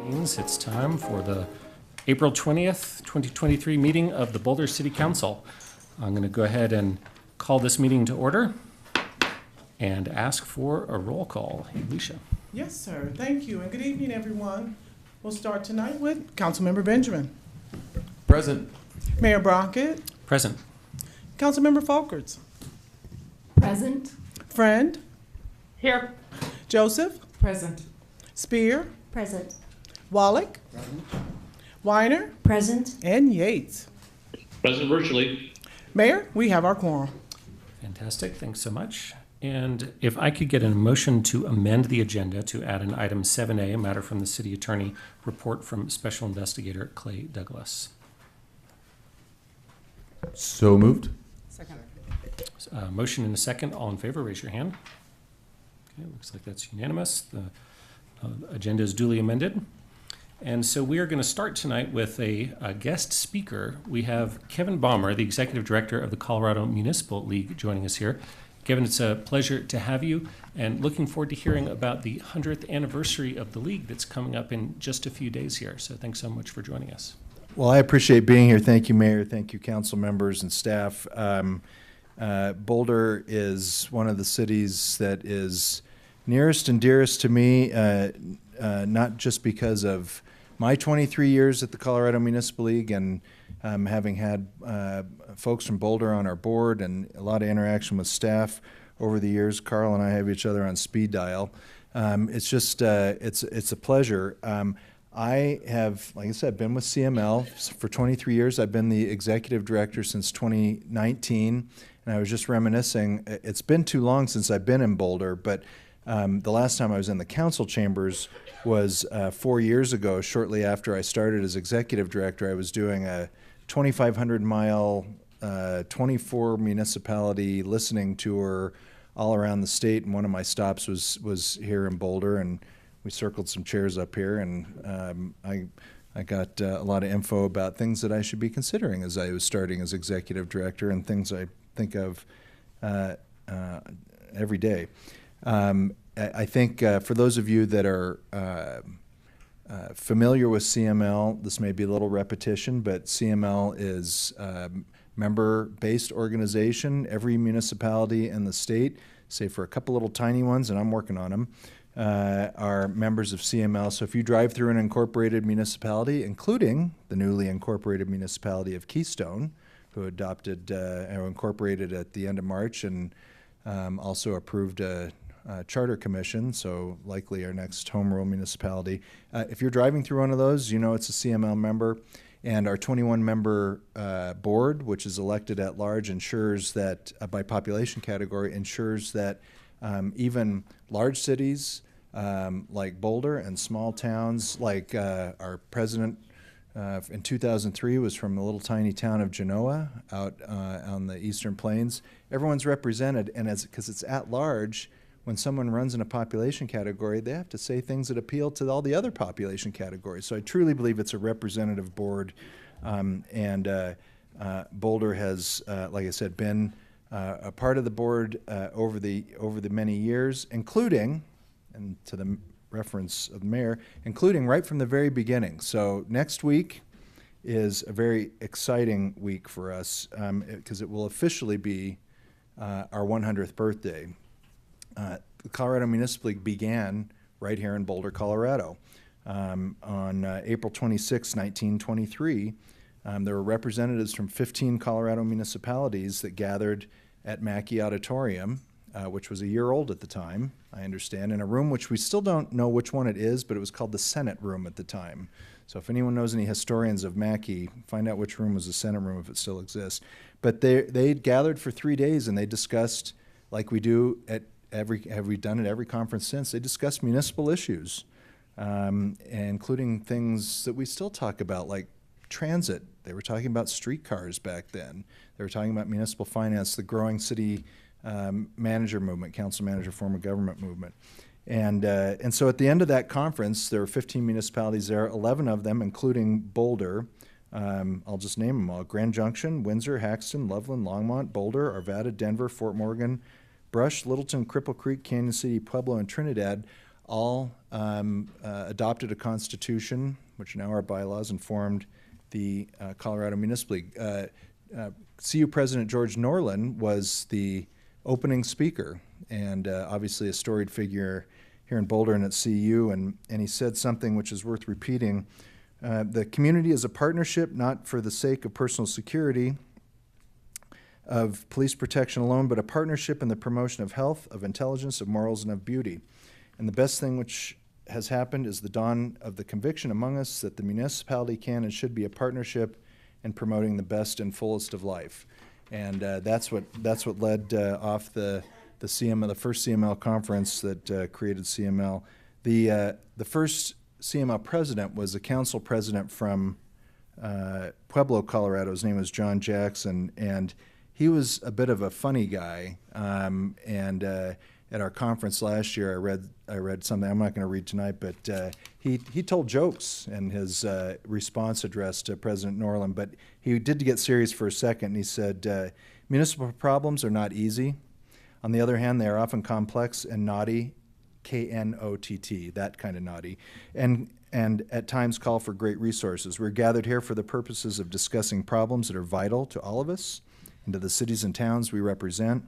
means it's time for the April 20th, 2023 meeting of the Boulder City Council. I'm going to go ahead and call this meeting to order and ask for a roll call. Alicia. Yes, sir. Thank you, and good evening, everyone. We'll start tonight with Councilmember Benjamin. Present. Mayor Brockett. Present. Councilmember Folkerts. Present. Friend. Here. Joseph. Present. Spear. Present. Wallach. Present. Weiner. Present. And Yates. Present virtually. Mayor, we have our quorum. Fantastic. Thanks so much. And if I could get a motion to amend the agenda to add an item 7A, a matter from the city attorney, report from Special Investigator Clay Douglas. So moved. Second. Motion and a second. All in favor, raise your hand. Okay, looks like that's unanimous. The agenda is duly amended. And so we are going to start tonight with a guest speaker. We have Kevin Baumer, the Executive Director of the Colorado Municipal League, joining us here. Kevin, it's a pleasure to have you, and looking forward to hearing about the 100th anniversary of the league that's coming up in just a few days here. So thanks so much for joining us. Well, I appreciate being here. Thank you, Mayor. Thank you, council members and staff. Boulder is one of the cities that is nearest and dearest to me, not just because of my 23 years at the Colorado Municipal League and having had folks from Boulder on our board and a lot of interaction with staff over the years. Carl and I have each other on speed dial. It's just, it's a pleasure. I have, like I said, been with CML for 23 years. I've been the executive director since 2019, and I was just reminiscing, it's been too long since I've been in Boulder, but the last time I was in the council chambers was 4 years ago. Shortly after I started as executive director, I was doing a 2,500-mile, 24-municipality listening tour all around the state, and one of my stops was here in Boulder, and we circled some chairs up here, and I got a lot of info about things that I should be considering as I was starting as executive director and things I think of every day. I think for those of you that are familiar with CML, this may be a little repetition, but CML is a member-based organization. Every municipality in the state, save for a couple little tiny ones, and I'm working on them, are members of CML. So if you drive through an incorporated municipality, including the newly incorporated municipality of Keystone, who adopted or incorporated at the end of March and also approved a charter commission, so likely our next home rule municipality. If you're driving through one of those, you know it's a CML member, and our 21-member board, which is elected at large, ensures that, by population category, ensures that even large cities like Boulder and small towns like our president in 2003 was from the little tiny town of Genoa out on the Eastern Plains. Everyone's represented, and because it's at large, when someone runs in a population category, they have to say things that appeal to all the other population categories. So I truly believe it's a representative board, and Boulder has, like I said, been a part of the board over the many years, including, and to the reference of the mayor, including right from the very beginning. So next week is a very exciting week for us because it will officially be our 100th birthday. The Colorado Municipal League began right here in Boulder, Colorado. On April 26, 1923, there were representatives from 15 Colorado municipalities that gathered at Mackey Auditorium, which was a year old at the time, I understand, in a room which we still don't know which one it is, but it was called the Senate Room at the time. So if anyone knows any historians of Mackey, find out which room was the Senate Room if it still exists. But they gathered for 3 days, and they discussed, like we do at have we done at every conference since, they discussed municipal issues, including things that we still talk about, like transit. They were talking about streetcars back then. They were talking about municipal finance, the growing city manager movement, council manager form of government movement. And so at the end of that conference, there were 15 municipalities there, 11 of them, including Boulder. I'll just name them all: Grand Junction, Windsor, Haxton, Loveland, Longmont, Boulder, Arvada, Denver, Fort Morgan, Brush, Littleton, Cripple Creek, Canyon City, Pueblo, and Trinidad all adopted a constitution, which are now our bylaws, and formed the Colorado Municipal League. CU President George Norland was the opening speaker, and obviously a storied figure here in Boulder and at CU, and he said something which is worth repeating. The community is a partnership not for the sake of personal security, of police protection alone, but a partnership in the promotion of health, of intelligence, of morals, and of beauty. And the best thing which has happened is the dawn of the conviction among us that the municipality can and should be a partnership in promoting the best and fullest of life. And that's what led off the first CML conference that created CML. The first CML president was a council president from Pueblo, Colorado. His name was John Jackson, and he was a bit of a funny guy. At our conference last year, I read something I'm not going to read tonight, but he told jokes in his response address to President Norland. But he did get serious for a second, and he said, "Municipal problems are not easy. On the other hand, they are often complex and knotty, Knott, that kind of naughty, and at times call for great resources. We're gathered here for the purposes of discussing problems that are vital to all of us and to the cities and towns we represent.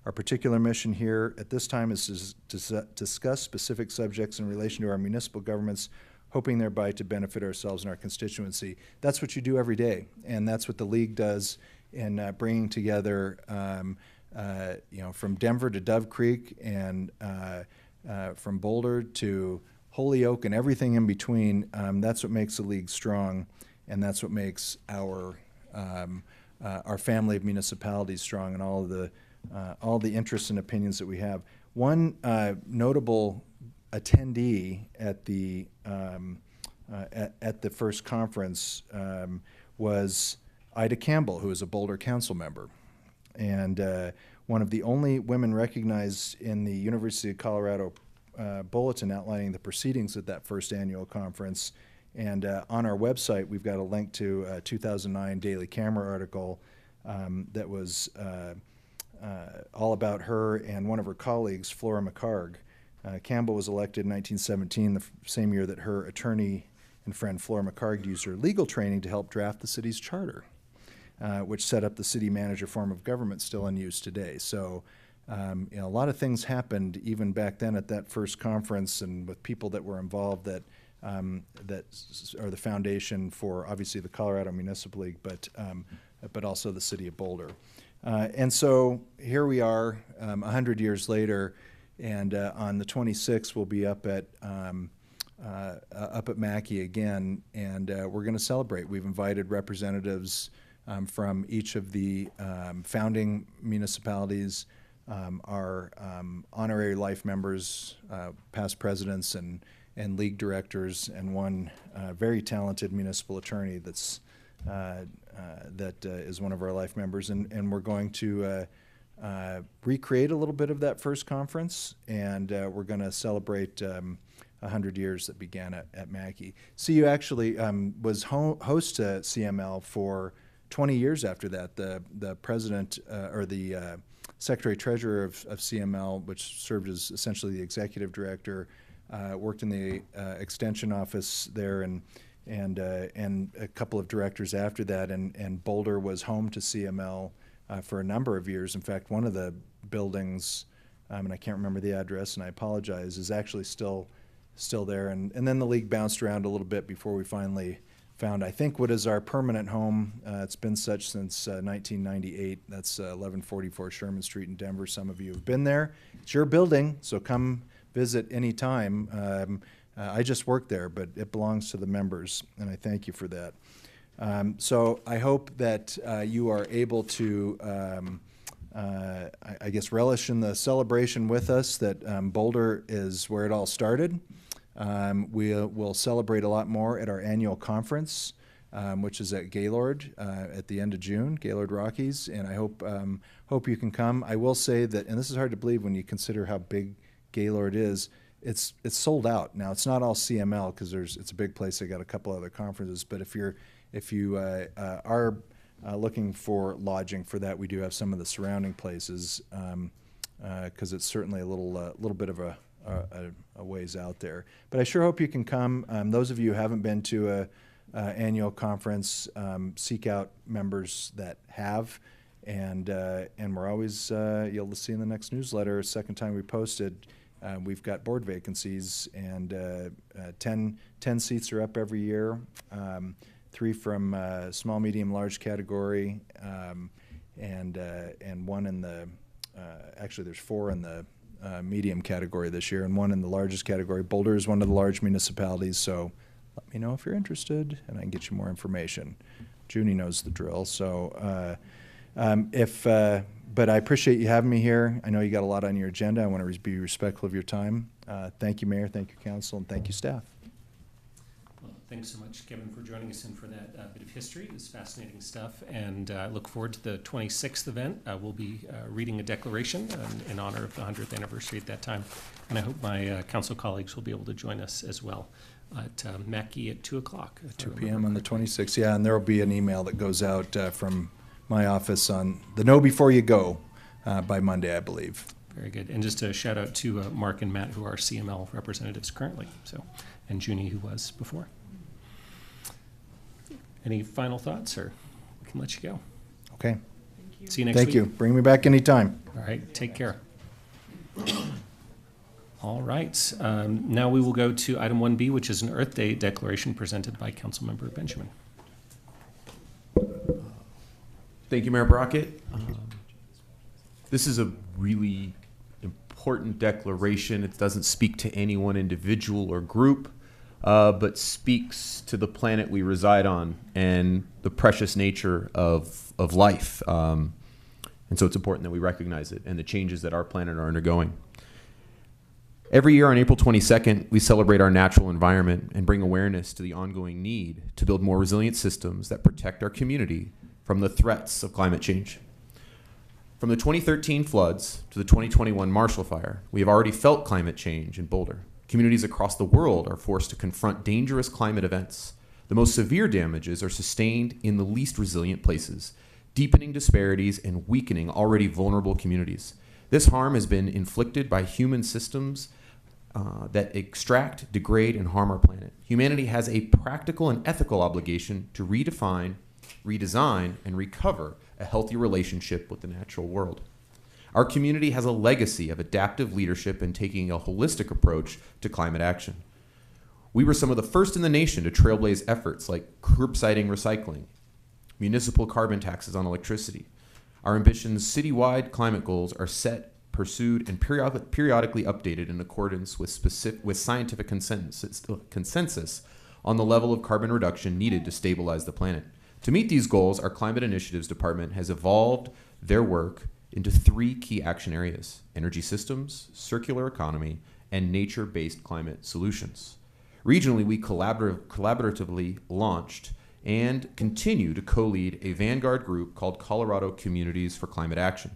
Our particular mission here at this time is to discuss specific subjects in relation to our municipal governments, hoping thereby to benefit ourselves and our constituency." That's what you do every day, and that's what the League does in bringing together, from Denver to Dove Creek and from Boulder to Holyoke and everything in between. That's what makes the League strong, and that's what makes our family of municipalities strong, and all the interests and opinions that we have. One notable attendee at the first conference was Ida Campbell, who is a Boulder council member, and one of the only women recognized in the University of Colorado bulletin outlining the proceedings at that first annual conference. And on our website, we've got a link to a 2009 Daily Camera article that was all about her and one of her colleagues, Flora McCarg. Campbell was elected in 1917, the same year that her attorney and friend Flora McCarg used her legal training to help draft the city's charter, which set up the city manager form of government still in use today. So a lot of things happened even back then at that first conference, and with people that were involved that are the foundation for obviously the Colorado Municipal League, but also the city of Boulder. And so here we are 100 years later, and on the 26th we'll be up at Mackey again, and we're going to celebrate. We've invited representatives from each of the founding municipalities, our honorary life members, past presidents and league directors, and one very talented municipal attorney that is one of our life members, and we're going to recreate a little bit of that first conference, and we're going to celebrate 100 years that began at Mackey. CU actually was host to CML for 20 years after that. The president or the secretary-treasurer of CML, which served as essentially the executive director, worked in the extension office there, and a couple of directors after that, and Boulder was home to CML for a number of years. In fact, one of the buildings, and I can't remember the address, and I apologize, is actually still there. And then the league bounced around a little bit before we finally found, I think, what is our permanent home. It's been such since 1998. That's 1144 Sherman Street in Denver. Some of you have been there. It's your building, so come visit anytime. I just work there, but it belongs to the members, and I thank you for that. So I hope that you are able to, I guess, relish in the celebration with us, that Boulder is where it all started. We'll celebrate a lot more at our annual conference, which is at Gaylord at the end of June, Gaylord Rockies, and I hope you can come. I will say that, and this is hard to believe when you consider how big Gaylord is, it's sold out. Now, it's not all CML because it's a big place. They got a couple other conferences, but if you are looking for lodging for that, we do have some of the surrounding places, because it's certainly a little bit of a ways out there. But I sure hope you can come. Those of you who haven't been to a annual conference, seek out members that have. And we're always, you'll see in the next newsletter, second time we posted, we've got board vacancies, and 10 seats are up every year, 3 from small, medium, large category, and one in the, actually there's 4 in the medium category this year, and 1 in the largest category. Boulder is one of the large municipalities, so let me know if you're interested, and I can get you more information. Junie knows the drill, so but I appreciate you having me here. I know you got a lot on your agenda. I want to be respectful of your time. Thank you, Mayor. Thank you, Council, and thank you, staff. Well, thanks so much, Kevin, for joining us in for that bit of history. It's fascinating stuff, and I look forward to the 26th event. We'll be reading a declaration in honor of the 100th anniversary at that time, and I hope my council colleagues will be able to join us as well at Mackey at 2 o'clock. 2 p.m. on the 26th, yeah, and there will be an email that goes out from my office on the Know Before You Go by Monday, I believe. Very good. And just a shout out to Mark and Matt, who are CML representatives currently, and Junie, who was before. Any final thoughts, or we can let you go? Okay. Thank you. See you next week. Thank you. Bring me back anytime. All right. Take care. All right. Now we will go to item 1B, which is an Earth Day declaration presented by Councilmember Benjamin. Thank you, Mayor Brockett. This is a really important declaration. It doesn't speak to any one individual or group, but speaks to the planet we reside on and the precious nature of life. And so it's important that we recognize it and the changes that our planet are undergoing. Every year on April 22nd, we celebrate our natural environment and bring awareness to the ongoing need to build more resilient systems that protect our community from the threats of climate change. From the 2013 floods to the 2021 Marshall Fire, we have already felt climate change in Boulder. Communities across the world are forced to confront dangerous climate events. The most severe damages are sustained in the least resilient places, deepening disparities and weakening already vulnerable communities. This harm has been inflicted by human systems that extract, degrade, and harm our planet. Humanity has a practical and ethical obligation to redefine, redesign, and recover a healthy relationship with the natural world. Our community has a legacy of adaptive leadership and taking a holistic approach to climate action. We were some of the first in the nation to trailblaze efforts like curbsiding recycling, municipal carbon taxes on electricity. Our ambitions' citywide climate goals are set, pursued, and periodically updated in accordance with scientific consensus on the level of carbon reduction needed to stabilize the planet. To meet these goals, our Climate Initiatives Department has evolved their work into 3 key action areas: energy systems, circular economy, and nature-based climate solutions. Regionally, we collaboratively launched and continue to co-lead a vanguard group called Colorado Communities for Climate Action.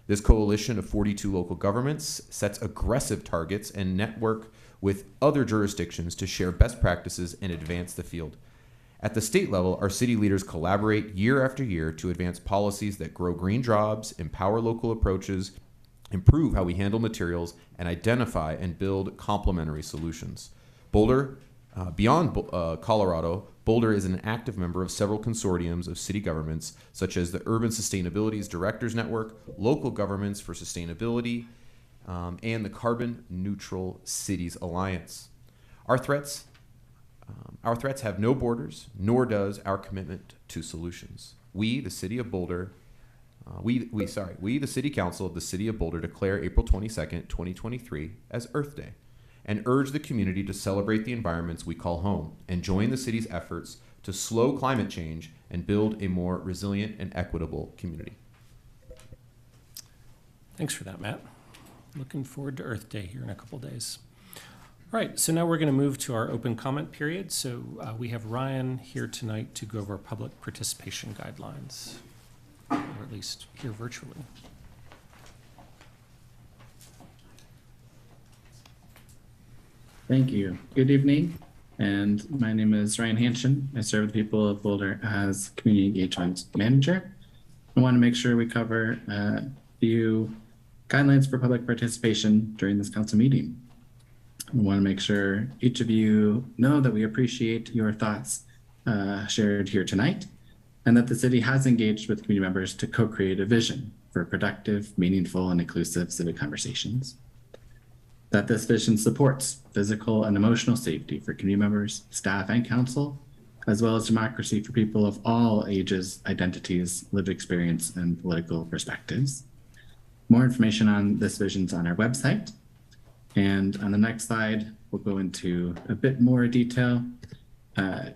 This coalition of 42 local governments sets aggressive targets and network with other jurisdictions to share best practices and advance the field. At the state level, our city leaders collaborate year after year to advance policies that grow green jobs, empower local approaches, improve how we handle materials, and identify and build complementary solutions. Boulder, beyond Colorado, Boulder is an active member of several consortiums of city governments, such as the Urban Sustainabilities Directors Network, Local Governments for Sustainability, and the Carbon Neutral Cities Alliance. Our threats have no borders, nor does our commitment to solutions. We, the City of Boulder, we, the City Council of the City of Boulder declare April 22nd, 2023 as Earth Day, and urge the community to celebrate the environments we call home and join the city's efforts to slow climate change and build a more resilient and equitable community. Thanks for that, Matt. Looking forward to Earth Day here in a couple days. All right, so now we're going to move to our open comment period. So we have Ryan here tonight to go over public participation guidelines, or at least here virtually. Thank you. Good evening. And my name is Ryan Hanshin. I serve the people of Boulder as Community Engagement Manager. I want to make sure we cover a few guidelines for public participation during this council meeting. We want to make sure each of you know that we appreciate your thoughts shared here tonight, and that the city has engaged with community members to co-create a vision for productive, meaningful, and inclusive civic conversations. That this vision supports physical and emotional safety for community members, staff, and council, as well as democracy for people of all ages, identities, lived experience, and political perspectives. More information on this vision is on our website. And on the next slide, we'll go into a bit more detail,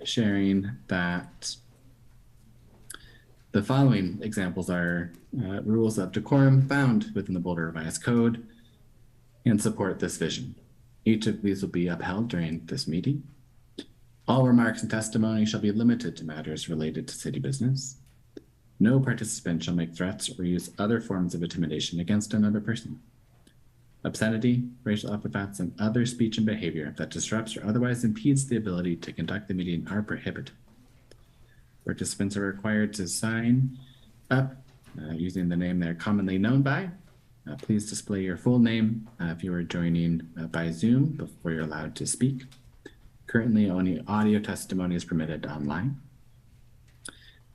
sharing that the following examples are rules of decorum found within the Boulder Revised Code and support this vision. Each of these will be upheld during this meeting. All remarks and testimony shall be limited to matters related to city business. No participant shall make threats or use other forms of intimidation against another person. Obscenity, racial epithets, and other speech and behavior that disrupts or otherwise impedes the ability to conduct the meeting are prohibited. Participants are required to sign up using the name they're commonly known by. Please display your full name if you are joining by Zoom before you're allowed to speak. Currently, only audio testimony is permitted online.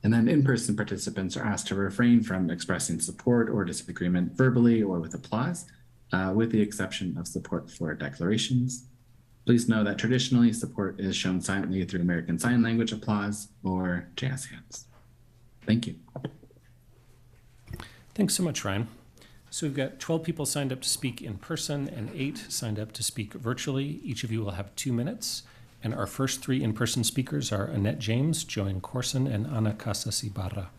And then in-person participants are asked to refrain from expressing support or disagreement verbally or with applause, with the exception of support for declarations. Please know that traditionally support is shown silently through American Sign Language applause or jazz hands. Thank you. Thanks so much, Ryan. So we've got 12 people signed up to speak in person and 8 signed up to speak virtually. Each of you will have 2 minutes. And our first 3 in-person speakers are Annette James, Joanne Corson, and Ana Casas Ibarra.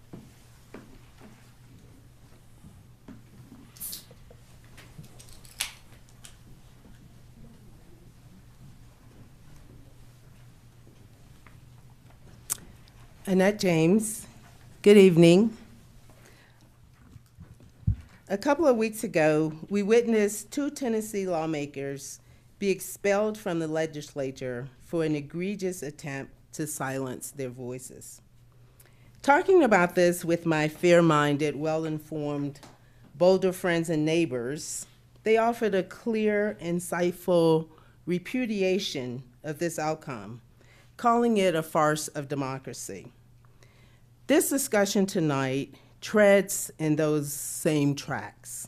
Annette James, good evening. A couple of weeks ago, we witnessed 2 Tennessee lawmakers be expelled from the legislature for an egregious attempt to silence their voices. Talking about this with my fair-minded, well-informed Boulder friends and neighbors, they offered a clear, insightful repudiation of this outcome, calling it a farce of democracy. This discussion tonight treads in those same tracks.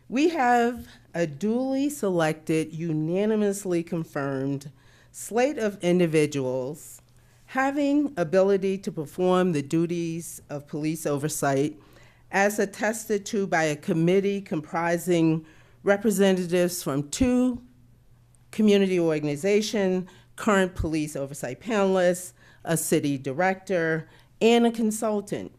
We have a duly selected, unanimously confirmed slate of individuals having ability to perform the duties of police oversight as attested to by a committee comprising representatives from 2 community organizations, current police oversight panelists, a city director, and a consultant.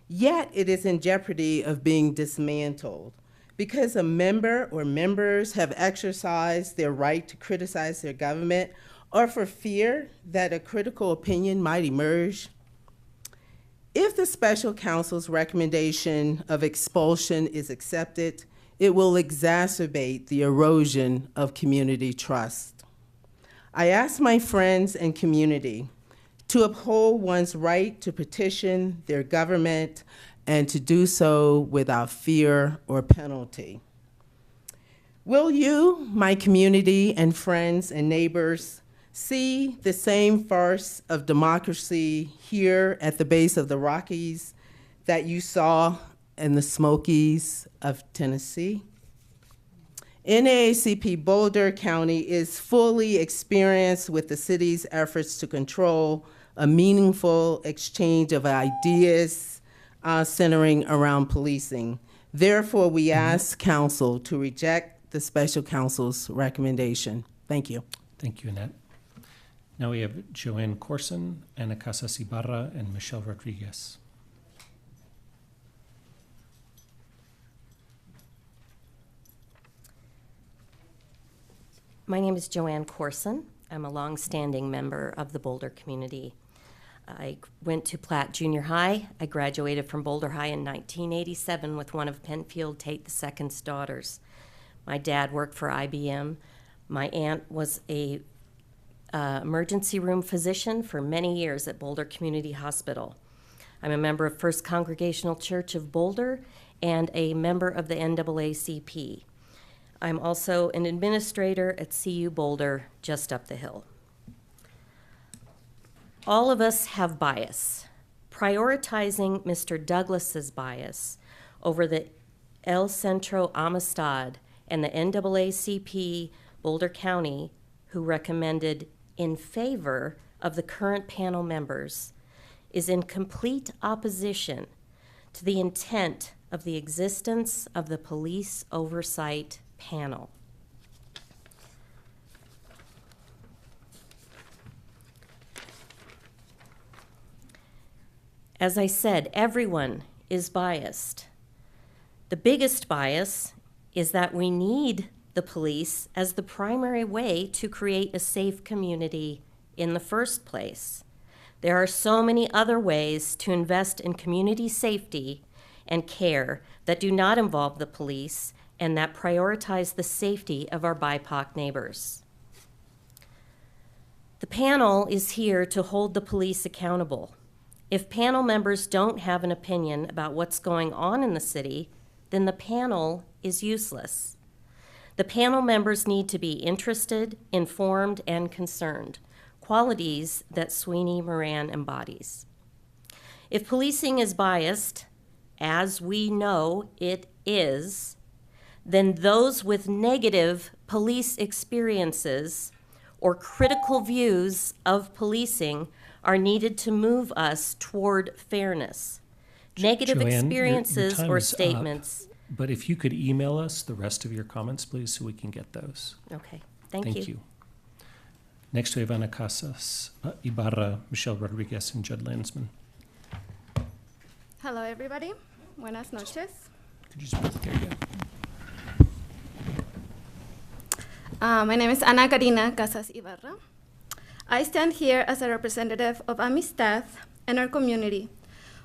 Yet it is in jeopardy of being dismantled because a member or members have exercised their right to criticize their government or for fear that a critical opinion might emerge. If the special counsel's recommendation of expulsion is accepted, it will exacerbate the erosion of community trust. I ask my friends and community to uphold one's right to petition their government and to do so without fear or penalty. Will you, my community and friends and neighbors, see the same farce of democracy here at the base of the Rockies that you saw in the Smokies of Tennessee? NAACP Boulder County is fully experienced with the city's efforts to control a meaningful exchange of ideas centering around policing. Therefore, we ask council to reject the special counsel's recommendation. Thank you. Thank you, Annette. Now we have Joanne Corson, Ana Casas Ibarra, and Michelle Rodriguez. My name is Joanne Corson. I'm a longstanding member of the Boulder community. I went to Platt Junior High. I graduated from Boulder High in 1987 with one of Penfield Tate II's daughters. My dad worked for IBM. My aunt was a emergency room physician for many years at Boulder Community Hospital. I'm a member of First Congregational Church of Boulder and a member of the NAACP. I'm also an administrator at CU Boulder, just up the hill. All of us have bias. Prioritizing Mr. Douglas's bias over the El Centro Amistad and the NAACP Boulder County, who recommended in favor of the current panel members, is in complete opposition to the intent of the existence of the Police Oversight Panel. As I said, everyone is biased. The biggest bias is that we need the police as the primary way to create a safe community in the first place. There are so many other ways to invest in community safety and care that do not involve the police and that prioritize the safety of our BIPOC neighbors. The panel is here to hold the police accountable. If panel members don't have an opinion about what's going on in the city, then the panel is useless. The panel members need to be interested, informed, and concerned, qualities that Sweeney Moran embodies. If policing is biased, as we know it is, then those with negative police experiences or critical views of policing are needed to move us toward fairness. Negative Joanne, your experiences time or is up. statements. But if you could email us the rest of your comments, please, so we can get those. Okay, thank you. Next, we have Ana Casas, Ibarra, Michelle Rodriguez, and Judd Landsman. Hello, everybody. Buenas noches. Could you speak? There you go. My name is Ana Karina Casas Ibarra. I stand here as a representative of Amistad and our community,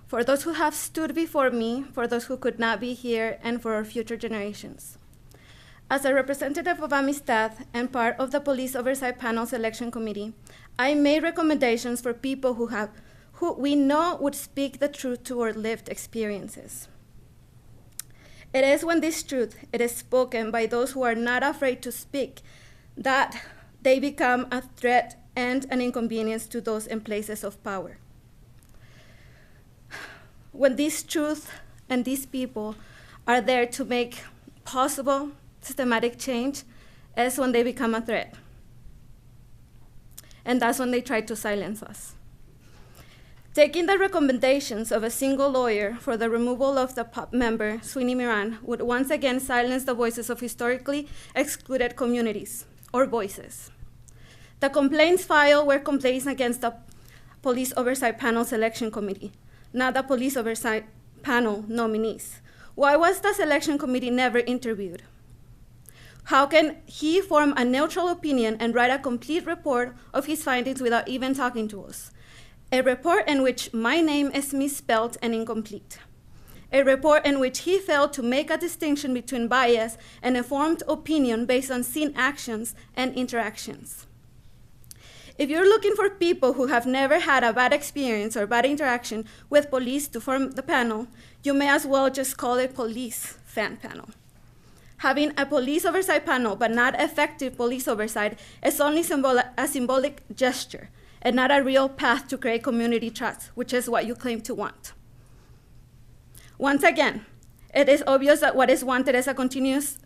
for those who have stood before me, for those who could not be here, and for our future generations. As a representative of Amistad and part of the Police Oversight Panel Selection Committee, I made recommendations for people who we know would speak the truth to our lived experiences. It is when this truth it is spoken by those who are not afraid to speak that they become a threat and an inconvenience to those in places of power. When this truth and these people are there to make possible systematic change is when they become a threat. And that's when they try to silence us. Taking the recommendations of a single lawyer for the removal of the POP member, Sweeney Moran, would once again silence the voices of historically excluded communities or voices. The complaints filed were complaints against the Police Oversight Panel Selection Committee, not the Police Oversight Panel nominees. Why was the selection committee never interviewed? How can he form a neutral opinion and write a complete report of his findings without even talking to us? A report in which my name is misspelled and incomplete. A report in which he failed to make a distinction between bias and informed opinion based on seen actions and interactions. If you're looking for people who have never had a bad experience or bad interaction with police to form the panel, you may as well just call it police fan panel. Having a police oversight panel but not effective police oversight is only a symbolic gesture and not a real path to create community trust, which is what you claim to want. Once again, it is obvious that what is wanted is a continuation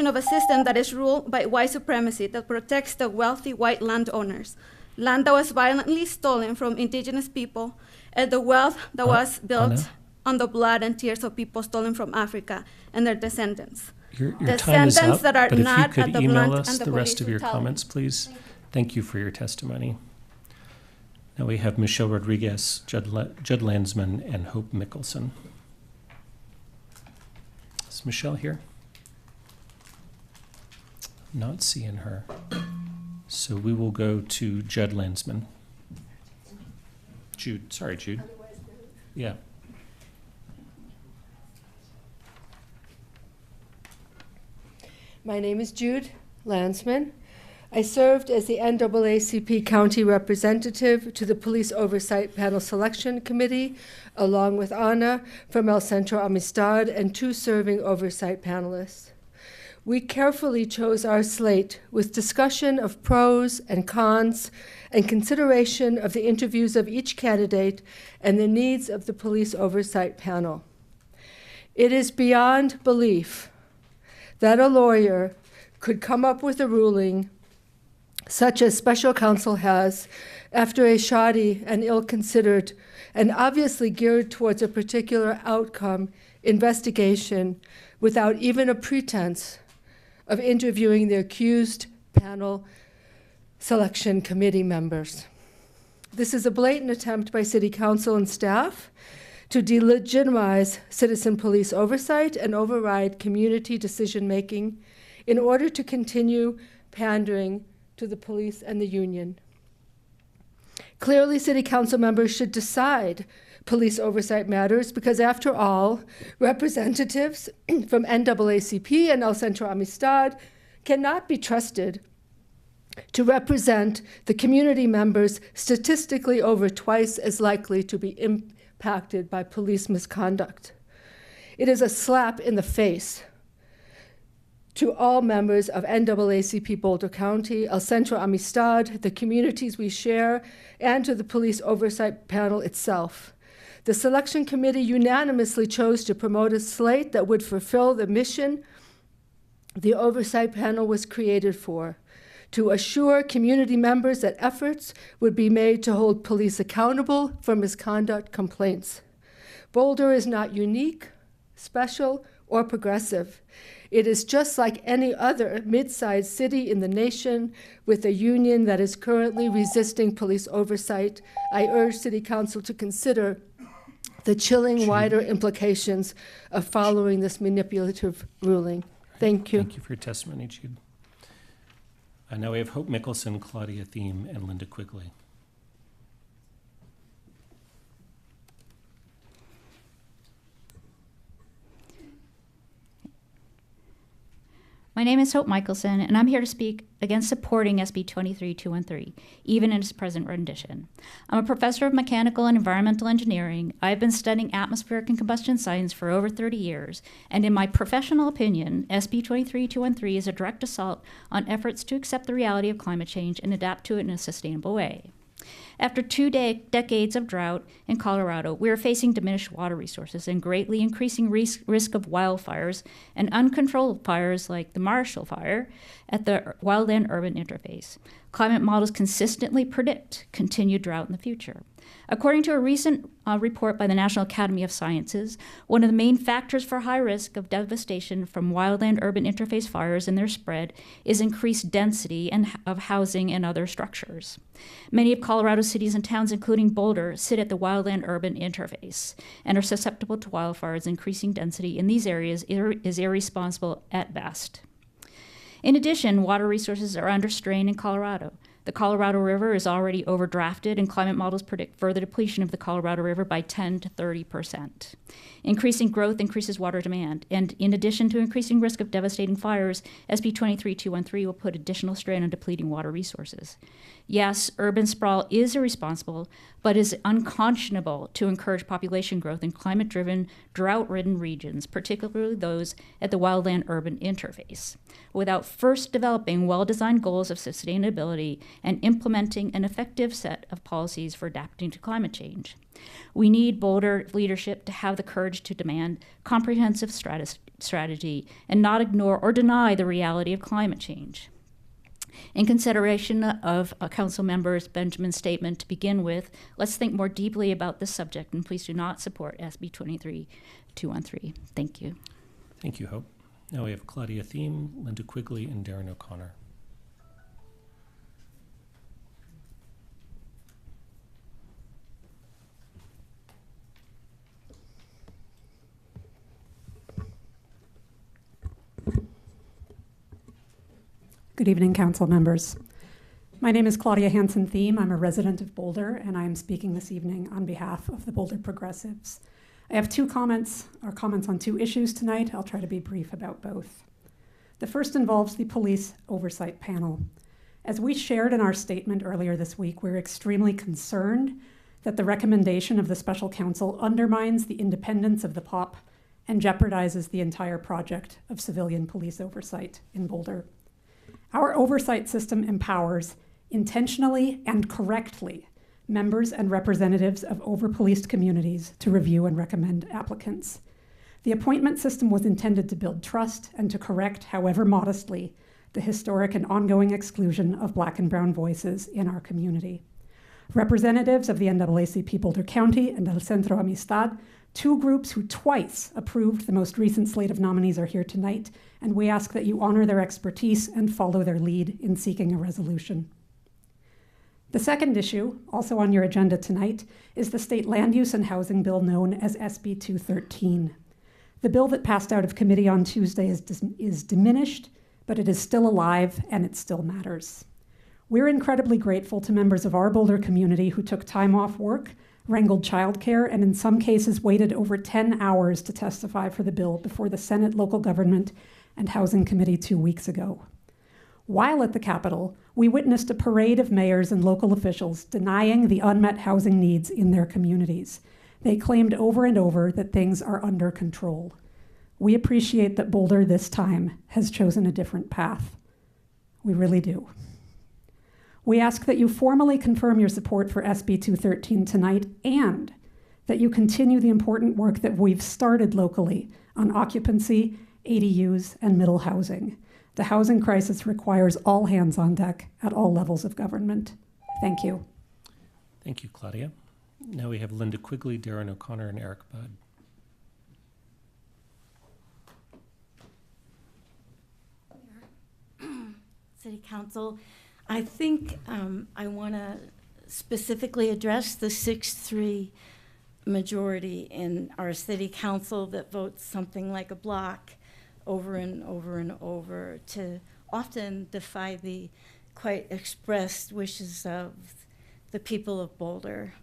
of a system that is ruled by white supremacy that protects the wealthy white landowners, land that was violently stolen from indigenous people, and the wealth that was built Anna? on the blood and tears of people stolen from Africa and their descendants. Your time is up, Descendants that are but if you not could at the email blunt us and the the rest police of your brutality. comments, please. Thank you for your testimony. Now we have Michelle Rodriguez, Judd Landsman, and Hope Mickelson. Is Michelle here? Not seeing her. So we will go to Judd Landsman. Jude, sorry, Jude. Yeah. My name is Jude Landsman. I served as the NAACP County Representative to the Police Oversight Panel Selection Committee, along with Ana from El Centro Amistad and 2 serving oversight panelists. We carefully chose our slate with discussion of pros and cons and consideration of the interviews of each candidate and the needs of the Police Oversight Panel. It is beyond belief that a lawyer could come up with a ruling such as special counsel has, after a shoddy and ill-considered and obviously geared towards a particular outcome investigation without even a pretense of interviewing the accused panel selection committee members. This is a blatant attempt by City Council and staff to delegitimize citizen police oversight and override community decision-making in order to continue pandering to the police and the union. Clearly, City Council members should decide police oversight matters because, after all, representatives from NAACP and El Centro Amistad cannot be trusted to represent the community members statistically over twice as likely to be impacted by police misconduct. It is a slap in the face to all members of NAACP Boulder County, El Centro Amistad, the communities we share, and to the Police Oversight Panel itself. The selection committee unanimously chose to promote a slate that would fulfill the mission the Oversight Panel was created for, to assure community members that efforts would be made to hold police accountable for misconduct complaints. Boulder is not unique, special, or progressive. It is just like any other mid-sized city in the nation with a union that is currently resisting police oversight. I urge City Council to consider the chilling wider implications of following this manipulative ruling. Thank you. Thank you for your testimony, Jude. Now we have Hope Mickelson, Claudia Thiem, and Linda Quigley. My name is Hope Michelson, and I'm here to speak against supporting SB 23213, even in its present rendition. I'm a professor of mechanical and environmental engineering. I've been studying atmospheric and combustion science for over 30 years, and in my professional opinion, SB 23213 is a direct assault on efforts to accept the reality of climate change and adapt to it in a sustainable way. After 2 decades of drought in Colorado, we are facing diminished water resources and greatly increasing risk of wildfires and uncontrolled fires like the Marshall Fire at the wildland-urban interface. Climate models consistently predict continued drought in the future. According to a recent report by the National Academy of Sciences, one of the main factors for high risk of devastation from wildland-urban interface fires and their spread is increased density of housing and other structures. Many of Colorado's cities and towns, including Boulder, sit at the wildland-urban interface and are susceptible to wildfires. Increasing density in these areas is irresponsible at best. In addition, water resources are under strain in Colorado. The Colorado River is already overdrafted, and climate models predict further depletion of the Colorado River by 10 to 30%. Increasing growth increases water demand, and in addition to increasing risk of devastating fires, SB 23213 will put additional strain on depleting water resources. Yes, urban sprawl is irresponsible, but is unconscionable to encourage population growth in climate-driven, drought-ridden regions, particularly those at the wildland-urban interface, without first developing well-designed goals of sustainability and implementing an effective set of policies for adapting to climate change. We need Boulder leadership to have the courage to demand comprehensive strategy and not ignore or deny the reality of climate change. In consideration of Council Member Benjamin's statement to begin with, let's think more deeply about this subject, and please do not support SB 23213. Thank you. Thank you, Hope. Now we have Claudia Thiem, Linda Quigley, and Darren O'Connor. Good evening, council members. My name is Claudia Hansen Thiem. I'm a resident of Boulder, and I am speaking this evening on behalf of the Boulder Progressives. I have comments on two issues tonight. I'll try to be brief about both. The first involves the Police Oversight Panel. As we shared in our statement earlier this week, we're extremely concerned that the recommendation of the special counsel undermines the independence of the POP and jeopardizes the entire project of civilian police oversight in Boulder. Our oversight system empowers, intentionally and correctly, members and representatives of over-policed communities to review and recommend applicants. The appointment system was intended to build trust and to correct, however modestly, the historic and ongoing exclusion of Black and Brown voices in our community. Representatives of the NAACP Boulder County and El Centro Amistad, two groups who twice approved the most recent slate of nominees, are here tonight, and we ask that you honor their expertise and follow their lead in seeking a resolution. The second issue, also on your agenda tonight, is the State Land Use and Housing Bill known as SB 213. The bill that passed out of committee on Tuesday is diminished, but it is still alive and it still matters. We're incredibly grateful to members of our Boulder community who took time off work, wrangled childcare, and in some cases waited over 10 hours to testify for the bill before the Senate Local Government and Housing Committee 2 weeks ago. While at the Capitol, we witnessed a parade of mayors and local officials denying the unmet housing needs in their communities. They claimed over and over that things are under control. We appreciate that Boulder this time has chosen a different path. We really do. We ask that you formally confirm your support for SB 213 tonight and that you continue the important work that we've started locally on occupancy, ADUs, and middle housing. The housing crisis requires all hands on deck at all levels of government. Thank you. Thank you, Claudia. Now we have Linda Quigley, Darren O'Connor, and Eric Budd. City Council, I think I want to specifically address the 6-3 majority in our City Council that votes something like a block over and over and over to often defy the quite expressed wishes of the people of Boulder.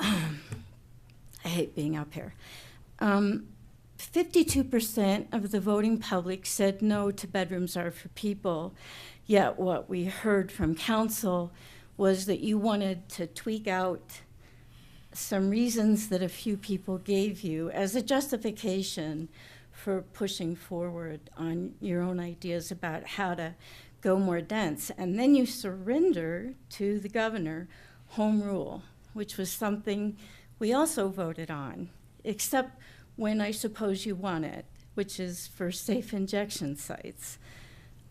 I hate being up here. 52% of the voting public said no to bedrooms are for people, yet what we heard from council was that you wanted to tweak out some reasons that a few people gave you as a justification for pushing forward on your own ideas about how to go more dense. And then you surrender to the governor home rule, which was something we also voted on, except when I suppose you want it, which is for safe injection sites.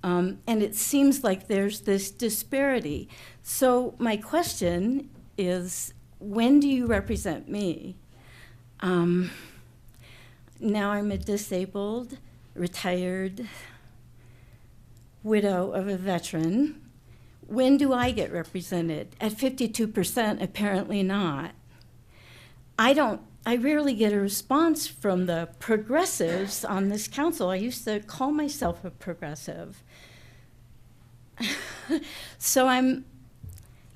And it seems like there's this disparity. So my question is, when do you represent me? Now I'm a disabled, retired widow of a veteran. When do I get represented? At 52%, apparently not. I rarely get a response from the progressives on this council. I used to call myself a progressive. So I'm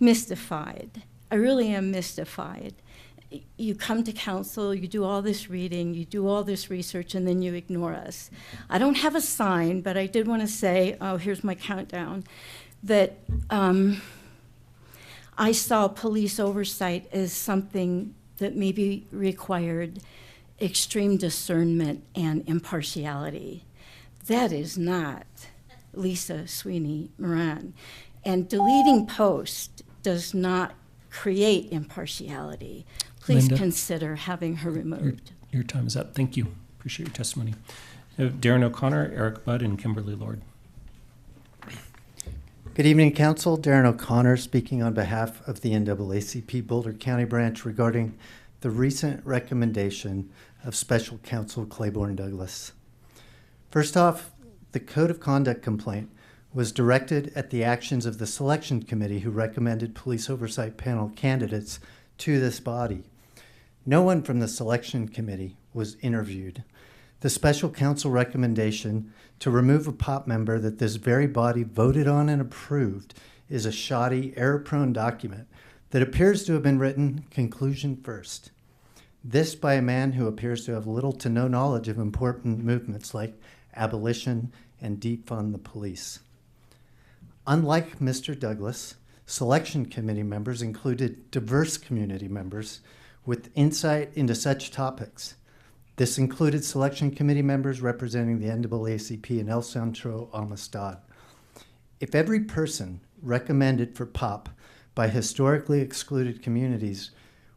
mystified. I really am mystified. You come to council, you do all this reading, you do all this research, and then you ignore us. I don't have a sign, but I did want to say, oh, here's my countdown, that I saw police oversight as something that maybe required extreme discernment and impartiality. That is not Lisa Sweeney Moran. And deleting posts does not create impartiality. Please Linda, consider having her removed. Your time is up. Thank you. Appreciate your testimony. Darren O'Connor, Eric Budd, and Kimberly Lord. Good evening, Council. Darren O'Connor speaking on behalf of the NAACP Boulder County Branch regarding the recent recommendation of Special Counsel Claiborne Douglas. First off, the Code of Conduct complaint was directed at the actions of the Selection Committee who recommended Police Oversight Panel candidates to this body. No one from the Selection Committee was interviewed. The Special Counsel recommendation to remove a POP member that this very body voted on and approved is a shoddy, error-prone document that appears to have been written conclusion first. This by a man who appears to have little to no knowledge of important movements like abolition and defund the police. Unlike Mr. Douglas, selection committee members included diverse community members with insight into such topics. This included selection committee members representing the NAACP and El Centro Amistad. If every person recommended for POP by historically excluded communities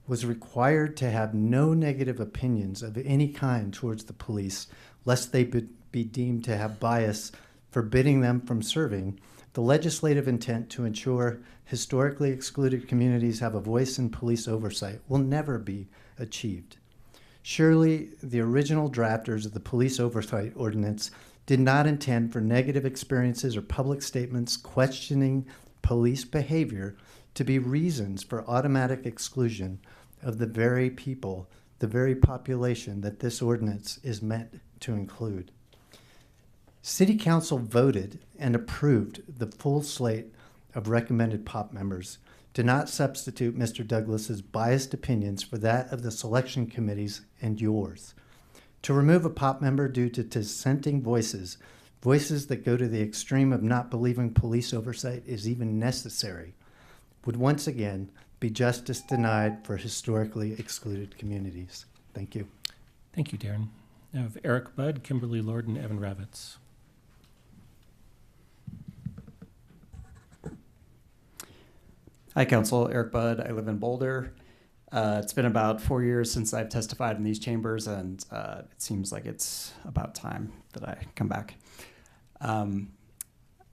was required to have no negative opinions of any kind towards the police, lest they be deemed to have bias forbidding them from serving, the legislative intent to ensure historically excluded communities have a voice in police oversight will never be achieved. Surely, the original drafters of the police oversight ordinance did not intend for negative experiences or public statements questioning police behavior to be reasons for automatic exclusion of the very people, the very population that this ordinance is meant to include. City Council voted and approved the full slate of recommended POP members, to not substitute Mr. Douglas's biased opinions for that of the selection committees and yours. To remove a POP member due to dissenting voices, voices that go to the extreme of not believing police oversight is even necessary, would once again be justice denied for historically excluded communities. Thank you. Thank you, Darren. Now of Eric Budd, Kimberly Lord, and Evan Ravitz. Hi, Council. Eric Budd. I live in Boulder. It's been about 4 years since I've testified in these chambers, and it seems like it's about time that I come back. I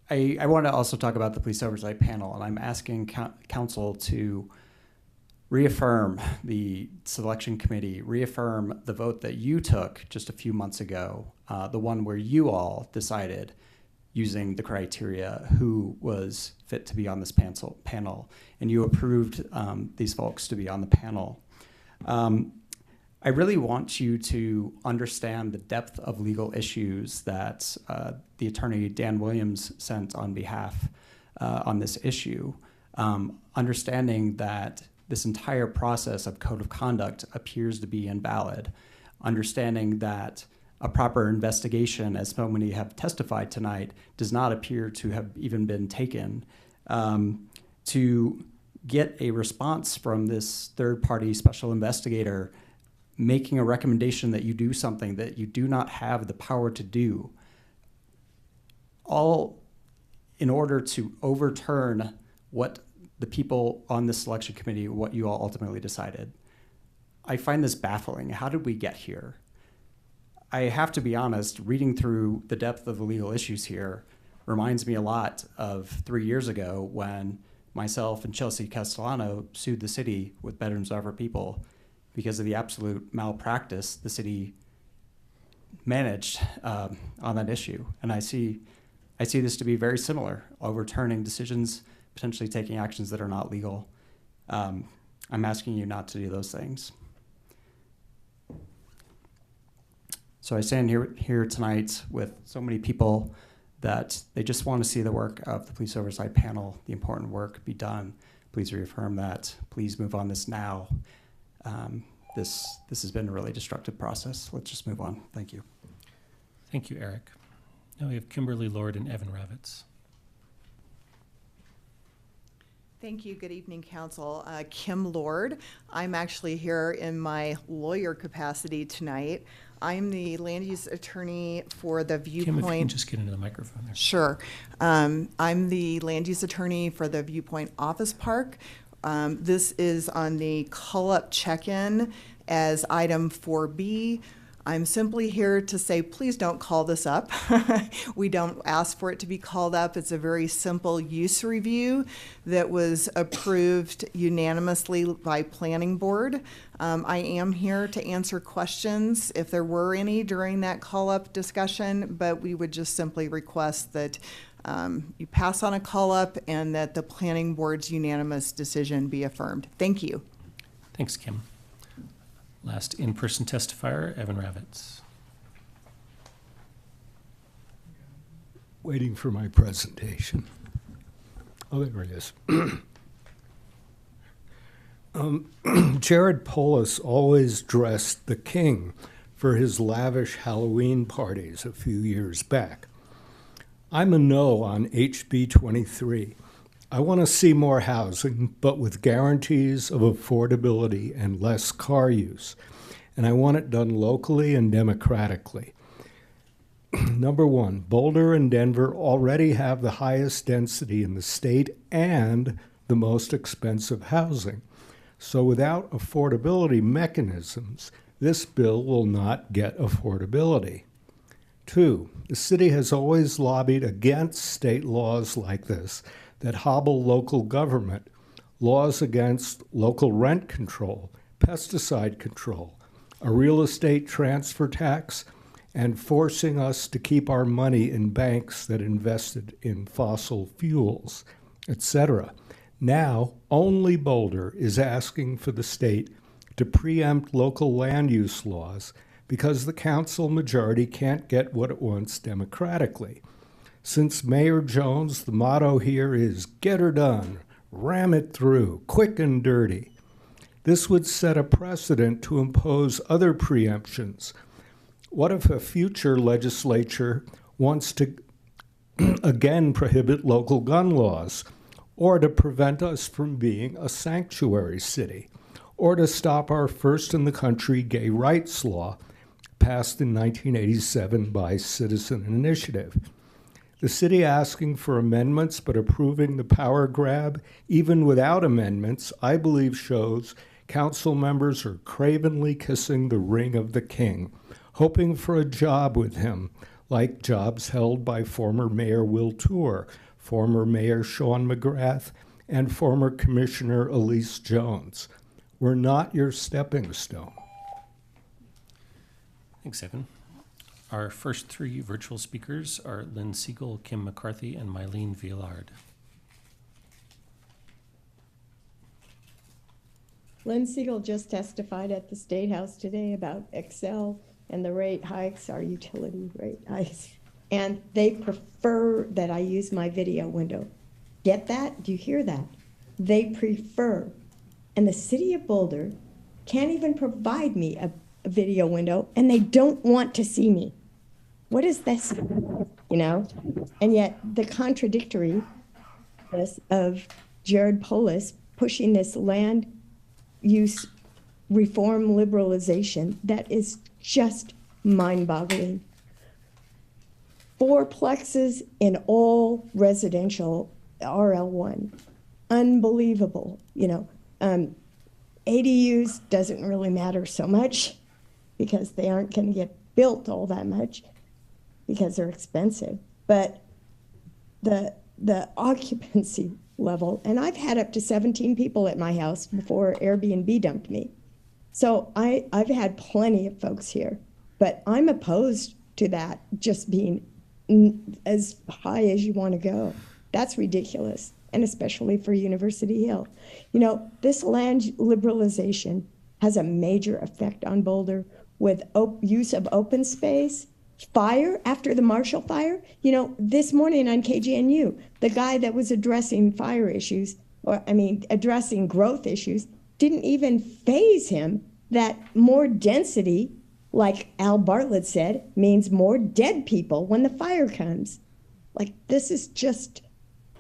want to also talk about the police oversight panel, and I'm asking Council to reaffirm the selection committee, reaffirm the vote that you took just a few months ago, the one where you all decided using the criteria who was fit to be on this panel, and you approved these folks to be on the panel. I really want you to understand the depth of legal issues that the attorney Dan Williams sent on behalf on this issue, understanding that this entire process of code of conduct appears to be invalid, understanding that a proper investigation, as so many have testified tonight, does not appear to have even been taken. To get a response from this third-party special investigator making a recommendation that you do something that you do not have the power to do, all in order to overturn what the people on this selection committee, what you all ultimately decided. I find this baffling. How did we get here? I have to be honest, reading through the depth of the legal issues here reminds me a lot of 3 years ago when myself and Chelsea Castellano sued the city with Bedrooms Are for People because of the absolute malpractice the city managed on that issue. And I see this to be very similar, overturning decisions, potentially taking actions that are not legal. I'm asking you not to do those things. So I stand here tonight with so many people that they just want to see the work of the police oversight panel, the important work be done. Please reaffirm that. Please move on this now. This has been a really destructive process. Let's just move on. Thank you. Thank you, Eric. Now we have Kimberly Lord and Evan Ravitz. Thank you. Good evening, Council. Kim Lord. I'm actually here in my lawyer capacity tonight. I'm the land use attorney for the Viewpoint. Kim, if you can just get into the microphone there. Sure. I'm the land use attorney for the Viewpoint Office Park. This is on the call-up check-in as item 4B. I'm simply here to say, please don't call this up. We don't ask for it to be called up. It's a very simple use review that was approved unanimously by Planning Board. I am here to answer questions if there were any during that call-up discussion, but we would just simply request that you pass on a call-up and that the Planning Board's unanimous decision be affirmed. Thank you. Thanks, Kim. Last in-person testifier, Evan Ravitz. Waiting for my presentation. Oh, there it is. Jared Polis always dressed the king for his lavish Halloween parties a few years back. I'm a no on HB 23. I want to see more housing, but with guarantees of affordability and less car use. And I want it done locally and democratically. Number one, Boulder and Denver already have the highest density in the state and the most expensive housing. So without affordability mechanisms, this bill will not get affordability. Two, the city has always lobbied against state laws like this that hobble local government, laws against local rent control, pesticide control, a real estate transfer tax, and forcing us to keep our money in banks that invested in fossil fuels, etc. Now, only Boulder is asking for the state to preempt local land use laws because the council majority can't get what it wants democratically. Since Mayor Jones, the motto here is get her done, ram it through, quick and dirty. This would set a precedent to impose other preemptions. What if a future legislature wants to again prohibit local gun laws, or to prevent us from being a sanctuary city, or to stop our first in the country gay rights law passed in 1987 by Citizen Initiative? The city asking for amendments but approving the power grab, even without amendments, I believe shows council members are cravenly kissing the ring of the king, hoping for a job with him, like jobs held by former Mayor Will Tour, former Mayor Sean McGrath, and former Commissioner Elise Jones. We're not your stepping stone. Thanks, Evan. Our first three virtual speakers are Lynn Siegel, Kim McCarthy, and Mylene Villard. Lynn Siegel just testified at the State House today about Excel and the rate hikes, our utility rate hikes. And they prefer that I use my video window. Get that? Do you hear that? They prefer. And the city of Boulder can't even provide me a video window, and they don't want to see me. What is this? You know? And yet the contradictoriness of Jared Polis pushing this land use reform liberalization that is just mind-boggling. 4 plexes in all residential RL1. Unbelievable, you know. ADUs doesn't really matter so much because they aren't going to get built all that much because they're expensive. But the occupancy level, and I've had up to 17 people at my house before Airbnb dumped me. So I've had plenty of folks here, but I'm opposed to that just being as high as you want to go. That's ridiculous, and especially for University Hill. You know, this land liberalization has a major effect on Boulder with use of open space, fire after the Marshall Fire. You know, this morning on KGNU, the guy that was addressing fire issues, addressing growth issues, didn't even faze him that more density, like Al Bartlett said, means more dead people when the fire comes. Like, this is just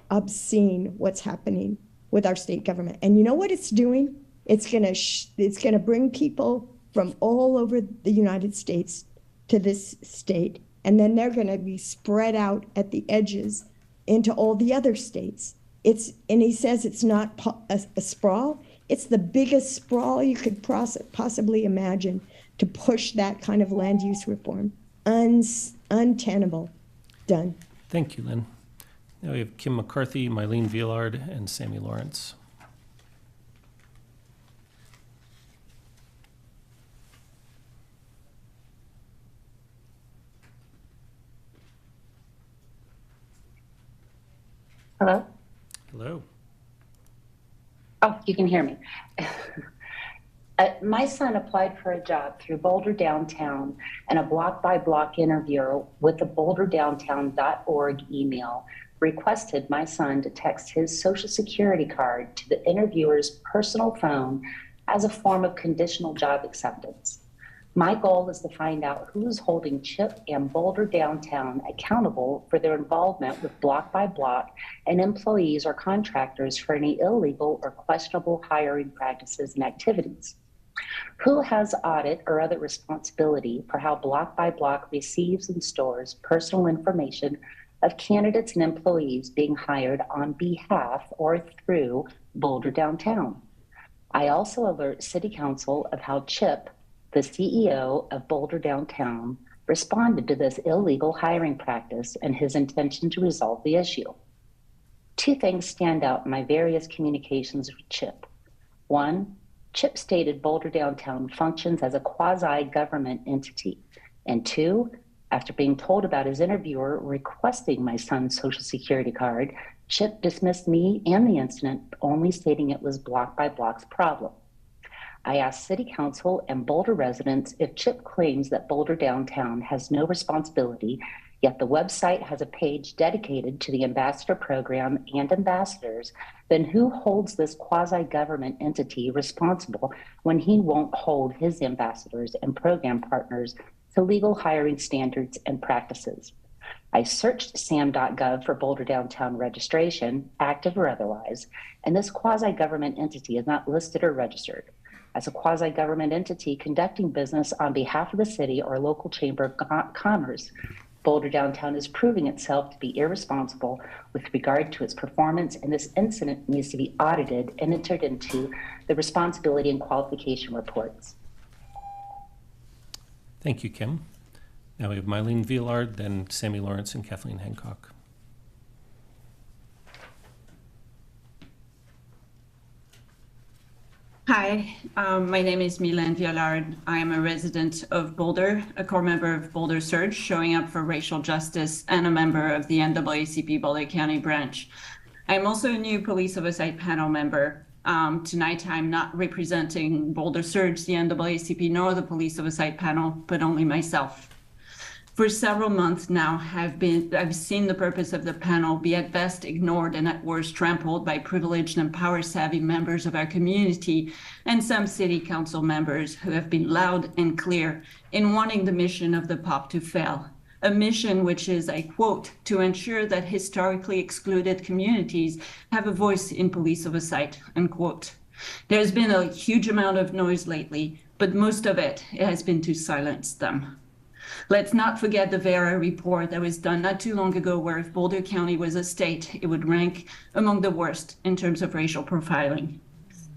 obscene what's happening with our state government. And you know what it's doing? It's gonna bring people from all over the United States to this state, and then they're gonna be spread out at the edges into all the other states. And he says it's not a sprawl. It's the biggest sprawl you could possibly imagine to push that kind of land use reform. Untenable. Done. Thank you, Lynn. Now we have Kim McCarthy, Mylene Villard, and Sammy Lawrence. Hello? Hello. Oh, you can hear me. My son applied for a job through Boulder Downtown, and a block-by-block interviewer with the boulderdowntown.org email requested my son to text his Social Security card to the interviewer's personal phone as a form of conditional job acceptance. My goal is to find out who's holding CHIP and Boulder Downtown accountable for their involvement with block by block and employees or contractors for any illegal or questionable hiring practices and activities. Who has audit or other responsibility for how block by block receives and stores personal information of candidates and employees being hired on behalf or through Boulder Downtown? I also alert City Council of how Chip, the CEO of Boulder Downtown, responded to this illegal hiring practice and his intention to resolve the issue. Two things stand out in my various communications with Chip. One, Chip stated Boulder Downtown functions as a quasi-government entity. And two, after being told about his interviewer requesting my son's social security card, Chip dismissed me and the incident, only stating it was block by block's problem. I asked City Council and Boulder residents if Chip claims that Boulder Downtown has no responsibility, yet the website has a page dedicated to the ambassador program and ambassadors, then who holds this quasi-government entity responsible when he won't hold his ambassadors and program partners to legal hiring standards and practices? I searched sam.gov for Boulder Downtown registration, active or otherwise, and this quasi-government entity is not listed or registered. As a quasi-government entity conducting business on behalf of the city or local chamber of commerce, Boulder Downtown is proving itself to be irresponsible with regard to its performance, and this incident needs to be audited and entered into the responsibility and qualification reports. Thank you, Kim. Now we have Mylene Villard, then Sammy Lawrence and Kathleen Hancock. Hi, my name is Mylene Villard. I am a resident of Boulder, a core member of Boulder Surge, showing up for racial justice, and a member of the NAACP Boulder County branch. I'm also a new police oversight panel member. Tonight, I'm not representing Boulder Surge, the NAACP, nor the police oversight panel, but only myself. For several months now, I've seen the purpose of the panel be at best ignored and at worst trampled by privileged and power-savvy members of our community and some city council members who have been loud and clear in wanting the mission of the POP to fail. A mission which is, I quote, to ensure that historically excluded communities have a voice in police oversight, unquote. There's been a huge amount of noise lately, but most of it has been to silence them. Let's not forget the Vera report that was done not too long ago, where if Boulder County was a state, it would rank among the worst in terms of racial profiling.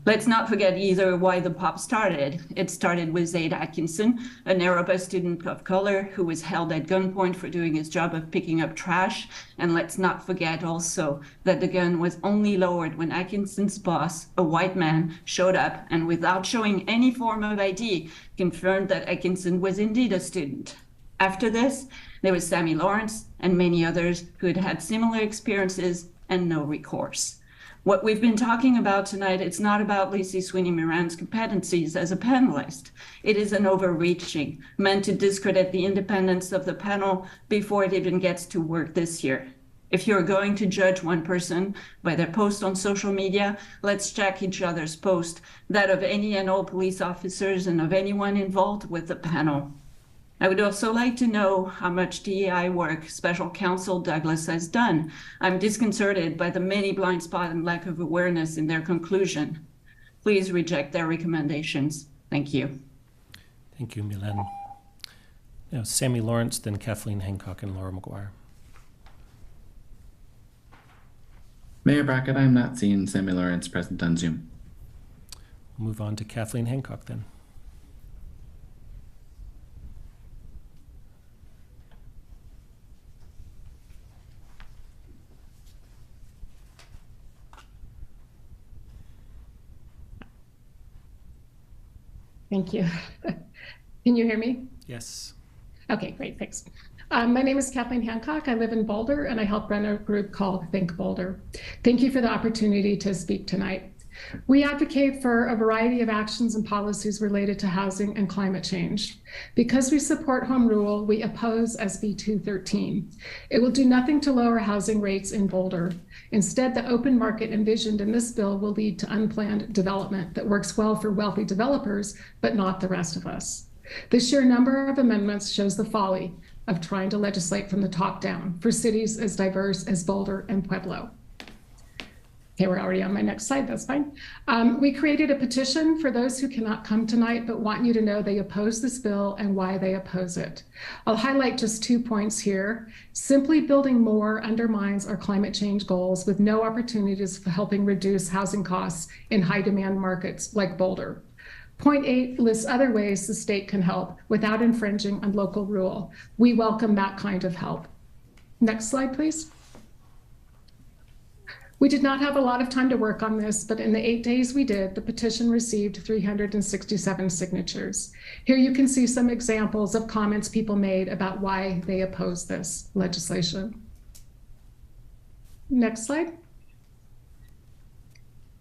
Let's not forget either why the POP started. It started with Zaid Atkinson, an Aruba student of color who was held at gunpoint for doing his job of picking up trash. And let's not forget also that the gun was only lowered when Atkinson's boss, a white man, showed up and without showing any form of ID, confirmed that Atkinson was indeed a student. After this, there was Sammy Lawrence and many others who had had similar experiences and no recourse. What we've been talking about tonight, it's not about Lacey Sweeney Moran's competencies as a panelist. It is an overreaching, meant to discredit the independence of the panel before it even gets to work this year. If you're going to judge one person by their post on social media, let's check each other's post, that of any and all police officers and of anyone involved with the panel. I would also like to know how much DEI work Special Counsel Douglas has done. I'm disconcerted by the many blind spots and lack of awareness in their conclusion. Please reject their recommendations. Thank you. Thank you, Mylene. Now, Sammy Lawrence, then Kathleen Hancock and Laura McGuire. Mayor Brackett, I'm not seeing Sammy Lawrence present on Zoom. We'll move on to Kathleen Hancock then. Thank you. Can you hear me? Yes. Okay, great, thanks. My name is Kathleen Hancock. I live in Boulder and I help run a group called Think Boulder. Thank you for the opportunity to speak tonight. We advocate for a variety of actions and policies related to housing and climate change. Because we support home rule, we oppose SB 213. It will do nothing to lower housing rates in Boulder. Instead, the open market envisioned in this bill will lead to unplanned development that works well for wealthy developers, but not the rest of us. The sheer number of amendments shows the folly of trying to legislate from the top down for cities as diverse as Boulder and Pueblo. Okay, we're already on my next slide, that's fine. We created a petition for those who cannot come tonight but want you to know they oppose this bill and why they oppose it. I'll highlight just 2 points here. Simply building more undermines our climate change goals with no opportunities for helping reduce housing costs in high demand markets like Boulder. Point 8 lists other ways the state can help without infringing on local rule. We welcome that kind of help. Next slide, please. We did not have a lot of time to work on this, but in the 8 days we did, the petition received 367 signatures. Here you can see some examples of comments people made about why they oppose this legislation. Next slide.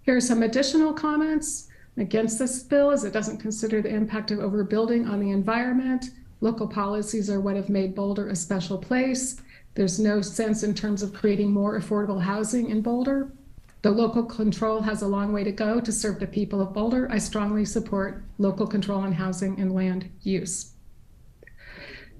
Here are some additional comments against this bill, as it doesn't consider the impact of overbuilding on the environment. Local policies are what have made Boulder a special place. There's no sense in terms of creating more affordable housing in Boulder. The local control has a long way to go to serve the people of Boulder. I strongly support local control on housing and land use.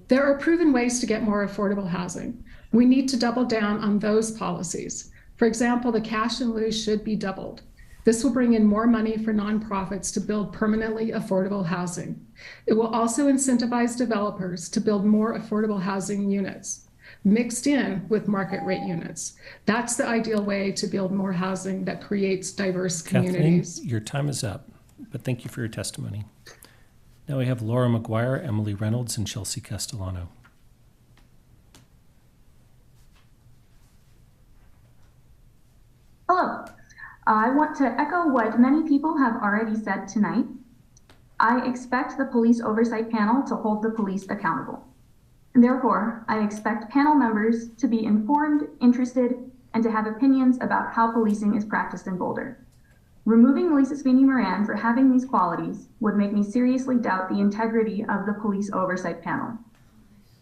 There are proven ways to get more affordable housing. We need to double down on those policies. For example, the cash in lieu should be doubled. This will bring in more money for nonprofits to build permanently affordable housing. It will also incentivize developers to build more affordable housing units, mixed in with market rate units. That's the ideal way to build more housing that creates diverse communities. Kathleen, your time is up, but thank you for your testimony. Now we have Laura McGuire, Emily Reynolds, and Chelsea Castellano. Hello. I want to echo what many people have already said tonight. I expect the police oversight panel to hold the police accountable. Therefore, I expect panel members to be informed, interested, and to have opinions about how policing is practiced in Boulder. Removing Lisa Sweeney Moran for having these qualities would make me seriously doubt the integrity of the police oversight panel.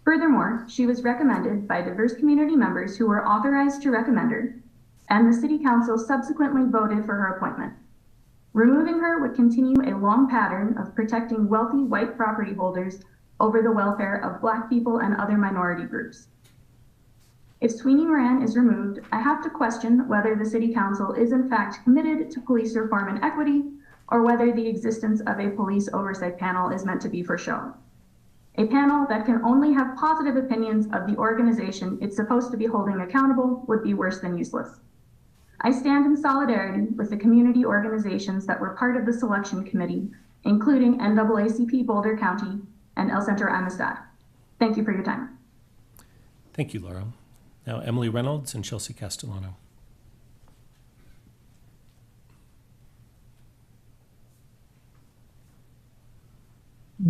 Furthermore, she was recommended by diverse community members who were authorized to recommend her, and the City Council subsequently voted for her appointment. Removing her would continue a long pattern of protecting wealthy white property holders over the welfare of Black people and other minority groups. If Sweeney Moran is removed, I have to question whether the City Council is in fact committed to police reform and equity, or whether the existence of a police oversight panel is meant to be for show. A panel that can only have positive opinions of the organization it's supposed to be holding accountable would be worse than useless. I stand in solidarity with the community organizations that were part of the selection committee, including NAACP Boulder County and El Centro Amistad. Thank you for your time. Thank you, Laura. Now Emily Reynolds and Chelsea Castellano.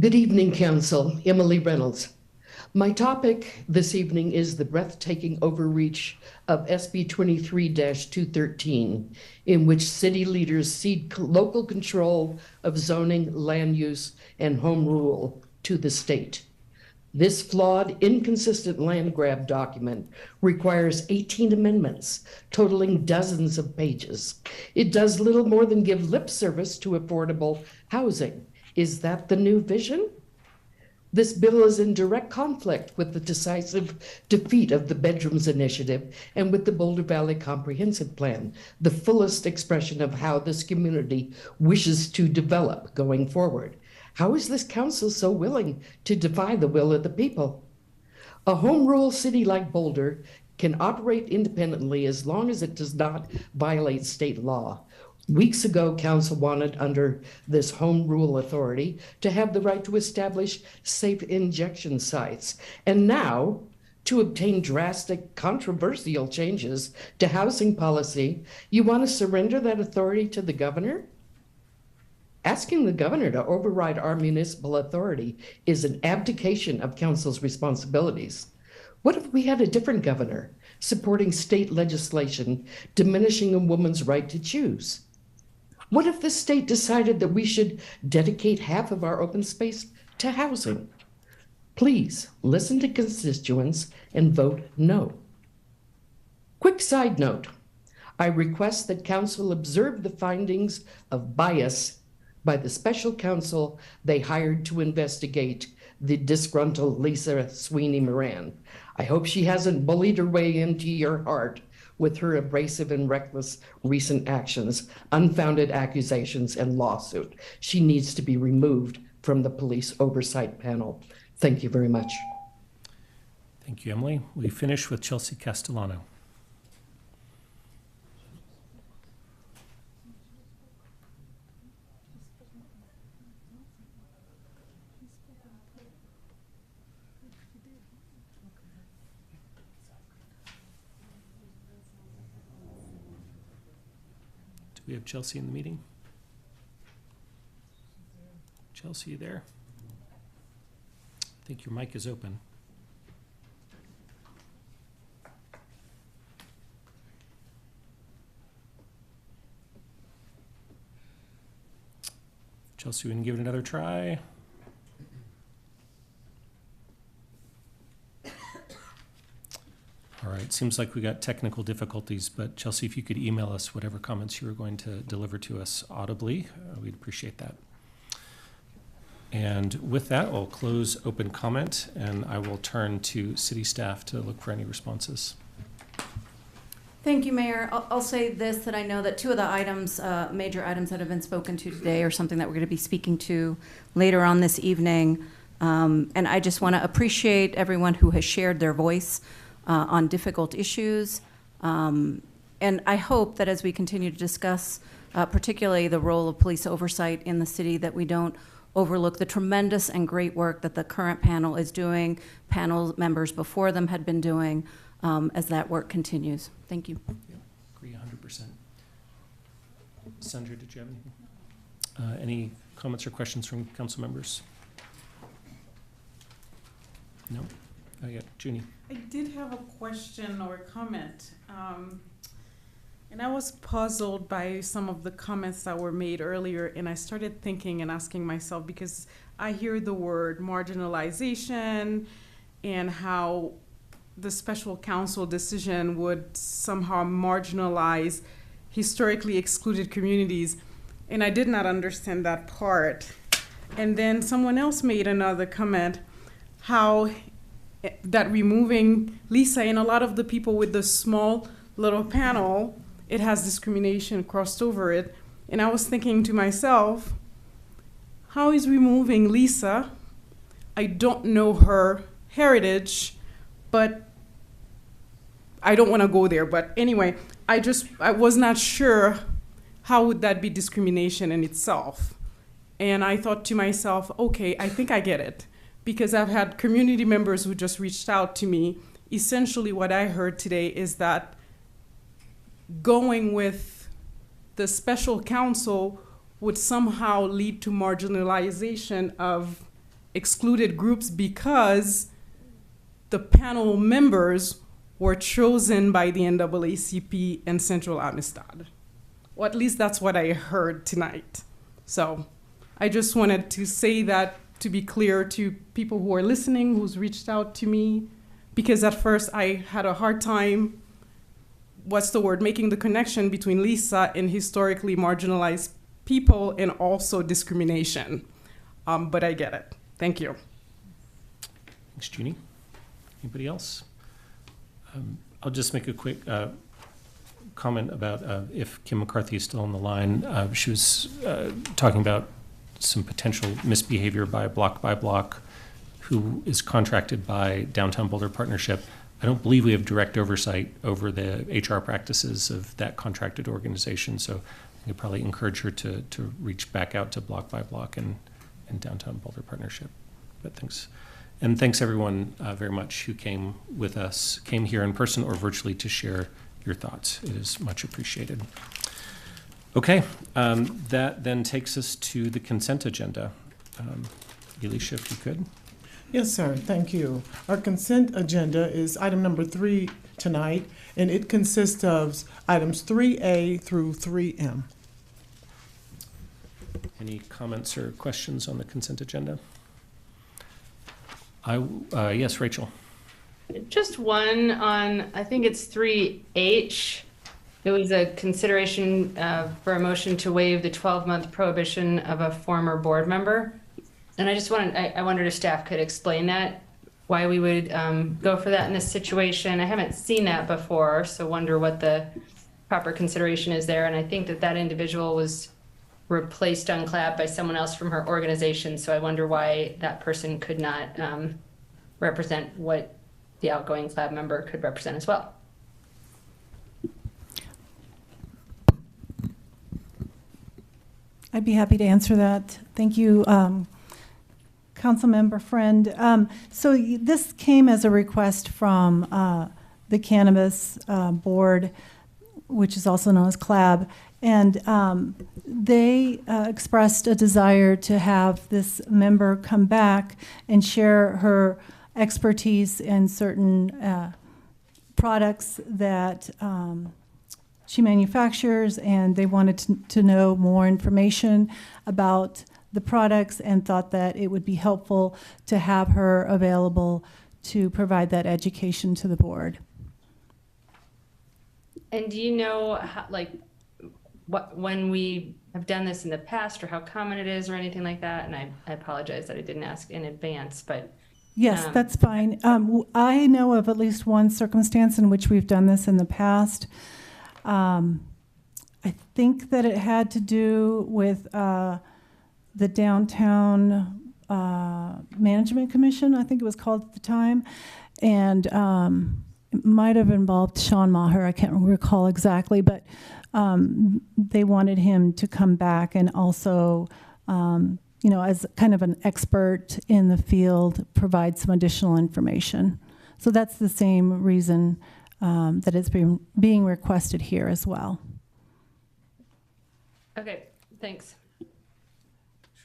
Good evening, Council. Emily Reynolds. My topic this evening is the breathtaking overreach of SB 23-213, in which city leaders cede local control of zoning, land use, and home rule to the state. This flawed, inconsistent land grab document requires 18 amendments, totaling dozens of pages. It does little more than give lip service to affordable housing. Is that the new vision? This bill is in direct conflict with the decisive defeat of the Bedrooms Initiative and with the Boulder Valley Comprehensive Plan, the fullest expression of how this community wishes to develop going forward. How is this council so willing to defy the will of the people? A home rule city like Boulder can operate independently as long as it does not violate state law. Weeks ago, council wanted, under this home rule authority, to have the right to establish safe injection sites. And now, to obtain drastic, controversial changes to housing policy, you want to surrender that authority to the governor? Asking the governor to override our municipal authority is an abdication of council's responsibilities. What if we had a different governor supporting state legislation diminishing a woman's right to choose? What if the state decided that we should dedicate half of our open space to housing? Please listen to constituents and vote no. Quick side note, I request that council observe the findings of bias by the special counsel they hired to investigate the disgruntled Lisa Sweeney Moran. I hope she hasn't bullied her way into your heart with her abrasive and reckless recent actions, unfounded accusations, and lawsuit. She needs to be removed from the police oversight panel. Thank you very much. Thank you, Emily. We finish with Chelsea Castellano. Do we have Chelsea in the meeting? Chelsea, you there? I think your mic is open. Chelsea, we can give it another try. All right, seems like we got technical difficulties, but Chelsea, if you could email us whatever comments you were going to deliver to us audibly, we'd appreciate that. And with that, I'll close open comment, and I will turn to city staff to look for any responses. Thank you, Mayor. I'll say this, that I know that two of the items, major items that have been spoken to today are something that we're going to be speaking to later on this evening. And I just want to appreciate everyone who has shared their voice on difficult issues. And I hope that as we continue to discuss, particularly the role of police oversight in the city, that we don't overlook the tremendous and great work that the current panel is doing, panel members before them had been doing, as that work continues. Thank you. Yeah, agree 100%. Sandra, did you have anything? Any comments or questions from council members? No? Oh, yeah, Junie. I did have a question or a comment. And I was puzzled by some of the comments that were made earlier, and I started thinking and asking myself, because I hear the word marginalization and how the special counsel decision would somehow marginalize historically excluded communities, and I did not understand that part. And then someone else made another comment, how that removing Lisa and a lot of the people with the small little panel, it has discrimination crossed over it. And I was thinking to myself, how is removing Lisa? I don't know her heritage, but I don't want to go there. But anyway, I was not sure how would that be discrimination in itself. And I thought to myself, okay, I think I get it. Because I've had community members who just reached out to me. Essentially what I heard today is that going with the special counsel would somehow lead to marginalization of excluded groups because the panel members were chosen by the NAACP and Central Amistad. Or at least that's what I heard tonight. So I just wanted to say that to be clear to people who are listening, who's reached out to me, because at first I had a hard time, making the connection between Lisa and historically marginalized people and also discrimination. But I get it. Thank you. Thanks, Junie. Anybody else? I'll just make a quick comment about if Kim McCarthy is still on the line. She was talking about some potential misbehavior by Block, who is contracted by Downtown Boulder Partnership. I don't believe we have direct oversight over the HR practices of that contracted organization, so I could probably encourage her to reach back out to Block and Downtown Boulder Partnership. But thanks. And thanks everyone very much who came here in person or virtually to share your thoughts. It is much appreciated. Okay, that then takes us to the consent agenda. Elisha, if you could. Yes, sir. Thank you. Our consent agenda is item number 3 tonight, and it consists of items 3A through 3M. Any comments or questions on the consent agenda? Yes, Rachel. Just one on, I think it's 3H. It was a consideration for a motion to waive the 12-month prohibition of a former board member. And I wondered if staff could explain that, why we would go for that in this situation. I haven't seen that before, so wonder what the proper consideration is there. And I think that that individual was replaced on CLAB by someone else from her organization. So I wonder why that person could not represent what the outgoing CLAB member could represent as well. I'd be happy to answer that. Thank you, Council Member Friend. So this came as a request from the Cannabis Board, which is also known as CLAB, and they expressed a desire to have this member come back and share her expertise in certain products that she manufactures, and they wanted to know more information about the products and thought that it would be helpful to have her available to provide that education to the board. And do you know how, like, when we have done this in the past, or how common it is, or anything like that? And I apologize that I didn't ask in advance, but yes, that's fine. I know of at least one circumstance in which we've done this in the past. I think that it had to do with the Downtown Management Commission, I think it was called at the time, and it might have involved Sean Maher, I can't recall exactly, but they wanted him to come back and also, you know, as kind of an expert in the field, provide some additional information. So that's the same reason that it's being requested here as well. okay, thanks.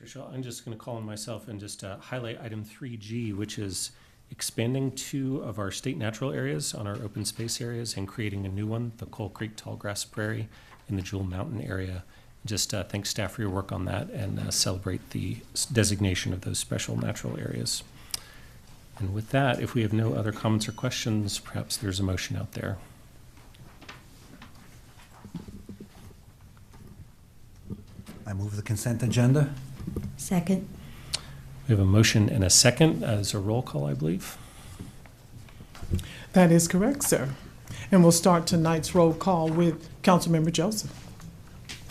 Sure, I'm just going to call on myself and just highlight item 3G, which is expanding 2 of our state natural areas on our open space areas and creating a new one, the Coal Creek Tallgrass Prairie in the Jewel Mountain area. Just thank staff for your work on that and celebrate the designation of those special natural areas. And with that, if we have no other comments or questions, perhaps there's a motion out there. I move the consent agenda. Second. We have a motion and a second as a roll call, I believe. That is correct, sir. And we'll start tonight's roll call with Councilmember Joseph.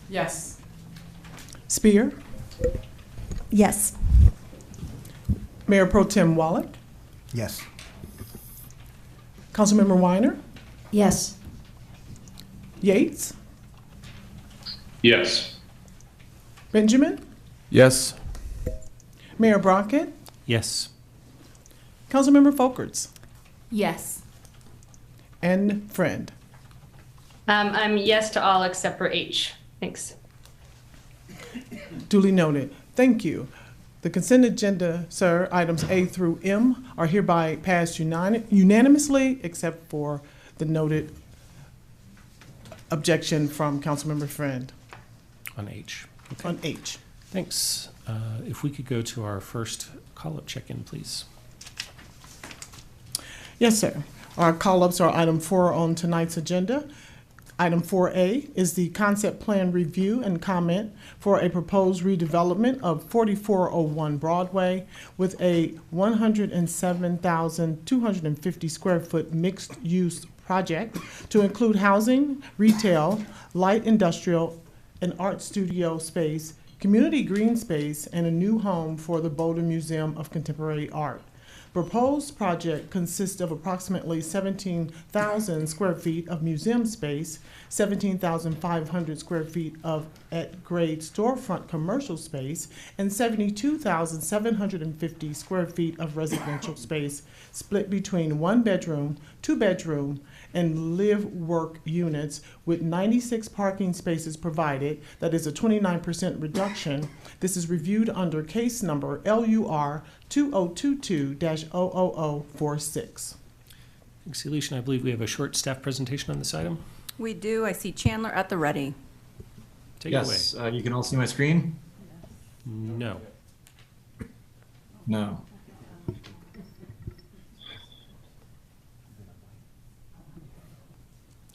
Yes. Spear, Yes. Mayor Pro Tem Wallach, Yes. Councilmember Weiner, Yes. Yates, Yes. Benjamin, Yes. Mayor Brockett, Yes. Councilmember Folkerts, Yes. and Friend. I'm yes to all except for H. Thanks. Duly noted. Thank you. The consent agenda, sir, items A through M are hereby passed unanimously, except for the noted objection from Councilmember Friend. On H. Okay. On H. Thanks. If we could go to our first call-up check-in, please. Yes, sir. Our call-ups are item 4 on tonight's agenda. Item 4A is the concept plan review and comment for a proposed redevelopment of 4401 Broadway with a 107,250 square foot mixed-use project to include housing, retail, light industrial, an art studio space, community green space, and a new home for the Boulder Museum of Contemporary Art. Proposed project consists of approximately 17,000 square feet of museum space, 17,500 square feet of at-grade storefront commercial space, and 72,750 square feet of residential space, split between 1-bedroom, 2-bedroom, and live-work units with 96 parking spaces provided. That is a 29% reduction. This is reviewed under case number LUR 2022-00046. Thanks, Alicia. I believe we have a short staff presentation on this item. We do. I see Chandler at the ready. Take yes, it away. You can all see my screen? No. No.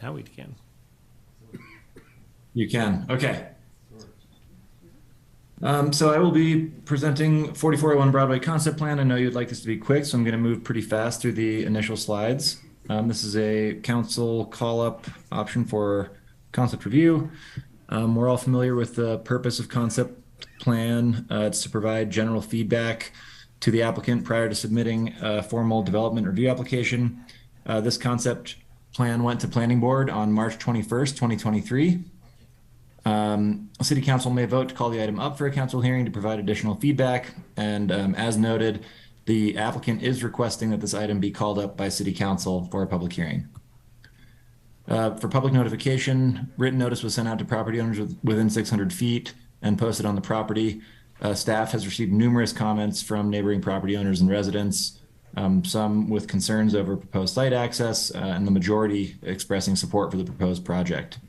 Now we can. You can. Okay. So I will be presenting 4401 Broadway concept plan. I know you'd like this to be quick, so I'm going to move pretty fast through the initial slides. This is a council call-up option for concept review. We're all familiar with the purpose of concept plan. It's to provide general feedback to the applicant prior to submitting a formal development review application. This concept plan went to planning board on March 21st, 2023. City Council may vote to call the item up for a council hearing to provide additional feedback. And as noted, the applicant is requesting that this item be called up by City Council for a public hearing. For public notification, written notice was sent out to property owners within 600 feet and posted on the property. Staff has received numerous comments from neighboring property owners and residents, some with concerns over proposed site access, and the majority expressing support for the proposed project.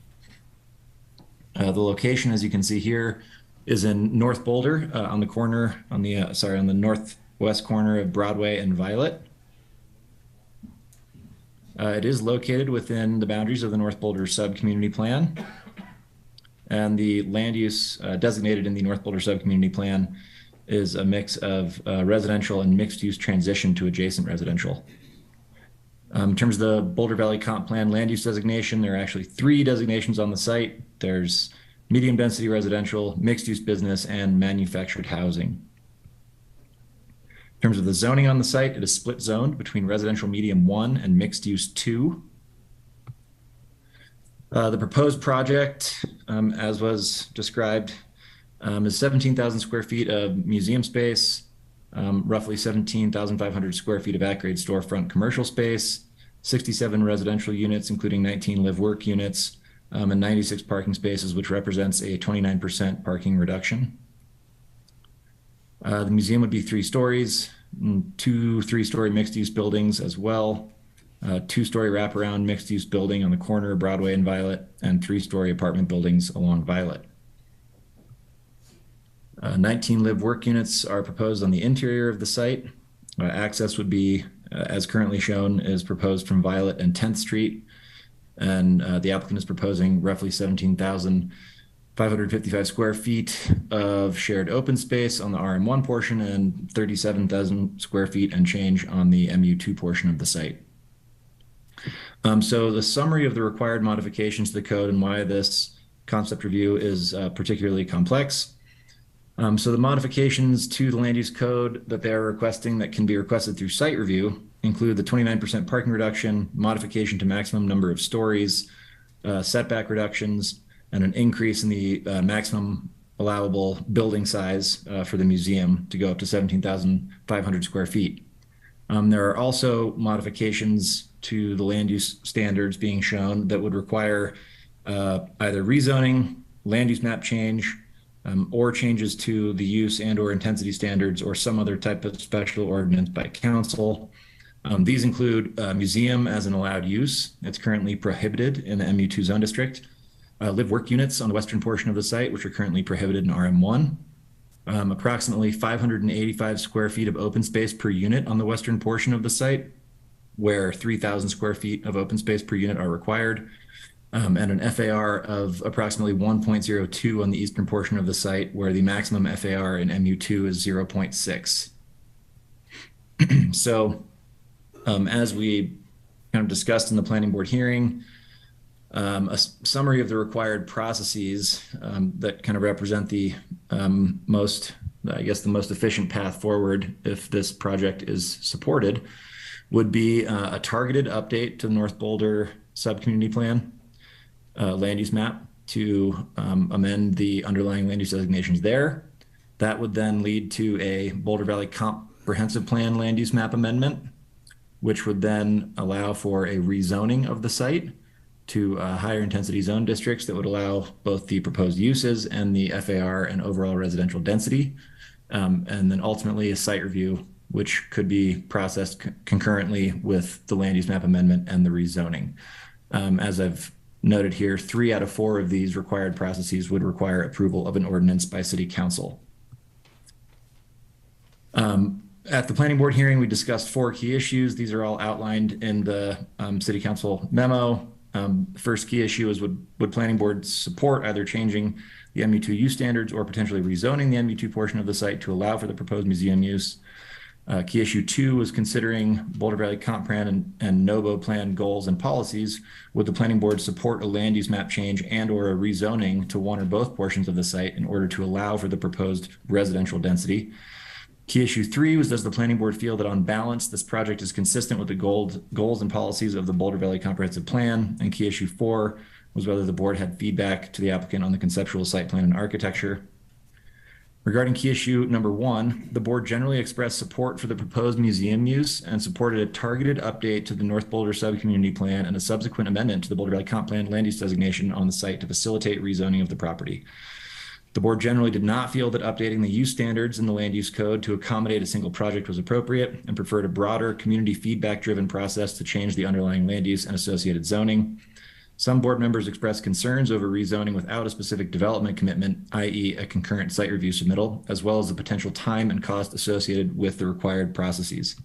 The location, as you can see here, is in North Boulder, on the northwest corner of Broadway and Violet. It is located within the boundaries of the North Boulder Sub-Community Plan. And the land use designated in the North Boulder Sub-Community Plan is a mix of residential and mixed-use transition to adjacent residential. In terms of the Boulder Valley Comp Plan land use designation, there are actually 3 designations on the site. There's medium density residential, mixed use business, and manufactured housing. In terms of the zoning on the site, it is split zoned between residential medium 1 and mixed use 2. The proposed project, as was described, is 17,000 square feet of museum space, roughly 17,500 square feet of at-grade storefront commercial space, 67 residential units, including 19 live-work units, and 96 parking spaces, which represents a 29% parking reduction. The museum would be 3 stories, 2 3-story mixed-use buildings as well, 2-story wraparound mixed-use building on the corner of Broadway and Violet, and 3-story apartment buildings along Violet. 19 live-work units are proposed on the interior of the site. Access would be, as currently shown, is proposed from Violet and 10th Street. And the applicant is proposing roughly 17,555 square feet of shared open space on the RM1 portion and 37,000 square feet and change on the MU2 portion of the site. So the summary of the required modifications to the code and why this concept review is particularly complex. So the modifications to the land use code that they are requesting that can be requested through site review include the 29% parking reduction, modification to maximum number of stories, setback reductions, and an increase in the maximum allowable building size for the museum to go up to 17,500 square feet. There are also modifications to the land use standards being shown that would require either rezoning, land use map change, or changes to the use and or intensity standards or some other type of special ordinance by council. These include museum as an allowed use. It's currently prohibited in the MU2 zone district. Live work units on the western portion of the site, which are currently prohibited in RM1. Approximately 585 square feet of open space per unit on the western portion of the site, where 3,000 square feet of open space per unit are required. And an FAR of approximately 1.02 on the eastern portion of the site, where the maximum FAR in MU2 is 0.6. So as we kind of discussed in the planning board hearing, a summary of the required processes that kind of represent the the most efficient path forward if this project is supported would be a targeted update to the North Boulder Sub-Community Plan land use map to amend the underlying land use designations there. That would then lead to a Boulder Valley Comprehensive Plan land use map amendment, which would then allow for a rezoning of the site to higher intensity zone districts that would allow both the proposed uses and the FAR and overall residential density. And then ultimately a site review, which could be processed concurrently with the land use map amendment and the rezoning. As I've noted here, 3 out of 4 of these required processes would require approval of an ordinance by City Council. At the planning board hearing, we discussed 4 key issues. These are all outlined in the City Council memo. First key issue is would planning board support either changing the MU2 use standards or potentially rezoning the MU2 portion of the site to allow for the proposed museum use? Key issue 2 was considering Boulder Valley Comp Plan and NOBO plan goals and policies. Would the planning board support a land use map change and or a rezoning to one or both portions of the site in order to allow for the proposed residential density? Key issue 3 was, does the planning board feel that on balance, this project is consistent with the goals and policies of the Boulder Valley Comprehensive Plan? And key issue 4 was whether the board had feedback to the applicant on the conceptual site plan and architecture. Regarding key issue number 1, the board generally expressed support for the proposed museum use and supported a targeted update to the North Boulder Subcommunity Plan and a subsequent amendment to the Boulder Valley Comp Plan land use designation on the site to facilitate rezoning of the property. The board generally did not feel that updating the use standards in the land use code to accommodate a single project was appropriate and preferred a broader community feedback-driven process to change the underlying land use and associated zoning. Some board members expressed concerns over rezoning without a specific development commitment, i.e. a concurrent site review submittal, as well as the potential time and cost associated with the required processes.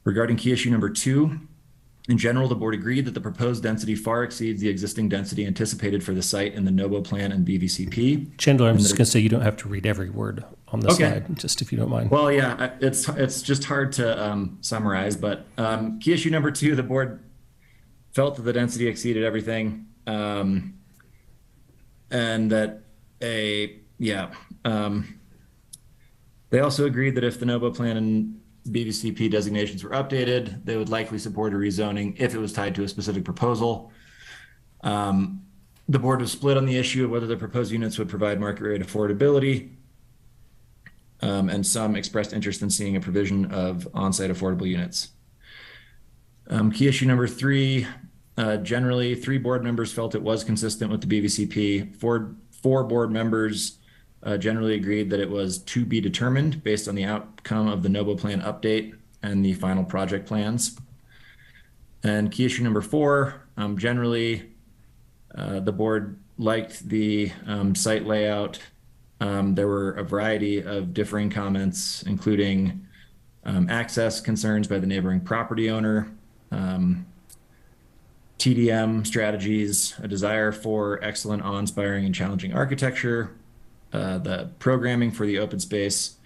Regarding key issue number 2, in general, the board agreed that the proposed density far exceeds the existing density anticipated for the site in the NOBO plan and BVCP. Chandler, I'm just going to say you don't have to read every word on the slide, just if you don't mind. Well, yeah, it's just hard to summarize, but key issue number 2, the board felt that the density exceeded everything, and that they also agreed that if the NOBO plan and BVCP designations were updated, they would likely support a rezoning if it was tied to a specific proposal. The board was split on the issue of whether the proposed units would provide market rate affordability, and some expressed interest in seeing a provision of on-site affordable units. Key issue number 3, generally 3 board members felt it was consistent with the BVCP. 4 board members generally agreed that it was to be determined based on the outcome of the NOBO plan update and the final project plans. And key issue number 4, generally the board liked the site layout. There were a variety of differing comments, including access concerns by the neighboring property owner, TDM strategies, a desire for excellent, awe-inspiring, and challenging architecture, the programming for the open space,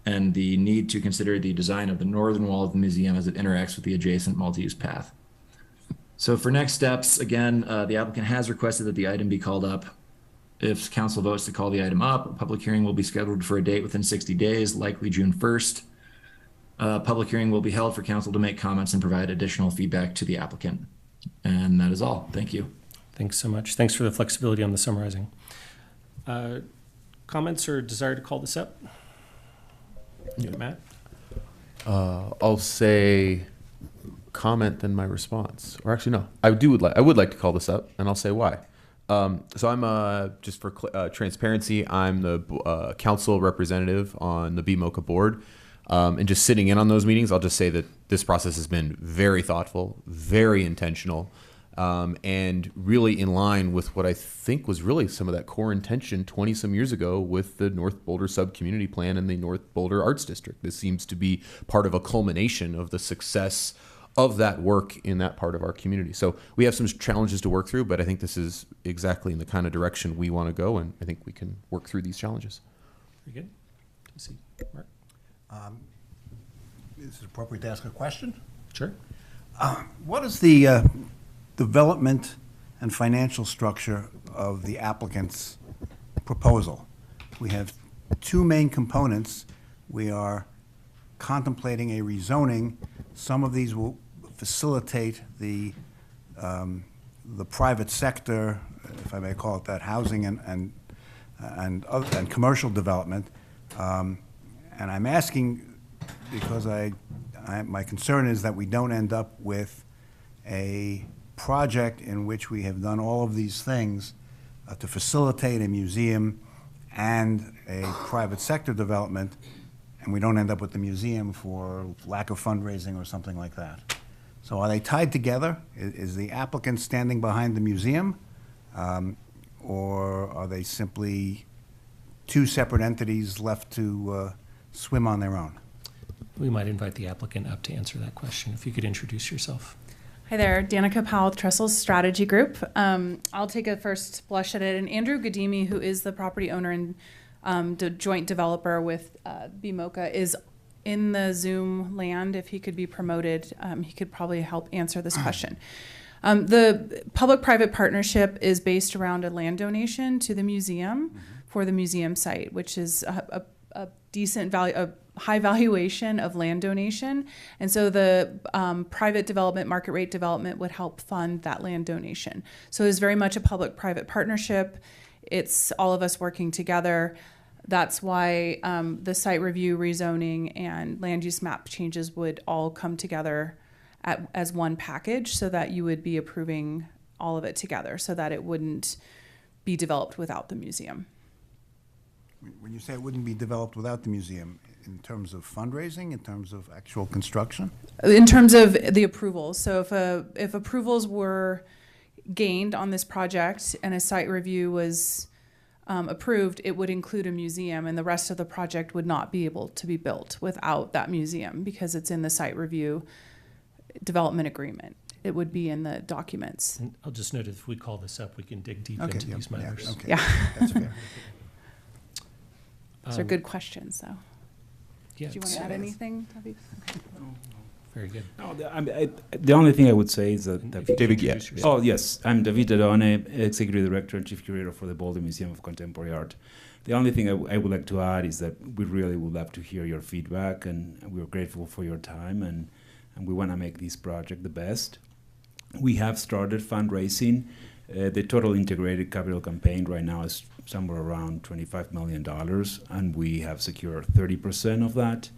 and the need to consider the design of the northern wall of the museum as it interacts with the adjacent multi-use path. So for next steps, again, the applicant has requested that the item be called up. If council votes to call the item up, a public hearing will be scheduled for a date within 60 days, likely June 1st. Public hearing will be held for council to make comments and provide additional feedback to the applicant. And that is all. Thank you. Thanks so much. Thanks for the flexibility on the summarizing. Comments or desire to call this up? Yeah. Matt? I'll say comment then my response. Or actually, no. I would like to call this up, and I'll say why. So I'm just for transparency, I'm the council representative on the BMOCA board. And just sitting in on those meetings, I'll just say that this process has been very thoughtful, very intentional, and really in line with what I think was really some of that core intention 20-some years ago with the North Boulder Sub-Community Plan and the North Boulder Arts District. This seems to be part of a culmination of the success of that work in that part of our community. So we have some challenges to work through, but I think this is exactly in the kind of direction we want to go, and I think we can work through these challenges. Very good. Let's see. Mark? Is it appropriate to ask a question? Sure. What is the development and financial structure of the applicant's proposal? We have 2 main components. We are contemplating a rezoning. Some of these will facilitate the private sector, if I may call it that, housing and commercial development. And I'm asking because my concern is that we don't end up with a project in which we have done all of these things to facilitate a museum and a private sector development, and we don't end up with the museum for lack of fundraising or something like that. So are they tied together? Is the applicant standing behind the museum, or are they simply 2 separate entities left to swim on their own? We might invite the applicant up to answer that question. If you could introduce yourself. Hi there, Danica Powell, Tressel's Strategy Group. I'll take a first blush at it. And Andrew Gadimi, who is the property owner and joint developer with BMOCA, is in the Zoom land. If he could be promoted, he could probably help answer this question. The public-private partnership is based around a land donation to the museum for the museum site, which is a decent value, a high valuation of land donation. And so the private development, market rate development would help fund that land donation. So it's very much a public-private partnership. It's all of us working together. That's why the site review, rezoning, and land use map changes would all come together as one package, so that you would be approving all of it together, so that it wouldn't be developed without the museum. When you say it wouldn't be developed without the museum, in terms of fundraising, in terms of actual construction? In terms of the approvals, so if approvals were gained on this project and a site review was approved, it would include a museum, and the rest of the project would not be able to be built without that museum, because it's in the site review development agreement. It would be in the documents. And I'll just note, if we call this up, we can dig deep into these matters. Okay. Yeah. That's fair. Those are good questions, though. Yeah, Do you want to add anything, David? Okay. Very good. No, the only thing I would say is that David, yes. Oh, yes. I'm David Adone, Executive Director and Chief Curator for the Boulder Museum of Contemporary Art. The only thing I would like to add is that we really would love to hear your feedback, and we're grateful for your time, and we want to make this project the best. We have started fundraising. The total integrated capital campaign right now is somewhere around $25 million, and we have secured 30% of that.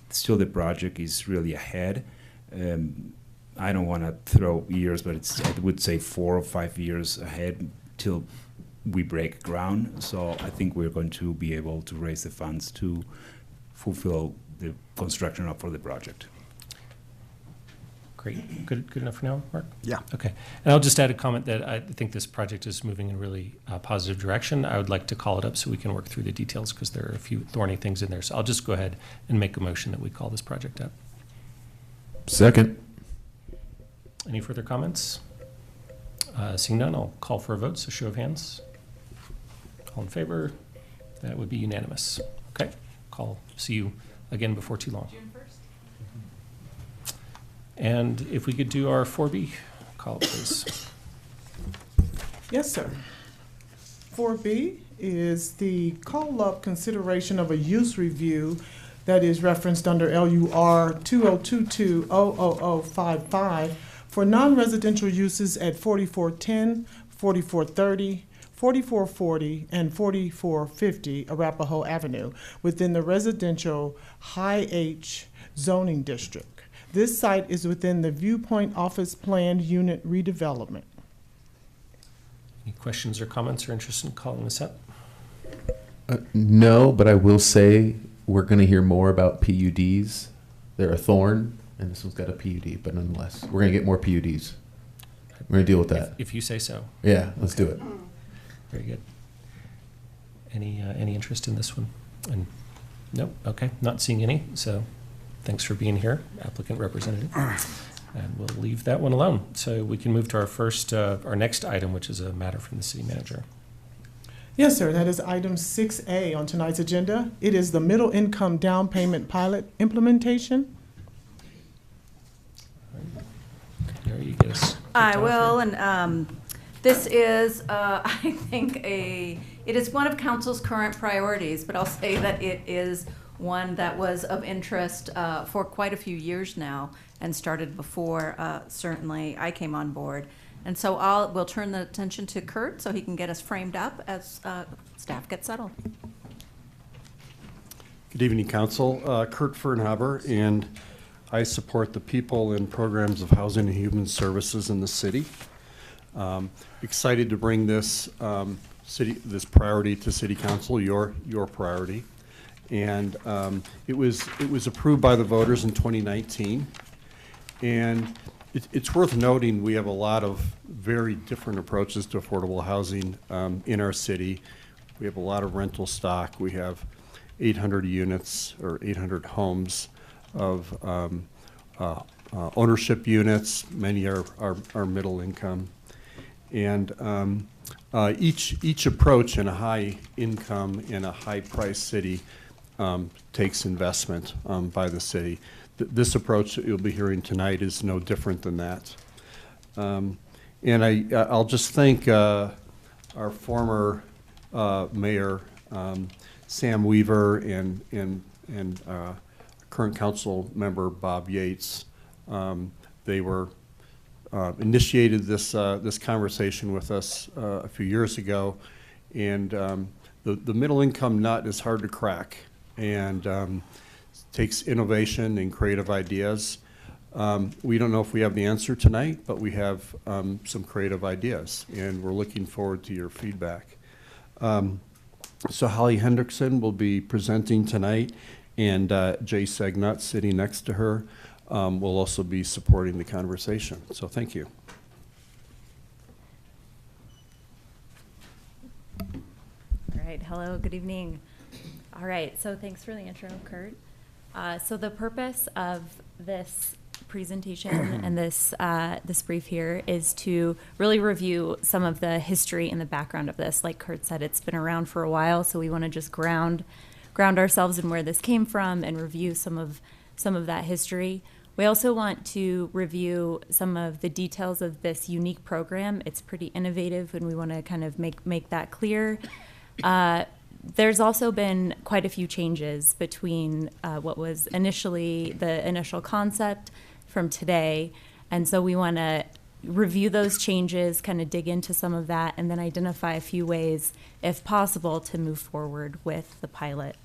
Still, the project is really ahead. I don't want to throw years, but I would say 4 or 5 years ahead till we break ground. So I think we're going to be able to raise the funds to fulfill the construction up for the project. Great. Good enough for now, Mark? Yeah. Okay. And I'll just add a comment that I think this project is moving in a really positive direction. I would like to call it up so we can work through the details, because there are a few thorny things in there. So I'll just go ahead and make a motion that we call this project up. Second. Any further comments? Seeing none, I'll call for a vote. So show of hands. All in favor? That would be unanimous. Okay. See you again before too long. And if we could do our 4B call, please. Yes, sir. 4B is the call-up consideration of a use review that is referenced under LUR 2022-00055 for non-residential uses at 4410, 4430, 4440, and 4450 Arapahoe Avenue within the residential High H zoning district. This site is within the Viewpoint Office Planned Unit redevelopment. Any questions or comments or interest in calling this up? No, but I will say we're going to hear more about PUDs. They're a thorn, and this one's got a PUD, but nonetheless, we're going to get more PUDs. We're going to deal with that. If you say so. Yeah, let's do it. Very good. Any interest in this one? And nope. Okay, not seeing any. So thanks for being here, applicant representative. And we'll leave that one alone. So we can move to our next item, which is a matter from the city manager. Yes, sir. That is item 6A on tonight's agenda. It is the middle income down payment pilot implementation. There you get us. I will, and this is, I think, it is one of council's current priorities, but I'll say that it is one that was of interest for quite a few years now and started before certainly I came on board. And so we'll turn the attention to Kurt so he can get us framed up as staff gets settled. Good evening, Council. Kurt Fernhaber, and I support the people and programs of housing and human services in the city. Excited to bring this this priority to City Council, your priority. And it was approved by the voters in 2019. And it's worth noting we have a lot of very different approaches to affordable housing in our city. We have a lot of rental stock. We have 800 units or 800 homes of ownership units. Many are middle income. And each approach in a high income, in a high price city takes investment by the city. This approach that you'll be hearing tonight is no different than that. And I'll just thank our former mayor, Sam Weaver, and current council member Bob Yates. They were initiated this conversation with us a few years ago, and the middle income nut is hard to crack, and takes innovation and creative ideas. We don't know if we have the answer tonight, but we have some creative ideas, and we're looking forward to your feedback. So Holly Hendrickson will be presenting tonight, and Jay Segnut, sitting next to her, will also be supporting the conversation. So thank you. All right, hello, good evening. All right, so thanks for the intro, Kurt. So the purpose of this presentation and this brief here is to really review some of the history and the background of this. Like Kurt said, it's been around for a while, so we want to just ground ourselves in where this came from and review some of that history. We also want to review some of the details of this unique program. It's pretty innovative, and we want to kind of make that clear. There's also been quite a few changes between what was initially the initial concept from today, and so we want to review those changes, kind of dig into some of that, and then identify a few ways, if possible, to move forward with the pilot.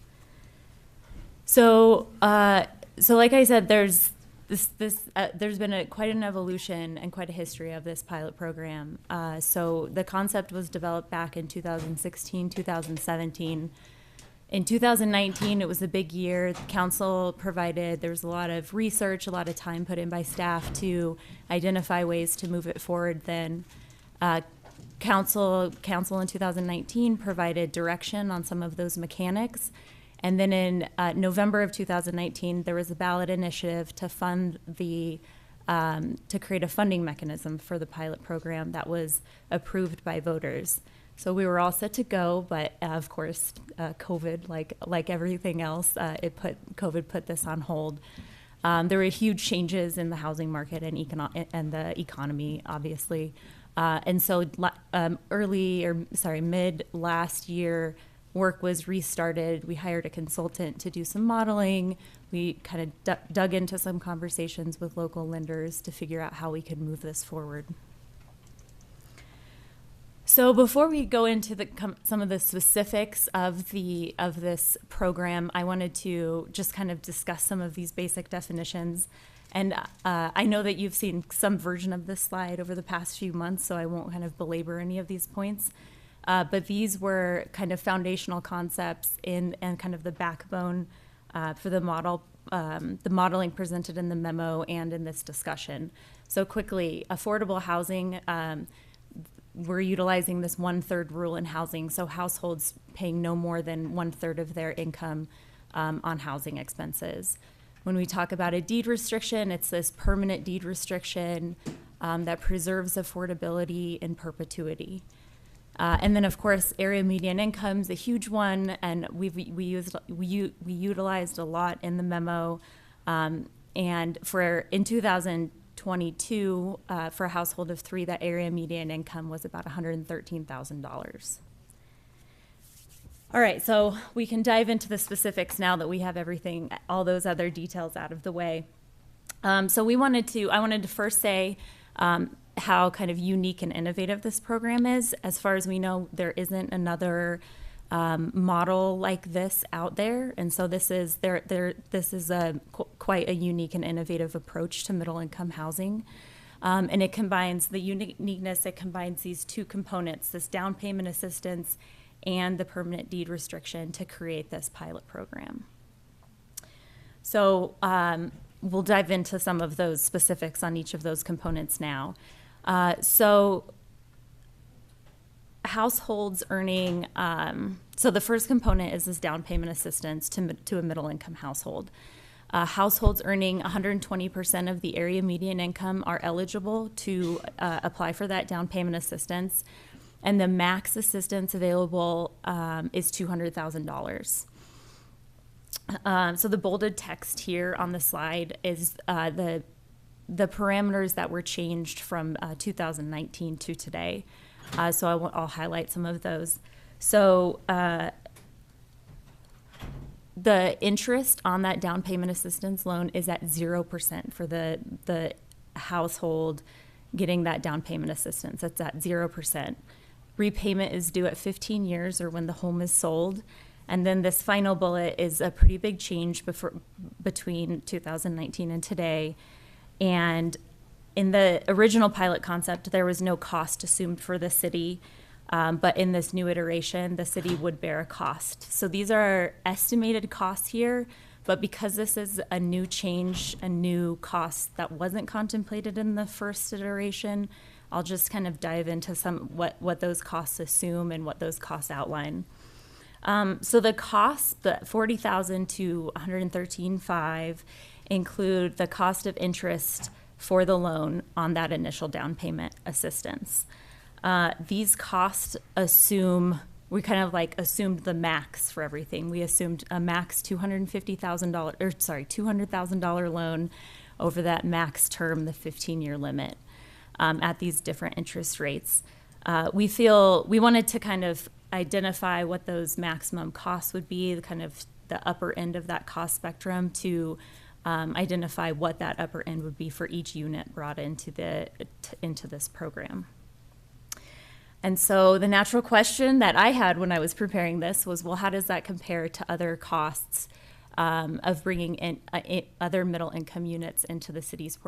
So like I said, there's been quite an evolution and quite a history of this pilot program. So the concept was developed back in 2016, 2017. In 2019, it was a big year. The council there was a lot of research, a lot of time put in by staff to identify ways to move it forward. Then council in 2019 provided direction on some of those mechanics. And then in November of 2019, there was a ballot initiative to fund to create a funding mechanism for the pilot program that was approved by voters. So we were all set to go, but of course, COVID, like everything else, COVID put this on hold. There were huge changes in the housing market and the economy, obviously. And so mid last year, work was restarted. We hired a consultant to do some modeling. We kind of dug into some conversations with local lenders to figure out how we could move this forward. So before we go into some of the specifics of this program, I wanted to just kind of discuss some of these basic definitions. And I know that you've seen some version of this slide over the past few months, so I won't kind of belabor any of these points. But these were kind of foundational concepts and kind of the backbone for the modeling presented in the memo and in this discussion. So quickly, affordable housing, we're utilizing this 1/3 rule in housing, so households paying no more than 1/3 of their income on housing expenses. When we talk about a deed restriction, it's this permanent deed restriction that preserves affordability in perpetuity. And then, of course, area median income is a huge one, and we utilized a lot in the memo. And in 2022, for a household of 3, that area median income was about $113,000. All right, so we can dive into the specifics now that we have everything, all those other details out of the way. So I wanted to first say how kind of unique and innovative this program is. As far as we know, there isn't another model like this out there, and so this is quite a unique and innovative approach to middle-income housing. And it combines the uniqueness. It combines these two components: this down payment assistance and the permanent deed restriction, to create this pilot program. So we'll dive into some of those specifics on each of those components now. So households earning, so the first component is this down payment assistance to a middle income household. Households earning 120% of the area median income are eligible to apply for that down payment assistance, and the max assistance available is $200,000. So the bolded text here on the slide is the parameters that were changed from 2019 to today. So I'll highlight some of those. So the interest on that down payment assistance loan is at 0% for the household getting that down payment assistance. That's at 0%. Repayment is due at 15 years or when the home is sold. And then this final bullet is a pretty big change between 2019 and today. And in the original pilot concept, there was no cost assumed for the city. But in this new iteration, the city would bear a cost. So these are estimated costs here, but because this is a new change, a new cost that wasn't contemplated in the first iteration, I'll just kind of dive into what those costs assume and what those costs outline. So the costs, the $40,000 to $113,500, include the cost of interest for the loan on that initial down payment assistance. These costs we kind of like assumed the max for everything. We assumed a max $200,000 loan over that max term, the 15-year limit, at these different interest rates. We wanted to kind of identify what those maximum costs would be, kind of the upper end of that cost spectrum, to identify what that upper end would be for each unit brought into this program. And so the natural question that I had when I was preparing this was, well, how does that compare to other costs of bringing in other middle income units into the city's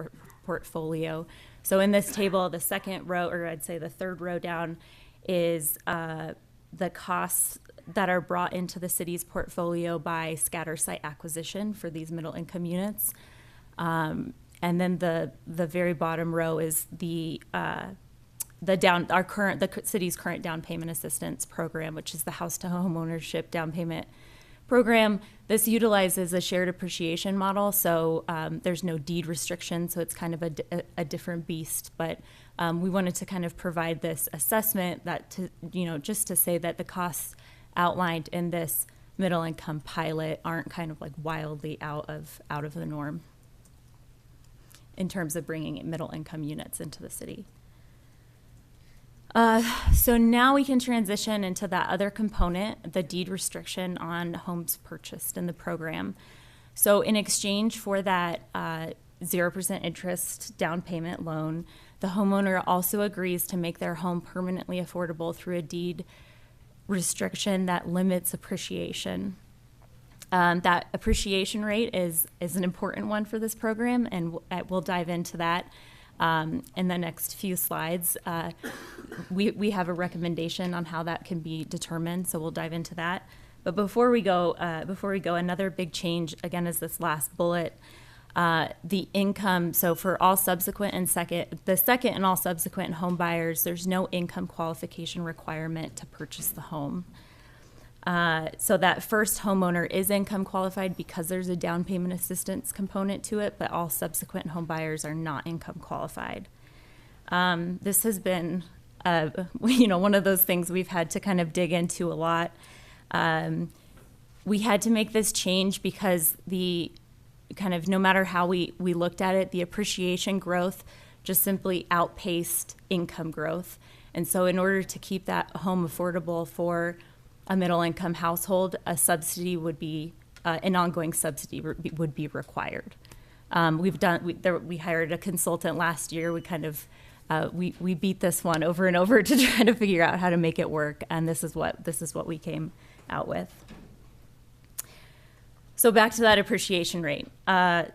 portfolio? So in this table, the second row, or I'd say the third row down, is the costs that are brought into the city's portfolio by scatter site acquisition for these middle income units. And then the very bottom row is the city's current down payment assistance program, which is the house to home ownership down payment program. This utilizes a shared appreciation model, so there's no deed restriction, so it's kind of a different beast. But we wanted to kind of provide this assessment just to say that the costs outlined in this middle income pilot aren't kind of like wildly out of the norm in terms of bringing middle income units into the city. So now we can transition into that other component, the deed restriction on homes purchased in the program. So in exchange for that 0% interest down payment loan, the homeowner also agrees to make their home permanently affordable through a deed restriction that limits appreciation. That appreciation rate is an important one for this program, and we'll dive into that in the next few slides. We have a recommendation on how that can be determined, so we'll dive into that. But before we go, another big change again is this last bullet. The income. So for all subsequent and second and all subsequent home buyers, there's no income qualification requirement to purchase the home. So that first homeowner is income qualified because there's a down payment assistance component to it, but all subsequent home buyers are not income qualified. This has been, one of those things we've had to kind of dig into a lot. We had to make this change because no matter how we looked at it, the appreciation growth just simply outpaced income growth. And so in order to keep that home affordable for a middle income household, a subsidy would be, an ongoing subsidy would be required. We hired a consultant last year. We beat this one over and over to try to figure out how to make it work. And this is what we came out with. So back to that appreciation rate.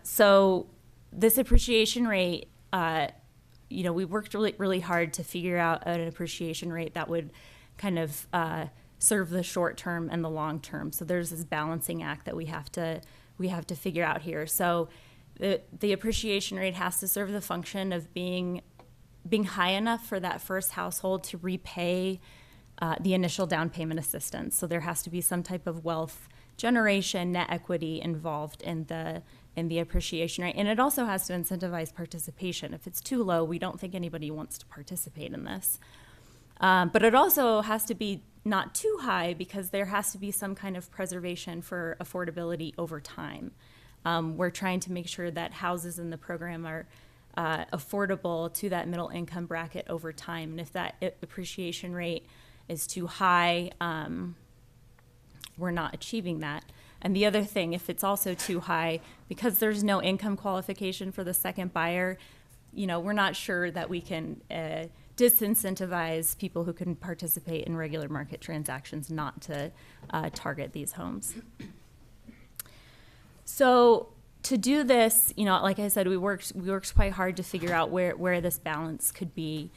So this appreciation rate, we worked really, really hard to figure out an appreciation rate that would kind of serve the short term and the long term. So there's this balancing act that we have to figure out here. So the appreciation rate has to serve the function of being high enough for that first household to repay the initial down payment assistance. So there has to be some type of wealth generation, net equity involved in the in the appreciation rate. And it also has to incentivize participation. If it's too low, we don't think anybody wants to participate in this. But it also has to be not too high because there has to be some kind of preservation for affordability over time. We're trying to make sure that houses in the program are affordable to that middle income bracket over time. And if that appreciation rate is too high, we're not achieving that. And the other thing, if it's also too high, because there's no income qualification for the second buyer, we're not sure that we can disincentivize people who can participate in regular market transactions not to target these homes. So to do this, like I said, we worked quite hard to figure out where this balance could be.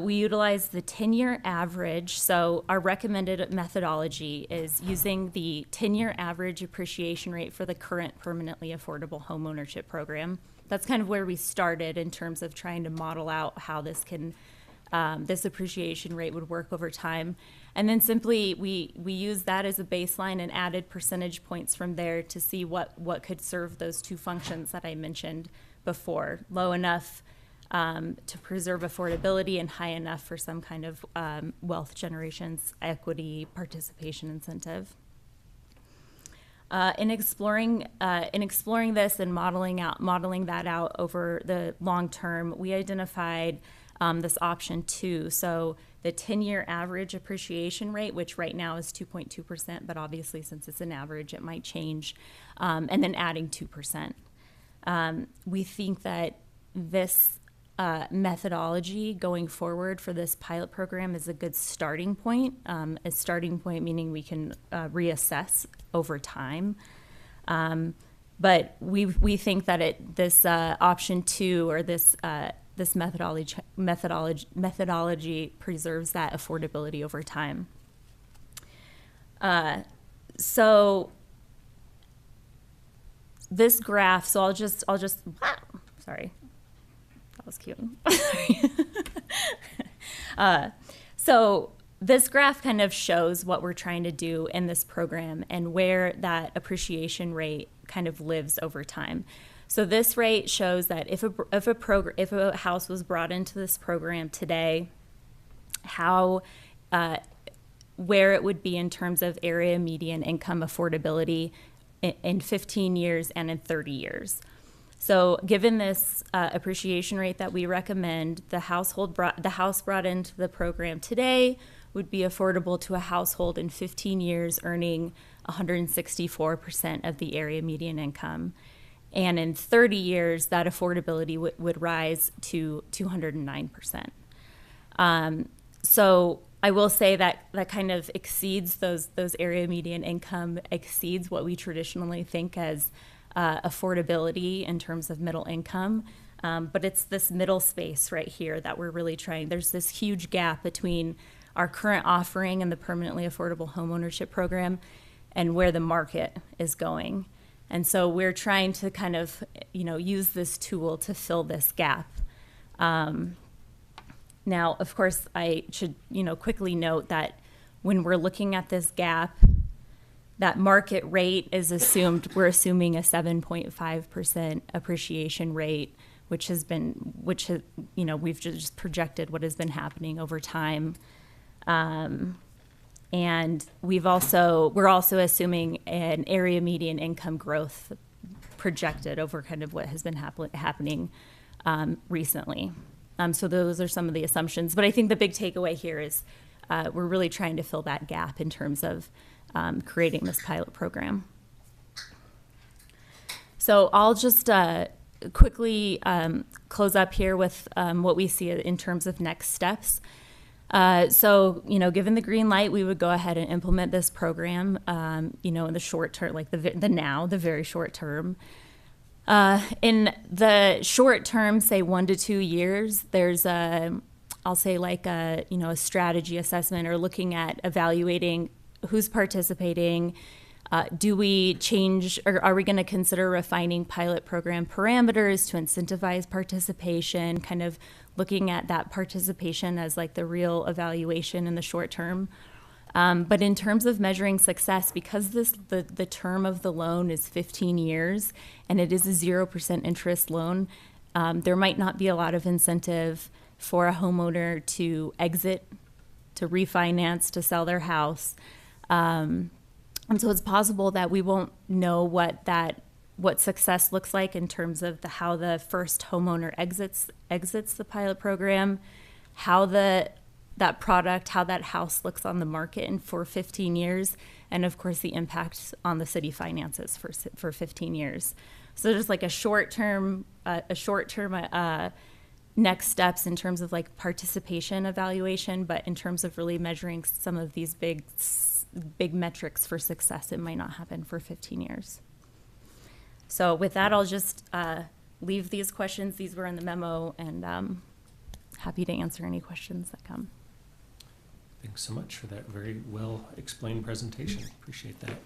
We utilized the 10-year average. So our recommended methodology is using the 10-year average appreciation rate for the current permanently affordable homeownership program. That's kind of where we started in terms of trying to model out how this can, this appreciation rate would work over time. And then simply we used that as a baseline and added percentage points from there to see what could serve those two functions that I mentioned before. Low enough to preserve affordability and high enough for some kind of wealth generations, equity, participation incentive. In exploring this and modeling that out over the long term, we identified this option 2. So the 10-year average appreciation rate, which right now is 2.2%, but obviously since it's an average, it might change, and then adding 2%. We think that this methodology going forward for this pilot program is a good starting point. A starting point meaning we can reassess over time. But we think that this option 2 or this methodology preserves that affordability over time. So this graph. So I'll just. Sorry. That was cute. So this graph kind of shows what we're trying to do in this program and where that appreciation rate kind of lives over time. So this rate shows that if a house was brought into this program today, where it would be in terms of area median income affordability in 15 years and in 30 years. So given this appreciation rate that we recommend, the house brought into the program today would be affordable to a household in 15 years earning 164% of the area median income. And in 30 years, that affordability would rise to 209%. So I will say that kind of exceeds those area median income, exceeds what we traditionally think as affordability in terms of middle income. But it's this middle space right here that we're really trying. There's this huge gap between our current offering and the permanently affordable homeownership program and where the market is going. And so we're trying to kind of, use this tool to fill this gap. Now, of course, I should, quickly note that when we're looking at this gap, that market rate is assumed, we're assuming a 7.5% appreciation rate, which has, we've just projected what has been happening over time. And we're also assuming an area median income growth projected over kind of what has been happening recently. So those are some of the assumptions. But I think the big takeaway here is we're really trying to fill that gap in terms of creating this pilot program. So I'll just quickly close up here with what we see in terms of next steps. So, given the green light, we would go ahead and implement this program, in the short term, like the very short term. In the short term, say 1 to 2 years, there's a strategy assessment or looking at evaluating who's participating. Do we change, or are we going to consider refining pilot program parameters to incentivize participation, kind of looking at that participation as like the real evaluation in the short term? But in terms of measuring success, because the term of the loan is 15 years and it is a 0% interest loan, there might not be a lot of incentive for a homeowner to exit, to refinance, to sell their house. And so it's possible that we won't know what success looks like in terms of how the first homeowner exits the pilot program, how that house looks on the market for 15 years, and of course the impact on the city finances for 15 years. So there's like a short-term next steps in terms of like participation evaluation, but in terms of really measuring some of these big metrics for success, it might not happen for 15 years. So with that, I'll just leave these questions. These were in the memo, and happy to answer any questions that come. Thanks so much for that very well explained presentation. Appreciate that.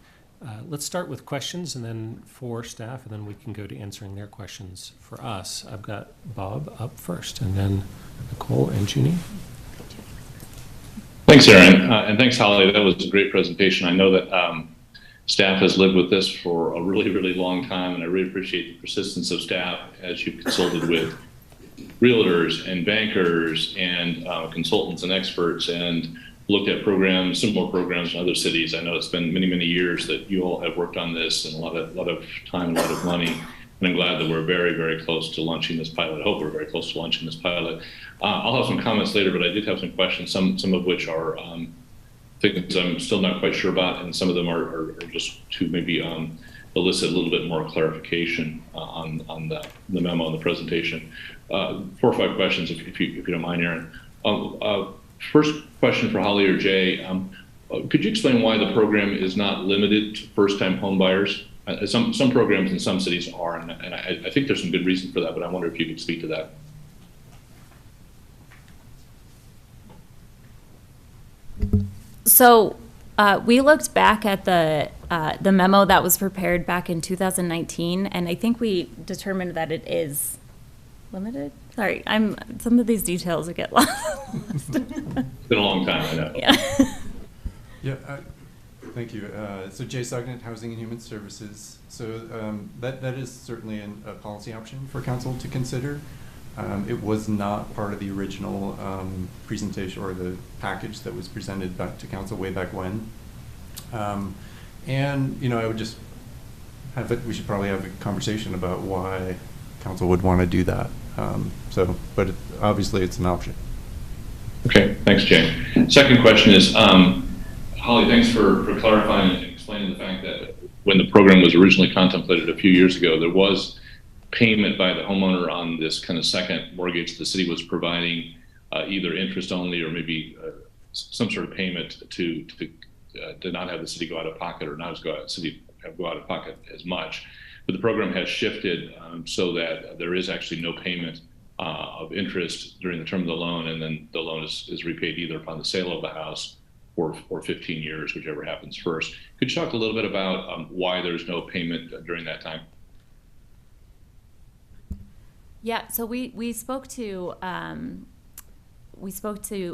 Let's start with questions and then for staff, and then we can go to answering their questions for us. I've got Bob up first, and then Nicole and Junie. Thanks, Aaron, and thanks, Holly. That was a great presentation. I know that staff has lived with this for a really, really long time, and I really appreciate the persistence of staff as you've consulted with realtors and bankers and consultants and experts and looked at programs, similar programs in other cities. I know it's been many, many years that you all have worked on this, and a lot of time, a lot of money. And I'm glad that we're very, very close to launching this pilot. I hope we're very close to launching this pilot. I'll have some comments later, but I did have some questions, some of which are things I'm still not quite sure about, and some of them are just to maybe elicit a little bit more clarification on the memo and the presentation. 4 or 5 questions, if you don't mind, Aaron. First question for Holly or Jay. Could you explain why the program is not limited to first-time home buyers? Some programs in some cities are, and I think there's some good reason for that, but I wonder if you could speak to that. So we looked back at the memo that was prepared back in 2019, and I think we determined that it is limited. Sorry, some of these details get lost. It's been a long time, I know. Yeah. Yeah. Thank you. So Jay Sognett, Housing and Human Services. So that is certainly a policy option for council to consider. It was not part of the original presentation or the package that was presented back to council way back when. And I would just we should probably have a conversation about why council would want to do that. But obviously it's an option. Okay, thanks, Jay. Second question is, Holly, thanks for clarifying and explaining the fact that when the program was originally contemplated a few years ago, there was payment by the homeowner on this kind of second mortgage. The city was providing either interest only or maybe some sort of payment to not have the city go out of pocket, or not go out of pocket as much. But the program has shifted so that there is actually no payment of interest during the term of the loan, and then the loan is repaid either upon the sale of the house or 15 years, whichever happens first. Could you talk a little bit about why there's no payment during that time? Yeah, so we spoke to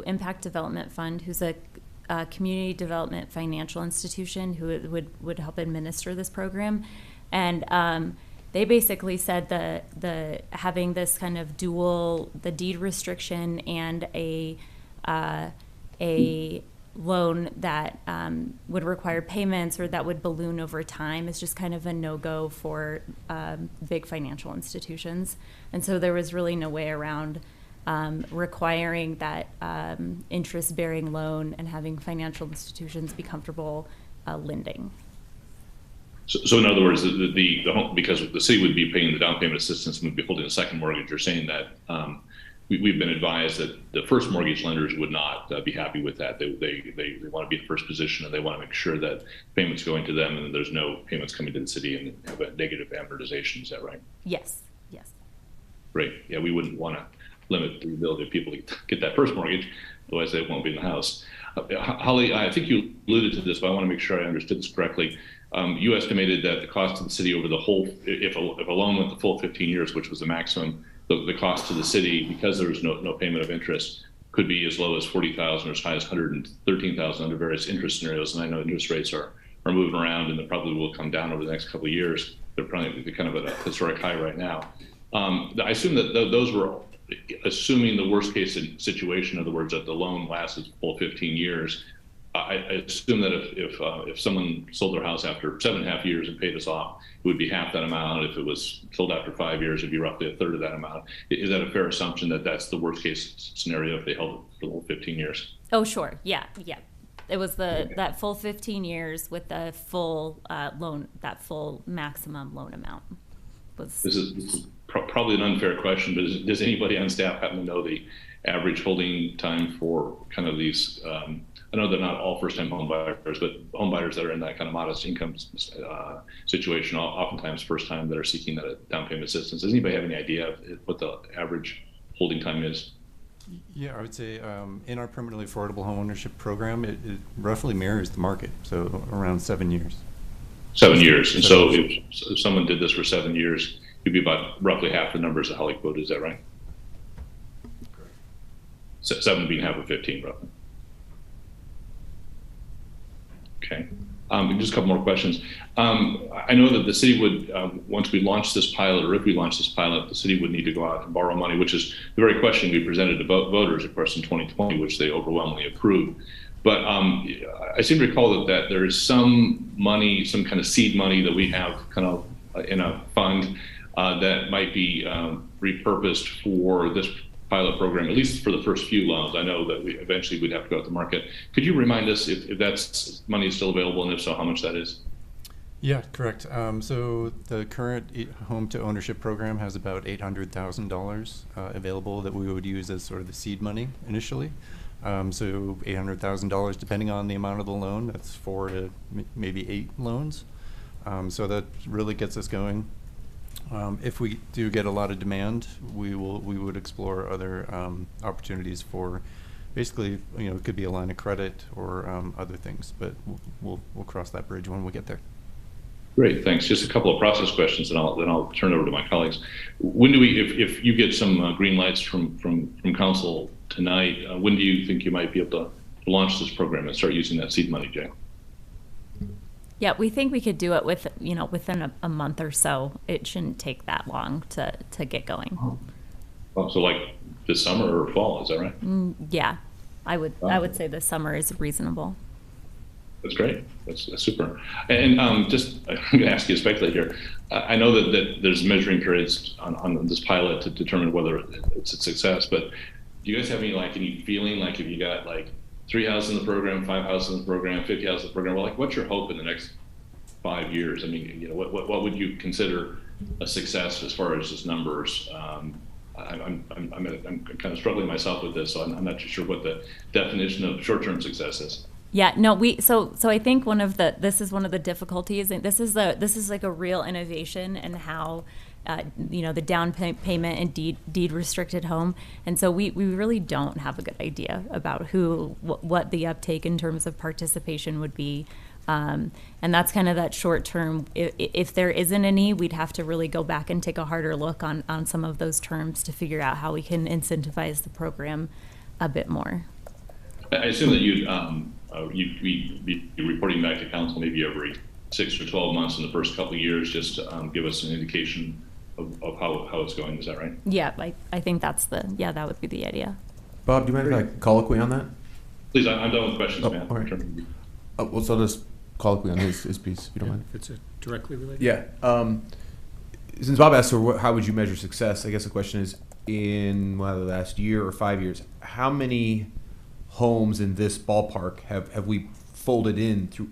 Impact Development Fund, who's a community development financial institution who would help administer this program, and they basically said the having this kind of the deed restriction and a loan that would require payments or that would balloon over time is just kind of a no-go for big financial institutions. And so there was really no way around requiring that interest-bearing loan and having financial institutions be comfortable lending. So in other words, the home, because the city would be paying the down payment assistance and would be holding a second mortgage, you're saying that we've been advised that the first mortgage lenders would not be happy with that. They want to be in first position, and they want to make sure that payments going to them and there's no payments coming to the city and have a negative amortization. Is that right? Yes. Yes. Great. Yeah, we wouldn't want to limit the ability of people to get that first mortgage, otherwise they won't be in the house. Holly, I think you alluded to this, but I want to make sure I understood this correctly. You estimated that the cost to the city over the whole, if a loan went the full 15 years, which was the maximum, the cost to the city, because there was no payment of interest, could be as low as 40,000 or as high as 113,000 under various interest scenarios. And I know interest rates are moving around, and they probably will come down over the next couple of years. They're kind of at a historic high right now. I assume that those were assuming the worst case situation. In other words, that the loan lasted full 15 years. I assume that if someone sold their house after 7.5 years and paid us off, it would be half that amount. If it was sold after 5 years, it'd be roughly a third of that amount. Is that a fair assumption that that's the worst case scenario if they held it for the whole 15 years? Oh, sure. Yeah. It was that full 15 years with the full loan, that full maximum loan amount. This is probably an unfair question, but does anybody on staff happen to know the average holding time for kind of these? I know they're not all first-time home buyers, but home buyers that are in that kind of modest income situation, oftentimes first time that are seeking that down payment assistance. Does anybody have any idea of what the average holding time is? Yeah, I would say in our permanently affordable home ownership program, it roughly mirrors the market, so around 7 years. 7 years. And so if someone did this for 7 years, it'd be about roughly half the numbers that Holly quoted. Is that right? Correct. 7 being half of 15, roughly. Okay. Just a couple more questions. I know that the city would, once we launch this pilot, or if we launch this pilot, the city would need to go out and borrow money, which is the very question we presented to voters, of course, in 2020, which they overwhelmingly approved. But I seem to recall that there is some money, some kind of seed money that we have kind of in a fund that might be repurposed for this pilot program, at least for the first few loans. I know that we eventually would have to go out to market. Could you remind us if that's money is still available, and if so, how much that is? Yeah, correct. So the current home to ownership program has about $800,000 available that we would use as sort of the seed money initially. So $800,000, depending on the amount of the loan, that's 4 to maybe 8 loans. So that really gets us going. If we do get a lot of demand, we would explore other opportunities for, basically, it could be a line of credit or other things, but we'll cross that bridge when we get there. Great, thanks. Just a couple of process questions, and then I'll turn it over to my colleagues. When do we, if you get some green lights from council tonight, when do you think you might be able to launch this program and start using that seed money, Jay? Yeah, we think we could do it within a month or so. It shouldn't take that long to get going. Oh, so like this summer or fall, is that right? Yeah, I would say this summer is reasonable. That's great. That's super. And just, I'm going to ask you to speculate here. I know that there's measuring periods on this pilot to determine whether it's a success, but do you guys have any feeling like if you got 3 houses in the program, 5 houses in the program, 50 houses in the program, well, what's your hope in the next 5 years? I mean, what would you consider a success as far as just numbers? I'm kind of struggling myself with this, so I'm not too sure what the definition of short-term success is. Yeah, no, so I think this is one of the difficulties, and this is like a real innovation in how the down payment and deed restricted home, and so we really don't have a good idea about what the uptake in terms of participation would be, and that's kind of that short term. If there isn't any, we'd have to really go back and take a harder look on some of those terms to figure out how we can incentivize the program a bit more. I assume that you'd be reporting back to council maybe every 6 or 12 months in the first couple of years, just to give us an indication of how it's going. Is that right? Yeah, I think that would be the idea. Bob, do you mind if I colloquy on that? Please, I'm done with questions, man. All right. Well, so I'll just colloquy on his piece, if you don't mind. If it's directly related. Yeah. Since Bob asked, how would you measure success? I guess the question is, in the last year or 5 years, how many homes in this ballpark have we folded into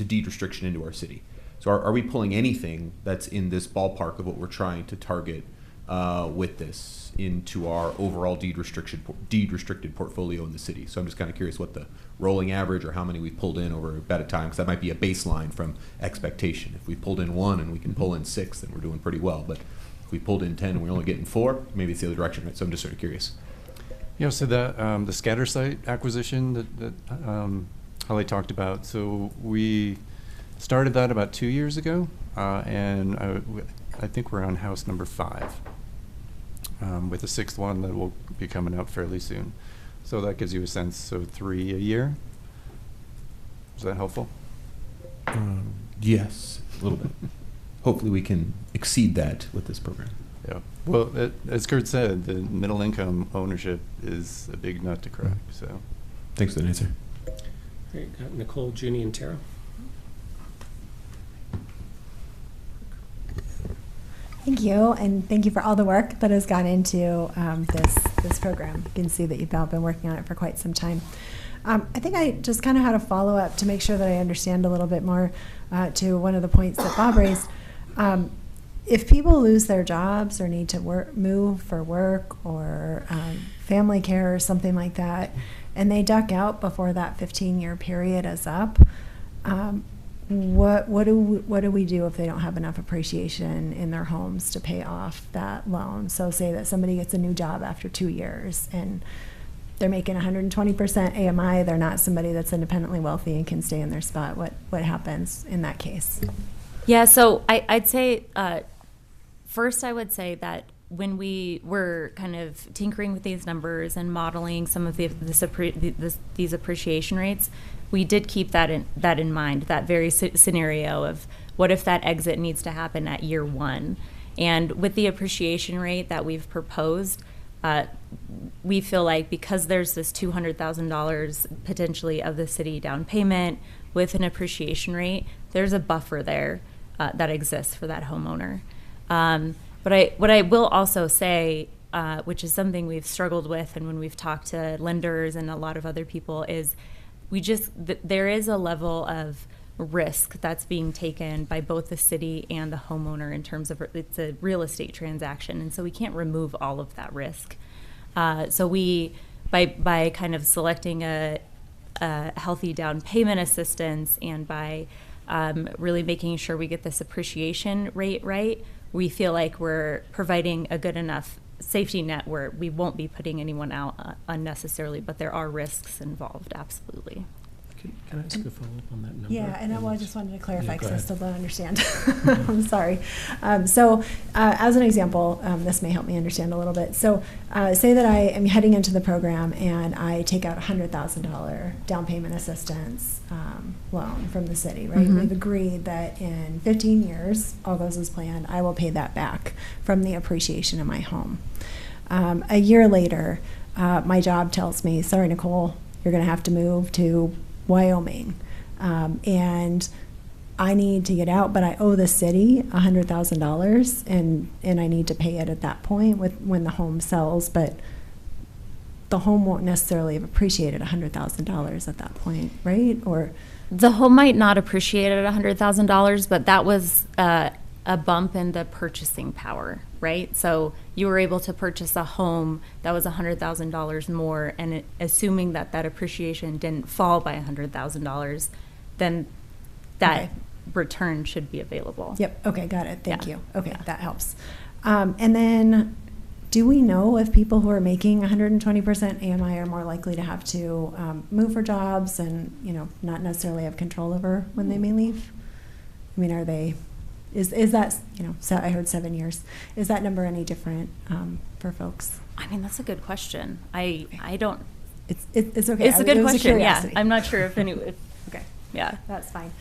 deed restriction into our city? So are we pulling anything that's in this ballpark of what we're trying to target with this into our overall deed restricted portfolio in the city? So I'm just kind of curious what the rolling average or how many we've pulled in over a bit of time, because that might be a baseline from expectation. If we pulled in 1 and we can pull in 6, then we're doing pretty well. But if we pulled in 10 and we're only getting 4, maybe it's the other direction, right? So I'm just sort of curious. Yeah, so the scatter site acquisition that Holly talked about, so we started that about 2 years ago, and I think we're on house number 5, with a 6th one that will be coming out fairly soon. So that gives you a sense, so 3 a year? Is that helpful? Yes, a little bit. Hopefully we can exceed that with this program. Yeah. Well, as Kurt said, the middle income ownership is a big nut to crack, so. Thanks for the answer. Great. Got Nicole, Junie, and Tara. Thank you, and thank you for all the work that has gone into this program. You can see that you've been working on it for quite some time. I think I just kind of had a follow-up to make sure that I understand a little bit more to one of the points that Bob raised. If people lose their jobs or need to move for work or family care or something like that, and they duck out before that 15-year period is up, what do we do if they don't have enough appreciation in their homes to pay off that loan? So say that somebody gets a new job after 2 years and they're making 120% AMI, they're not somebody that's independently wealthy and can stay in their spot. What happens in that case? Yeah, so I'd say, first I would say that when we were kind of tinkering with these numbers and modeling some of these appreciation rates, we did keep that in mind, that very scenario of what if that exit needs to happen at year 1. And with the appreciation rate that we've proposed, we feel like because there's this $200,000 potentially of the city down payment with an appreciation rate, there's a buffer there that exists for that homeowner. But what I will also say, which is something we've struggled with, and when we've talked to lenders and a lot of other people, is there is a level of risk that's being taken by both the city and the homeowner in terms of it's a real estate transaction, and so we can't remove all of that risk. So we, by kind of selecting a healthy down payment assistance and by really making sure we get this appreciation rate right, we feel like we're providing a good enough safety net where we won't be putting anyone out unnecessarily, but there are risks involved, absolutely. Can I ask a follow-up on that number? Yeah, and I just wanted to clarify Yeah, because I still don't understand. Mm-hmm. I'm sorry. So as an example, this may help me understand a little bit. So say that I am heading into the program and I take out $100,000 down payment assistance loan from the city, right? Mm-hmm. We've agreed that in 15 years, all goes as planned, I will pay that back from the appreciation of my home. A year later, my job tells me, sorry, Nicole, you're going to have to move to Wyoming, and I need to get out, but I owe the city $100,000, and I need to pay it at that point when the home sells, but the home won't necessarily have appreciated $100,000 at that point, right? Or the home might not appreciate at $100,000, but that was a bump in the purchasing power, right? So you were able to purchase a home that was $100,000 more, and assuming that appreciation didn't fall by $100,000, then that return should be available. Yep. Okay. Got it. Thank you. Okay. That helps. And then do we know if people who are making 120% AMI are more likely to have to move for jobs and, not necessarily have control over when they may leave? I mean, are they... Is that, so I heard 7 years. Is that number any different for folks? I mean, that's a good question. I don't. It's okay. It's a good question. Yeah, I'm not sure if any. Okay. Yeah, that's fine.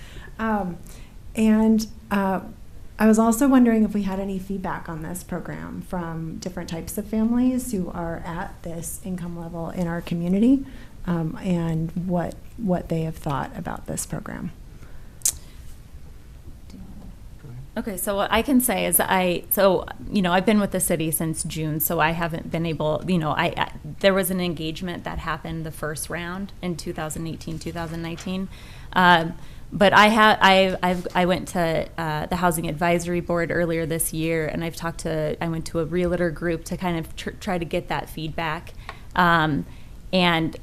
And I was also wondering if we had any feedback on this program from different types of families who are at this income level in our community, and what they have thought about this program. Okay, so what I can say is I've been with the city since June, so I haven't been able, there was an engagement that happened the first round in 2018, 2019. But I went to the Housing Advisory Board earlier this year, and I went to a realtor group to kind of try to get that feedback. And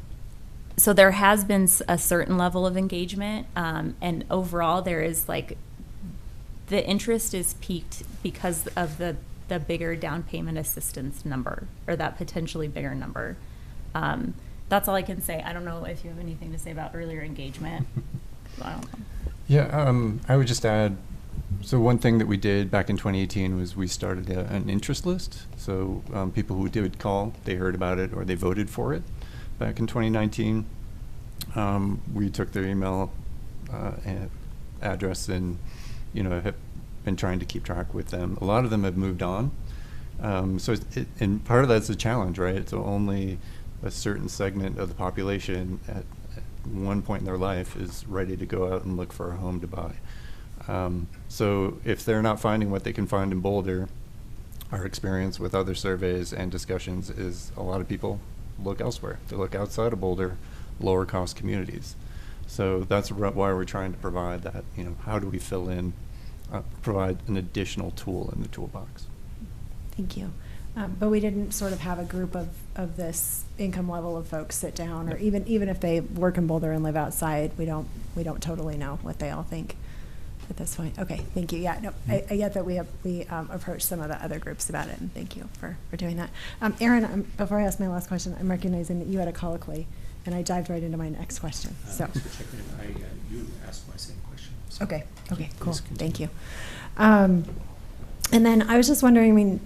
so there has been a certain level of engagement, and overall there is the interest is peaked because of the bigger down payment assistance number, or that potentially bigger number. That's all I can say. I don't know if you have anything to say about earlier engagement. I don't know. Yeah, I would just add, so one thing that we did back in 2018 was we started an interest list. So people who did call, they heard about it or they voted for it. back in 2019. We took their email and address and, have been trying to keep track with them. A lot of them have moved on. And part of that's a challenge, right? So only a certain segment of the population at one point in their life is ready to go out and look for a home to buy. So if they're not finding what they can find in Boulder, our experience with other surveys and discussions is a lot of people look elsewhere. They look outside of Boulder, lower cost communities. So that's why we're trying to provide that, how do we fill in, provide an additional tool in the toolbox. Thank you. But we didn't sort of have a group of this income level of folks sit down, or even if they work in Boulder and live outside, we don't totally know what they all think at this point. Okay, thank you. Yeah, no, I get that we approached some of the other groups about it, and thank you for doing that. Aaron, before I ask my last question, I'm recognizing that you had a colloquy, and I dived right into my next question. So you asked my same question. So okay, cool. Thank you. And then I was just wondering, I mean,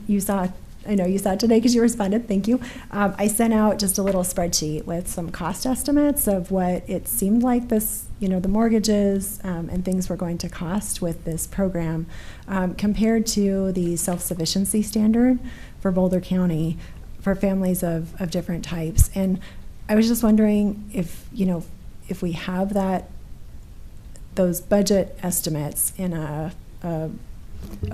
I know you saw it today because you responded, thank you. I sent out just a little spreadsheet with some cost estimates of what it seemed like this, the mortgages and things were going to cost with this program compared to the self-sufficiency standard for Boulder County for families of different types. And I was just wondering if we have those budget estimates in a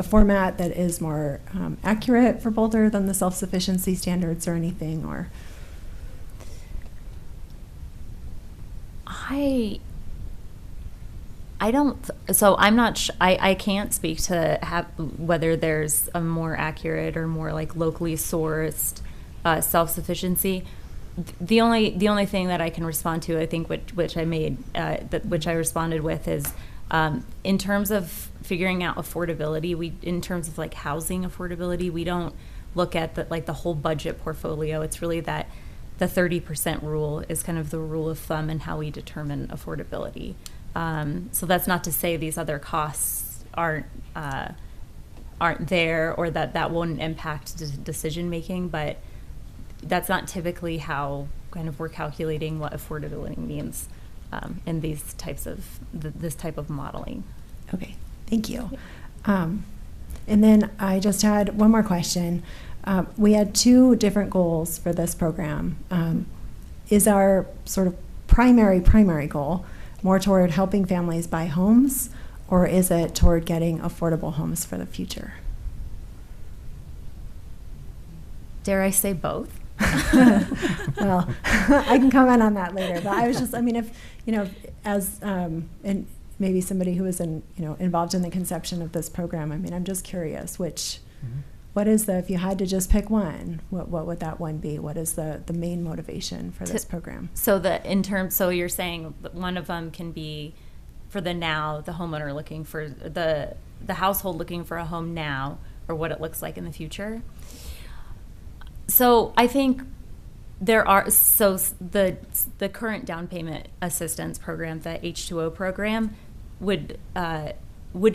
format that is more accurate for Boulder than the self-sufficiency standards or anything, or? I don't, so I'm not, I can't speak to whether there's a more accurate or more like locally sourced self-sufficiency. The only thing that I can respond to, I think, which I responded with is, in terms of figuring out affordability, in terms of like housing affordability, we don't look at the whole budget portfolio. It's really that the 30% rule is kind of the rule of thumb in how we determine affordability. So that's not to say these other costs aren't there, or that won't impact decision making, but that's not typically how kind of we're calculating what affordability means in these types of this type of modeling. Okay, thank you. And then I just had one more question. We had two different goals for this program. Is our sort of primary goal more toward helping families buy homes, or is it toward getting affordable homes for the future? Dare I say both? Well, I can comment on that later, but I was just, I mean, if, as, and maybe somebody who was involved in the conception of this program, I mean, I'm just curious, what is if you had to just pick one, what would that one be? What is the main motivation for this program? So so you're saying that one of them can be for the homeowner looking for the household looking for a home now, or what it looks like in the future. So I think the current down payment assistance program, the H2O program, would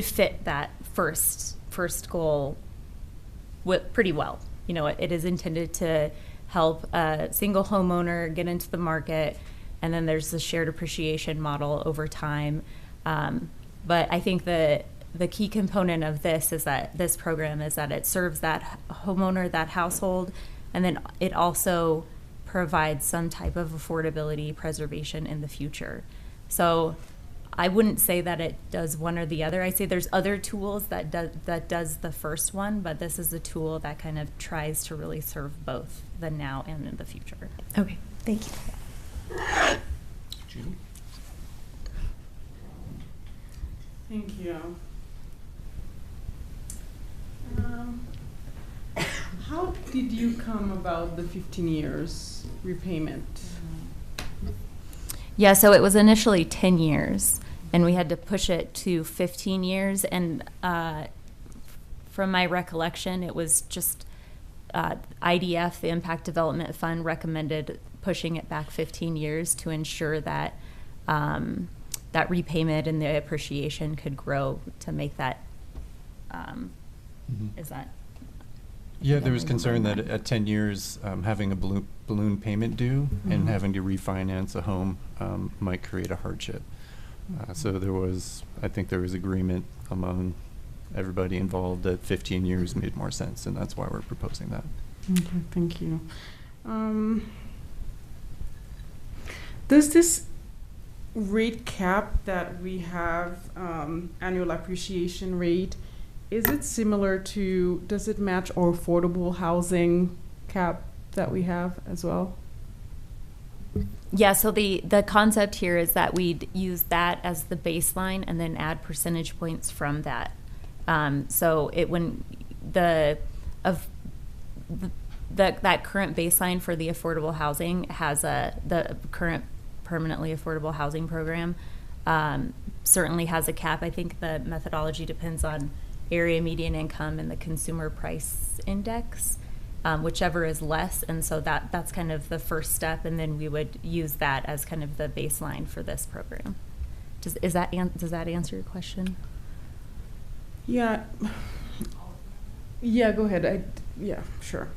fit that first goal pretty well. It is intended to help a single homeowner get into the market, and then there's the shared appreciation model over time. But I think the key component of this program is that it serves that homeowner, that household, and then it also provides some type of affordability preservation in the future. So I wouldn't say that it does one or the other. I say there's other tools that does the first one, but this is a tool that kind of tries to really serve both the now and in the future. Okay, thank you. Judy? Thank you. How did you come about the 15 years repayment? Yeah, so it was initially 10 years, and we had to push it to 15 years. And from my recollection, it was just IDF, the Impact Development Fund, recommended pushing it back 15 years to ensure that that repayment and the appreciation could grow to make that. Is that? Yeah, there was concern that at 10 years, having a balloon payment due and having to refinance a home might create a hardship. So I think there was agreement among everybody involved that 15 years made more sense, and that's why we're proposing that. Okay, thank you. Does this rate cap that we have, annual appreciation rate, is it similar to, does it match our affordable housing cap that we have as well? Yeah, so the concept here is that we'd use that as the baseline and then add percentage points from that. So it when that current baseline for the affordable housing has the current permanently affordable housing program certainly has a cap. I think the methodology depends on area median income and the consumer price index, whichever is less, and so that's kind of the first step, and then we would use that as kind of the baseline for this program. Does that answer your question? Yeah. Yeah, go ahead. Yeah, sure.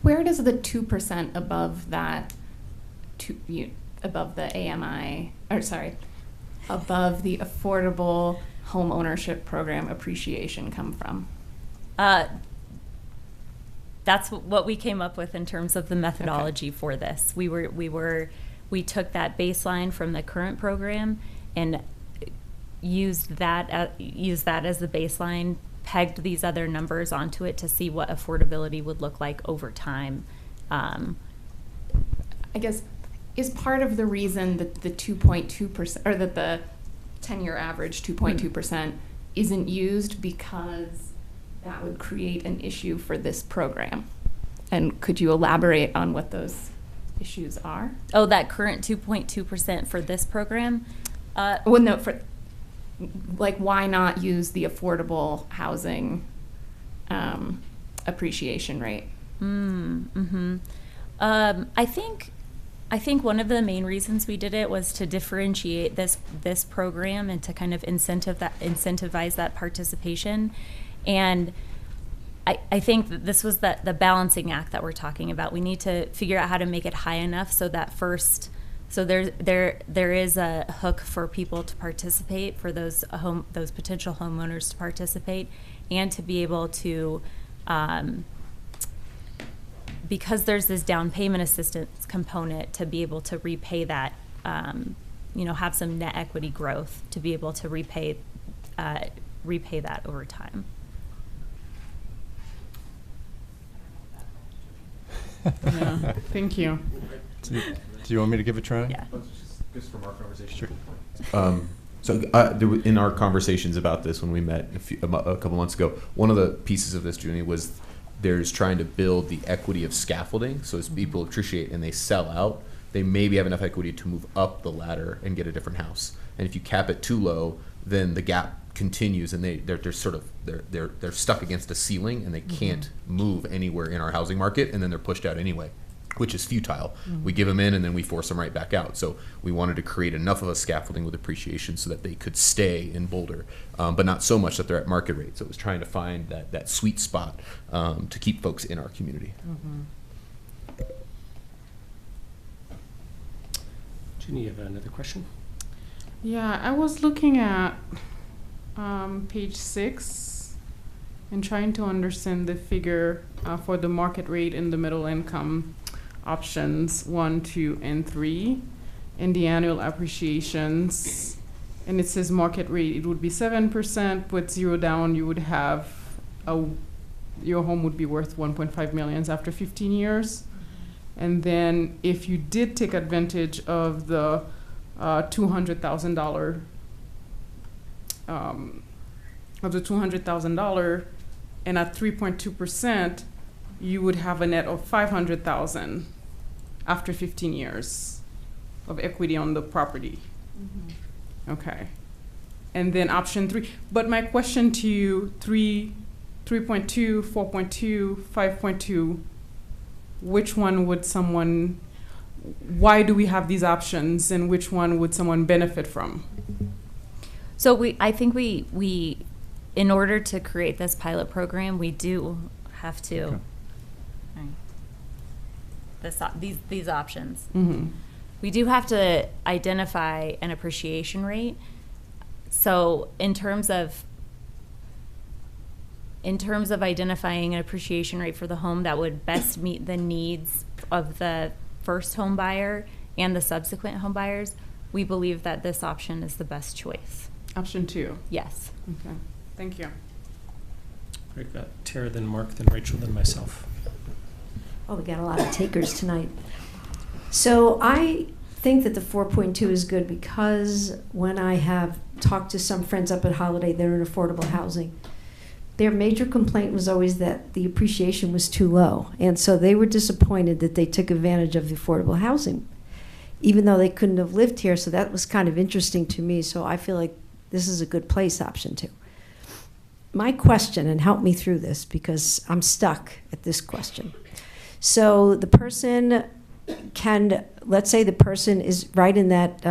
Where does the 2% above that, above the AMI, or sorry, above the affordable home ownership program appreciation come from? That's what we came up with in terms of the methodology for this. We took that baseline from the current program and used that as the baseline, pegged these other numbers onto it to see what affordability would look like over time. I guess, is part of the reason that the 2.2%, or that the 10-year average 2.2% isn't used because that would create an issue for this program? And could you elaborate on what those issues are? Oh, that current 2.2% for this program? Well, no, why not use the affordable housing appreciation rate? I think one of the main reasons we did it was to differentiate this program and to kind of incentivize that participation. And I think that this was the balancing act that we're talking about. We need to figure out how to make it high enough so that there is a hook for people to participate, for those potential homeowners to participate, and to be able to, because there's this down payment assistance component, to be able to repay that, have some net equity growth to be able to repay that over time. Yeah, thank you. Do you want me to give it a try? Yeah. Just from our conversation. Sure. In our conversations about this when we met a couple months ago, one of the pieces of this, Junie, was there's trying to build the equity of scaffolding. So as people appreciate and they sell out, they maybe have enough equity to move up the ladder and get a different house. And if you cap it too low, then the gap continues, and they're stuck against a ceiling, and they can't move anywhere in our housing market, and then they're pushed out anyway, which is futile. We give them in, and then we force them right back out. So we wanted to create enough of a scaffolding with appreciation so that they could stay in Boulder, but not so much that they're at market rate. So it was trying to find that sweet spot to keep folks in our community. Ginny, you have another question? Yeah, I was looking at page 6 and trying to understand the figure for the market rate in the middle income options 1, 2, and 3, and the annual appreciations. And it says market rate, it would be 7%, with 0 down, you would have your home would be worth 1.5 million after 15 years. And then if you did take advantage of the $200,000 and at 3.2%, you would have a net of 500,000 after 15 years of equity on the property. Okay. And then option 3. But my question to you, 3.2, 4.2, 5.2, which one would why do we have these options, and which one would someone benefit from? So I think we in order to create this pilot program, we do have to, these options. Mm-hmm. We do have to identify an appreciation rate. So in terms of identifying an appreciation rate for the home that would best meet the needs of the first home buyer and the subsequent home buyers, we believe that this option is the best choice. Option 2. Yes. Okay. Thank you. We've got Tara, then Mark, then Rachel, then myself. Oh, we got a lot of takers tonight. So I think that the 4.2 is good because when I have talked to some friends up at Holiday, they're in affordable housing. Their major complaint was always that the appreciation was too low. And so they were disappointed that they took advantage of the affordable housing, even though they couldn't have lived here. So that was kind of interesting to me. So I feel like this is a good place, option 2. My question, and help me through this because I'm stuck at this question. So the person can, let's say the person is right in that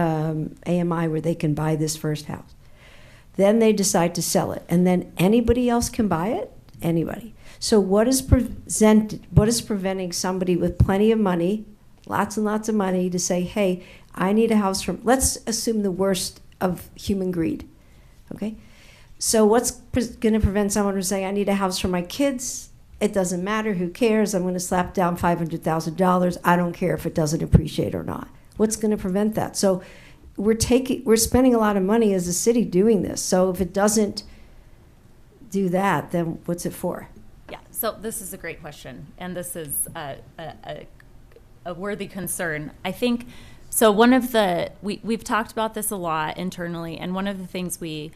AMI where they can buy this first house. Then they decide to sell it, and then anybody else can buy it? Anybody. So what is preventing somebody with plenty of money, lots and lots of money, to say, hey, I need a house from, let's assume the worst of human greed, okay? So what's going to prevent someone from saying, I need a house for my kids? It doesn't matter, who cares? I'm going to slap down $500,000. I don't care if it doesn't appreciate or not. What's going to prevent that? So we're spending a lot of money as a city doing this. So if it doesn't do that, then what's it for? Yeah, so this is a great question, and this is a worthy concern. I think, so one of the, we've talked about this a lot internally, and one of the things we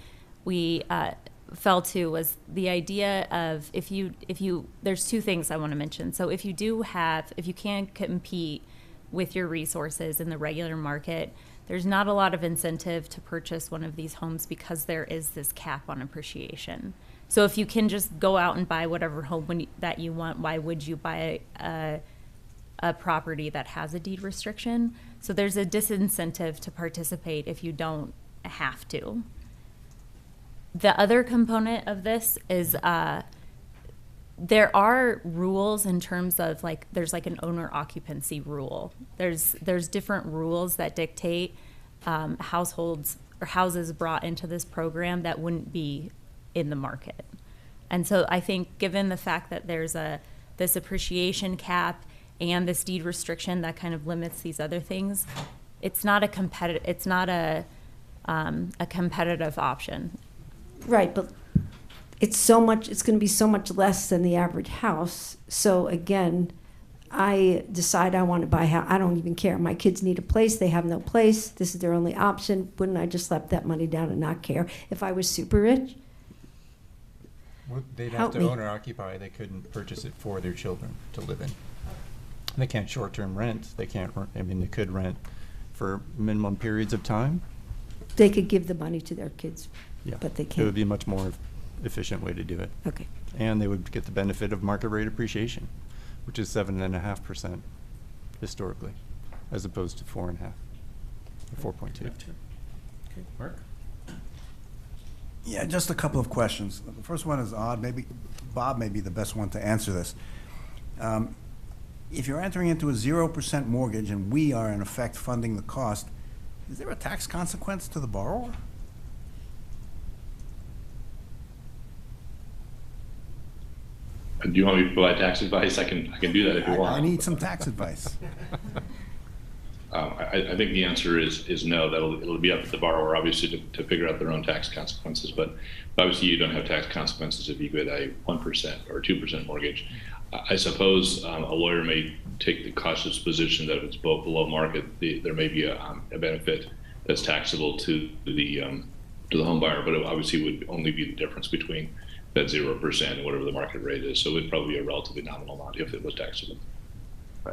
fell to was the idea of if you there's 2 things I want to mention. So if you can compete with your resources in the regular market, there's not a lot of incentive to purchase one of these homes because there is this cap on appreciation. So if you can just go out and buy whatever home that you want, why would you buy a property that has a deed restriction? So there's a disincentive to participate if you don't have to. The other component of this is there are rules in terms of there's an owner occupancy rule. There's different rules that dictate households or houses brought into this program that wouldn't be in the market. And so I think given the fact that there's this appreciation cap and this deed restriction that kind of limits these other things, it's not a competitive option. Right, but it's going to be so much less than the average house. So again, I decide I want to buy a house. I don't even care. My kids need a place. They have no place. This is their only option. Wouldn't I just slap that money down and not care? If I was super rich? Well, they'd have Help to me. own or occupy. They couldn't purchase it for their children to live in. They can't short-term rent. They can't, they could rent for minimum periods of time. They could give the money to their kids, Yeah. but they It can't. would be a much more efficient way to do it. Okay. And they would get the benefit of market rate appreciation, which is 7.5% historically, as opposed to 4.5 or 4.2. Okay, Mark? Yeah, just a couple of questions. The first one is odd. Maybe Bob may be the best one to answer this. If you're entering into a 0% mortgage and we are in effect funding the cost, is there a tax consequence to the borrower? Do you want me to provide tax advice? I can do that if you want. I need some tax advice. I think the answer is no. It'll be up to the borrower, obviously, to figure out their own tax consequences. But obviously, you don't have tax consequences if you get a 1% or 2% mortgage. I suppose a lawyer may take the cautious position that if it's below market, there may be a benefit that's taxable to the home buyer. But it obviously would only be the difference between that 0% and whatever the market rate is. So it would probably be a relatively nominal amount if it was taxable.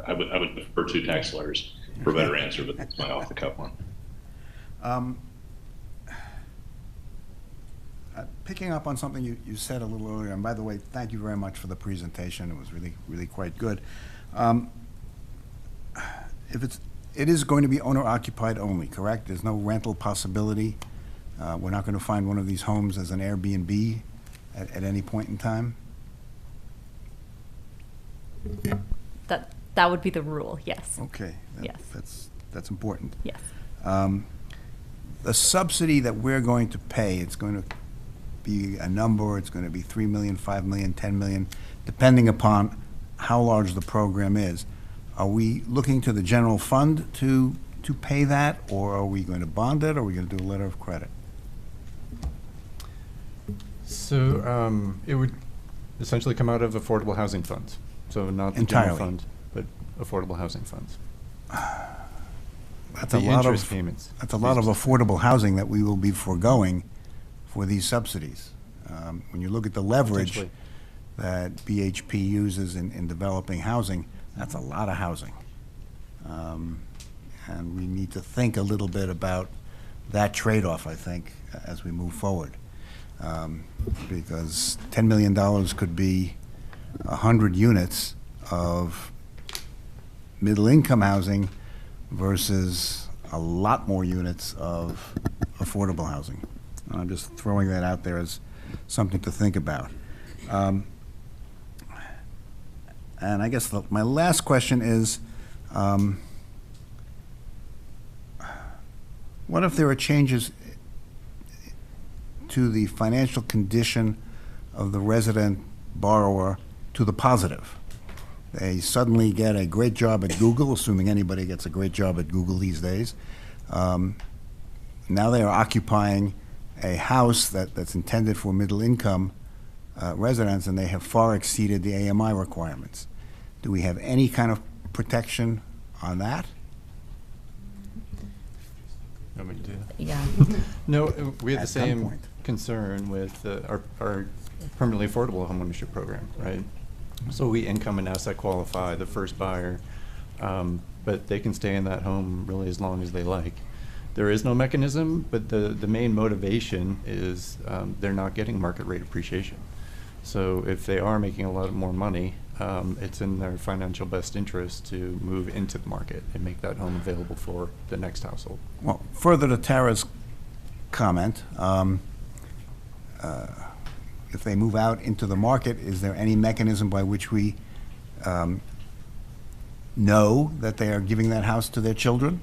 I would defer to tax lawyers for a better answer, but that's my off-the-cuff one. Picking up on something you said a little earlier, and by the way, thank you very much for the presentation. It was really, really quite good. It is going to be owner-occupied only, correct? There's no rental possibility. We're not going to find one of these homes as an Airbnb at any point in time? That would be the rule, yes. Okay. Yes. That's important. Yes. The subsidy that we're going to pay, it's going to be a number, it's going to be 3 million, 5 million, 10 million, depending upon how large the program is. Are we looking to the general fund to pay that, or are we going to bond it, or are we going to do a letter of credit? So it would essentially come out of affordable housing funds. So not the Entirely. general fund, but affordable housing funds. That's The a lot interest of payments. That's a lot of affordable housing that we will be foregoing for these subsidies. When you look at the leverage Potentially. that BHP uses in developing housing, that's a lot of housing. And we need to think a little bit about that trade-off, I think, as we move forward. Because $10 million could be 100 units of middle-income housing versus a lot more units of affordable housing. And I'm just throwing that out there as something to think about. And I guess my last question is, what if there are changes to the financial condition of the resident borrower to the positive? They suddenly get a great job at Google, assuming anybody gets a great job at Google these days. Now they are occupying a house that's intended for middle-income residents, and they have far exceeded the AMI requirements. Do we have any kind of protection on that? You want me to do that? Yeah. No, we have the At same gunpoint. concern with our permanently affordable homeownership program, right? So we income and asset qualify the first buyer, but they can stay in that home really as long as they like. There is no mechanism, but the main motivation is they're not getting market rate appreciation. So if they are making a lot more money, it's in their financial best interest to move into the market and make that home available for the next household. Well, further to Tara's comment, if they move out into the market, is there any mechanism by which we know that they are giving that house to their children?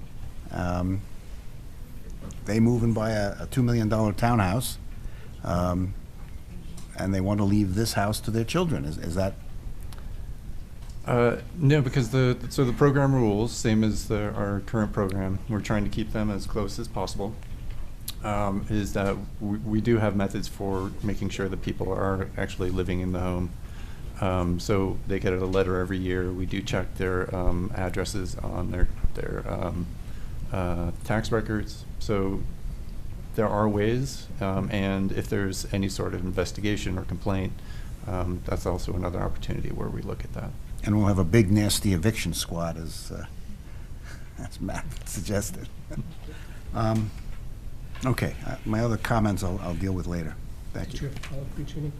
They move and buy a $2 million townhouse, and they want to leave this house to their children. Is that? No, because the program rules, same as our current program, we're trying to keep them as close as possible, is that we do have methods for making sure that people are actually living in the home. So they get a letter every year. We do check their addresses on their tax records. So there are ways, and if there's any sort of investigation or complaint, that's also another opportunity where we look at that. And we'll have a big, nasty eviction squad, as Matt suggested. Okay, my other comments I'll deal with later. Thank you. Did you have a follow-up, Judy?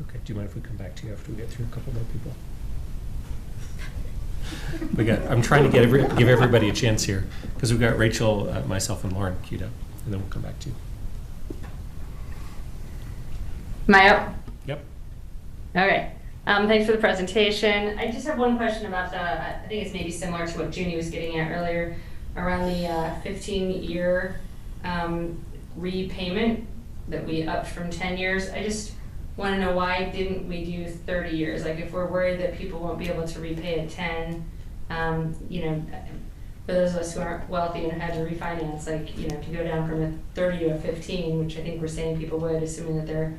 Okay, do you mind if we come back to you after we get through a couple more people? I'm trying to give everybody a chance here, because we've got Rachel, myself, and Lauren queued up, and then we'll come back to you. Am I up? Yep. Okay. Thanks for the presentation. I just have one question about I think it's maybe similar to what Junie was getting at earlier, around the 15-year repayment that we upped from 10 years. I just want to know, why didn't we do 30 years? Like, if we're worried that people won't be able to repay at 10, for those of us who aren't wealthy and had to refinance, to go down from a 30 to a 15, which I think we're saying people would, assuming that their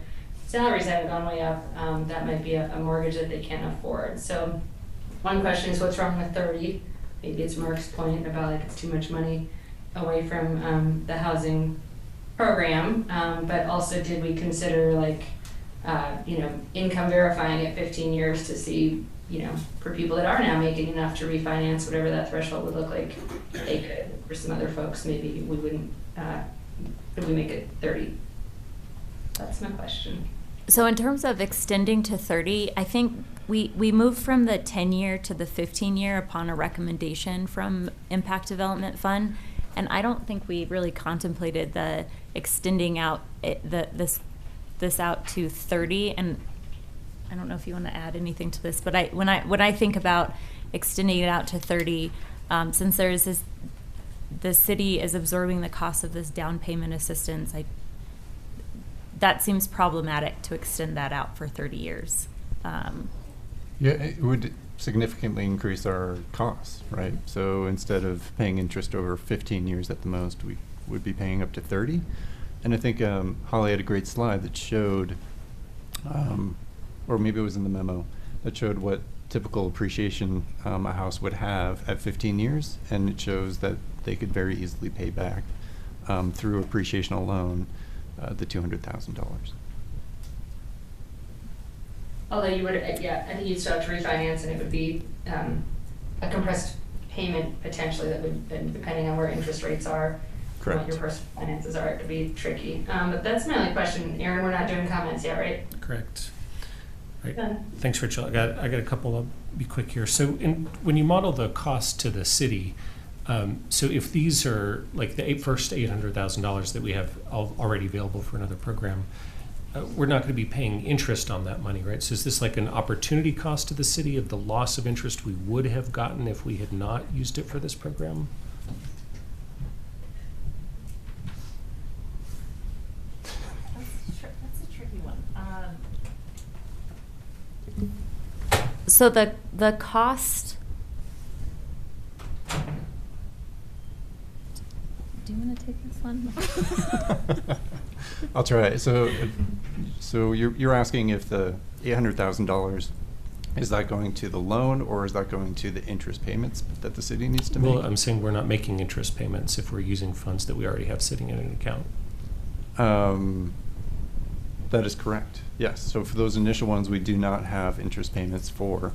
salaries haven't gone way up, that might be a mortgage that they can't afford. So one question is, what's wrong with 30? Maybe it's Mark's point about it's too much money away from the housing program, but also did we consider income verifying at 15 years to see, for people that are now making enough to refinance, whatever that threshold would look like, they could. For some other folks, maybe we wouldn't, could we make it 30? That's my question. So in terms of extending to 30, I think we moved from the 10-year to the 15-year upon a recommendation from Impact Development Fund. And I don't think we really contemplated the extending out this out to 30. And I don't know if you want to add anything to this, but when I think about extending it out to 30, since there is the city is absorbing the cost of this down payment assistance, that seems problematic to extend that out for 30 years. Yeah, it would significantly increase our costs, right? So instead of paying interest over 15 years at the most, we would be paying up to 30. And I think Holly had a great slide that showed, or maybe it was in the memo, that showed what typical appreciation a house would have at 15 years. And it shows that they could very easily pay back through appreciation alone the $200,000. Although you would, yeah, I think you'd still have to refinance, and it would be a compressed payment potentially that would, and depending on where interest rates are, Correct. what your personal finances are, it could be tricky. But that's my only question. Aaron, we're not doing comments yet, right? Correct. Right. Done. Thanks, Rachel. I got a couple. I'll be quick here. So, when you model the cost to the city, so if these are like the first $800,000 that we have already available for another program, we're not going to be paying interest on that money, right? So is this like an opportunity cost to the city of the loss of interest we would have gotten if we had not used it for this program? That's a tricky one. So the cost. Do you want to take this one? I'll try. So you're asking if the $800,000, is that going to the loan or is that going to the interest payments that the city needs to make? Well, I'm saying we're not making interest payments if we're using funds that we already have sitting in an account. That is correct. Yes. So for those initial ones, we do not have interest payments for.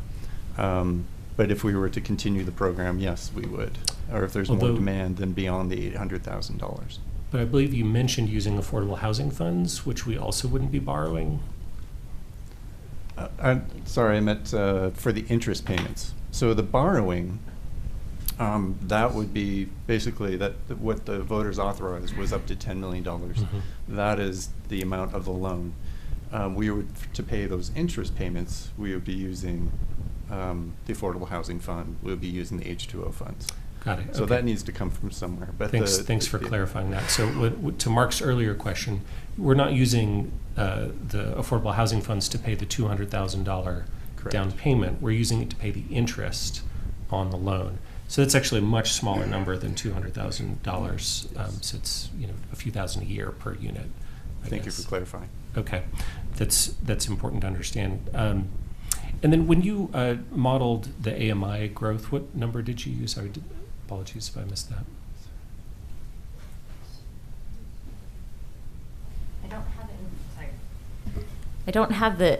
But if we were to continue the program, yes, we would. Or if there's more demand than beyond the $800,000. But I believe you mentioned using affordable housing funds, which we also wouldn't be borrowing. Sorry, I meant for the interest payments. So the borrowing, that would be basically what the voters authorized was up to $10 million. Mm-hmm. That is the amount of the loan. To pay those interest payments, we would be using the Affordable Housing Fund. We would be using the H2O funds. Got it. So okay. That needs to come from somewhere. But thanks for clarifying that. So to Mark's earlier question, we're not using the affordable housing funds to pay the $200,000 down payment. We're using it to pay the interest on the loan. So that's actually a much smaller number than $200,000. So it's a few thousand a year per unit. Thank you for clarifying. Okay, that's important to understand. And then when you modeled the AMI growth, what number did you use? Apologies if I missed that. I don't have the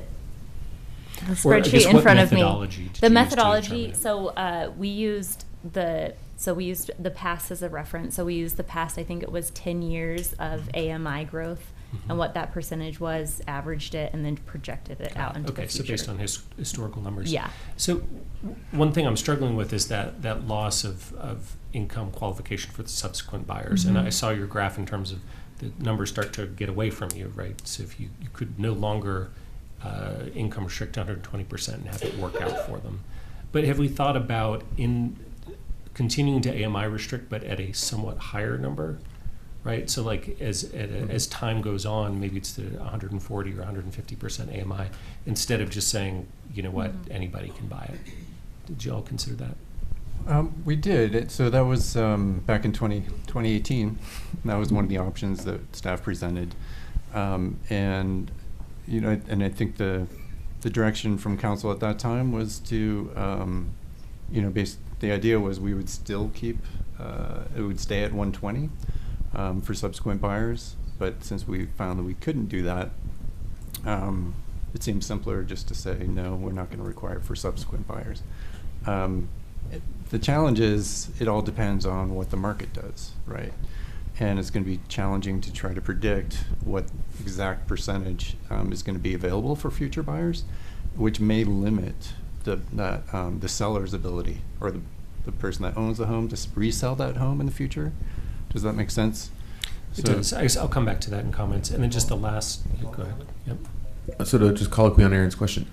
spreadsheet in front of me. The methodology. So we used the past as a reference. So we used the past. I think it was 10 years of AMI growth. Mm-hmm. And what that percentage was, averaged it, and then projected it out into the future. Okay, so based on historical numbers. Yeah. So one thing I'm struggling with is that loss of income qualification for the subsequent buyers. Mm-hmm. And I saw your graph in terms of the numbers start to get away from you, right? So if you could no longer income restrict 120% and have it work out for them. But have we thought about in continuing to AMI restrict, but at a somewhat higher number? Right, so like as time goes on, maybe it's the 140 or 150% AMI, instead of just saying, you know what, anybody can buy it. Did you all consider that? We did. So that was back in 2018. That was one of the options that staff presented, and I think the direction from council at that time was to, the idea was we would still keep, it would stay at 120. For subsequent buyers, but since we found that we couldn't do that, it seems simpler just to say, no, we're not going to require it for subsequent buyers. The challenge is it all depends on what the market does, right? And it's going to be challenging to try to predict what exact percentage is going to be available for future buyers, which may limit the seller's ability or the person that owns the home to resell that home in the future. Does that make sense? It does. I guess I'll come back to that in comments. And then just the last, go ahead. Yep. So to just colloquy on Aaron's question,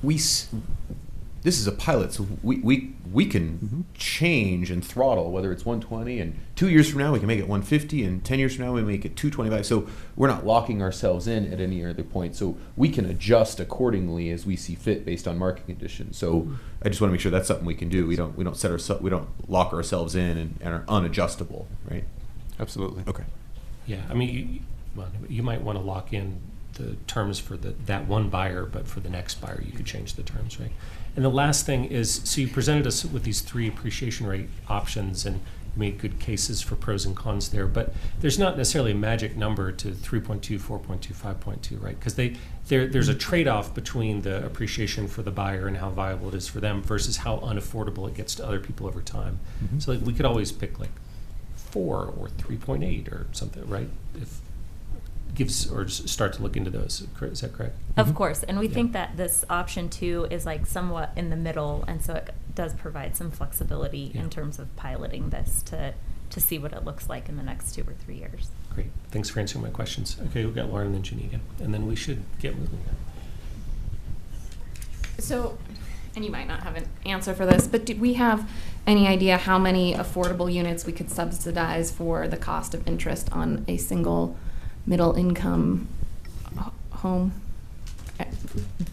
this is a pilot, so we can change and throttle whether it's 120, and 2 years from now we can make it 150, and 10 years from now we make it 225. So we're not locking ourselves in at any other point. So we can adjust accordingly as we see fit based on market conditions. So I just want to make sure that's something we can do. We don't lock ourselves in and are unadjustable, right? Absolutely. Okay. Yeah, I mean, you might want to lock in the terms for that one buyer, but for the next buyer you could change the terms, right? And the last thing is, so you presented us with these 3 appreciation rate options and made good cases for pros and cons there, but there's not necessarily a magic number to 3.2, 4.2, 5.2, right? Because there's a trade-off between the appreciation for the buyer and how viable it is for them versus how unaffordable it gets to other people over time. Mm-hmm. So we could always pick like 4 or 3.8 or something, right? If gives or start to look into those. Is that correct? Of course, and we think that this option 2 is like somewhat in the middle, and so it does provide some flexibility in terms of piloting this to see what it looks like in the next 2 or 3 years. Great, thanks for answering my questions. Okay, we've got Lauren and then Janita, and then we should get moving. So, and you might not have an answer for this, but do we have any idea how many affordable units we could subsidize for the cost of interest on a single middle income home,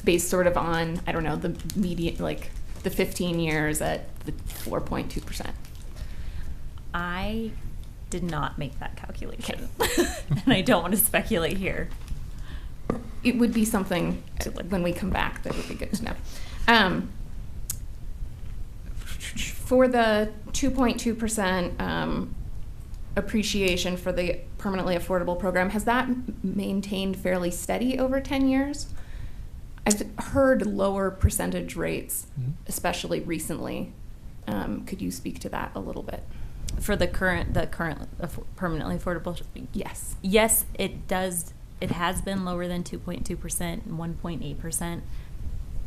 based sort of on, I don't know, the median, like the 15 years at the 4.2%? I did not make that calculation, and I don't want to speculate here. It would be something when we come back that would be good to know. For the 2.2% appreciation for the permanently affordable program, has that maintained fairly steady over 10 years? I've heard lower percentage rates, especially recently. Could you speak to that a little bit? For the current permanently affordable? Yes. Yes, it does. It has been lower than 2.2% and 1.8%.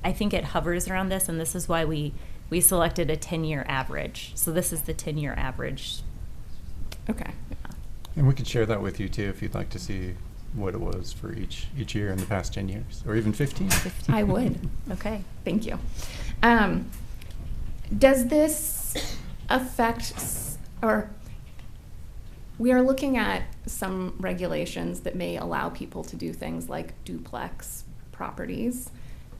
I think it hovers around this, and this is why we selected a 10-year average. So this is the 10-year average. Okay. And we could share that with you too if you'd like to see what it was for each year in the past 10 years, or even 15. I would. Okay, thank you. Does this affect, or we are looking at some regulations that may allow people to do things like duplex properties.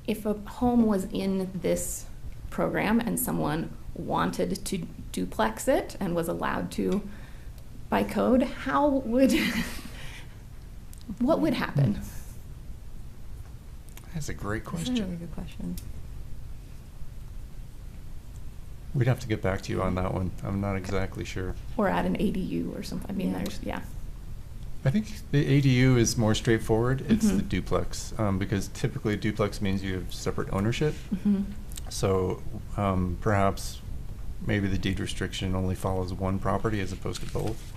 If a home was in this program and someone wanted to duplex it and was allowed to by code, what would happen? That's a great question. That's a really good question. We'd have to get back to you on that one. I'm not exactly sure. Or at an ADU or something. I mean, I think the ADU is more straightforward. It's the duplex, because typically duplex means you have separate ownership. So perhaps maybe the deed restriction only follows one property as opposed to both.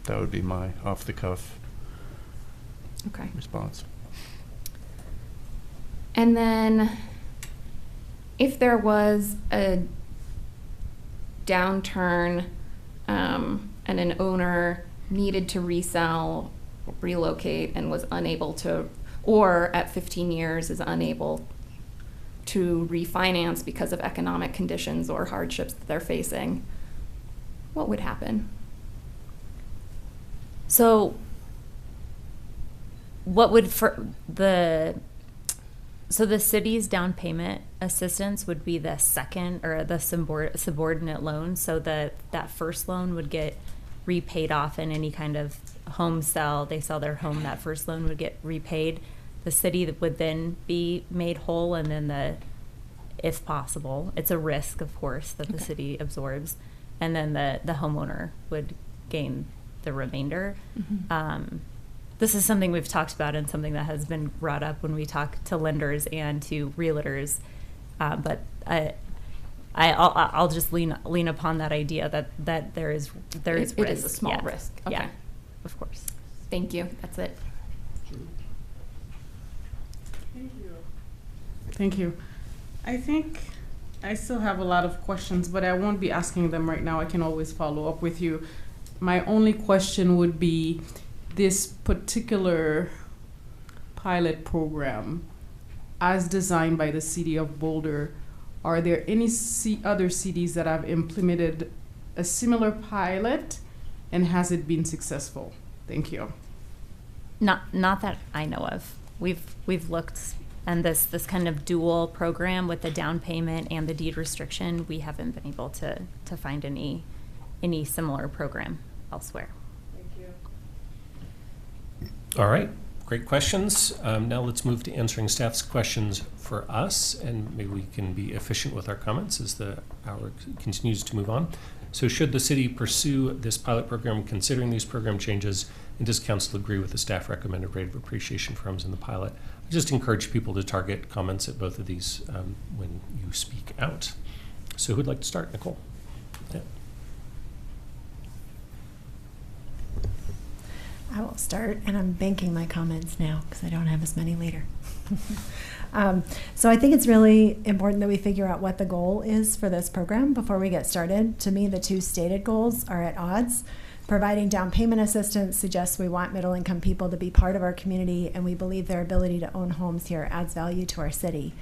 That would be my off-the-cuff response. And then if there was a downturn and an owner needed to resell, relocate, and was unable to, or at 15 years is unable to refinance because of economic conditions or hardships that they're facing, what would happen? So what would the city's down payment assistance would be the second or the subordinate loan, so that first loan would get repaid off in any kind of home sell. They sell their home, that first loan would get repaid. The city would then be made whole, and then if possible, it's a risk, of course, that the city absorbs, and then the homeowner would gain the remainder. This is something we've talked about and something that has been brought up when we talk to lenders and to realtors, but I'll just lean upon that idea that there is risk. It is a small risk. Okay. Yeah, of course. Thank you. That's it. Thank you. I think I still have a lot of questions, but I won't be asking them right now. I can always follow up with you. My only question would be this particular pilot program, as designed by the city of Boulder, are there any other cities that have implemented a similar pilot, and has it been successful? Thank you. Not that I know of. We've looked, and this kind of dual program with the down payment and the deed restriction, we haven't been able to find any similar program elsewhere. Thank you. All right, great questions. Now let's move to answering staff's questions for us, and maybe we can be efficient with our comments as the hour continues to move on. So should the city pursue this pilot program considering these program changes, and does council agree with the staff recommended rate of appreciation for homes in the pilot? I just encourage people to target comments at both of these when you speak out. So who'd like to start? Nicole? Yeah. I will start, and I'm banking my comments now because I don't have as many later. So I think it's really important that we figure out what the goal is for this program before we get started. To me, the two stated goals are at odds. Providing down payment assistance suggests we want middle-income people to be part of our community, and we believe their ability to own homes here adds value to our city.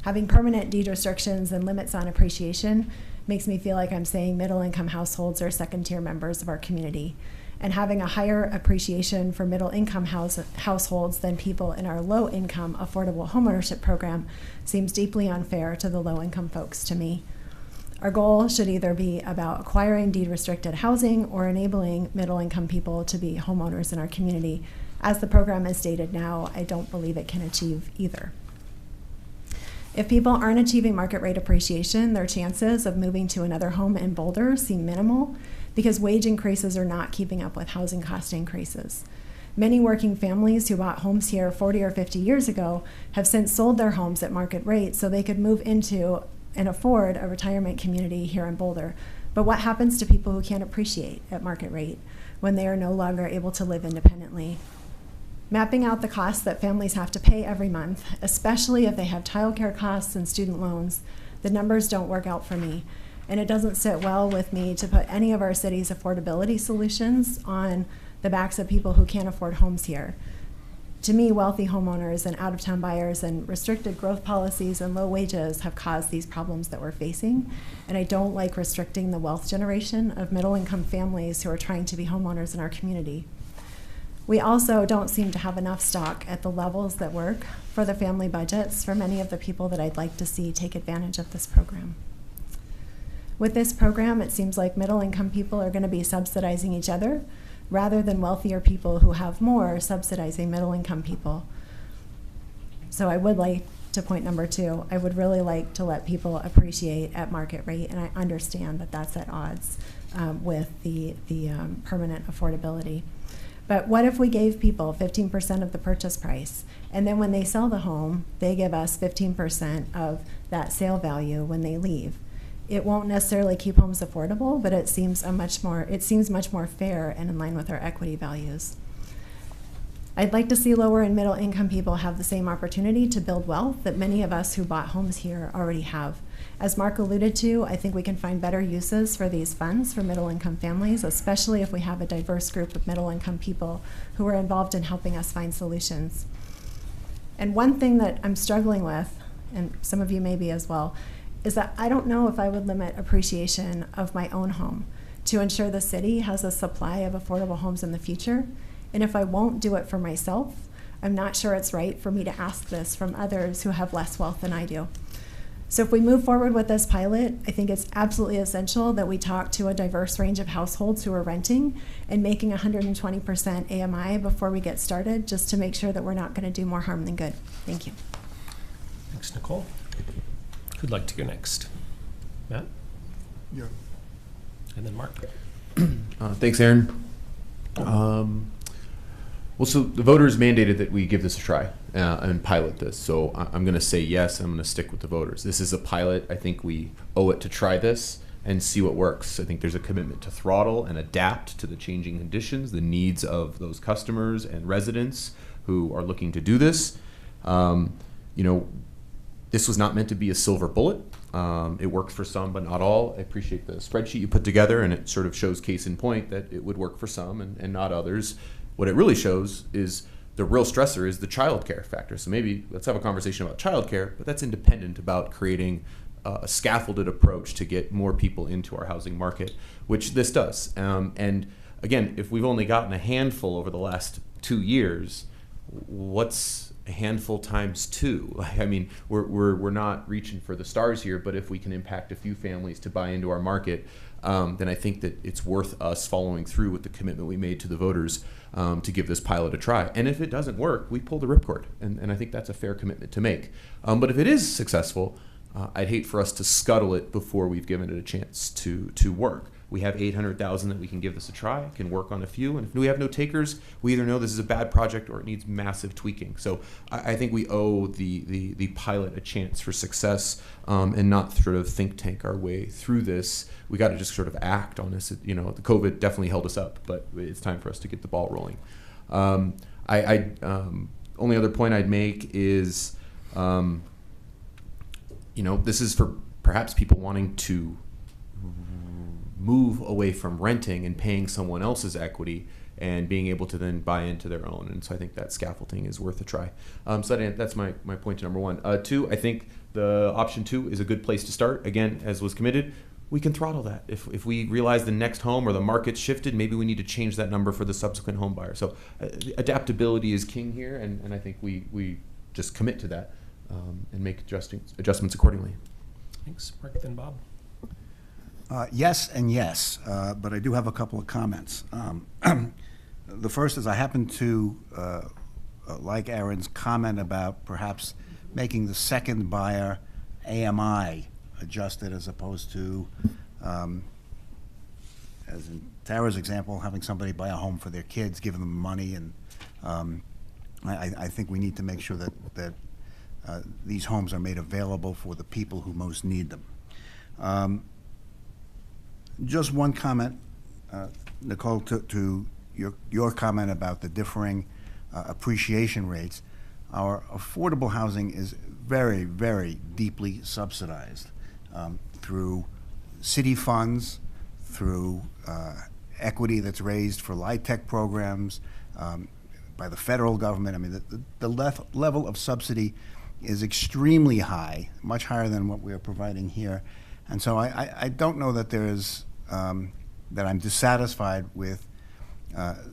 Having permanent deed restrictions and limits on appreciation makes me feel like I'm saying middle-income households are second-tier members of our community. And having a higher appreciation for middle-income households than people in our low-income affordable homeownership program seems deeply unfair to the low-income folks to me. Our goal should either be about acquiring deed-restricted housing or enabling middle-income people to be homeowners in our community. As the program is stated now, I don't believe it can achieve either. If people aren't achieving market rate appreciation, their chances of moving to another home in Boulder seem minimal because wage increases are not keeping up with housing cost increases. Many working families who bought homes here 40 or 50 years ago have since sold their homes at market rate so they could move into and afford a retirement community here in Boulder. But what happens to people who can't appreciate at market rate when they are no longer able to live independently? Mapping out the costs that families have to pay every month, especially if they have childcare costs and student loans, the numbers don't work out for me. And it doesn't sit well with me to put any of our city's affordability solutions on the backs of people who can't afford homes here. To me, wealthy homeowners and out-of-town buyers and restricted growth policies and low wages have caused these problems that we're facing. And I don't like restricting the wealth generation of middle-income families who are trying to be homeowners in our community. We also don't seem to have enough stock at the levels that work for the family budgets for many of the people that I'd like to see take advantage of this program. With this program, it seems like middle-income people are going to be subsidizing each other rather than wealthier people who have more subsidizing middle-income people. So I would like to point number 2, I would really like to let people appreciate at market rate, and I understand that that's at odds with the permanent affordability. But what if we gave people 15% of the purchase price, and then when they sell the home, they give us 15% of that sale value when they leave? It won't necessarily keep homes affordable, but it seems much more fair and in line with our equity values. I'd like to see lower and middle income people have the same opportunity to build wealth that many of us who bought homes here already have. As Mark alluded to, I think we can find better uses for these funds for middle income families, especially if we have a diverse group of middle income people who are involved in helping us find solutions. And one thing that I'm struggling with, and some of you may be as well, is that I don't know if I would limit appreciation of my own home to ensure the city has a supply of affordable homes in the future. And if I won't do it for myself, I'm not sure it's right for me to ask this from others who have less wealth than I do. So if we move forward with this pilot, I think it's absolutely essential that we talk to a diverse range of households who are renting and making 120% AMI before we get started, just to make sure that we're not going to do more harm than good. Thank you. Thanks, Nicole. Who'd like to go next? Matt? Yeah. And then Mark. Thanks, Aaron. Well, so the voters mandated that we give this a try and pilot this. So I'm going to say yes, and I'm going to stick with the voters. This is a pilot. I think we owe it to try this and see what works. I think there's a commitment to throttle and adapt to the changing conditions, the needs of those customers and residents who are looking to do this. This was not meant to be a silver bullet. It works for some, but not all. I appreciate the spreadsheet you put together, and it sort of shows case in point that it would work for some and not others. What it really shows is the real stressor is the childcare factor. So maybe let's have a conversation about childcare, but that's independent about creating a scaffolded approach to get more people into our housing market, which this does. And again, if we've only gotten a handful over the last 2 years, what's a handful times 2? I mean, we're not reaching for the stars here, but if we can impact a few families to buy into our market, then I think that it's worth us following through with the commitment we made to the voters to give this pilot a try. And if it doesn't work, we pull the ripcord, and I think that's a fair commitment to make. But if it is successful, I'd hate for us to scuttle it before we've given it a chance to work. We have 800,000 that we can give this a try, can work on a few, and if we have no takers, we either know this is a bad project or it needs massive tweaking. So I think we owe the pilot a chance for success, and not sort of think tank our way through this. We got to just sort of act on this. You know, the COVID definitely held us up, but it's time for us to get the ball rolling. Only other point I'd make is, you know, this is for perhaps people wanting to move away from renting and paying someone else's equity and being able to then buy into their own. And so I think that scaffolding is worth a try. So that's my point to number 1. 2, I think the option 2 is a good place to start. Again, as was committed, we can throttle that. If we realize the next home or the market's shifted, maybe we need to change that number for the subsequent home buyer. So adaptability is king here, and I think we just commit to that and make adjustments accordingly. Thanks. Mark, then Bob. Yes and yes, but I do have a couple of comments. The first is I happen to like Aaron's comment about perhaps making the second buyer AMI adjusted as opposed to, as in Tara's example, having somebody buy a home for their kids, giving them money, and I think we need to make sure that these homes are made available for the people who most need them. Just one comment, Nicole, to your comment about the differing appreciation rates. Our affordable housing is very, very deeply subsidized through city funds, through equity that's raised for LIHTC programs, by the federal government. I mean, the level of subsidy is extremely high, much higher than what we are providing here. And so I don't know that there is, that I'm dissatisfied with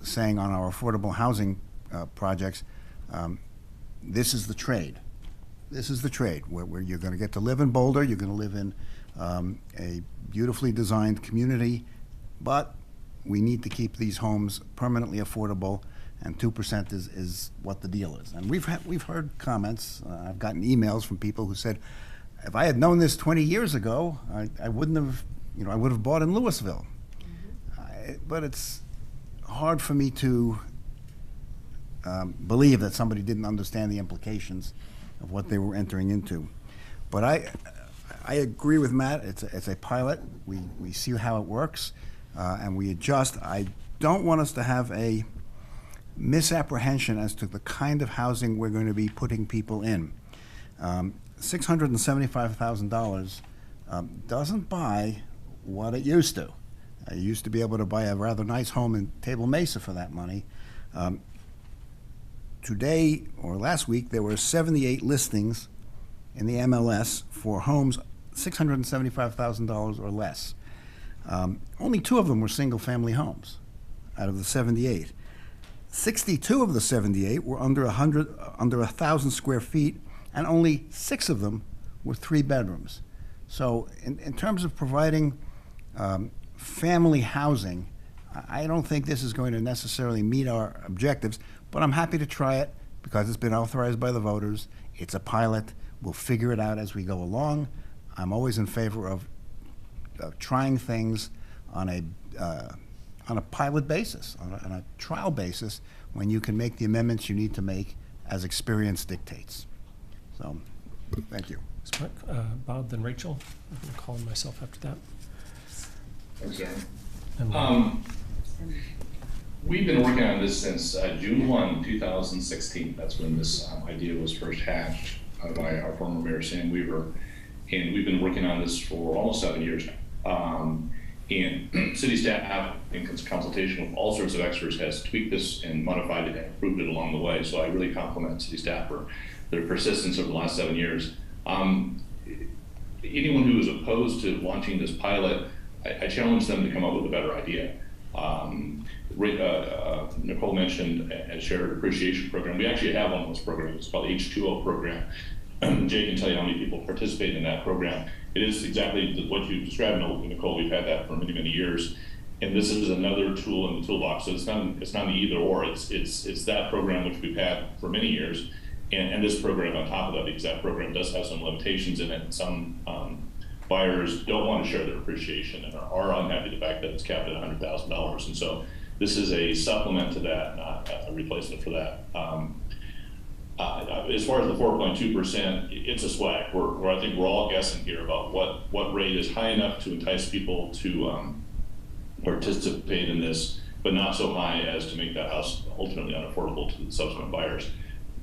saying on our affordable housing projects, this is the trade. This is the trade, where you're going to get to live in Boulder, you're going to live in a beautifully designed community, but we need to keep these homes permanently affordable, and 2% is what the deal is. And we've heard comments, I've gotten emails from people who said, if I had known this 20 years ago, I wouldn't have, I would have bought in Louisville. But it's hard for me to believe that somebody didn't understand the implications of what they were entering into. But I agree with Matt. It's a pilot. We see how it works, and we adjust. I don't want us to have a misapprehension as to the kind of housing we're going to be putting people in. $675,000 doesn't buy what it used to. I used to be able to buy a rather nice home in Table Mesa for that money. Today, or last week, there were 78 listings in the MLS for homes $675,000 or less. Only 2 of them were single-family homes out of the 78. 62 of the 78 were under 1,000 square feet, and only 6 of them were 3 bedrooms. So in terms of providing family housing, I don't think this is going to necessarily meet our objectives, but I'm happy to try it because it's been authorized by the voters. It's a pilot. We'll figure it out as we go along. I'm always in favor of trying things on a pilot basis, on a trial basis, when you can make the amendments you need to make as experience dictates. So, thank you. Thanks, Mark. Bob, then Rachel. I'm going to call myself after that. Thanks, Aaron. We've been working on this since June 1, 2016. That's when this idea was first hatched. by our former Mayor Sam Weaver. And we've been working on this for almost 7 years now. And city staff, in consultation with all sorts of experts, has tweaked this and modified it and improved it along the way. So I really compliment city staff for their persistence over the last 7 years. Anyone who is opposed to launching this pilot, I challenge them to come up with a better idea. Nicole mentioned a shared appreciation program. We actually have one of those programs. It's called the H2O program. Jay can tell you how many people participate in that program. It is exactly what you described, Nicole. We've had that for many, many years. And this is another tool in the toolbox. So it's not an either or. It's that program which we've had for many years, and this program on top of that, because that program does have some limitations in it. And some buyers don't want to share their appreciation and are unhappy the fact that it's capped at $100,000. And so this is a supplement to that, not a replacement for that. As far as the 4.2%, it's a swag. I think we're all guessing here about what rate is high enough to entice people to participate in this, but not so high as to make that house ultimately unaffordable to the subsequent buyers.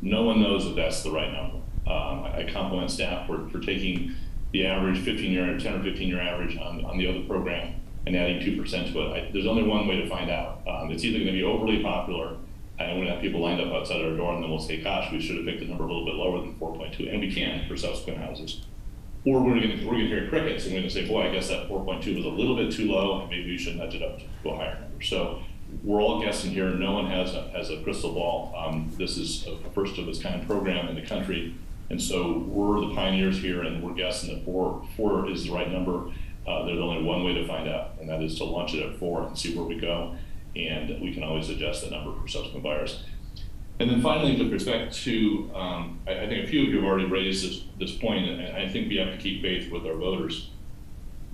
No one knows if that's the right number. I compliment staff for taking the average 10 or 15-year average on the other program and adding 2% to it. There's only one way to find out. It's either going to be overly popular, and we're going to have people lined up outside our door, and then we'll say, gosh, we should have picked a number a little bit lower than 4.2, and we can for subsequent houses. Or we're going to hear crickets, and we're going to say, boy, I guess that 4.2 was a little bit too low, and maybe we should nudge it up to a higher number. So we're all guessing here. No one has a crystal ball. This is a first of its kind program in the country, and so we're the pioneers here, and we're guessing that 4 is the right number. There's only one way to find out, and that is to launch it at 4 and see where we go. And we can always adjust the number for subsequent buyers. And then finally, with respect to, I think a few of you have already raised this point, and I think we have to keep faith with our voters.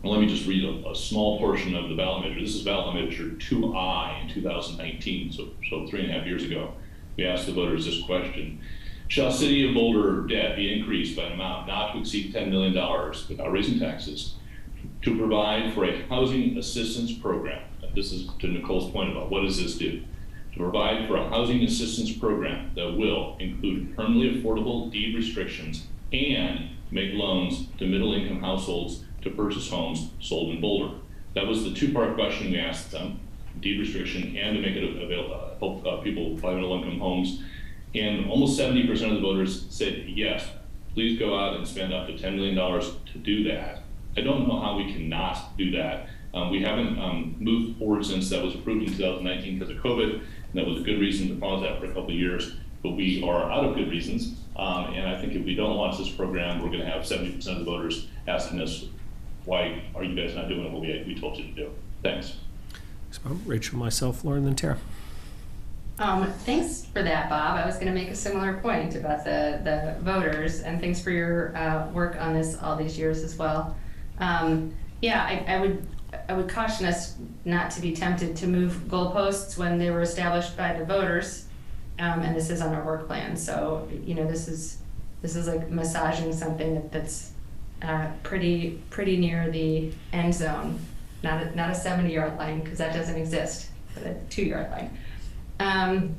Well, let me just read a small portion of the ballot measure. This is ballot measure 2I in 2019, so 3.5 years ago. We asked the voters this question: shall City of Boulder debt be increased by an amount not to exceed $10 million without raising taxes to provide for a housing assistance program? This is to Nicole's point about what does this do? To provide for a housing assistance program that will include permanently affordable deed restrictions and make loans to middle-income households to purchase homes sold in Boulder. That was the two-part question we asked them: deed restriction and to make it available, help people buy middle-income homes. And almost 70% of the voters said yes, please go out and spend up to $10 million to do that. I don't know how we cannot do that. We haven't moved forward since that was approved in 2019 because of COVID, and that was a good reason to pause that for a couple of years, but we are out of good reasons. And I think if we don't launch this program, we're going to have 70% of the voters asking us, why are you guys not doing what we told you to do? Thanks. Rachel, myself, Lauren, then Tara. Thanks for that, Bob. I was going to make a similar point about the voters, and thanks for your work on this all these years as well. Yeah, I would caution us not to be tempted to move goalposts when they were established by the voters, and this is on our work plan. So this is like massaging something that's pretty near the end zone, not a 70-yard line, because that doesn't exist, but a 2-yard line.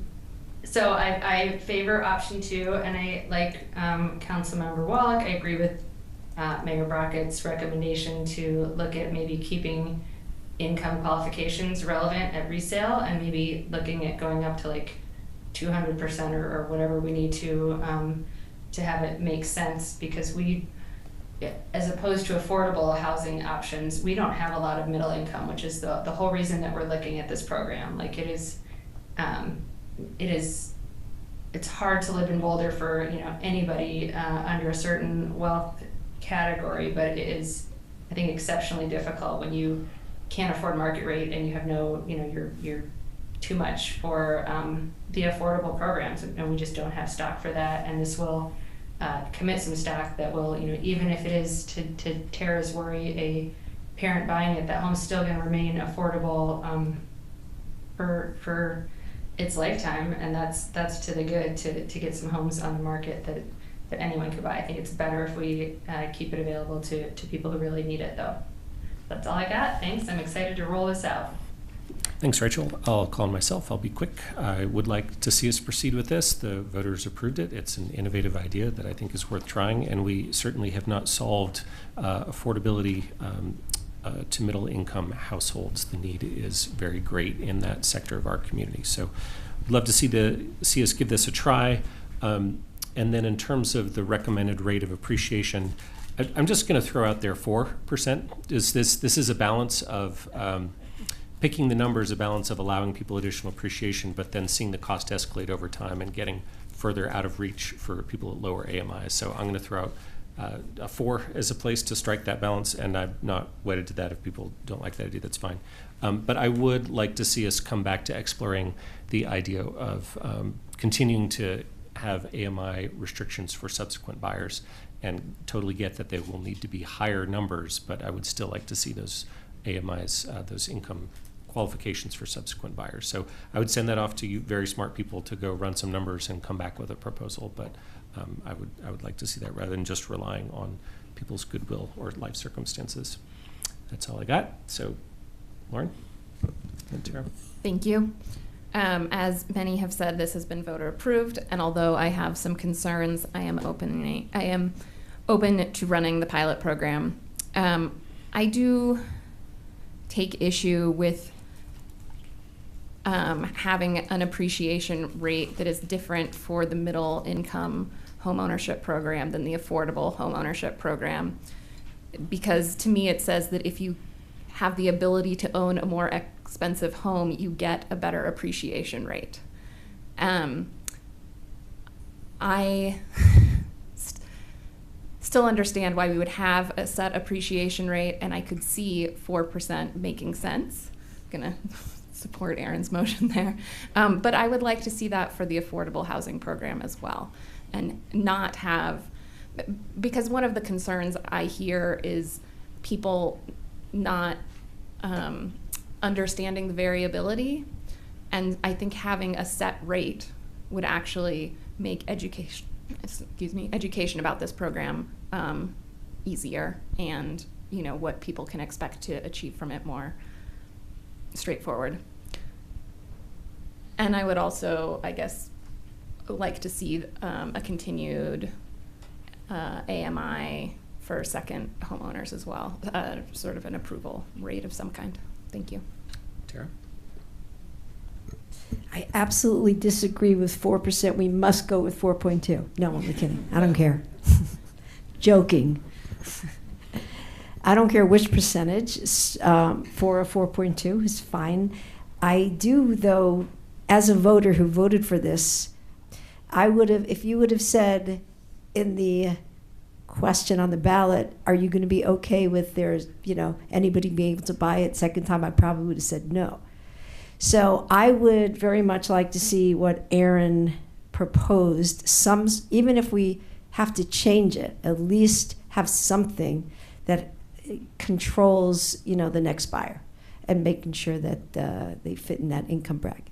So I favor option 2, and I like Councilmember Wallach. I agree with Mayor Brockett's recommendation to look at maybe keeping income qualifications relevant at resale, and maybe looking at going up to like 200% or whatever we need to have it make sense, because we, as opposed to affordable housing options, we don't have a lot of middle income, which is the whole reason that we're looking at this program. Like it's hard to live in Boulder for anybody under a certain wealth category, but it is, I think, exceptionally difficult when you can't afford market rate and you have no, you're too much for the affordable programs, and we just don't have stock for that. And this will commit some stock that will, even if it is, to Tara's worry, a parent buying it, that home's still going to remain affordable for its lifetime, and that's to the good to get some homes on the market that anyone could buy. I think it's better if we keep it available to people who really need it, though. That's all I got. Thanks. I'm excited to roll this out. Thanks, Rachel. I'll call on myself. I'll be quick. I would like to see us proceed with this. The voters approved it. It's an innovative idea that I think is worth trying, and we certainly have not solved affordability to middle-income households. The need is very great in that sector of our community. So I'd love to see us give this a try. And then in terms of the recommended rate of appreciation, I'm just going to throw out there 4%. This is a balance of picking the numbers, a balance of allowing people additional appreciation, but then seeing the cost escalate over time and getting further out of reach for people at lower AMIs. So I'm going to throw out a 4 as a place to strike that balance, and I'm not wedded to that. If people don't like that idea, that's fine. But I would like to see us come back to exploring the idea of continuing to have AMI restrictions for subsequent buyers, and totally get that there will need to be higher numbers, but I would still like to see those AMIs, those income qualifications for subsequent buyers. So I would send that off to you very smart people to go run some numbers and come back with a proposal, but I would like to see that rather than just relying on people's goodwill or life circumstances. That's all I got. So Lauren and Tara. Thank you. As many have said, this has been voter approved, and although I have some concerns, I am open to running the pilot program. I do take issue with having an appreciation rate that is different for the middle income homeownership program than the affordable homeownership program, because to me it says that if you have the ability to own a more expensive home, you get a better appreciation rate. I still understand why we would have a set appreciation rate, and I could see 4% making sense. I'm gonna support Aaron's motion there. But I would like to see that for the affordable housing program as well, and not have, because one of the concerns I hear is people not understanding the variability, and I think having a set rate would actually make education about this program easier, and what people can expect to achieve from it more straightforward. And I would also, I guess, like to see a continued AMI for second homeowners as well, sort of an approval rate of some kind. Thank you. Tara? I absolutely disagree with 4%. We must go with 4.2. No, I'm only kidding. I don't care. Joking. I don't care which percentage. 4 or 4.2 is fine. I do, though, as a voter who voted for this, I would have, if you would have said in the question on the ballot, are you going to be okay with anybody being able to buy it second time, I probably would have said no. So I would very much like to see what Aaron proposed. Even if we have to change it, at least have something that controls, the next buyer, and making sure that they fit in that income bracket.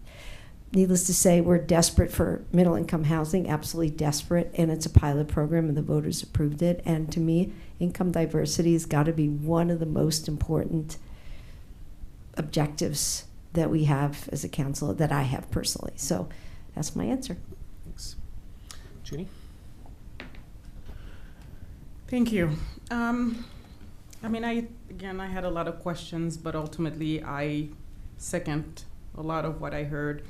Needless to say, we're desperate for middle-income housing, absolutely desperate, and it's a pilot program, and the voters approved it. And to me, income diversity has got to be one of the most important objectives that we have as a council, that I have personally. So that's my answer. Thanks. Judy? Thank you. I had a lot of questions, but ultimately I second a lot of what I heard.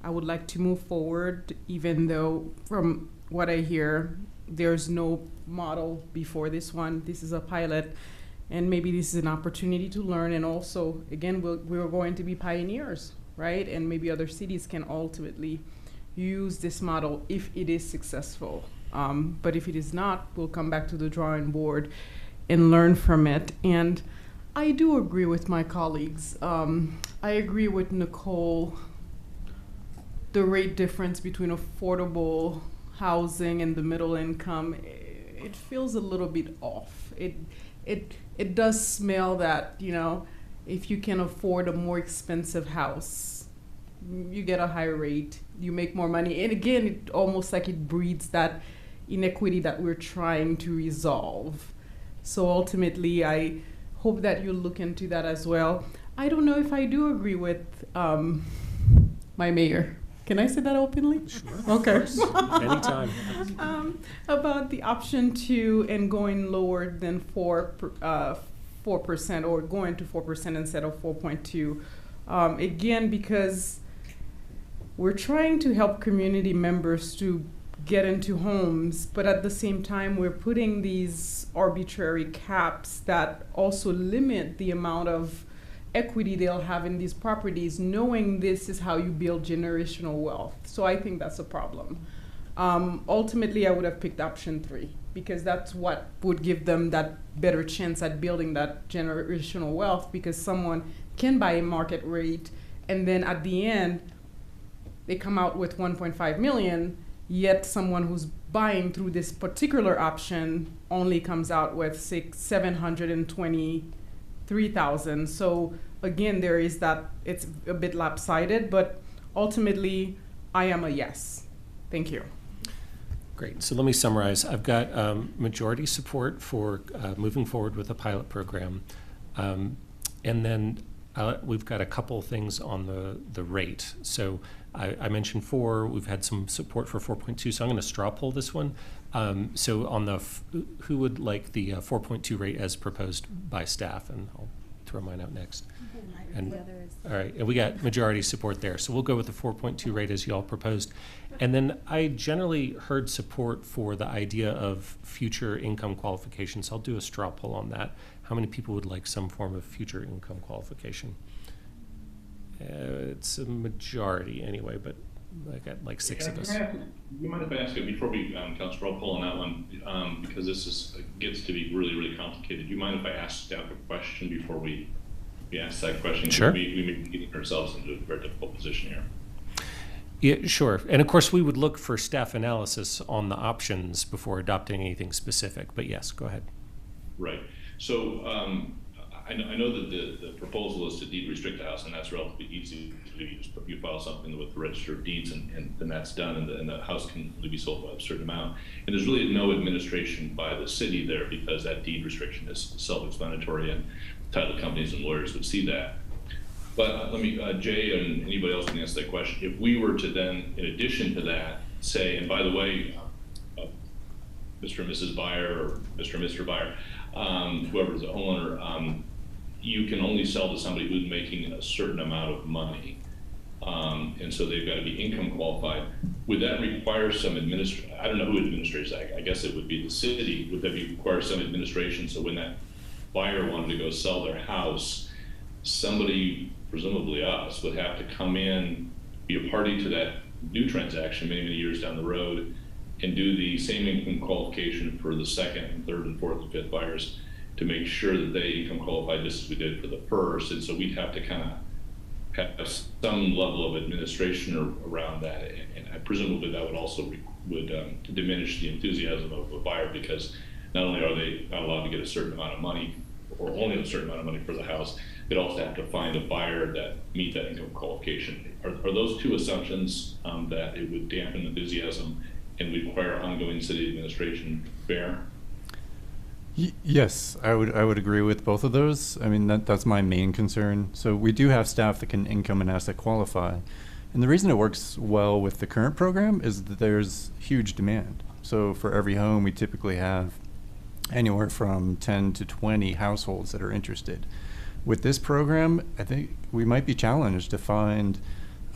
I would like to move forward, even though from what I hear, there's no model before this one. This is a pilot, and maybe this is an opportunity to learn. And also, again, we're going to be pioneers, right? And maybe other cities can ultimately use this model if it is successful. But if it is not, we'll come back to the drawing board and learn from it. And I do agree with my colleagues. I agree with Nicole. The rate difference between affordable housing and the middle income, it feels a little bit off. It does smell that, if you can afford a more expensive house, you get a higher rate, you make more money. And again, it almost like it breeds that inequity that we're trying to resolve. So ultimately, I hope that you look into that as well. I don't know if I do agree with my mayor. Can I say that openly? Sure. Okay. Anytime. About the option 2 and going lower than 4% or going to 4% instead of 4.2. Again, because we're trying to help community members to get into homes, but at the same time, we're putting these arbitrary caps that also limit the amount of equity they'll have in these properties, knowing this is how you build generational wealth. So I think that's a problem. Ultimately, I would have picked option 3 because that's what would give them that better chance at building that generational wealth, because someone can buy a market rate and then at the end, they come out with 1.5 million, yet someone who's buying through this particular option only comes out with 723,000. So again, there is that, it's a bit lopsided, but ultimately, I am a yes. Thank you. Great. So let me summarize. I've got majority support for moving forward with a pilot program. And then we've got a couple things on the rate. So I mentioned 4. We've had some support for 4.2. So I'm going to straw poll this one. So on the who would like the 4.2 rate as proposed by staff? And I'll throw mine out next. And all right, and we got majority support there. So we'll go with the 4.2 rate as you all proposed. And then I generally heard support for the idea of future income qualifications. I'll do a straw poll on that. How many people would like some form of future income qualification? It's a majority anyway, but I got like 6 of us. You mind if I ask you, before we straw poll on that one, because this gets to be really, really complicated. Do you mind if I ask staff a question before we ask that question? Sure. We may be getting ourselves into a very difficult position here. Yeah, sure. And of course, we would look for staff analysis on the options before adopting anything specific. But yes, go ahead. Right. So I know that the proposal is to deed restrict the house, and that's relatively easy to do. You file something with the Register of Deeds, and then that's done, and the house can only be sold by a certain amount. And there's really no administration by the city there, because that deed restriction is self-explanatory, and title companies and lawyers would see that. But let me, Jay and anybody else can answer that question. If we were to then, in addition to that, say, and by the way, Mr. and Mrs. Buyer, or Mr. and Mr. Buyer, whoever's the owner, you can only sell to somebody who's making a certain amount of money. And so they've got to be income qualified. Would that require some administration? I don't know who administrates that. I guess it would be the city. Would that require some administration? So when that buyer wanted to go sell their house, somebody, presumably us, would have to come in, be a party to that new transaction many, many years down the road, and do the same income qualification for the second and third and fourth and fifth buyers to make sure that they income qualified just as we did for the first. And so we'd have to kind of have some level of administration around that. And presumably that would also diminish the enthusiasm of a buyer, because not only are they not allowed to get a certain amount of money, or only a certain amount of money for the house, they'd also have to find a buyer that meet that income qualification. Are those two assumptions that it would dampen enthusiasm and require ongoing city administration fair? Yes, I would agree with both of those. I mean, that's my main concern. So we do have staff that can income and asset qualify. And the reason it works well with the current program is that there's huge demand. So for every home, we typically have anywhere from 10 to 20 households that are interested. With this program, I think we might be challenged to find,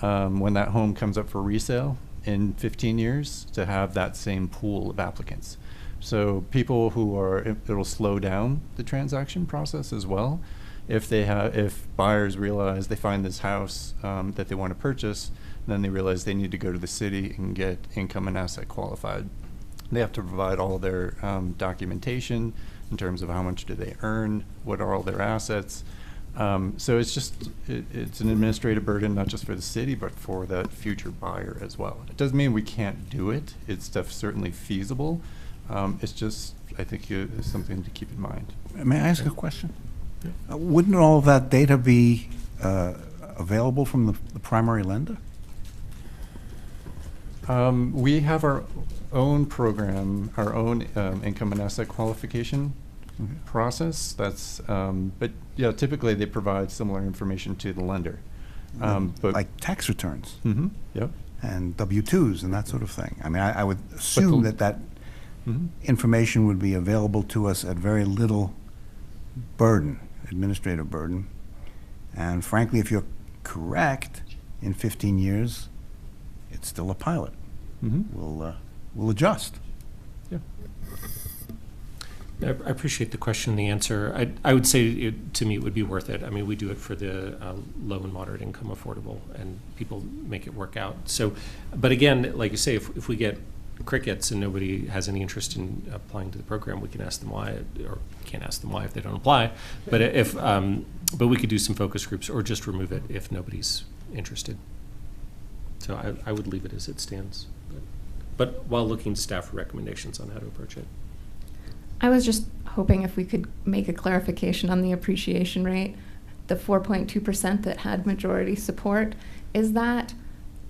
when that home comes up for resale in 15 years, to have that same pool of applicants. So people who are, it'll slow down the transaction process as well. If buyers realize they find this house that they want to purchase, then they realize they need to go to the city and get income and asset qualified. They have to provide all their documentation in terms of how much do they earn, what are all their assets. So it's just, it's an administrative burden, not just for the city, but for that future buyer as well. It doesn't mean we can't do it. It's certainly feasible. It's just, I think it's something to keep in mind. May I ask a question? Wouldn't all of that data be available from the primary lender? We have our own program, our own income and asset qualification process. That's, but yeah, typically they provide similar information to the lender. But like tax returns. Mm-hmm. Yep. And W-2s and that sort of thing. I mean, I would assume that information would be available to us at very little burden, administrative burden. And frankly, if you're correct, in 15 years, it's still a pilot. We'll adjust. Yeah. I appreciate the question and the answer. I would say to me it would be worth it. I mean, we do it for the low and moderate income affordable, and people make it work out. So, but again, like you say, if we get crickets and nobody has any interest in applying to the program, we can ask them why, or can't ask them why if they don't apply. But but we could do some focus groups or just remove it if nobody's interested. So I would leave it as it stands, but while looking to staff recommendations on how to approach it. I was just hoping if we could make a clarification on the appreciation rate. The 4.2% that had majority support, is that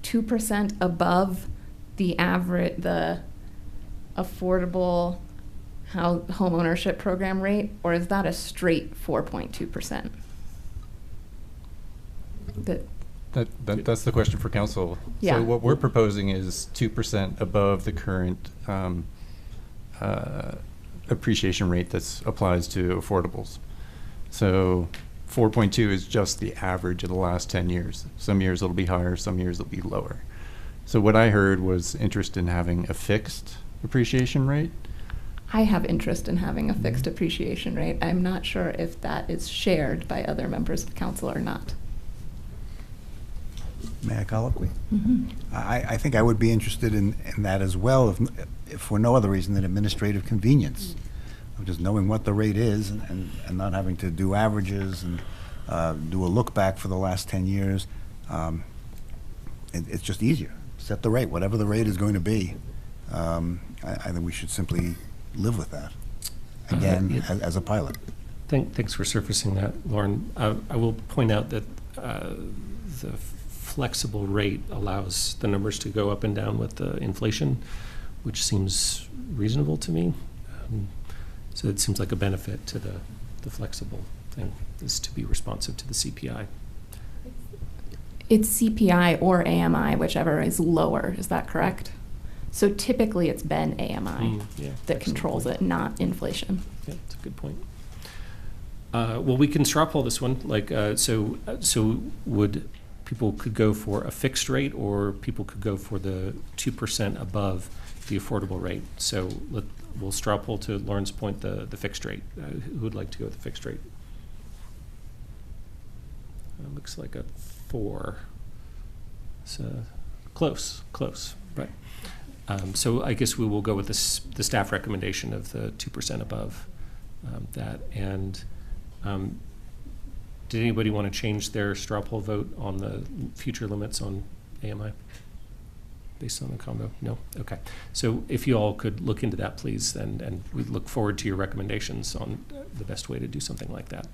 2% above the average, the affordable home ownership program rate, or is that a straight 4.2%? That's the question for council. Yeah. So what we're proposing is 2% above the current appreciation rate that applies to affordables. So 4.2 is just the average of the last 10 years. Some years it'll be higher, some years it'll be lower. So what I heard was interest in having a fixed appreciation rate. I have interest in having a fixed appreciation rate. I'm not sure if that is shared by other members of council or not. May I colloquy? I think I would be interested in that as well, if for no other reason than administrative convenience, of just knowing what the rate is and not having to do averages and do a look back for the last 10 years. It's just easier. Set the rate, whatever the rate is going to be. I think we should simply live with that, again, as a pilot. Thanks for surfacing that, Lauren. I will point out that the flexible rate allows the numbers to go up and down with the inflation, which seems reasonable to me. So it seems like a benefit to the flexible thing is to be responsive to the CPI. It's CPI or AMI, whichever is lower. Is that correct? So typically it's been AMI that controls it, not inflation. Yeah, that's a good point. Well, we can straw poll this one. Like, so would people could go for a fixed rate, or people could go for the 2% above the affordable rate. So we'll straw poll, to Lauren's point, the fixed rate. Who would like to go with the fixed rate? Looks like a 4. So close, right? So I guess we will go with the staff recommendation of the 2% above that. And did anybody want to change their straw poll vote on the future limits on AMI based on the combo? No? Okay. So if you all could look into that, please, and we look forward to your recommendations on the best way to do something like that.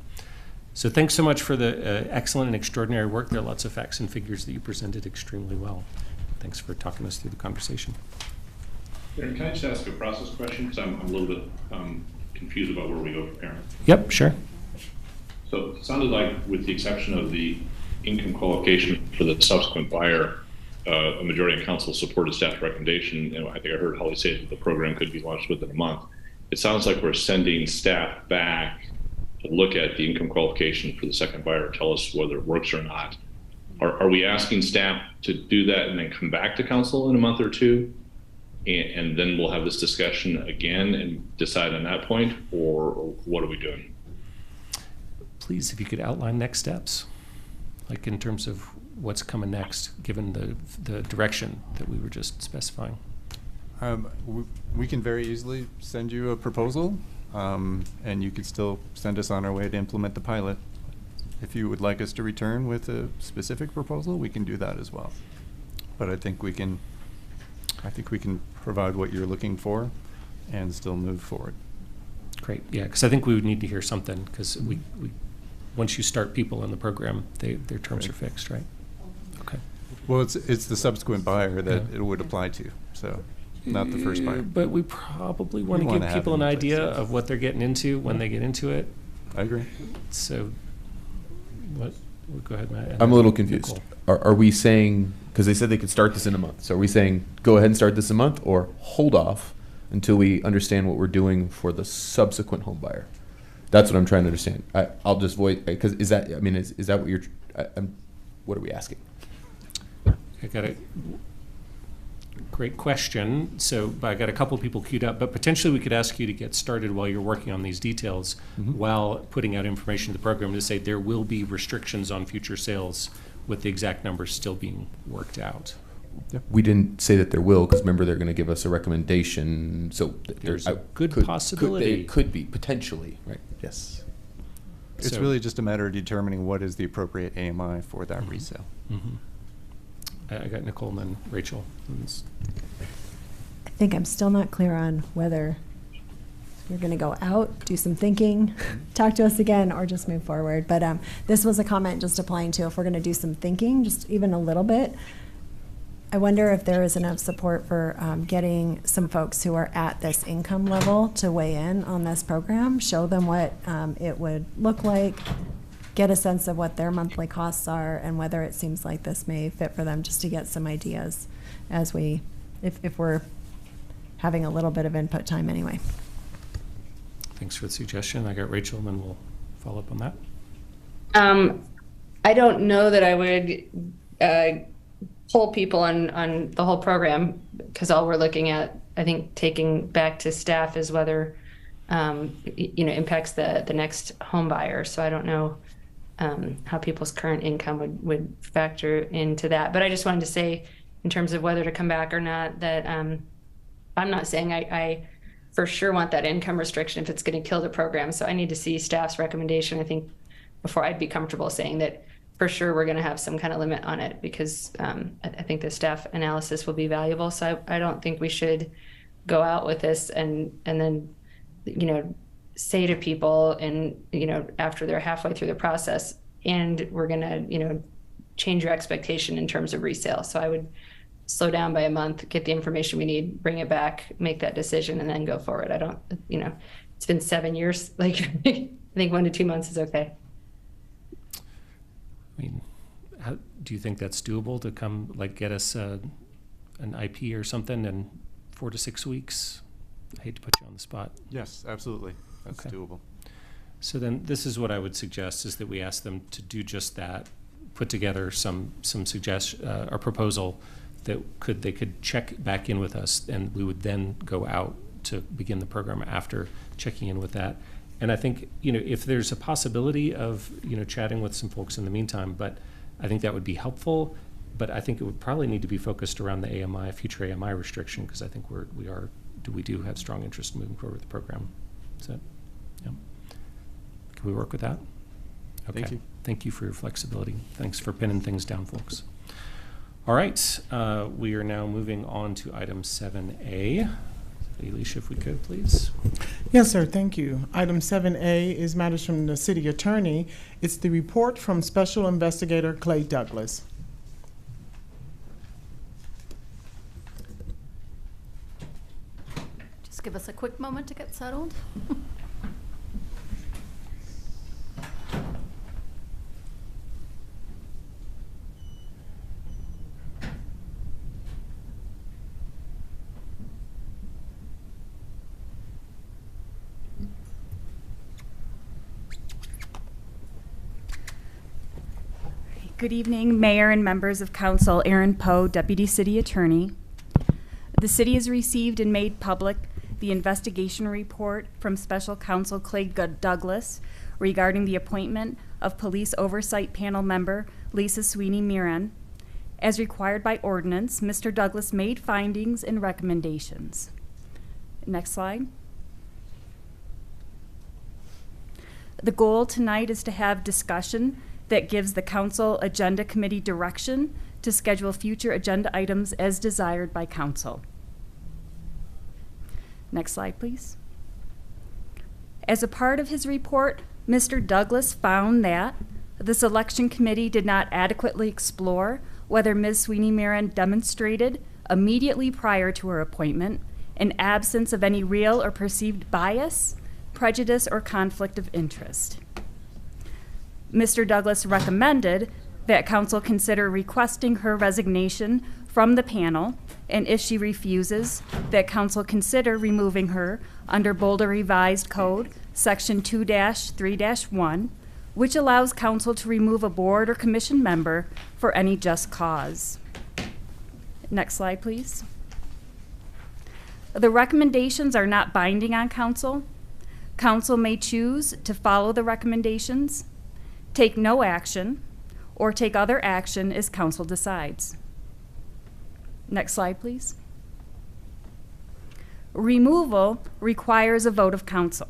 So thanks so much for the excellent and extraordinary work. There are lots of facts and figures that you presented extremely well. Thanks for talking us through the conversation. Aaron, can I just ask a process question? Because I'm a little bit confused about where we go from here. Yep, sure. So it sounded like, with the exception of the income qualification for the subsequent buyer, a majority of council supported staff recommendation. And I think I heard Holly say that the program could be launched within a month. It sounds like we're sending staff back to look at the income qualification for the second buyer, tell us whether it works or not. Are we asking staff to do that and then come back to council in a month or two? And then we'll have this discussion again and decide on that point, or what are we doing? Please, if you could outline next steps, like in terms of what's coming next, given the direction that we were just specifying. We can very easily send you a proposal, and you could still send us on our way to implement the pilot. If you would like us to return with a specific proposal, we can do that as well. But I think we can provide what you're looking for and still move forward. Great, yeah, because I think we would need to hear something, because we once you start people in the program, their terms are fixed, right? Okay. Well, it's the subsequent buyer that it would apply to. So not the first buyer. But we probably want You to wanna give have people it an in place, idea yes. of what they're getting into when they get into it. I agree. So, what? Well, go ahead, Matt. and I'm a then little confused. Nicole. Are we saying, because they said they could start this in a month, so are we saying go ahead and start this a month, or hold off until we understand what we're doing for the subsequent home buyer? That's what I'm trying to understand. I'll just voice, because is that, I mean, is that what you're, what are we asking? I got a great question. So I got a couple people queued up, but potentially we could ask you to get started while you're working on these details, while putting out information to the program to say there will be restrictions on future sales with the exact numbers still being worked out. We didn't say that there will, because remember, they're going to give us a recommendation. So There's a good possibility. It could be, potentially, right? Yes. It's really just a matter of determining what is the appropriate AMI for that resale. I got Nicole and then Rachel. I think I'm still not clear on whether you're going to go out, do some thinking, talk to us again, or just move forward. But this was a comment just applying to if we're going to do some thinking, just even a little bit. I wonder if there is enough support for getting some folks who are at this income level to weigh in on this program, show them what it would look like, get a sense of what their monthly costs are, and whether it seems like this may fit for them, just to get some ideas as we, if we're having a little bit of input time anyway. Thanks for the suggestion. I got Rachel, and then we'll follow up on that. I don't know that I would pull people on the whole program, because all we're looking at, I think, taking back to staff is whether impacts the next home buyer. So I don't know how people's current income would factor into that. But I just wanted to say, in terms of whether to come back or not, that I'm not saying I for sure want that income restriction if it's going to kill the program. So I need to see staff's recommendation, I think, before I'd be comfortable saying that for sure we're going to have some kind of limit on it, because I think the staff analysis will be valuable. So I don't think we should go out with this and then, say to people after they're halfway through the process, and we're going to, change your expectation in terms of resale. So I would slow down by a month, get the information we need, bring it back, make that decision, and then go forward. I don't, it's been 7 years. Like, I think 1 to 2 months is okay. I mean, do you think that's doable to come, get us an IP or something in 4 to 6 weeks? I hate to put you on the spot. Yes, absolutely. That's doable. So then this is what I would suggest, is that we ask them to do just that, put together some suggestion or proposal that they could check back in with us, and we would then go out to begin the program after checking in with that. And I think, if there's a possibility of, chatting with some folks in the meantime, but I think that would be helpful. But I think it would probably need to be focused around the AMI, future AMI restriction, because I think we do have strong interest in moving forward with the program. So, yeah. Can we work with that? Okay. Thank you. Thank you for your flexibility. Thanks for pinning things down, folks. All right, we are now moving on to item 7A. Alicia, if we could, please. Yes, sir. Thank you. Item 7A is matters from the city attorney. It's the report from Special Investigator Clay Douglas. Just give us a quick moment to get settled. Good evening, Mayor and members of Council. Erin Poe, Deputy City Attorney. The city has received and made public the investigation report from Special Counsel Clay Douglas regarding the appointment of Police Oversight Panel member Lisa Sweeney-Miran. As required by ordinance, Mr. Douglas made findings and recommendations. Next slide. The goal tonight is to have discussion that gives the Council Agenda Committee direction to schedule future agenda items as desired by Council. Next slide, please. As a part of his report, Mr. Douglas found that the Selection Committee did not adequately explore whether Ms. Sweeney-Miran demonstrated immediately prior to her appointment, in absence of any real or perceived bias, prejudice, or conflict of interest. Mr. Douglas recommended that council consider requesting her resignation from the panel, and if she refuses, that council consider removing her under Boulder Revised Code, Section 2-3-1, which allows council to remove a board or commission member for any just cause. Next slide, please. The recommendations are not binding on council. Council may choose to follow the recommendations, take no action, or take other action as council decides. Next slide, please. Removal requires a vote of council.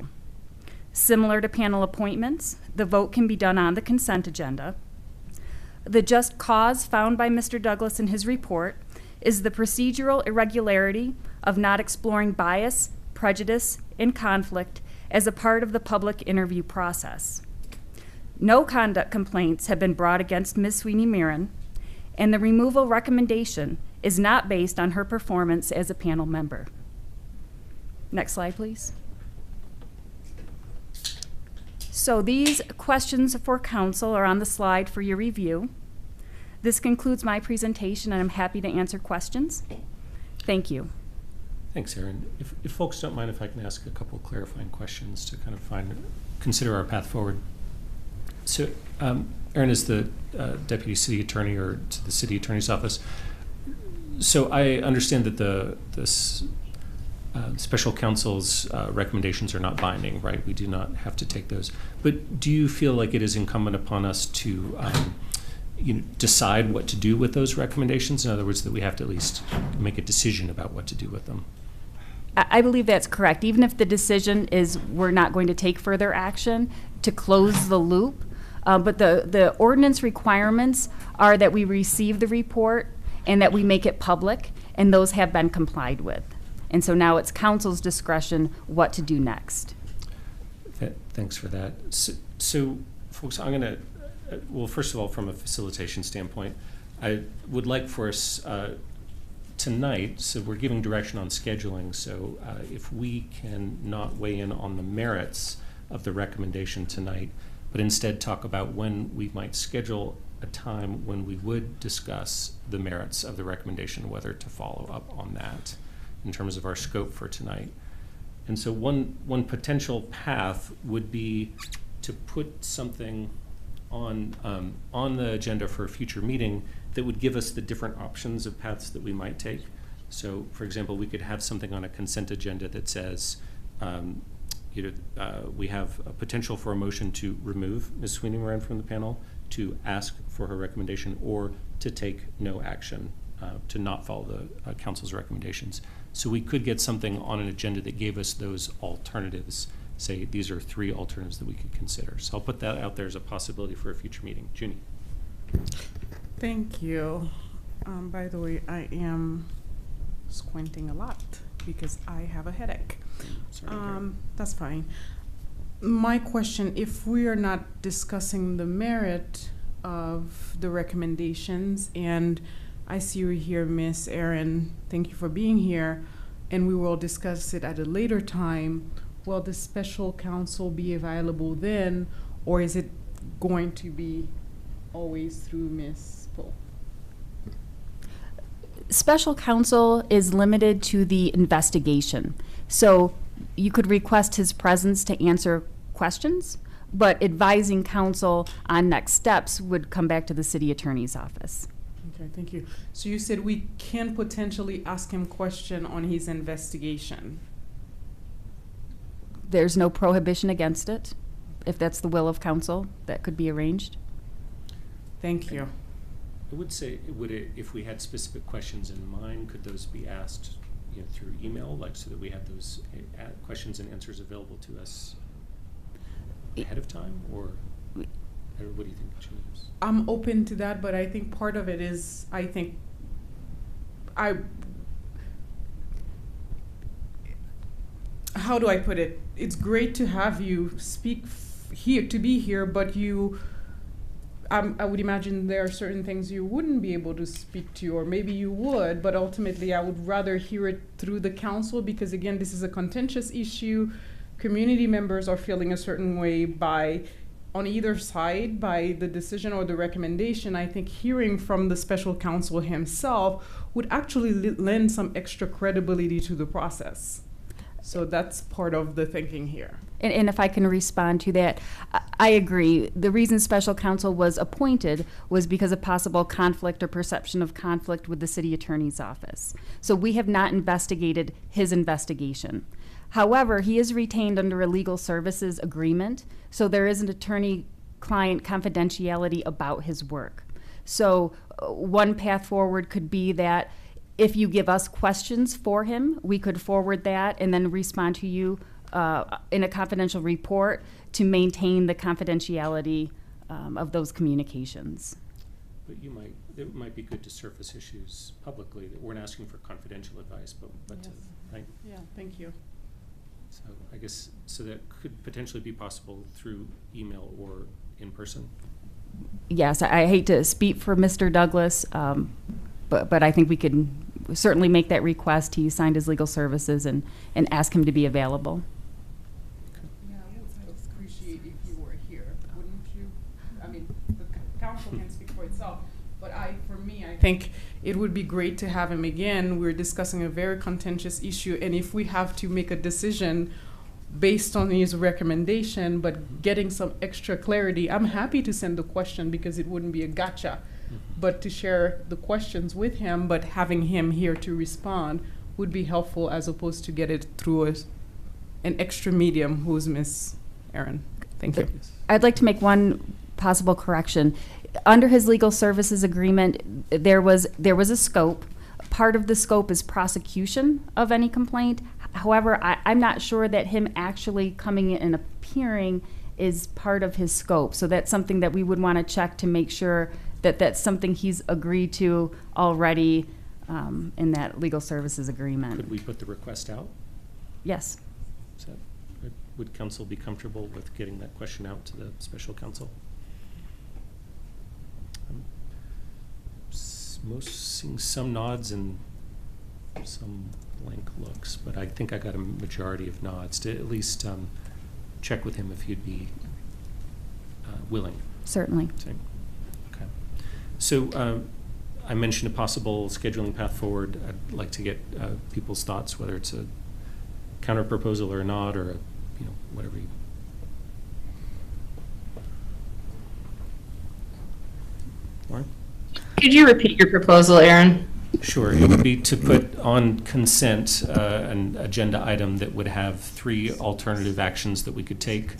Similar to panel appointments, the vote can be done on the consent agenda. The just cause found by Mr. Douglas in his report is the procedural irregularity of not exploring bias, prejudice, and conflict as a part of the public interview process. No conduct complaints have been brought against Ms. Sweeney-Mirren, and the removal recommendation is not based on her performance as a panel member. Next slide, please. So these questions for council are on the slide for your review. This concludes my presentation, and I'm happy to answer questions. Thank you. Thanks, Erin. If folks don't mind, if I can ask a couple of clarifying questions to kind of consider our path forward. So, Erin is the Deputy City Attorney, or to the City Attorney's Office. So I understand that the special counsel's recommendations are not binding, right? We do not have to take those. But do you feel like it is incumbent upon us to decide what to do with those recommendations? In other words, that we have to at least make a decision about what to do with them? I believe that's correct. Even if the decision is we're not going to take further action to close the loop, but the ordinance requirements are that we receive the report and that we make it public, and those have been complied with. And so now it's council's discretion what to do next. Thanks for that. So folks, I'm going to, well, first of all, from a facilitation standpoint, I would like for us tonight, so we're giving direction on scheduling, so if we can not weigh in on the merits of the recommendation tonight, but instead talk about when we might schedule a time when we would discuss the merits of the recommendation, whether to follow up on that in terms of our scope for tonight. And so one potential path would be to put something on the agenda for a future meeting that would give us the different options of paths that we might take. So, for example, we could have something on a consent agenda that says, we have a potential for a motion to remove Ms. Sweeney-Mirren from the panel, to ask for her recommendation, or to take no action, to not follow the council's recommendations. So we could get something on an agenda that gave us those alternatives. Say these are 3 alternatives that we could consider. So I'll put that out there as a possibility for a future meeting. Junie. Thank you. By the way, I am squinting a lot because I have a headache. That's fine. My question, if we are not discussing the merit of the recommendations, and I see you here, Miss Erin, thank you for being here, and we will discuss it at a later time, will the special counsel be available then, or is it going to be always through Ms. Pohl? Special counsel is limited to the investigation. So you could request his presence to answer questions, but advising counsel on next steps would come back to the city attorney's office. Okay, thank you. So you said we can potentially ask him question on his investigation. There's no prohibition against it. If that's the will of council, that could be arranged. Thank you. I would say, if we had specific questions in mind, could those be asked through email, like so that we have those questions and answers available to us ahead of time, or what do you think, James? I'm open to that, but I think part of it is, how do I put it? It's great to have you speak here, to be here, but I would imagine there are certain things you wouldn't be able to speak to, or maybe you would, but ultimately I would rather hear it through the council, because again, this is a contentious issue. Community members are feeling a certain way on either side by the decision or the recommendation. I think hearing from the special counsel himself would actually lend some extra credibility to the process. So that's part of the thinking here. And if I can respond to that, I agree. The reason special counsel was appointed was because of possible conflict or perception of conflict with the city attorney's office. So we have not investigated his investigation. However, he is retained under a legal services agreement, so there is an attorney-client confidentiality about his work. So one path forward could be that if you give us questions for him, we could forward that and then respond to you in a confidential report to maintain the confidentiality of those communications. But it might be good to surface issues publicly that we're not asking for confidential advice, but Yes. right? Yeah, thank you. So I guess, so that could potentially be possible through email or in person. Yes, I hate to speak for Mr. Douglas, but I think we could certainly make that request. He signed his legal services and ask him to be available. Yeah, I would appreciate if you were here, wouldn't you? I mean, the council can speak for itself, but I think it would be great to have him again. We're discussing a very contentious issue, and if we have to make a decision based on his recommendation, but getting some extra clarity, I'm happy to send the question because it wouldn't be a gotcha. But to share the questions with him, but having him here to respond would be helpful, as opposed to get it through an extra medium who's Miss Erin. Thank you. I'd like to make one possible correction. Under his legal services agreement, there was a scope. Part of the scope is prosecution of any complaint. However, I'm not sure that him actually coming in and appearing is part of his scope. So that's something that we would want to check to make sure that that's something he's agreed to already in that legal services agreement. Could we put the request out? Yes. Would council be comfortable with getting that question out to the special counsel? Seeing some nods and some blank looks, but I think I got a majority of nods to at least check with him if he'd be willing. Certainly. Okay. So I mentioned a possible scheduling path forward. I'd like to get people's thoughts, whether it's a counter proposal or not, or whatever you. Lauren? Could you repeat your proposal, Aaron? Sure. It would be to put on consent an agenda item that would have 3 alternative actions that we could take.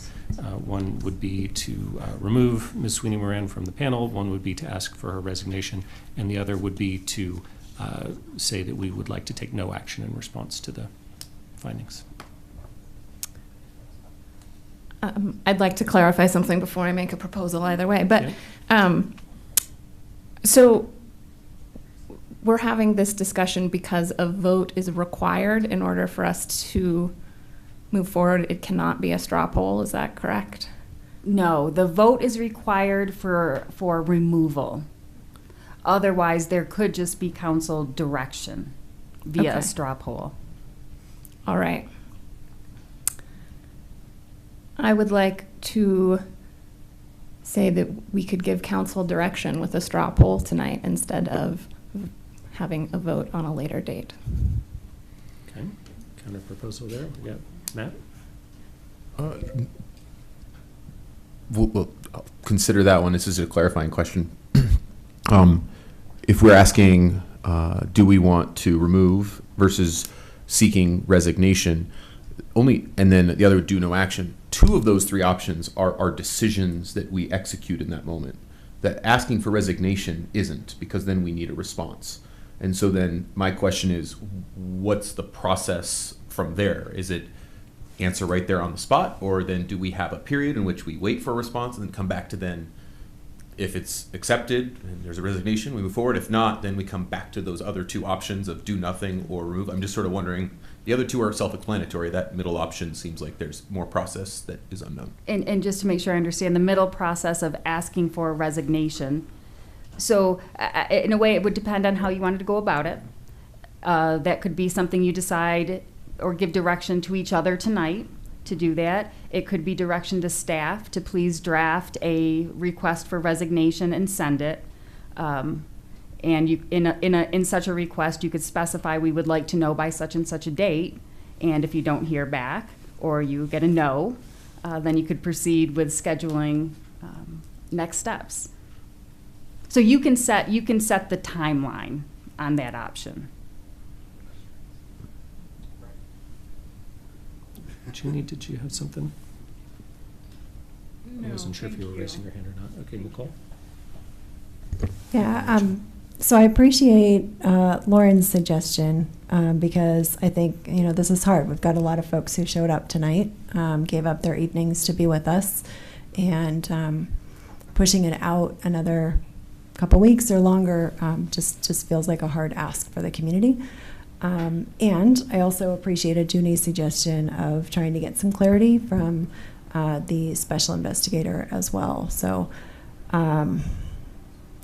One would be to remove Ms. Sweeney Moran from the panel. One would be to ask for her resignation. And the other would be to say that we would like to take no action in response to the findings. I'd like to clarify something before I make a proposal either way. But so we're having this discussion because a vote is required in order for us to move forward. It cannot be a straw poll. Is that correct? No, the vote is required for removal. Otherwise, there could just be council direction via a straw poll. All right. I would like to say that we could give council direction with a straw poll tonight instead of having a vote on a later date. Okay. Counter proposal there. We got Matt? We'll consider that one. This is a clarifying question. If we're asking, do we want to remove versus seeking resignation, and then the other would do no action. 2 of those 3 options are decisions that we execute in that moment. That asking for resignation isn't, because then we need a response. And so then my question is, what's the process from there? Is it answer right there on the spot, or then do we have a period in which we wait for a response and then come back to then, if it's accepted and there's a resignation, we move forward. If not, then we come back to those other 2 options of do nothing or remove. I'm just sort of wondering The other two are self-explanatory. That middle option seems like there's more process that is unknown. And just to make sure I understand, the middle process of asking for a resignation. So in a way, it would depend on how you wanted to go about it. That could be something you decide or give direction to each other tonight to do that. It could be direction to staff to please draft a request for resignation and send it. And you, in such a request, you could specify we would like to know by such and such a date. And if you don't hear back or you get a no, then you could proceed with scheduling next steps. So you can set the timeline on that option. Jeannie, did you have something? No, I wasn't sure if you were thank raising your hand or not. Okay, Nicole. Yeah, so I appreciate Lauren's suggestion because I think, this is hard. We've got a lot of folks who showed up tonight, gave up their evenings to be with us, and pushing it out another couple weeks or longer just feels like a hard ask for the community. And I also appreciated Junie's suggestion of trying to get some clarity from the special investigator as well. So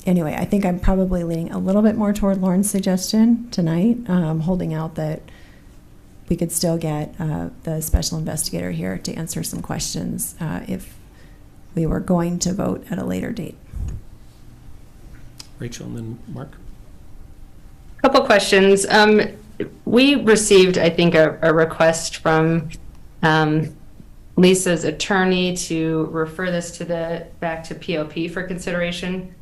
anyway, I think I'm probably leaning a little bit more toward Lauren's suggestion tonight, holding out that we could still get the special investigator here to answer some questions if we were going to vote at a later date. Rachel and then Mark. Couple questions. We received, I think, a request from Lisa's attorney to refer this back to POP for consideration.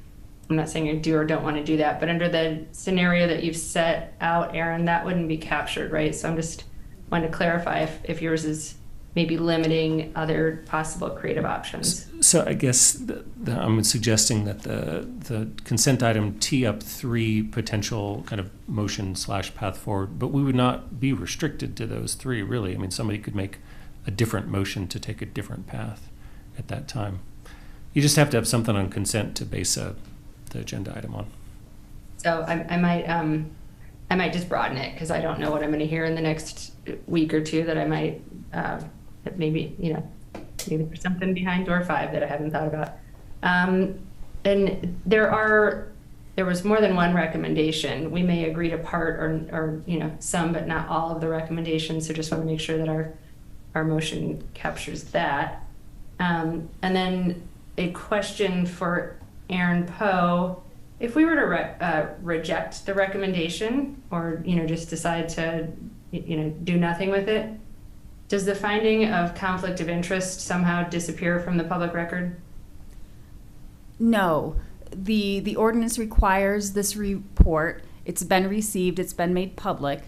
I'm not saying you do or don't want to do that, but under the scenario that you've set out, Aaron, that wouldn't be captured, right? So I'm just wanting to clarify if yours is maybe limiting other possible creative options. So I guess I'm suggesting that the consent item tee up 3 potential kind of motion / path forward, but we would not be restricted to those 3, really. I mean, somebody could make a different motion to take a different path at that time. You just have to have something on consent to base the agenda item on. So I might just broaden it because I don't know what I'm going to hear in the next week or two that I might maybe there's something behind door 5 that I haven't thought about. And there was more than one recommendation. We may agree to part or some, but not all of the recommendations. So just want to make sure that our motion captures that. And then a question for Aaron Poe. If we were to reject the recommendation or, just decide to, do nothing with it, does the finding of conflict of interest somehow disappear from the public record? No. The ordinance requires this report. It's been received. It's been made public.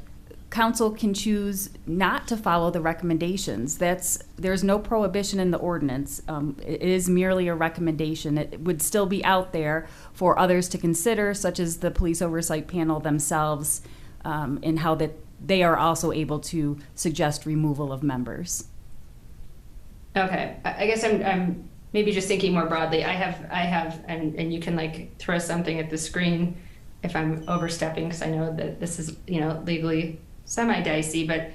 Council can choose not to follow the recommendations. There's no prohibition in the ordinance. It is merely a recommendation. It would still be out there for others to consider, such as the police oversight panel themselves, and how they are also able to suggest removal of members. Okay, I guess I'm maybe just thinking more broadly. I have, and you can throw something at the screen if I'm overstepping, because I know that this is legally semi-dicey, but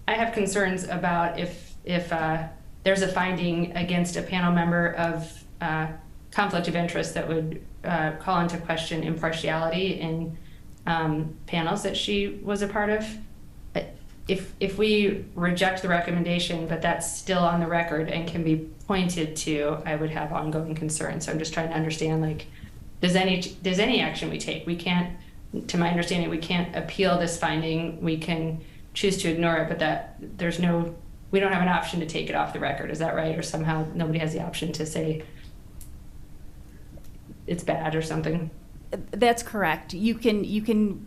I have concerns about if there's a finding against a panel member of conflict of interest that would call into question impartiality in panels that she was a part of. If we reject the recommendation, but that's still on the record and can be pointed to, I would have ongoing concerns. So I'm just trying to understand, does any action we take, we can't, to my understanding, we can't appeal this finding. We can choose to ignore it, but we don't have an option to take it off the record. Is that right? Or somehow nobody has the option to say it's bad or something? That's correct. You can,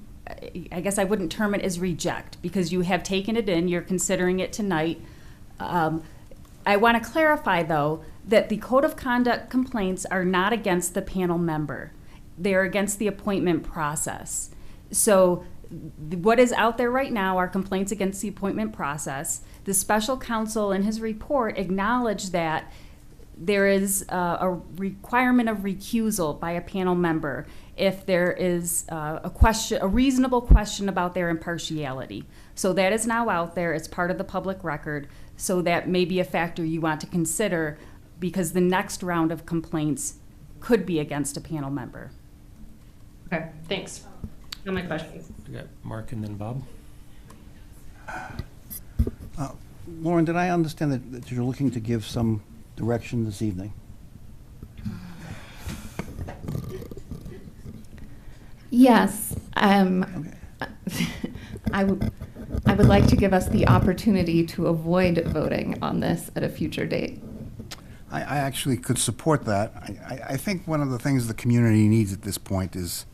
I guess I wouldn't term it as reject because you have taken it in, you're considering it tonight. I want to clarify, though, that the code of conduct complaints are not against the panel member. They're against the appointment process. So what is out there right now are complaints against the appointment process. The special counsel in his report acknowledged that there is a requirement of recusal by a panel member if there is a reasonable question about their impartiality. So that is now out there. It's part of the public record. So that may be a factor you want to consider, because the next round of complaints could be against a panel member. Okay, thanks. No my questions. We got Mark and then Bob. Lauren, did I understand that you're looking to give some direction this evening? Yes. I would like to give us the opportunity to avoid voting on this at a future date. I actually could support that. I think one of the things the community needs at this point is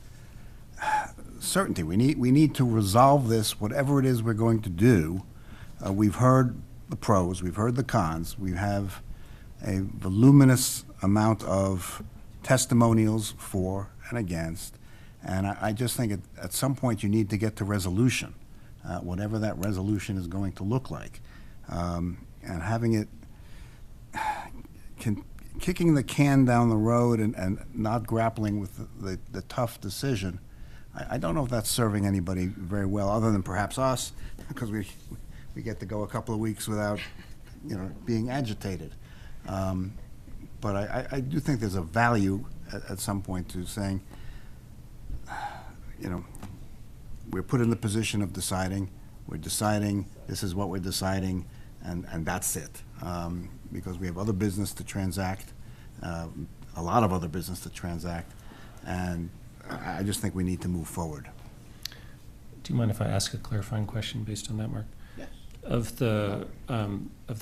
certainty. We need to resolve this, whatever it is we're going to do. We've heard the pros, we've heard the cons. We have a voluminous amount of testimonials for and against. And I just think at some point you need to get to resolution, whatever that resolution is going to look like. And having it, kicking the can down the road and not grappling with the tough decision, I don't know if that's serving anybody very well, other than perhaps us, because we get to go a couple of weeks without, being agitated. But I do think there's a value at some point to saying, we're put in the position of deciding. We're deciding. This is what we're deciding, and that's it. Because we have other business to transact, a lot of other business to transact, and I just think we need to move forward. Do you mind if I ask a clarifying question based on that, Mark? Yes. Of the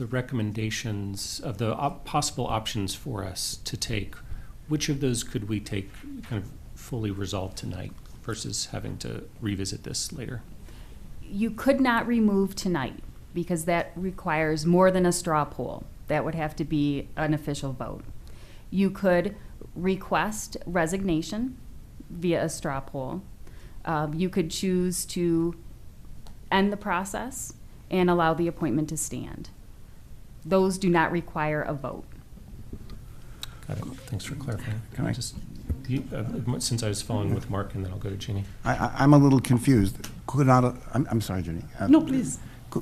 recommendations, of the possible options for us to take, which of those could we take kind of fully resolved tonight versus having to revisit this later? You could not remove tonight, because that requires more than a straw poll. That would have to be an official vote. You could request resignation via a straw poll. You could choose to end the process and allow the appointment to stand. Those do not require a vote. Got it. Thanks for clarifying. Can I just, since I was following with Mark, and then I'll go to Ginny. I'm a little confused. Could not, I'm sorry, Ginny. No, please.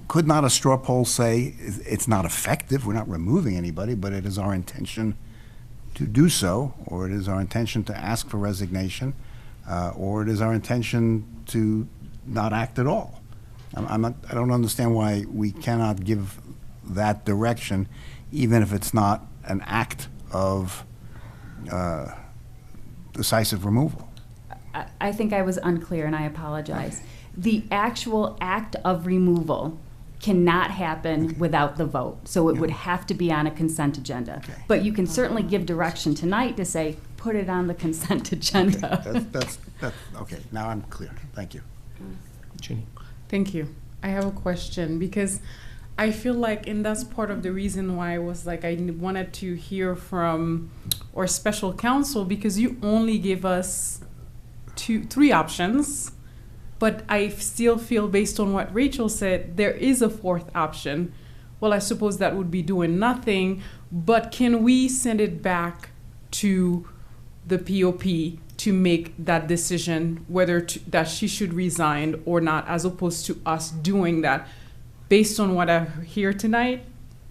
Could not a straw poll say it's not effective, we're not removing anybody, but it is our intention to do so, or it is our intention to ask for resignation, or it is our intention to not act at all? I don't understand why we cannot give that direction, even if it's not an act of decisive removal. I think I was unclear, and I apologize. The actual act of removal cannot happen without the vote, so it would have to be on a consent agenda. Okay. But you can certainly give direction tonight to say, put it on the consent agenda. Okay. That's okay. Now I'm clear. Thank you. Ginny. Thank you. I have a question, because I feel like, and that's part of the reason why I was like, I wanted to hear from our special counsel, because you only give us three options, but I still feel, based on what Rachel said, there is a fourth option. Well, I suppose that would be doing nothing, but can we send it back to the POP to make that decision, whether that she should resign or not, as opposed to us doing that? Based on what I hear tonight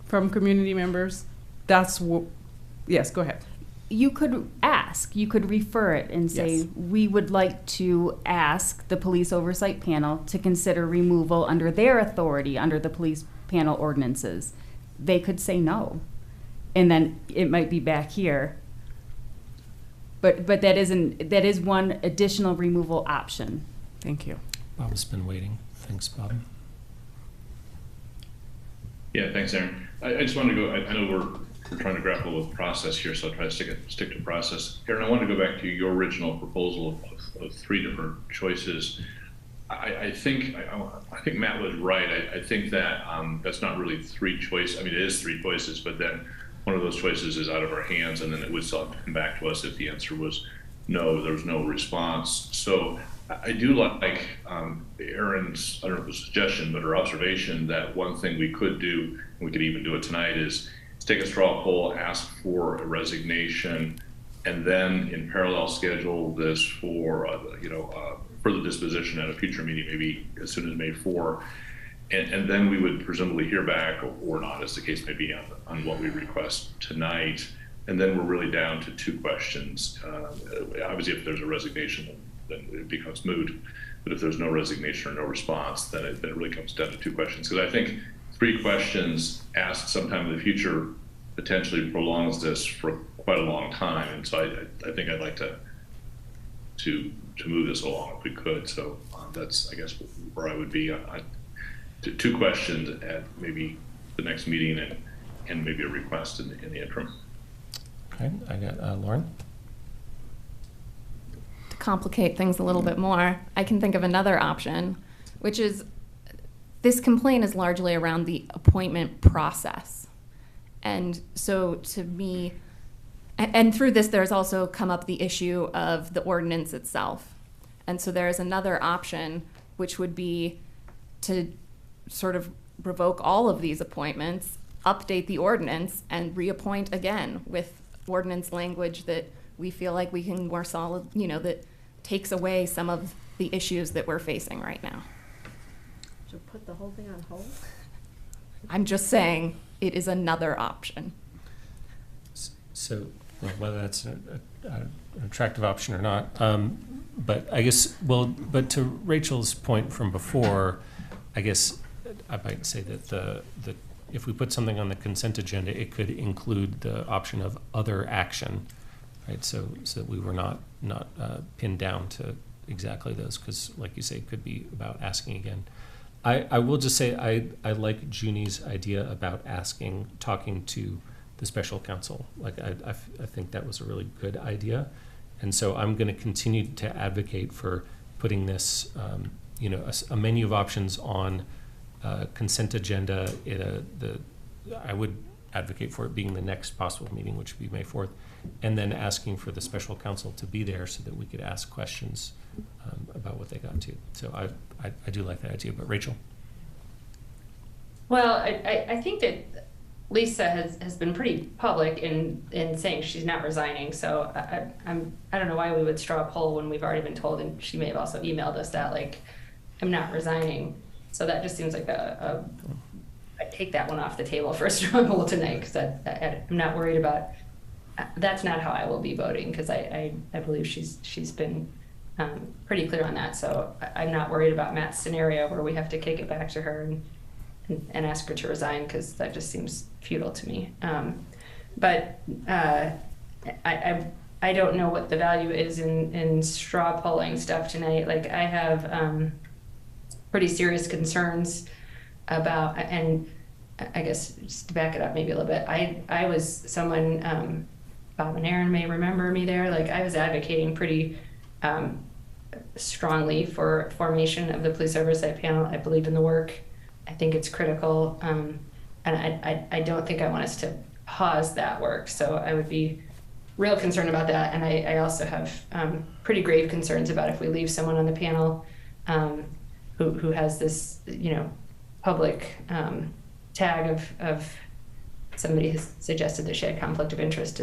from community members, that's what, yes, go ahead. You could ask, you could refer it and say, Yes. we would like to ask the police oversight panel to consider removal under their authority, under the police panel ordinances. They could say no, and then it might be back here. But that is one additional removal option. Thank you. Bob's been waiting. Thanks, Bob. Yeah, thanks, Aaron. I just wanted to go, I know we're trying to grapple with process here, so I'll try to stick to process. Aaron, I want to go back to your original proposal of three different choices. I think Matt was right. I think that that's not really three choices. I mean, it is three choices, but then one of those choices is out of our hands, and then it would still have to come back to us if the answer was no, there was no response. So I do like Aaron's, I don't know if it was a suggestion, but her observation that one thing we could do, and we could even do it tonight, is take a straw poll, ask for a resignation, and then in parallel schedule this for, further disposition at a future meeting, maybe as soon as May 4. And then we would presumably hear back or not, as the case may be, on what we request tonight. And then we're really down to 2 questions. Obviously, if there's a resignation, then it becomes moot. But if there's no resignation or no response, then it really comes down to 2 questions. Because I think 3 questions asked sometime in the future potentially prolongs this for quite a long time. And so I think I'd like to move this along if we could. So that's, I guess, where I would be. 2 questions at maybe the next meeting and maybe a request in the interim. Okay, I got Lauren. To complicate things a little bit more, I can think of another option, which is this complaint is largely around the appointment process. And so to me, and through this, there's also come up the issue of the ordinance itself. And so there's another option, which would be to sort of revoke all of these appointments, update the ordinance, and reappoint again with ordinance language that we feel like we can more solid, that takes away some of the issues that we're facing right now. So put the whole thing on hold? I'm just saying it is another option. So whether that's an attractive option or not, but I guess, but to Rachel's point from before, I guess I might say that if we put something on the consent agenda, it could include the option of other action, right? So that we were not pinned down to exactly those, because like you say, it could be about asking again. I will just say I like Junie's idea about talking to the special counsel. Like I think that was a really good idea, and so I'm going to continue to advocate for putting this, a menu of options on consent agenda. I would advocate for it being the next possible meeting, which would be May 4th, and then asking for the special counsel to be there so that we could ask questions about what they got to. So I do like that idea. But Rachel? Well, I think that Lisa has been pretty public in saying she's not resigning. So I don't know why we would straw poll when we've already been told, and she may have also emailed us that, like, I'm not resigning. So that just seems like I take that one off the table for a straw poll tonight, because I'm not worried about. That's not how I will be voting, because I believe she's been pretty clear on that. So I'm not worried about Matt's scenario where we have to kick it back to her and ask her to resign, because that just seems futile to me. But I don't know what the value is in straw polling stuff tonight. Like, I have pretty serious concerns about, and I guess just to back it up maybe a little bit, I was someone, Bob and Aaron may remember me there, like I was advocating pretty strongly for formation of the police oversight panel. I believe in the work. I think it's critical, and I don't think I want us to pause that work. So I would be real concerned about that, and I also have pretty grave concerns about if we leave someone on the panel who has this, public tag of somebody has suggested that she had conflict of interest.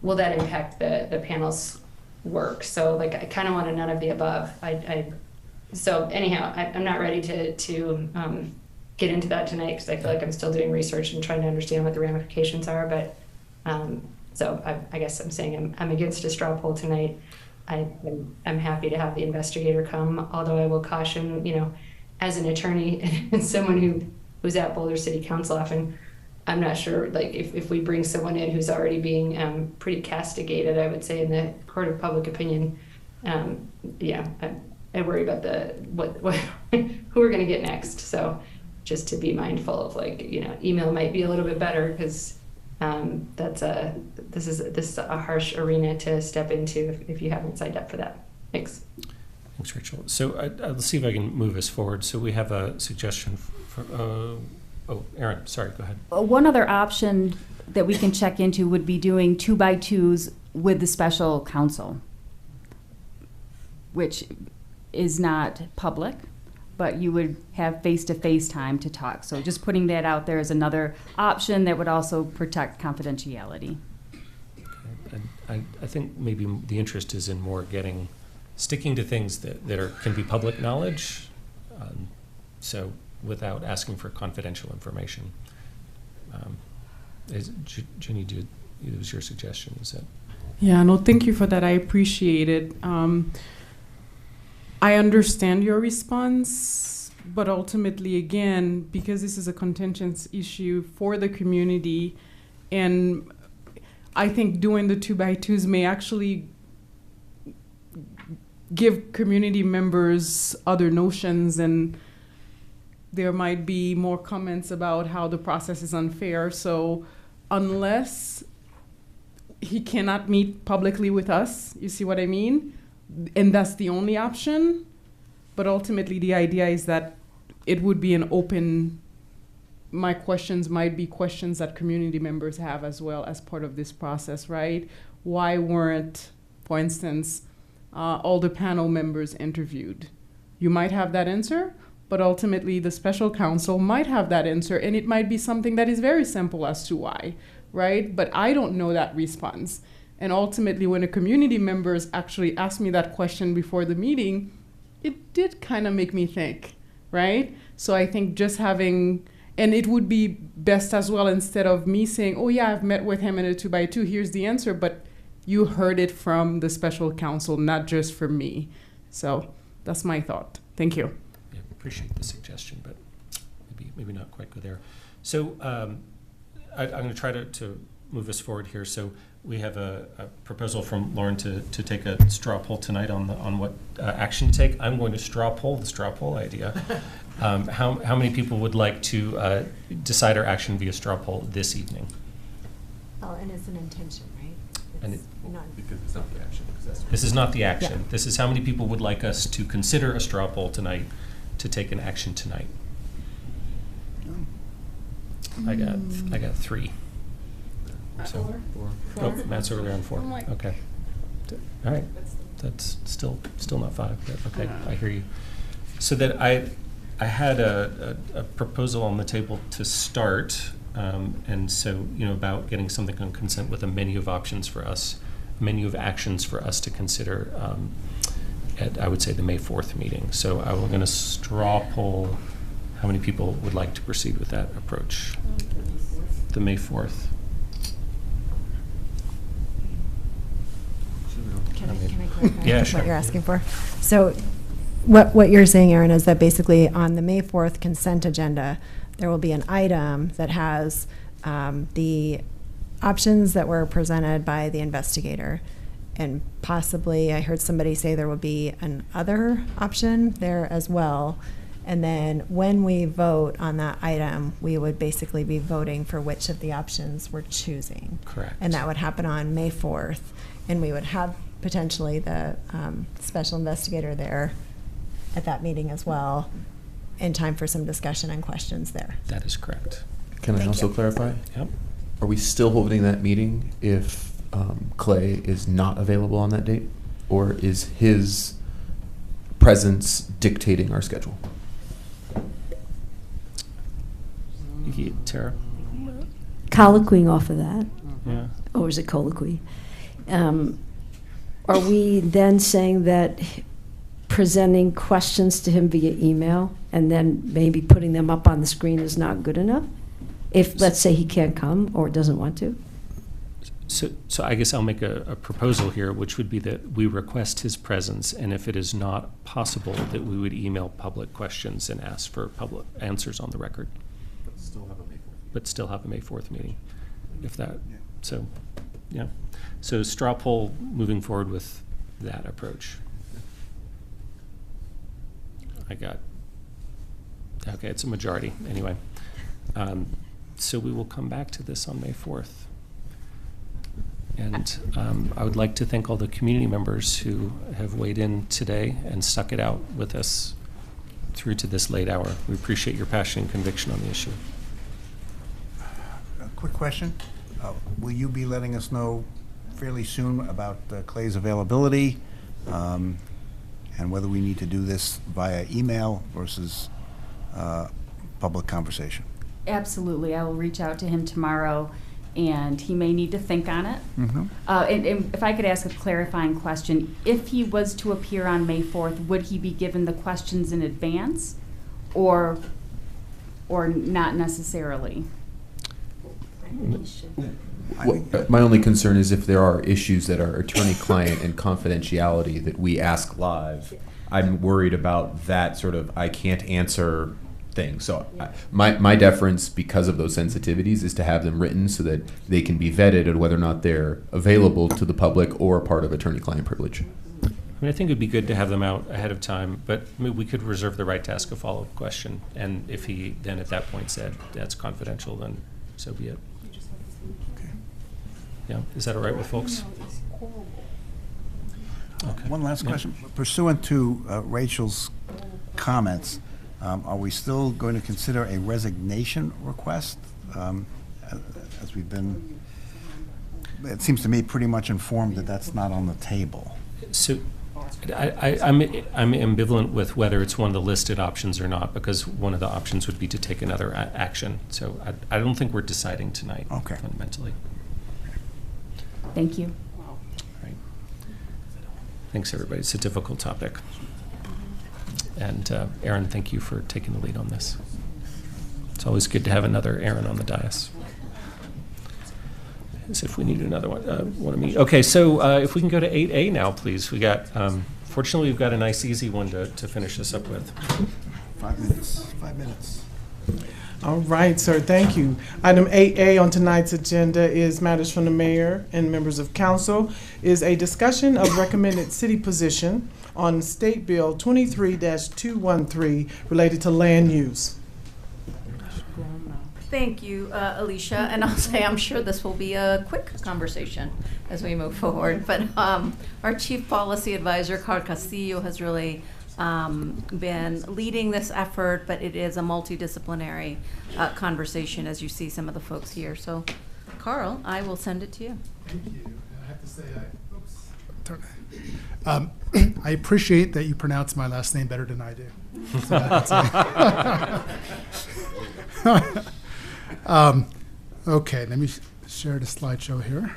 Will that impact the panel's work? So like, I kind of want a none of the above. So anyhow, I'm not ready to get into that tonight, because I feel like I'm still doing research and trying to understand what the ramifications are. But so I guess I'm saying I'm against a straw poll tonight. I'm happy to have the investigator come, although I will caution, as an attorney and someone who's at Boulder City Council often, I'm not sure, like, if we bring someone in who's already being pretty castigated, I would say, in the court of public opinion, I worry about who we're going to get next. So just to be mindful of, like, email might be a little bit better, because this is a harsh arena to step into if you haven't signed up for that. Thanks. Thanks, Rachel. So let's see if I can move us forward. So we have a suggestion for, Erin, sorry, go ahead. One other option that we can check into would be doing 2x2s with the special counsel, which is not public. but you would have face-to-face time to talk. So just putting that out there as another option that would also protect confidentiality. And I think maybe the interest is in more sticking to things that can be public knowledge, so without asking for confidential information. Ginny, it was your suggestion, is that? Yeah, no, thank you for that. I appreciate it. I understand your response, but ultimately, again, because this is a contentious issue for the community, and I think doing the 2x2s may actually give community members other notions, and there might be more comments about how the process is unfair. So unless he cannot meet publicly with us, you see what I mean? And that's the only option. But ultimately, the idea is that it would be an open, my questions might be questions that community members have as well as part of this process, right? Why weren't, for instance, all the panel members interviewed? You might have that answer, but ultimately the special counsel might have that answer, and it might be something that is very simple as to why, right? But I don't know that response. And ultimately, when the community members actually asked me that question before the meeting, it did kind of make me think, right? So I think just having, and it would be best as well, instead of me saying, oh yeah, I've met with him in a 2x2, here's the answer, but you heard it from the special counsel, not just from me. So that's my thought. Thank you. Yeah, appreciate the suggestion, but maybe not quite go there. So I'm going to try to move us forward here. So we have a proposal from Lauren to take a straw poll tonight on what action to take. I'm going to straw poll the straw poll idea. How many people would like to decide our action via straw poll this evening? Oh, and it's an intention, right? And because it's not the action. This is not the action. Yeah. This is how many people would like us to consider a straw poll tonight to take an action tonight. I got 3. So, 4. Oh, Matt's over there on 4. Okay. All right. That's still not 5, but okay, I hear you. So that I had a proposal on the table to start, and so about getting something on consent with a menu of options for us, menu of actions for us to consider at, I would say, the May 4th meeting. So I'm going to straw poll how many people would like to proceed with that approach. The May 4th. Can I clarify Yeah, sure. what you're asking for? So what you're saying, Aaron, is that basically on the May 4th consent agenda, there will be an item that has the options that were presented by the investigator. And possibly, I heard somebody say there will be an other option there as well. And then when we vote on that item, we would basically be voting for which of the options we're choosing. Correct. And that would happen on May 4th. And we would have potentially the special investigator there at that meeting as well, in time for some discussion and questions there. That is correct. Can I also clarify? Yep. Are we still holding that meeting if Clay is not available on that date? Or is his presence dictating our schedule? Tara? Colloquy off of that. Yeah. Or is it colloquy? Are we then saying that presenting questions to him via email and then maybe putting them up on the screen is not good enough? If, let's say, he can't come or doesn't want to? So I guess I'll make a proposal here, which would be that we request his presence, and if it is not possible, that we would email public questions and ask for public answers on the record. But still have a May 4th meeting, if that, so, yeah. So straw poll moving forward with that approach. Okay, it's a majority, anyway. So we will come back to this on May 4th. And I would like to thank all the community members who have weighed in today and stuck it out with us through to this late hour. We appreciate your passion and conviction on the issue. A quick question. Will you be letting us know fairly soon about Clay's availability? and whether we need to do this via email versus public conversation. Absolutely. I will reach out to him tomorrow, and he may need to think on it. Mm-hmm. And if I could ask a clarifying question, if he was to appear on May 4th, would he be given the questions in advance, or not necessarily? My only concern is if there are issues that are attorney-client and confidentiality that we ask live, I'm worried about that sort of I can't answer thing. So my deference, because of those sensitivities, is to have them written so that they can be vetted and whether or not they're available to the public or a part of attorney-client privilege. I mean, I think it'd be good to have them out ahead of time, but we could reserve the right to ask a follow-up question. And if he then at that point said that's confidential, then so be it. Okay. Yeah, is that all right with folks? Okay. One last question. Pursuant to Rachel's comments, are we still going to consider a resignation request? As we've been, it seems to me pretty much informed that that's not on the table. So I'm ambivalent with whether it's one of the listed options or not, because one of the options would be to take another action. So I don't think we're deciding tonight, okay, fundamentally. Thank you. Right. Thanks, everybody. It's a difficult topic. And Aaron, thank you for taking the lead on this. It's always good to have another Aaron on the dais. As if we need another one of me. Okay, so if we can go to 8A now, please. We got, fortunately, we've got a nice, easy one to finish this up with. 5 minutes. 5 minutes. All right, sir, thank you. Item 8A on tonight's agenda is matters from the mayor and members of council, is a discussion of recommended city position on State Bill 23-213 related to land use. Thank you, Alicia, and I'll say I'm sure this will be a quick conversation as we move forward, but our Chief Policy Advisor, Carl Castillo, has really been leading this effort, but it is a multidisciplinary conversation, as you see some of the folks here. So, Carl, I will send it to you. Thank you. I have to say, I appreciate that you pronounce my last name better than I do. Okay, let me share the slideshow here.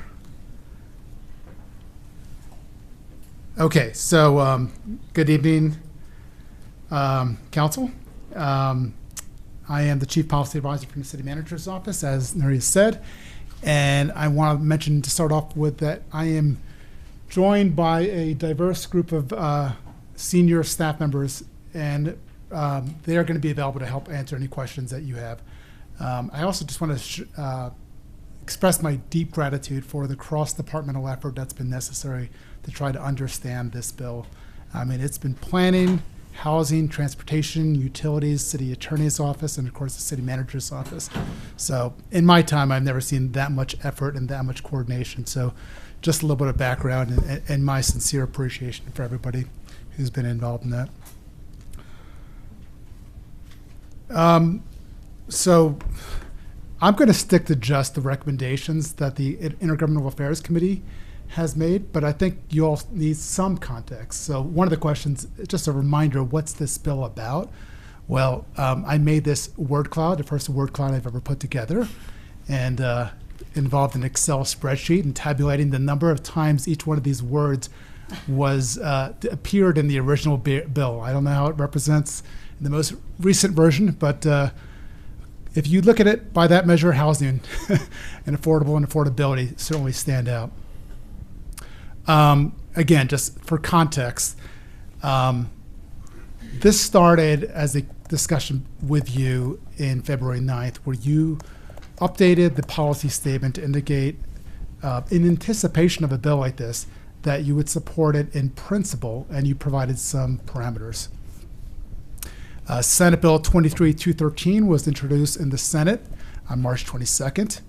Okay, so good evening, council. I am the Chief Policy Advisor from the City Manager's Office, as Nuri said, and I want to mention to start off with that I am joined by a diverse group of senior staff members, and they are going to be available to help answer any questions that you have. I also just want to express my deep gratitude for the cross-departmental effort that's been necessary to try to understand this bill. I mean, it's been planning, housing, transportation, utilities, city attorney's office, and of course the city manager's office. So in my time, I've never seen that much effort and that much coordination. So just a little bit of background and my sincere appreciation for everybody who's been involved in that. So I'm going to stick to just the recommendations that the Intergovernmental Affairs Committee has made, but I think you all need some context. So one of the questions, just a reminder, what's this bill about? Well, I made this word cloud, the first word cloud I've ever put together, and involved an Excel spreadsheet and tabulating the number of times each one of these words was appeared in the original bill. I don't know how it represents in the most recent version, but if you look at it by that measure, housing and affordability certainly stand out. Again, just for context, this started as a discussion with you in February 9th, where you updated the policy statement to indicate, in anticipation of a bill like this, that you would support it in principle, and you provided some parameters. Senate Bill 23-213 was introduced in the Senate on March 22nd.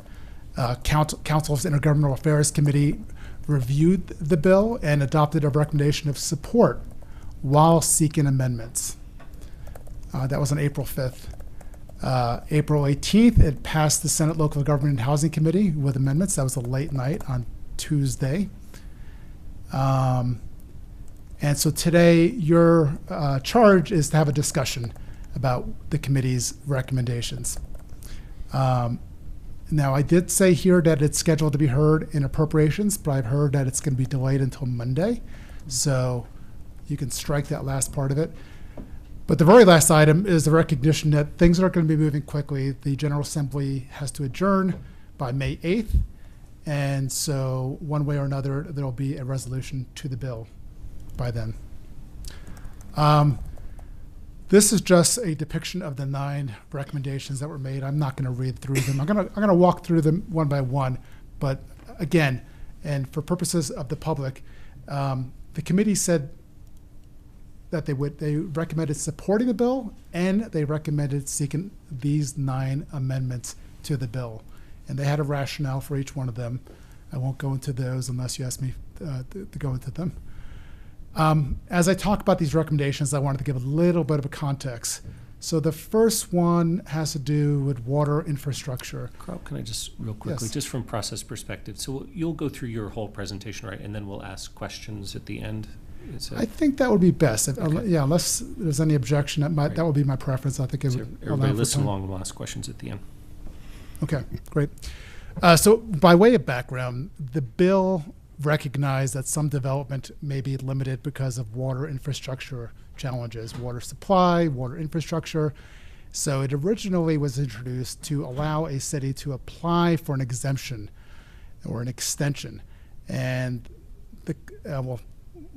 Council's Intergovernmental Affairs Committee reviewed the bill and adopted a recommendation of support while seeking amendments. That was on April 5th. April 18th, it passed the Senate Local Government and Housing Committee with amendments. That was a late night on Tuesday. And so today, your charge is to have a discussion about the committee's recommendations. Now, I did say here that it's scheduled to be heard in appropriations, but I've heard that it's going to be delayed until Monday. So you can strike that last part of it. But the very last item is the recognition that things are going to be moving quickly. The General Assembly has to adjourn by May 8th. And so one way or another, there will be a resolution to the bill by then. This is just a depiction of the 9 recommendations that were made. I'm not going to read through them. I'm going to walk through them one by one. But again, and for purposes of the public, the committee said that they recommended supporting the bill, and they recommended seeking these 9 amendments to the bill. And they had a rationale for each one of them. I won't go into those unless you ask me to go into them. As I talk about these recommendations, I wanted to give a little bit of a context. So the first one has to do with water infrastructure. Carl, can I just real quickly, Yes. just from process perspective, so you'll go through your whole presentation, right, and then we'll ask questions at the end? I think that would be best. Okay. Yeah, unless there's any objection, that would be my preference. I think it So would everybody allow for listen time. along and we'll ask questions at the end. Okay, great. So by way of background, the bill recognized that some development may be limited because of water infrastructure challenges, water supply, water infrastructure. So it originally was introduced to allow a city to apply for an exemption or an extension. And well,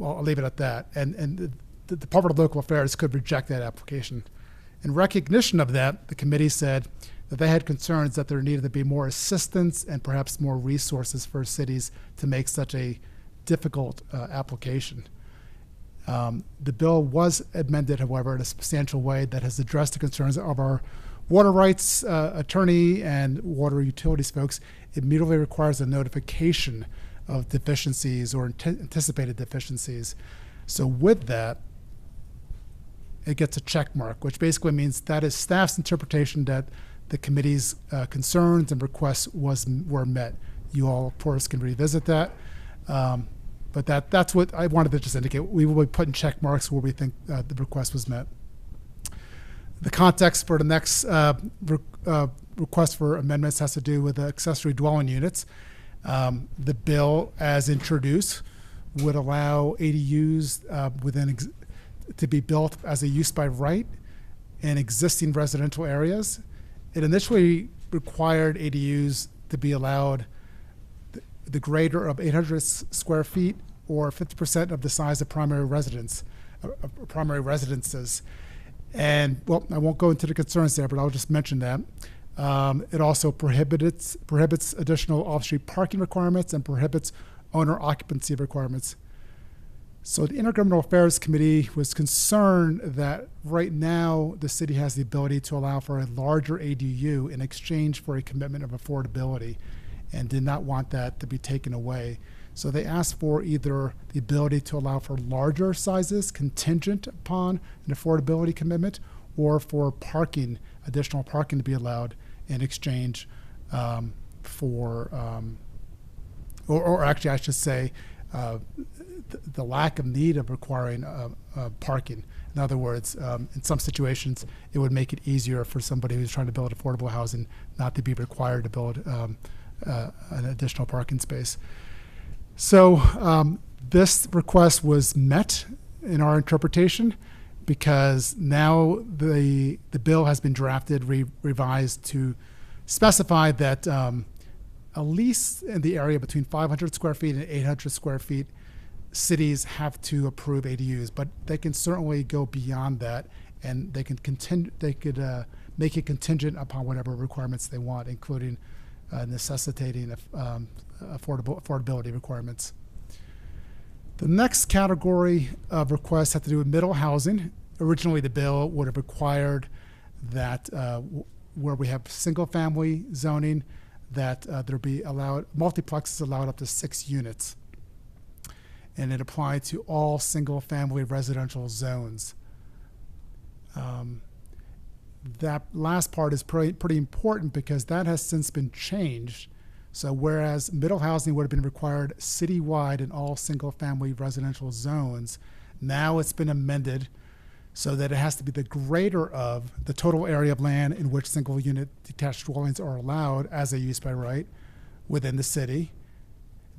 I'll leave it at that. And the Department of Local Affairs could reject that application. In recognition of that, the committee said that they had concerns that there needed to be more assistance and perhaps more resources for cities to make such a difficult application. The bill was amended, however, in a substantial way that has addressed the concerns of our water rights attorney and water utilities folks. It immediately requires a notification of deficiencies or anticipated deficiencies. So with that, it gets a check mark, which basically means that is staff's interpretation that the committee's concerns and requests were met. You all, of course, can revisit that. But that's what I wanted to just indicate. We will be putting check marks where we think the request was met. The context for the next request for amendments has to do with the accessory dwelling units. The bill, as introduced, would allow ADUs to be built as a use by right in existing residential areas. It initially required ADUs to be allowed the greater of 800 square feet or 50% of the size of primary residences. And, well, I won't go into the concerns there, but I'll just mention that. It also prohibits additional off-street parking requirements and prohibits owner occupancy requirements. So the Intergovernmental Affairs Committee was concerned that right now the city has the ability to allow for a larger ADU in exchange for a commitment of affordability and did not want that to be taken away. So they asked for either the ability to allow for larger sizes contingent upon an affordability commitment or for parking, additional parking to be allowed in exchange or actually I should say the lack of need of requiring parking. In other words, in some situations, it would make it easier for somebody who's trying to build affordable housing not to be required to build an additional parking space. So this request was met in our interpretation because now the bill has been drafted, revised to specify that at least in the area between 500 square feet and 800 square feet, cities have to approve ADUs, but they can certainly go beyond that, and they could make it contingent upon whatever requirements they want, including necessitating affordability requirements. The next category of requests have to do with middle housing. Originally, the bill would have required that where we have single-family zoning, that there be allowed multiplexes allowed up to 6 units, and it applied to all single-family residential zones. That last part is pretty important because that has since been changed. So whereas middle housing would have been required citywide in all single-family residential zones, Now it's been amended so that it has to be the greater of the total area of land in which single unit detached dwellings are allowed as a use by right within the city.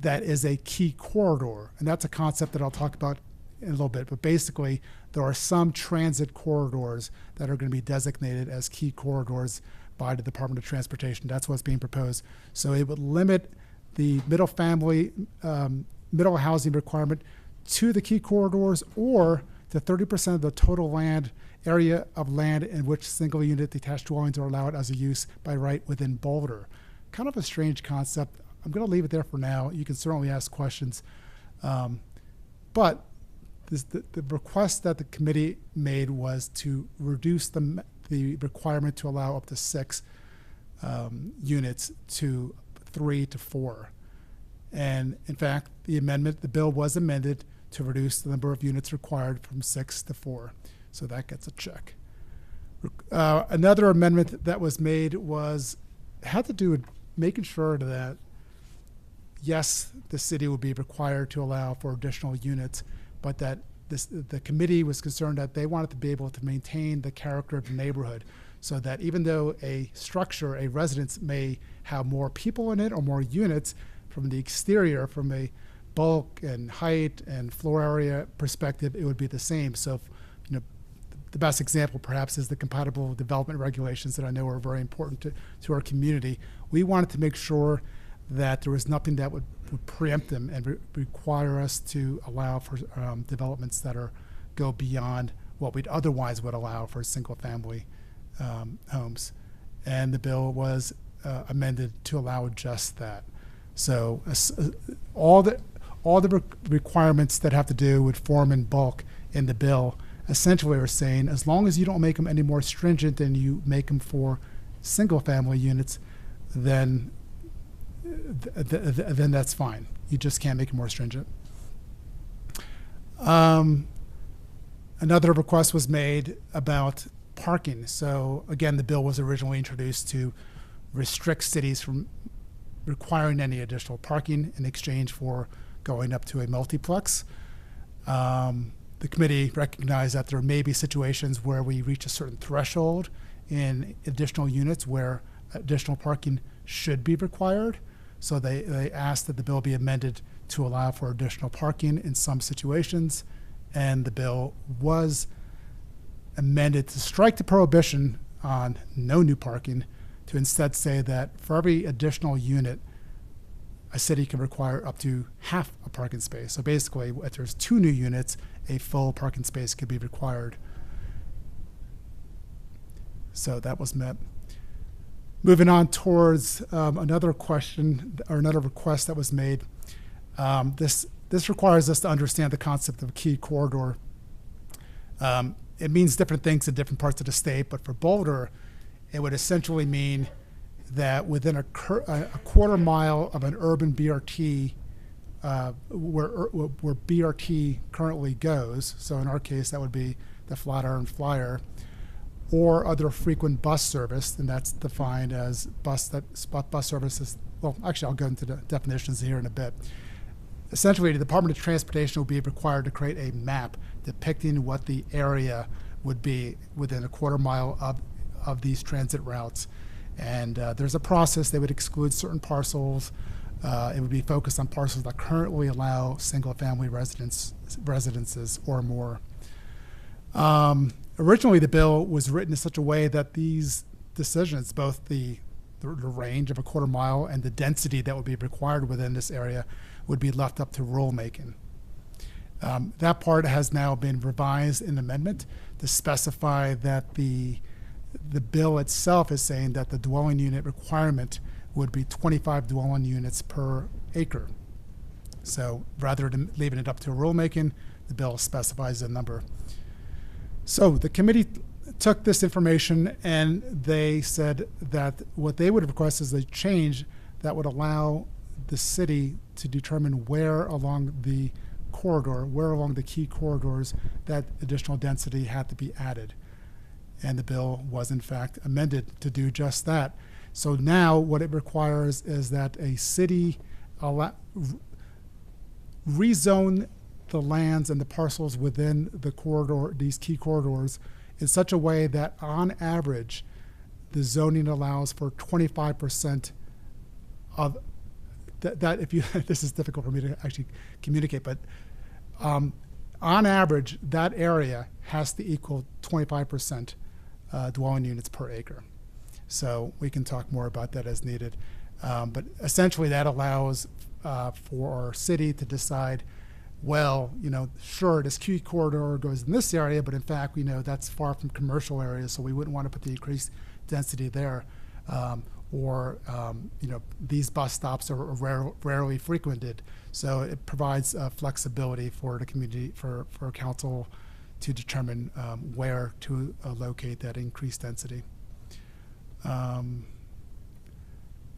That is a key corridor. And that's a concept that I'll talk about in a little bit. But basically, there are some transit corridors that are going to be designated as key corridors by the Department of Transportation. That's what's being proposed. So it would limit the middle housing requirement to the key corridors, or to 30% of the total land area of land in which single unit detached dwellings are allowed as a use by right within Boulder. Kind of a strange concept. I'm going to leave it there for now. You can certainly ask questions. But the request that the committee made was to reduce the requirement to allow up to 6 units to 3 to 4. And in fact, the bill was amended to reduce the number of units required from 6 to 4. So that gets a check. Another amendment that was made had to do with making sure that, yes, the city would be required to allow for additional units, but that the committee was concerned that they wanted to be able to maintain the character of the neighborhood, so that even though a residence may have more people in it or more units, from the exterior, from a bulk and height and floor area perspective, it would be the same. So, the best example perhaps is the compatible development regulations that I know are very important to our community. We wanted to make sure that there was nothing that would preempt them and require us to allow for developments that go beyond what we'd otherwise would allow for single family homes. And the bill was amended to allow just that. So all the requirements that have to do with form and bulk in the bill essentially are saying, as long as you don't make them any more stringent than you make them for single family units, then that's fine. You just can't make it more stringent. Another request was made about parking. So again, the bill was originally introduced to restrict cities from requiring any additional parking in exchange for going up to a multiplex. The committee recognized that there may be situations where we reach a certain threshold in additional units where additional parking should be required. So they asked that the bill be amended to allow for additional parking in some situations, and the bill was amended to strike the prohibition on no new parking, to instead say that for every additional unit, a city can require up to half a parking space. So basically, if there's 2 new units, a full parking space could be required. So that was met. Moving on towards another question or another request that was made. This requires us to understand the concept of a key corridor. It means different things in different parts of the state, but for Boulder, it would essentially mean that within a quarter mile of an urban BRT, where BRT currently goes, so in our case that would be the Flatiron Flyer, or other frequent bus service, and that's defined as bus services. Well, actually, I'll go into the definitions here in a bit. Essentially, the Department of Transportation will be required to create a map depicting what the area would be within a quarter mile of these transit routes. And there's a process. They would exclude certain parcels. It would be focused on parcels that currently allow single-family residences or more. Originally, the bill was written in such a way that these decisions, both the range of a quarter mile and the density that would be required within this area, would be left up to rulemaking. That part has now been revised in amendment to specify that the bill itself is saying that the dwelling unit requirement would be 25 dwelling units per acre. So rather than leaving it up to rulemaking, the bill specifies a number. So the committee took this information and they said that what they would request is a change that would allow the city to determine where along the corridor, where along the key corridors that additional density had to be added. And the bill was in fact amended to do just that. So now what it requires is that a city rezone the lands and the parcels within the corridor, these key corridors, in such a way that on average, the zoning allows for 25% of that if you, this is difficult for me to actually communicate, but on average, that area has to equal 25% dwelling units per acre. So we can talk more about that as needed. But essentially that allows for our city to decide, well, sure, this key corridor goes in this area, but in fact, we know that's far from commercial areas, so we wouldn't want to put the increased density there. These bus stops are rarely frequented, so it provides flexibility for the community, for council to determine where to locate that increased density. The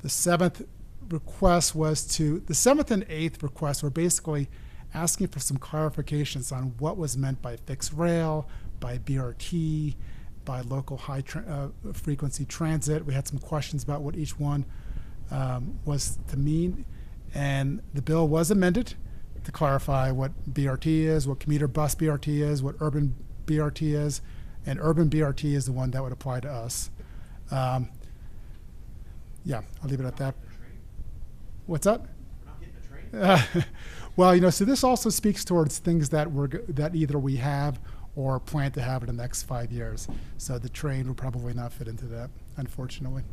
seventh and eighth requests were basically asking for some clarifications on what was meant by fixed rail, by BRT, by local high frequency transit. We had some questions about what each one was to mean, and the bill was amended to clarify what BRT is, what commuter bus BRT is, what urban BRT is, and urban BRT is the one that would apply to us. Yeah, I'll leave it at that. What's that? Well, so this also speaks towards things that that either we have or plan to have in the next 5 years. So the train will probably not fit into that, unfortunately.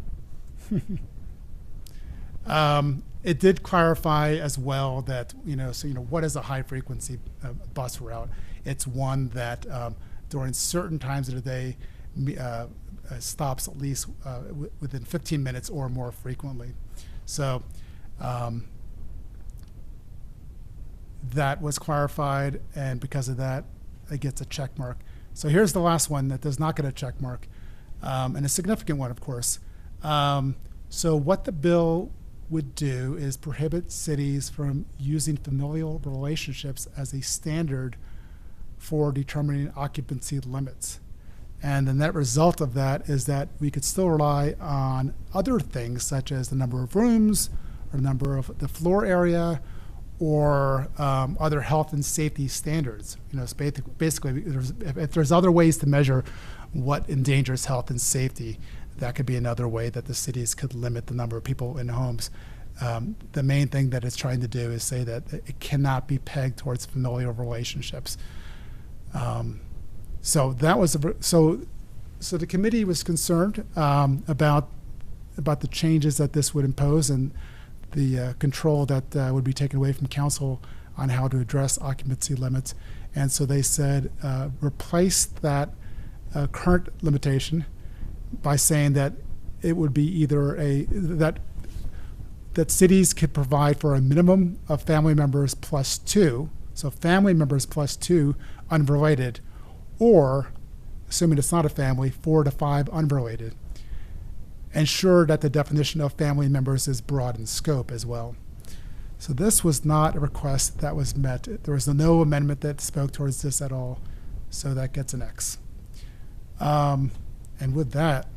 It did clarify as well that, what is a high frequency bus route? It's one that during certain times of the day stops at least within 15 minutes or more frequently. So that was clarified, and because of that, it gets a check mark. So here's the last one that does not get a check mark, and a significant one, of course. So what the bill would do is prohibit cities from using familial relationships as a standard for determining occupancy limits. And the net result of that is that we could still rely on other things, such as the number of rooms, or the number of the floor area, or other health and safety standards. Basically, if there's other ways to measure what endangers health and safety, that could be another way that the cities could limit the number of people in homes. The main thing that it's trying to do is say that it cannot be pegged towards familial relationships. So that was so the committee was concerned about the changes that this would impose and the control that would be taken away from council on how to address occupancy limits. And so they said replace that current limitation by saying that it would be either that cities could provide for a minimum of family members plus 2, so family members plus 2 unrelated, or, assuming it's not a family, 4 to 5 unrelated. Ensure that the definition of family members is broad in scope as well. So this was not a request that was met. There was no amendment that spoke towards this at all, so that gets an X. And with that,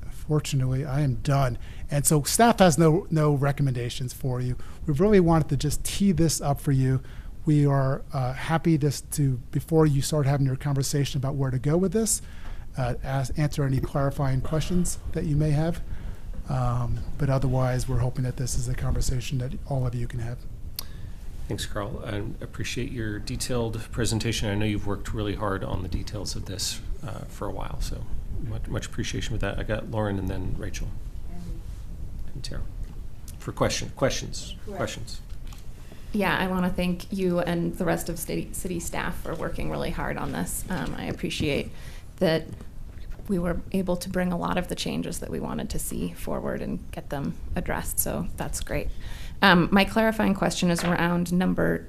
fortunately, I am done. And so staff has no recommendations for you. We really wanted to just tee this up for you. We are happy to, before you start having your conversation about where to go with this, answer any clarifying questions that you may have. But otherwise, we're hoping that this is a conversation that all of you can have. Thanks, Carl. I appreciate your detailed presentation. I know you've worked really hard on the details of this for a while, so much appreciation with that. I got Lauren and then Rachel and Tara for questions. Yeah, I want to thank you and the rest of city staff for working really hard on this. I appreciate that we were able to bring a lot of the changes that we wanted to see forward and get them addressed, so that's great. My clarifying question is around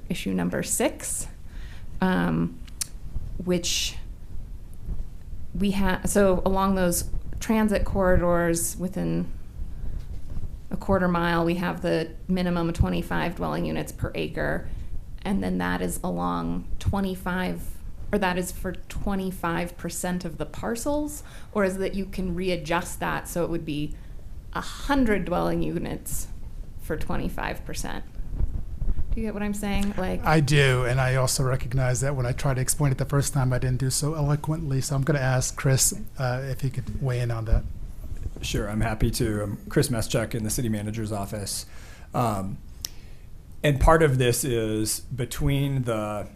issue number 6, which we have, so along those transit corridors within a quarter mile, we have the minimum of 25 dwelling units per acre, and then that is along 25, or that is for 25% of the parcels, or is that you can readjust that so it would be 100 dwelling units for 25%? Do Do you get what I'm saying? Like, I do, and I also recognize that when I tried to explain it the first time, I didn't do so eloquently. So I'm going to ask Chris if he could weigh in on that. Sure, I'm happy to. I'm Chris Meschuk in the city manager's office. And part of this is between the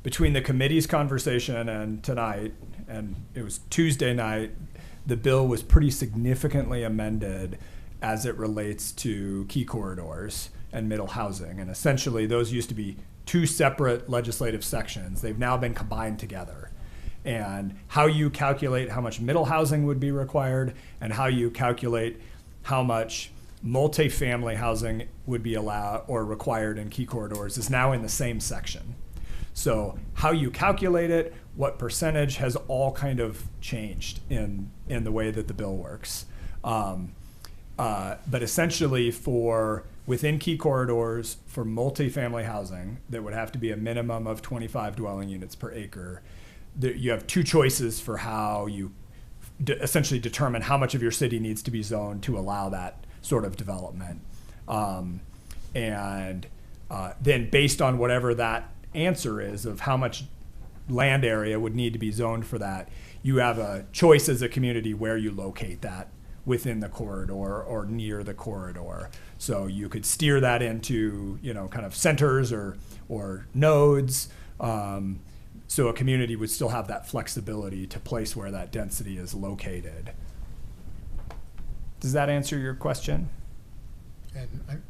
committee's conversation and tonight, and it was Tuesday night, the bill was pretty significantly amended as it relates to key corridors and middle housing. And essentially those used to be two separate legislative sections. They've now been combined together. And how you calculate how much middle housing would be required and how you calculate how much multifamily housing would be allowed or required in key corridors is now in the same section. So how you calculate it, what percentage has all kind of changed in the way that the bill works. But essentially for within key corridors for multifamily housing, there would have to be a minimum of 25 dwelling units per acre. You have two choices for how you essentially determine how much of your city needs to be zoned to allow that sort of development. Then based on whatever that answer is of how much land area would need to be zoned for that, you have a choice as a community where you locate that within the corridor or near the corridor. So you could steer that into, kind of centers or nodes. So a community would still have that flexibility to place where that density is located. Does that answer your question? And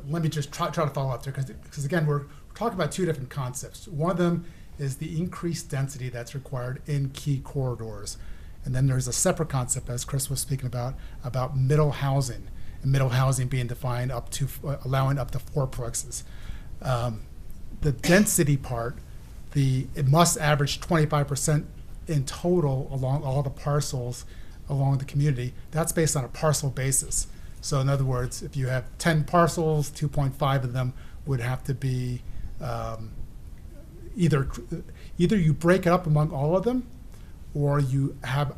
let me just try to follow up there, because again, we're talking about two different concepts. One of them is the increased density that's required in key corridors. And then there's a separate concept, as Chris was speaking about middle housing, and middle housing being defined up to allowing up to fourplexes. The density part, it must average 25% in total along all the parcels along the community. That's based on a parcel basis. So in other words, if you have 10 parcels, 2.5 of them would have to be either you break it up among all of them, or you have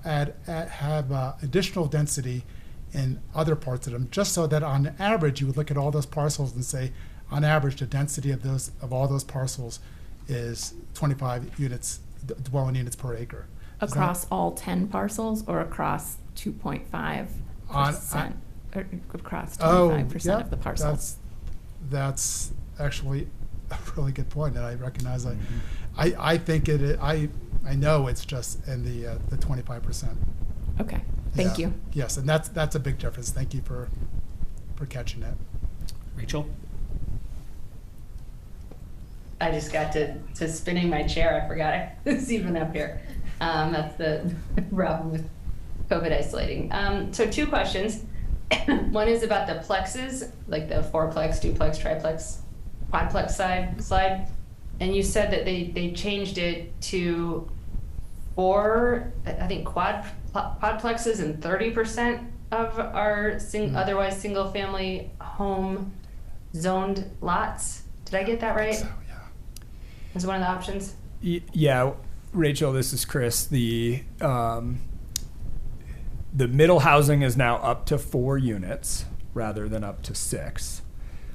additional density in other parts of them, just so that on average you would look at all those parcels and say, on average, the density of all those parcels is 25 units, dwelling units per acre. across all 10 parcels or across 2.5%? Or across 25% of the parcels? That's actually a really good point, and I recognize I think I know it's just in the 25%. Okay, thank you. Yes, and that's a big difference. Thank you for catching that. Rachel? I just got to spinning my chair. I forgot I was even up here. That's the problem with COVID isolating. So 2 questions. One is about the plexes, like the fourplex, duplex, triplex, quadplex slide. And you said that they changed it to 4, I think, quadplexes and 30% of our otherwise single family home zoned lots. Did I get that right? So, yeah. Is one of the options? Yeah, Rachel, this is Chris. The middle housing is now up to 4 units rather than up to 6.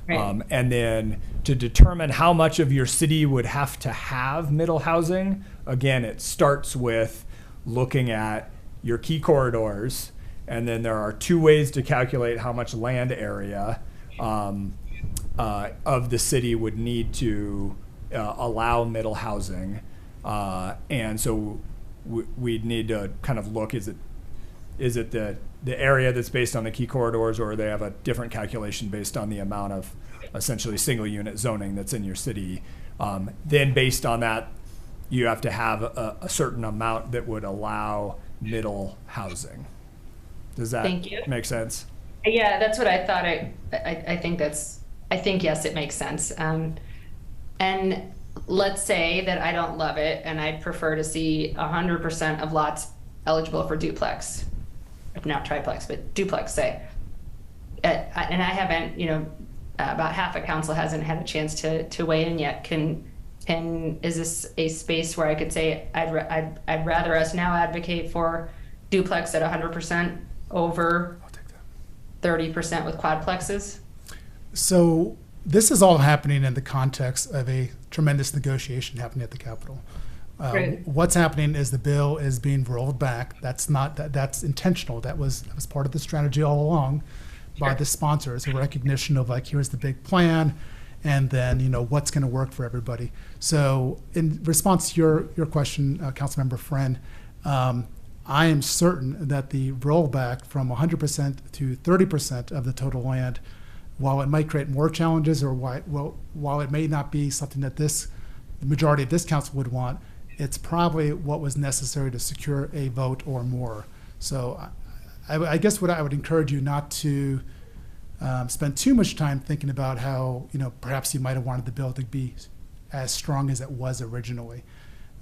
Right. And then to determine how much of your city would have to have middle housing, again, it starts with looking at your key corridors, and then there are 2 ways to calculate how much land area of the city would need to allow middle housing. And so we'd need to kind of look, is it the area that's based on the key corridors, or they have a different calculation based on the amount of essentially single unit zoning that's in your city. Then based on that, you have to have a certain amount that would allow middle housing. Does that make sense? Yeah, that's what I thought. I think yes, it makes sense. And let's say that I don't love it and I'd prefer to see 100% of lots eligible for duplex. Not triplex, but duplex, say. And I haven't, about half of council hasn't had a chance to weigh in yet. Is this a space where I could say I'd rather us now advocate for duplex at 100% over 30% with quadplexes? So this is all happening in the context of a tremendous negotiation happening at the Capitol. Right. What's happening is the bill is being rolled back. That's not that's intentional. That was part of the strategy all along by the sponsors, a recognition of like, here's the big plan, and then what's going to work for everybody. So in response to your question, Councilmember Friend, I am certain that the rollback from 100% to 30% of the total land, while it might create more challenges, or while it may not be something that the majority of this council would want, it's probably what was necessary to secure a vote or more. So I guess what I would encourage you not to spend too much time thinking about how perhaps you might have wanted the bill to be as strong as it was originally.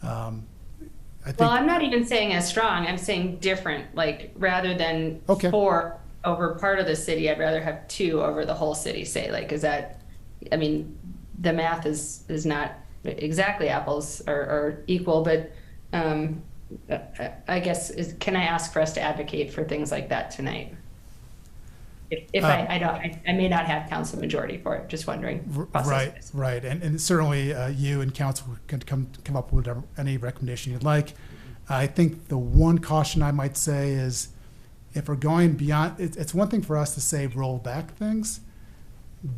I think, well, I'm not even saying as strong. I'm saying different. Like rather than 4 over part of the city, I'd rather have 2 over the whole city. Say, like, is that? I mean, the math is not exactly apples or equal, but I guess can I ask for us to advocate for things like that tonight? If I may not have council majority for it, just wondering. Right, and certainly you and council can come up with any recommendation you'd like. I think the one caution I might say is, if we're going beyond, it's one thing for us to say roll back things,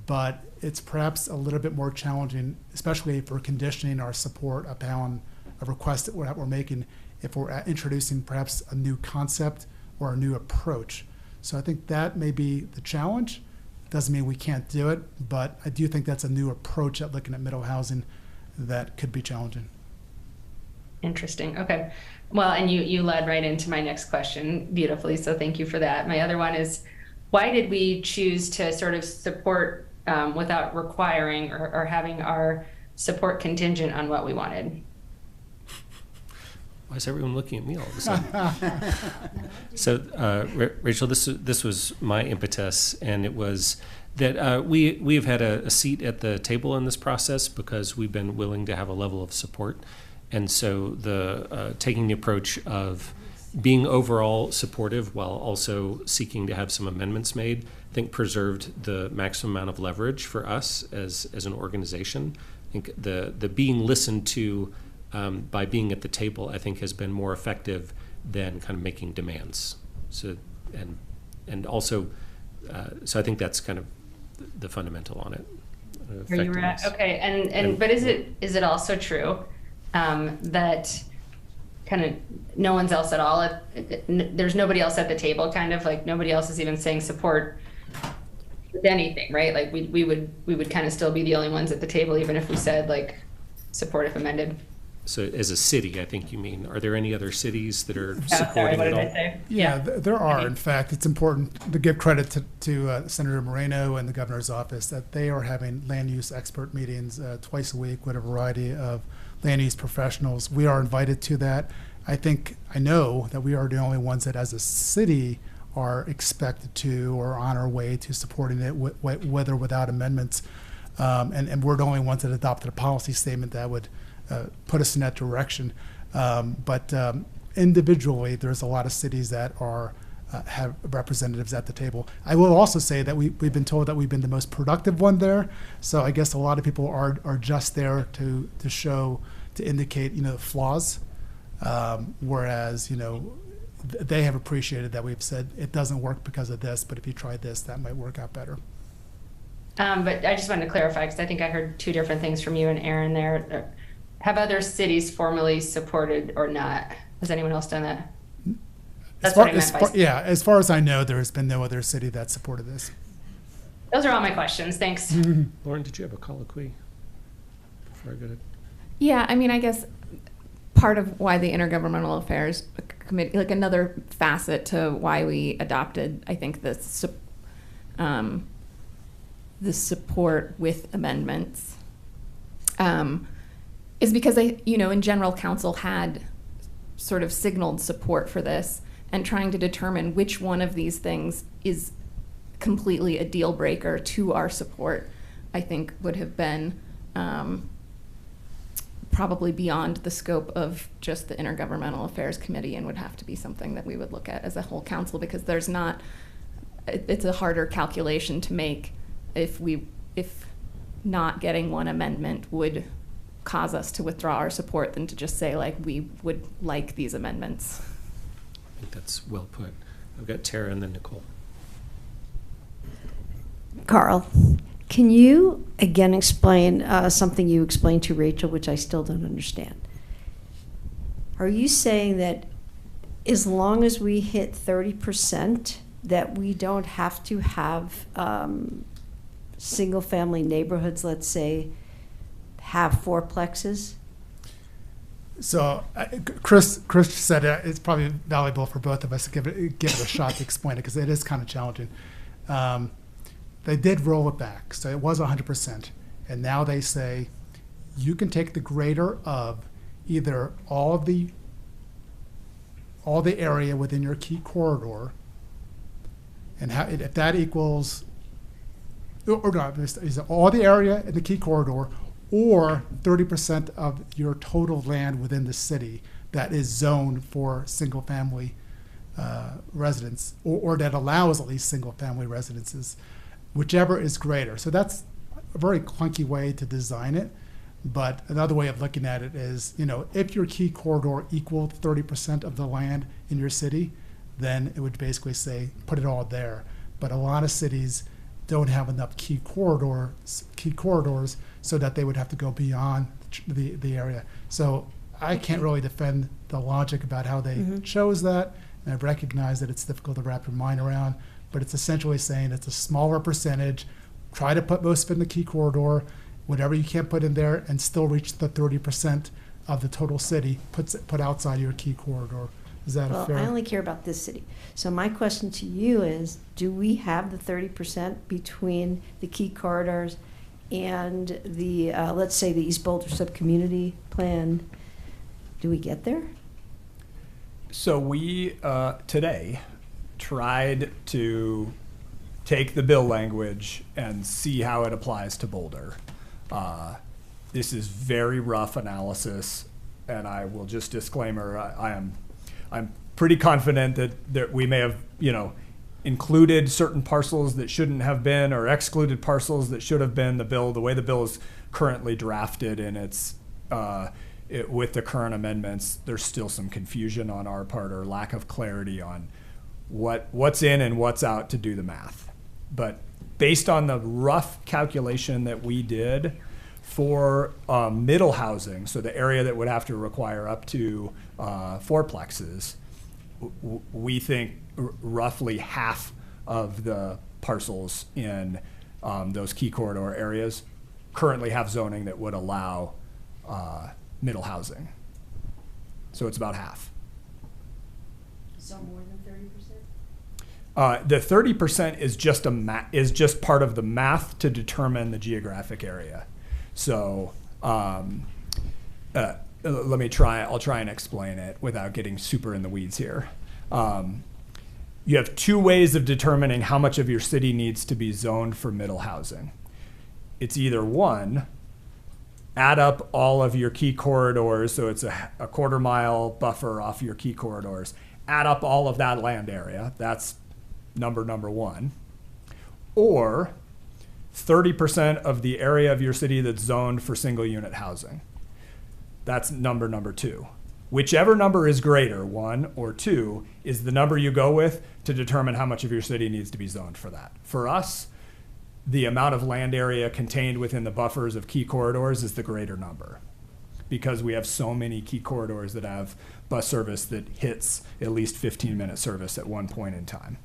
but it's perhaps a little bit more challenging, especially if we're conditioning our support upon a request that we're making, if we're introducing perhaps a new concept or a new approach. So I think that may be the challenge. Doesn't mean we can't do it, but I do think that's a new approach at looking at middle housing that could be challenging. Interesting. Okay. Well, and you led right into my next question beautifully, so thank you for that. My other one is, why did we choose to sort of support without requiring or having our support contingent on what we wanted? Why is everyone looking at me all of a sudden? So, Rachel, this was my impetus, and it was that we've had a seat at the table in this process because we've been willing to have a level of support. And so the taking the approach of being overall supportive while also seeking to have some amendments made, I think preserved the maximum amount of leverage for us as an organization. I think the being listened to by being at the table, I think, has been more effective than kind of making demands. So and also, so I think that's kind of the fundamental on it. Where you were at, okay, and but is it also true that kind of no one's else at all? There's nobody else at the table, kind of like nobody else is even saying support with anything, right? Like we would kind of still be the only ones at the table, even if we said like support if amended. So as a city, I think you mean, are there any other cities that are Sorry, supporting what it did all? I say? Yeah, there are. In fact, it's important to give credit to Senator Moreno and the governor's office that they are having land use expert meetings twice a week with a variety of land use professionals. We are invited to that. I know that we are the only ones that as a city are expected to or on our way to supporting it with or without amendments. And we're the only ones that adopted a policy statement that would put us in that direction. But individually, there's a lot of cities that are have representatives at the table. I will also say that we've been told that we've been the most productive one there. So I guess a lot of people are just there to indicate flaws, whereas they have appreciated that we've said it doesn't work because of this, but if you try this, that might work out better. But I just wanted to clarify, because I think I heard two different things from you and Aaron there. Have other cities formally supported or not? Has anyone else done that? That's what I meant by yeah, as far as I know, there has been no other city that supported this. Those are all my questions. Thanks. Lauren, did you have a colloquy before I go to? Yeah, I mean, I guess part of why the Intergovernmental Affairs Committee, like another facet to why we adopted, I think, the support with amendments, is because in general, council had sort of signaled support for this, and trying to determine which one of these things is completely a deal breaker to our support, I think would have been probably beyond the scope of just the Intergovernmental Affairs Committee, and would have to be something that we would look at as a whole council, because it's a harder calculation to make if not getting one amendment would cause us to withdraw our support than to just say, like, we would like these amendments. I think that's well put. I've got Tara and then Nicole. Carl, can you again explain something you explained to Rachel, which I still don't understand? Are you saying that as long as we hit 30%, that we don't have to have single-family neighborhoods, let's say, have fourplexes? So Chris said it's probably valuable for both of us to give it a shot to explain it, because it is kind of challenging. They did roll it back, so it was 100%, and now they say you can take the greater of either all the area within your key corridor, and if that equals, or no, is all the area in the key corridor, or 30% of your total land within the city that is zoned for single-family residents, or that allows at least single-family residences, whichever is greater. So that's a very clunky way to design it. But another way of looking at it is, if your key corridor equaled 30% of the land in your city, then it would basically say, put it all there. But a lot of cities don't have enough key corridors so that they would have to go beyond the area. So I can't really defend the logic about how they chose that, and I recognize that it's difficult to wrap your mind around, but it's essentially saying it's a smaller percentage, try to put most of it in the key corridor, whatever you can't put in there, and still reach the 30% of the total city put outside your key corridor. Is that a fair? I only care about this city. So my question to you is, do we have the 30% between the key corridors and the, let's say, the East Boulder Sub-Community Plan? Do we get there? So we, today, tried to take the bill language and see how it applies to Boulder. This is very rough analysis, and I will just disclaimer, I'm pretty confident that we may have, included certain parcels that shouldn't have been, or excluded parcels that should have been. The way the bill is currently drafted, and with the current amendments, there's still some confusion on our part, or lack of clarity on what's in and what's out to do the math. But based on the rough calculation that we did for middle housing, so the area that would have to require up to fourplexes, we think roughly half of the parcels in those key corridor areas currently have zoning that would allow middle housing. So it's about half. So more than 30%? The 30% is just part of the math to determine the geographic area. So I'll try and explain it without getting super in the weeds here. You have two ways of determining how much of your city needs to be zoned for middle housing. It's either one, add up all of your key corridors, so it's a quarter-mile buffer off your key corridors, add up all of that land area, that's number one, or 30% of the area of your city that's zoned for single-unit housing. That's number two. Whichever number is greater, 1 or 2, is the number you go with to determine how much of your city needs to be zoned for that. For us, the amount of land area contained within the buffers of key corridors is the greater number, because we have so many key corridors that have bus service that hits at least 15-minute service at one point in time.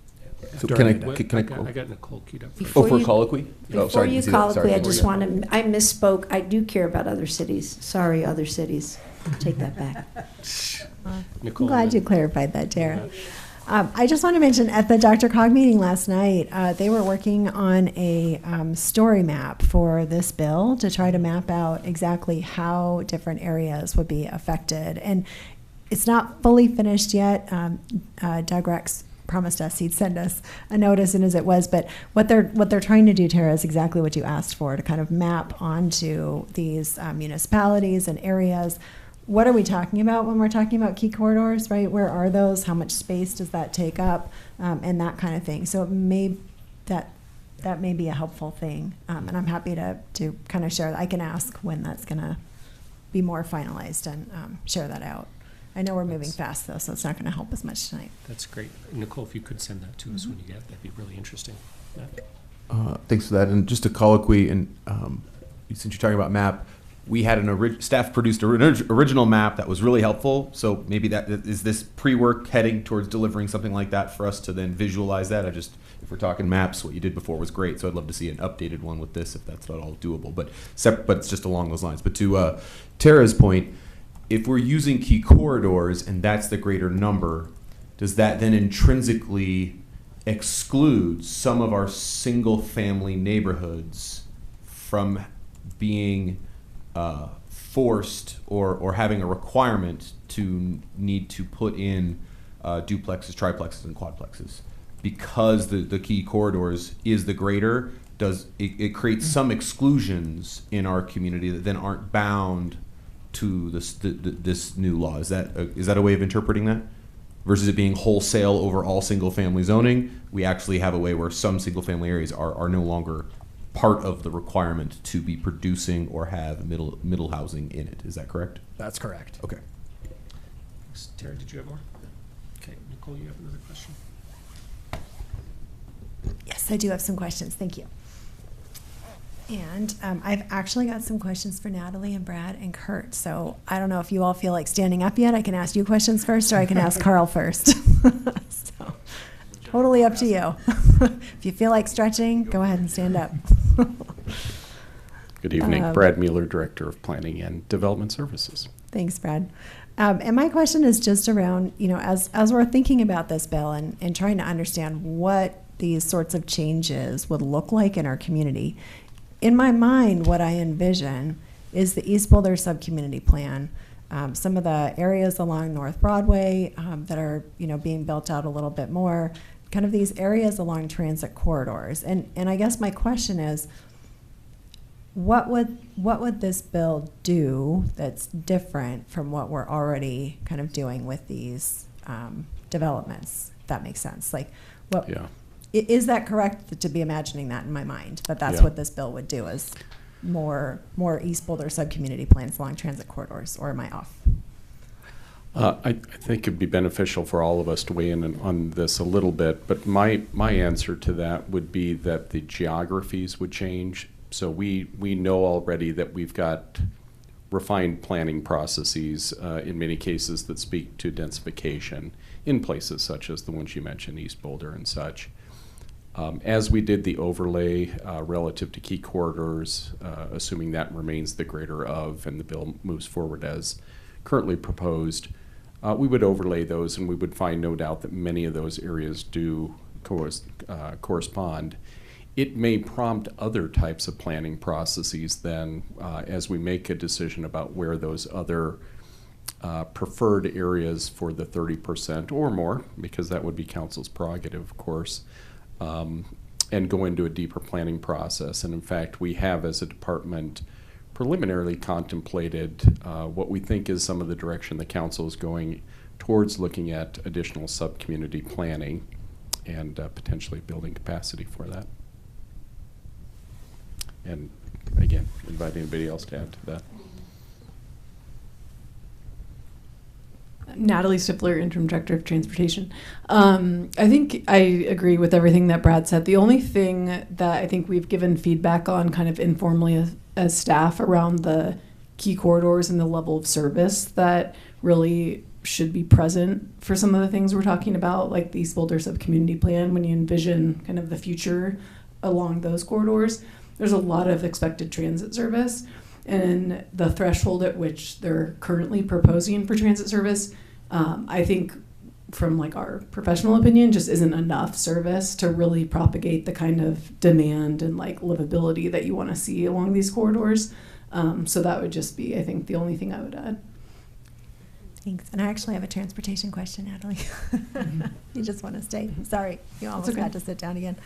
So I I got Nicole queued up. for colloquy? Before you colloquy, I just want to, I misspoke. I do care about other cities. Sorry, other cities. Take that back. Nicole, I'm glad you clarified that, Tara. I just want to mention at the Dr. Cog meeting last night, they were working on a story map for this bill to try to map out exactly how different areas would be affected. And it's not fully finished yet. Doug Rex promised us he'd send us a note as soon as it was. But what they're trying to do, Tara, is exactly what you asked for, to kind of map onto these municipalities and areas. What are we talking about when we're talking about key corridors, right? Where are those? How much space does that take up? And that kind of thing. So it may, that that may be a helpful thing. And I'm happy to kind of share that. I can ask when that's going to be more finalized and share that out. I know we're moving fast, though, so it's not going to help as much tonight. That's great. Nicole, if you could send that to us when you get it, that'd be really interesting. Matt? Thanks for that. And just a colloquy, and since you're talking about map, we had staff produced an original map that was really helpful. So maybe that is this pre-work heading towards delivering something like that for us to then visualize that. If we're talking maps, what you did before was great. So I'd love to see an updated one with this if that's not all doable. But it's just along those lines. But to Tara's point, if we're using key corridors and that's the greater number, does that then intrinsically exclude some of our single-family neighborhoods from being forced or having a requirement to need to put in duplexes, triplexes, and quadplexes? Because the key corridors is the greater, does it create some exclusions in our community that then aren't bound to this new law? Is that a way of interpreting that? Versus it being wholesale over all single-family zoning, we actually have a way where some single-family areas are no longer part of the requirement to be producing or have middle housing in it. Is that correct? That's correct. Okay. Thanks. Tara, did you have more? Okay, Nicole, you have another question? Yes, I do have some questions. Thank you. And I've actually got some questions for Natalie and Brad and Kurt. So I don't know if you all feel like standing up yet. I can ask you questions first, or I can ask Carl first. So totally up to you. If you feel like stretching, go ahead and stand up. Good evening. Brad Mueller, Director of Planning and Development Services. Thanks, Brad. And my question is just around, as we're thinking about this bill and trying to understand what these sorts of changes would look like in our community. In my mind, what I envision is the East Boulder Sub-Community Plan, some of the areas along North Broadway that are, being built out a little bit more, kind of these areas along transit corridors. And I guess my question is, what would this bill do that's different from what we're already kind of doing with these developments, if that makes sense? Like, what? Yeah. Is that correct to be imagining that in my mind? That's what this bill would do, is more East Boulder sub-community plans along transit corridors, or am I off? I think it'd be beneficial for all of us to weigh in on this a little bit, but my answer to that would be that the geographies would change. So we know already that we've got refined planning processes in many cases that speak to densification in places such as the ones you mentioned, East Boulder and such. As we did the overlay relative to key corridors, assuming that remains the greater of and the bill moves forward as currently proposed, we would overlay those, and we would find no doubt that many of those areas do correspond. It may prompt other types of planning processes then as we make a decision about where those other preferred areas for the 30% or more, because that would be council's prerogative, of course, and go into a deeper planning process. And in fact, we have as a department preliminarily contemplated what we think is some of the direction the council is going towards, looking at additional sub-community planning and potentially building capacity for that. And again, invite anybody else to add to that. Natalie Stifler, Interim Director of Transportation. I think I agree with everything that Brad said. The only thing that I think we've given feedback on kind of informally as staff around the key corridors and the level of service that really should be present for some of the things we're talking about, like the East Boulder Sub-Community Plan, when you envision kind of the future along those corridors, there's a lot of expected transit service. And the threshold at which they're currently proposing for transit service, I think from like our professional opinion, just isn't enough service to really propagate the kind of demand and like livability that you want to see along these corridors. So that would just be, I think, the only thing I would add. Thanks. And I actually have a transportation question, Natalie. You just want to stay? Sorry, you almost had to sit down again.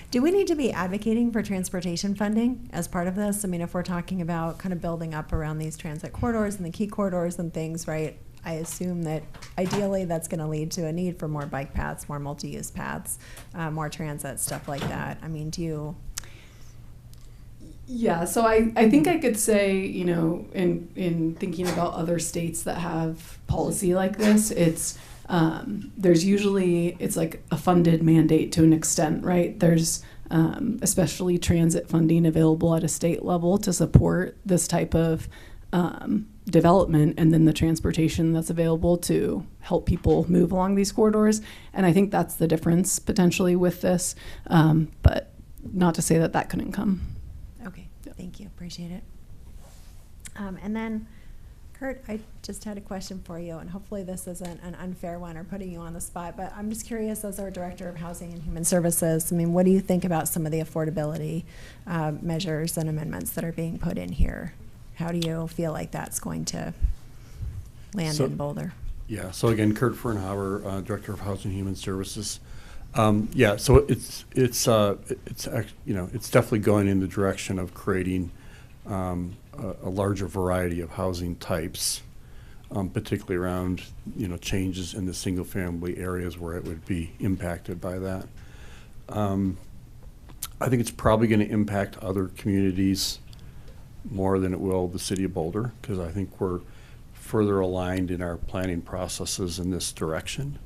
Do we need to be advocating for transportation funding as part of this? I mean, if we're talking about kind of building up around these transit corridors and the key corridors and things, right? I assume that ideally that's going to lead to a need for more bike paths, more multi-use paths, more transit, stuff like that. I mean, do you? Yeah, so I think I could say, you know, in thinking about other states that have policy like this, it's there's usually, it's like a funded mandate to an extent, right? There's especially transit funding available at a state level to support this type of development, and then the transportation that's available to help people move along these corridors. And I think that's the difference potentially with this, but not to say that that couldn't come. Okay, thank you, appreciate it. And then, Kurt, I just had a question for you, and hopefully this isn't an unfair one or putting you on the spot, but I'm just curious, as our Director of Housing and Human Services, I mean, what do you think about some of the affordability measures and amendments that are being put in here? How do you feel like that's going to land in Boulder? Yeah, so again, Kurt Fernhauer, Director of Housing and Human Services. Yeah, so it's definitely going in the direction of creating a larger variety of housing types, particularly around changes in the single-family areas where it would be impacted by that. I think it's probably going to impact other communities more than it will the city of Boulder, because I think we're further aligned in our planning processes in this direction.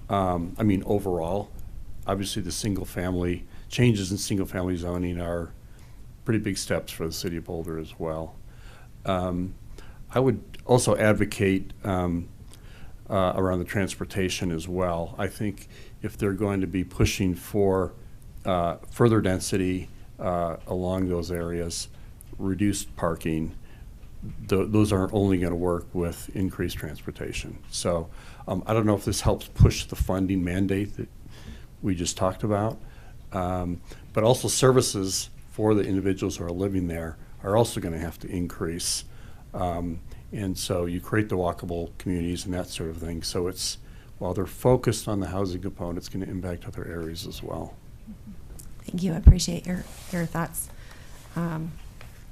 I mean, overall, obviously the changes in single-family zoning are pretty big steps for the city of Boulder as well. I would also advocate around the transportation as well. I think if they're going to be pushing for further density along those areas, reduced parking, those aren't only going to work with increased transportation. So I don't know if this helps push the funding mandate that we just talked about, but also services for the individuals who are living there are also going to have to increase. And so you create the walkable communities and that sort of thing. So it's, while they're focused on the housing component, it's going to impact other areas as well. Thank you, I appreciate your thoughts.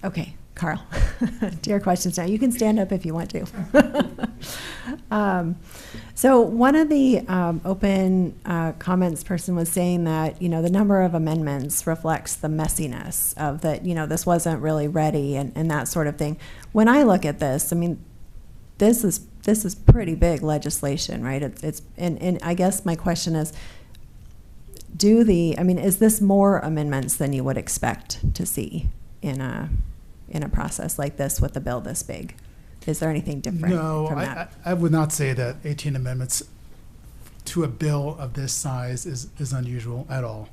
Okay, Carl, to your questions now. You can stand up if you want to. So one of the open comments person was saying that, the number of amendments reflects the messiness of that, this wasn't really ready and that sort of thing. When I look at this, I mean, this is pretty big legislation, right? And I guess my question is, is this more amendments than you would expect to see in a process like this with a bill this big? Is there anything different from that? I would not say that 18 amendments to a bill of this size is unusual at all.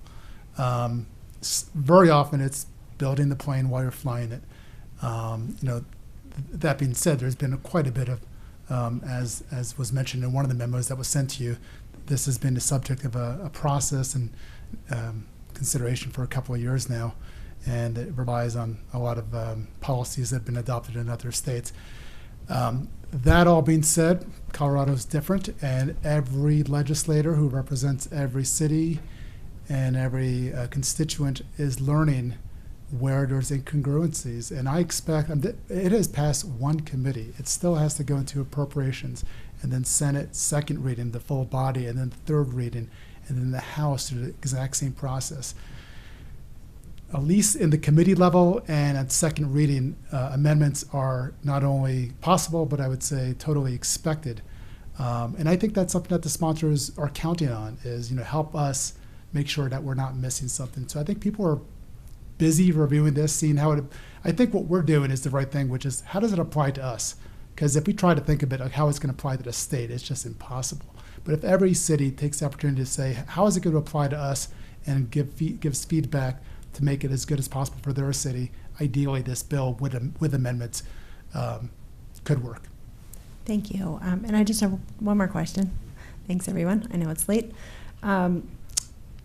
Very often it's building the plane while you're flying it. That being said, there's been quite a bit of, as was mentioned in one of the memos that was sent to you, this has been the subject of a process and consideration for a couple of years now, and it relies on a lot of policies that have been adopted in other states. That all being said, Colorado's different, and every legislator who represents every city and every constituent is learning where there's incongruencies. And I expect, it has passed one committee. It still has to go into appropriations, and then Senate second reading, the full body, and then third reading, and then the House through the exact same process. At least in the committee level and at second reading, amendments are not only possible, but I would say totally expected. And I think that's something that the sponsors are counting on, is help us make sure that we're not missing something. So I think people are busy reviewing this, seeing how it. I think what we're doing is the right thing, which is how does it apply to us? Because if we try to think of it like how it's going to apply to the state, it's just impossible. But if every city takes the opportunity to say how is it going to apply to us and gives feedback to make it as good as possible for their city, ideally this bill with amendments could work. Thank you. And I just have one more question. Thanks, everyone. I know it's late.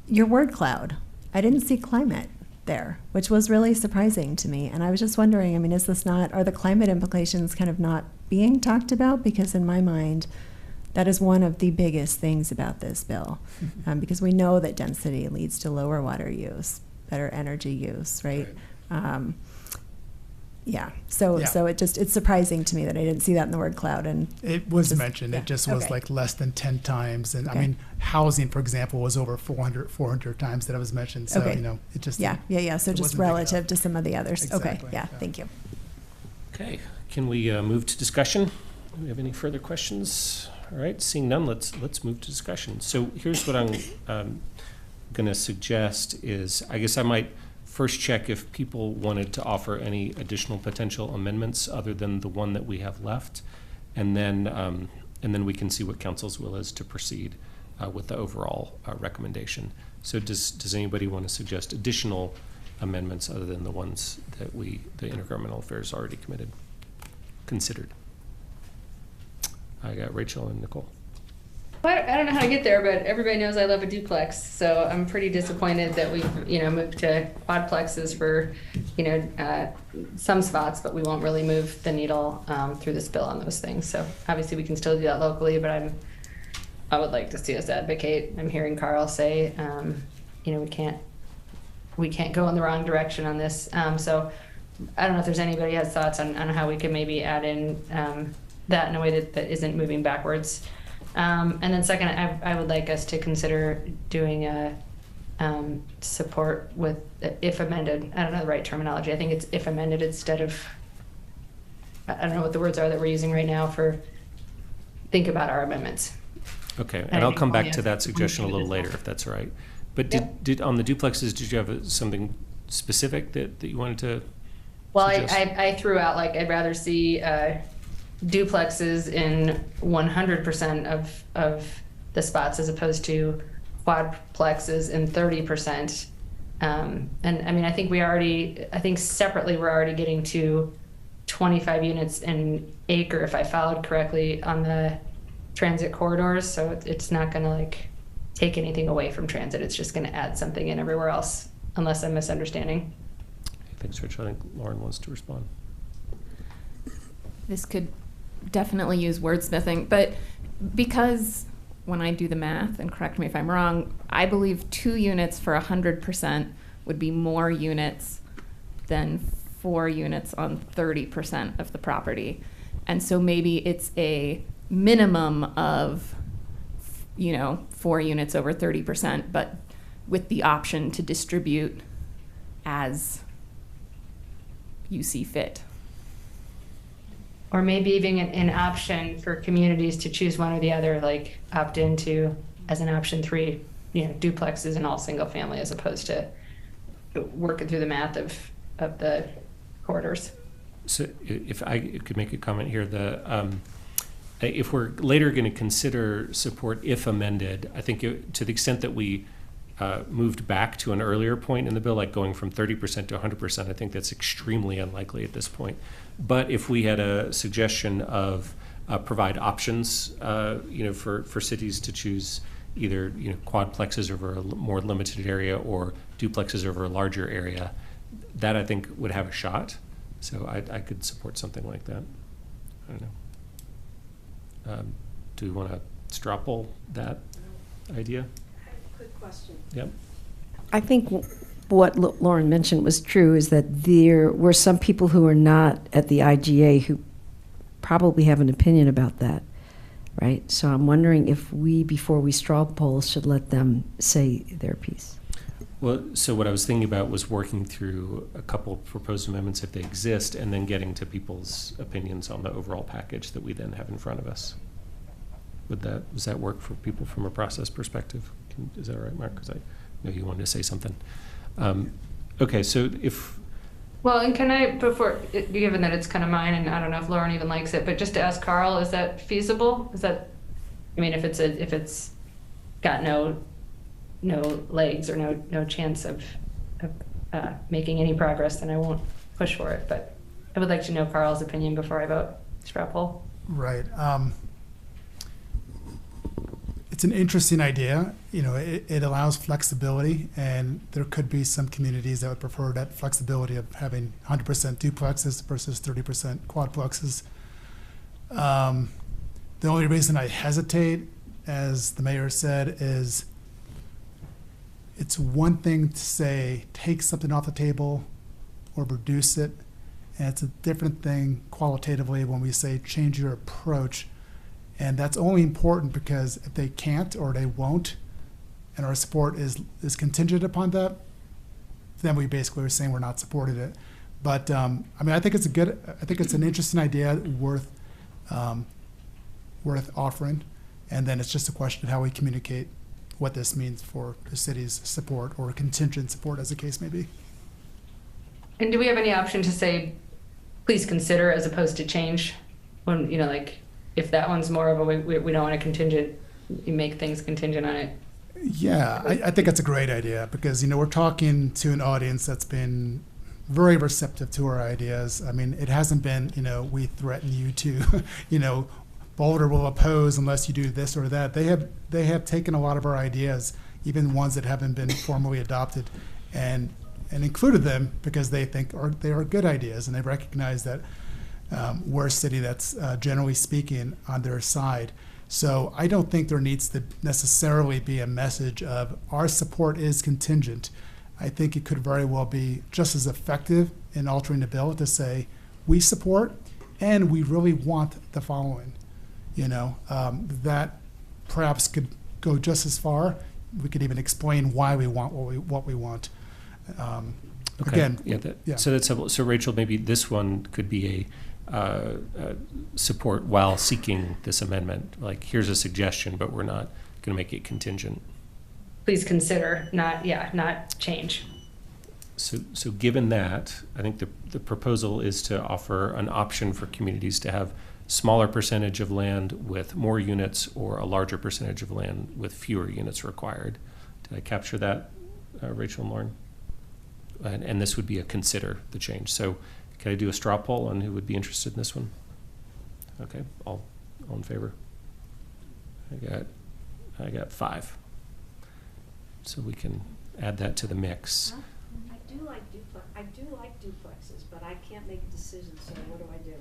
Your word cloud, I didn't see climate there, which was really surprising to me. And I was just wondering, are the climate implications kind of not being talked about? Because in my mind, that is one of the biggest things about this bill, because we know that density leads to lower water use, better energy use, right? Yeah. So Yeah. it's surprising to me that I didn't see that in the word cloud. And it was mentioned. It just was okay. like less than 10 times. And Okay. I mean, housing, for example, was over 400 times that it was mentioned. So, Okay. you know, it just. So it just wasn't big relative enough. to some of the others. Okay. Exactly, Yeah. yeah. Thank you. Okay, can we move to discussion? Do we have any further questions? All right, seeing none, let's move to discussion. So here's what I'm going to suggest is, I guess I might first check if people wanted to offer any additional potential amendments other than the one that we have left, and then we can see what council's will is to proceed with the overall recommendation. So does anybody want to suggest additional amendments other than the ones that the Intergovernmental Affairs already considered? I got Rachel and Nicole. Well, I don't know how to get there, but everybody knows I love a duplex, so I'm pretty disappointed that we've, moved to quadplexes for, some spots, but we won't really move the needle through this bill on those things. So obviously we can still do that locally, but I would like to see us advocate. I'm hearing Carl say, we can't go in the wrong direction on this. So I don't know if there's anybody has thoughts on how we could maybe add in that in a way that isn't moving backwards. And then second, I would like us to consider doing a support with if amended. I don't know the right terminology. I think it's if amended instead of, I don't know what the words are that we're using right now for think about our amendments. Okay, and I'll come back to that suggestion a little later if that's all right. But did on the duplexes, did you have something specific that you wanted to Well, suggest? I threw out, like, I'd rather see duplexes in 100% of the spots as opposed to quadplexes in 30%. And I mean, I think separately we're already getting to 25 units an acre, if I followed correctly, on the transit corridors. So it's not going to like take anything away from transit. It's just going to add something in everywhere else, unless I'm misunderstanding. Thanks, Rich. I think Lauren wants to respond. This could definitely use wordsmithing, but because when I do the math, and correct me if I'm wrong, I believe 2 units for 100% would be more units than 4 units on 30% of the property. And so maybe it's a minimum of, 4 units over 30%, but with the option to distribute as you see fit. Or maybe even an option for communities to choose one or the other, like opt into as an option 3, duplexes and all single family, as opposed to working through the math of the corridors. So if I could make a comment here, if we're later going to consider support if amended, I think to the extent that we moved back to an earlier point in the bill, like going from 30% to 100%, I think that's extremely unlikely at this point. But if we had a suggestion of provide options, for cities to choose either quadplexes over a more limited area or duplexes over a larger area, that I think would have a shot. So I could support something like that. I don't know. Do we want to straw poll that idea? Quick question. Yep. I think what Lauren mentioned was true, is that there were some people who are not at the IGA who probably have an opinion about that, right? So I'm wondering if before we straw poll, should let them say their piece. Well, so what I was thinking about was working through a couple of proposed amendments if they exist, and then getting to people's opinions on the overall package that we then have in front of us. Does that work for people from a process perspective? Is that all right, Mark? Because I know you wanted to say something. Okay, so Well, and can I, given that it's kind of mine, and I don't know if Lauren even likes it, but just to ask Carl, is that feasible? If it's got no legs or no chance of making any progress, then I won't push for it. But I would like to know Carl's opinion before I vote straw poll. Right. It's an interesting idea. It allows flexibility, and there could be some communities that would prefer that flexibility of having 100% duplexes versus 30% quadplexes. The only reason I hesitate, as the mayor said, is it's one thing to say take something off the table or reduce it. And it's a different thing qualitatively when we say change your approach. And that's only important because if they can't or they won't, and our support is contingent upon that, then we basically are saying we're not supporting it. But I mean, I think it's an interesting idea worth offering. And then it's just a question of how we communicate what this means for the city's support or contingent support, as the case may be. And do we have any option to say, please consider, as opposed to change? When, you know, like, if that one's more of a, we don't want a contingent, you make things contingent on it. Yeah, I think that's a great idea because, you know, we're talking to an audience that's been very receptive to our ideas. I mean, it hasn't been, you know, we threaten you to, you know, Boulder will oppose unless you do this or that. They have taken a lot of our ideas, even ones that haven't been formally adopted, and included them because they think they are good ideas, and they recognize that we're a city that's generally speaking on their side. So I don't think there needs to necessarily be a message of our support is contingent. I think it could very well be just as effective in altering the bill to say we support and we really want the following. You know, that perhaps could go just as far. We could even explain why we want what we want. Okay. Again, So Rachel, maybe this one could be a support while seeking this amendment. Like, here's a suggestion, but we're not going to make it contingent. Please consider, not change. So given that, I think the proposal is to offer an option for communities to have smaller percentage of land with more units or a larger percentage of land with fewer units required. Did I capture that, Rachel and Lauren? And this would be a consider the change. So can I do a straw poll on who would be interested in this one? Okay, all in favor? I got 5. So we can add that to the mix. I do like duplexes, but I can't make a decision, so what do I do?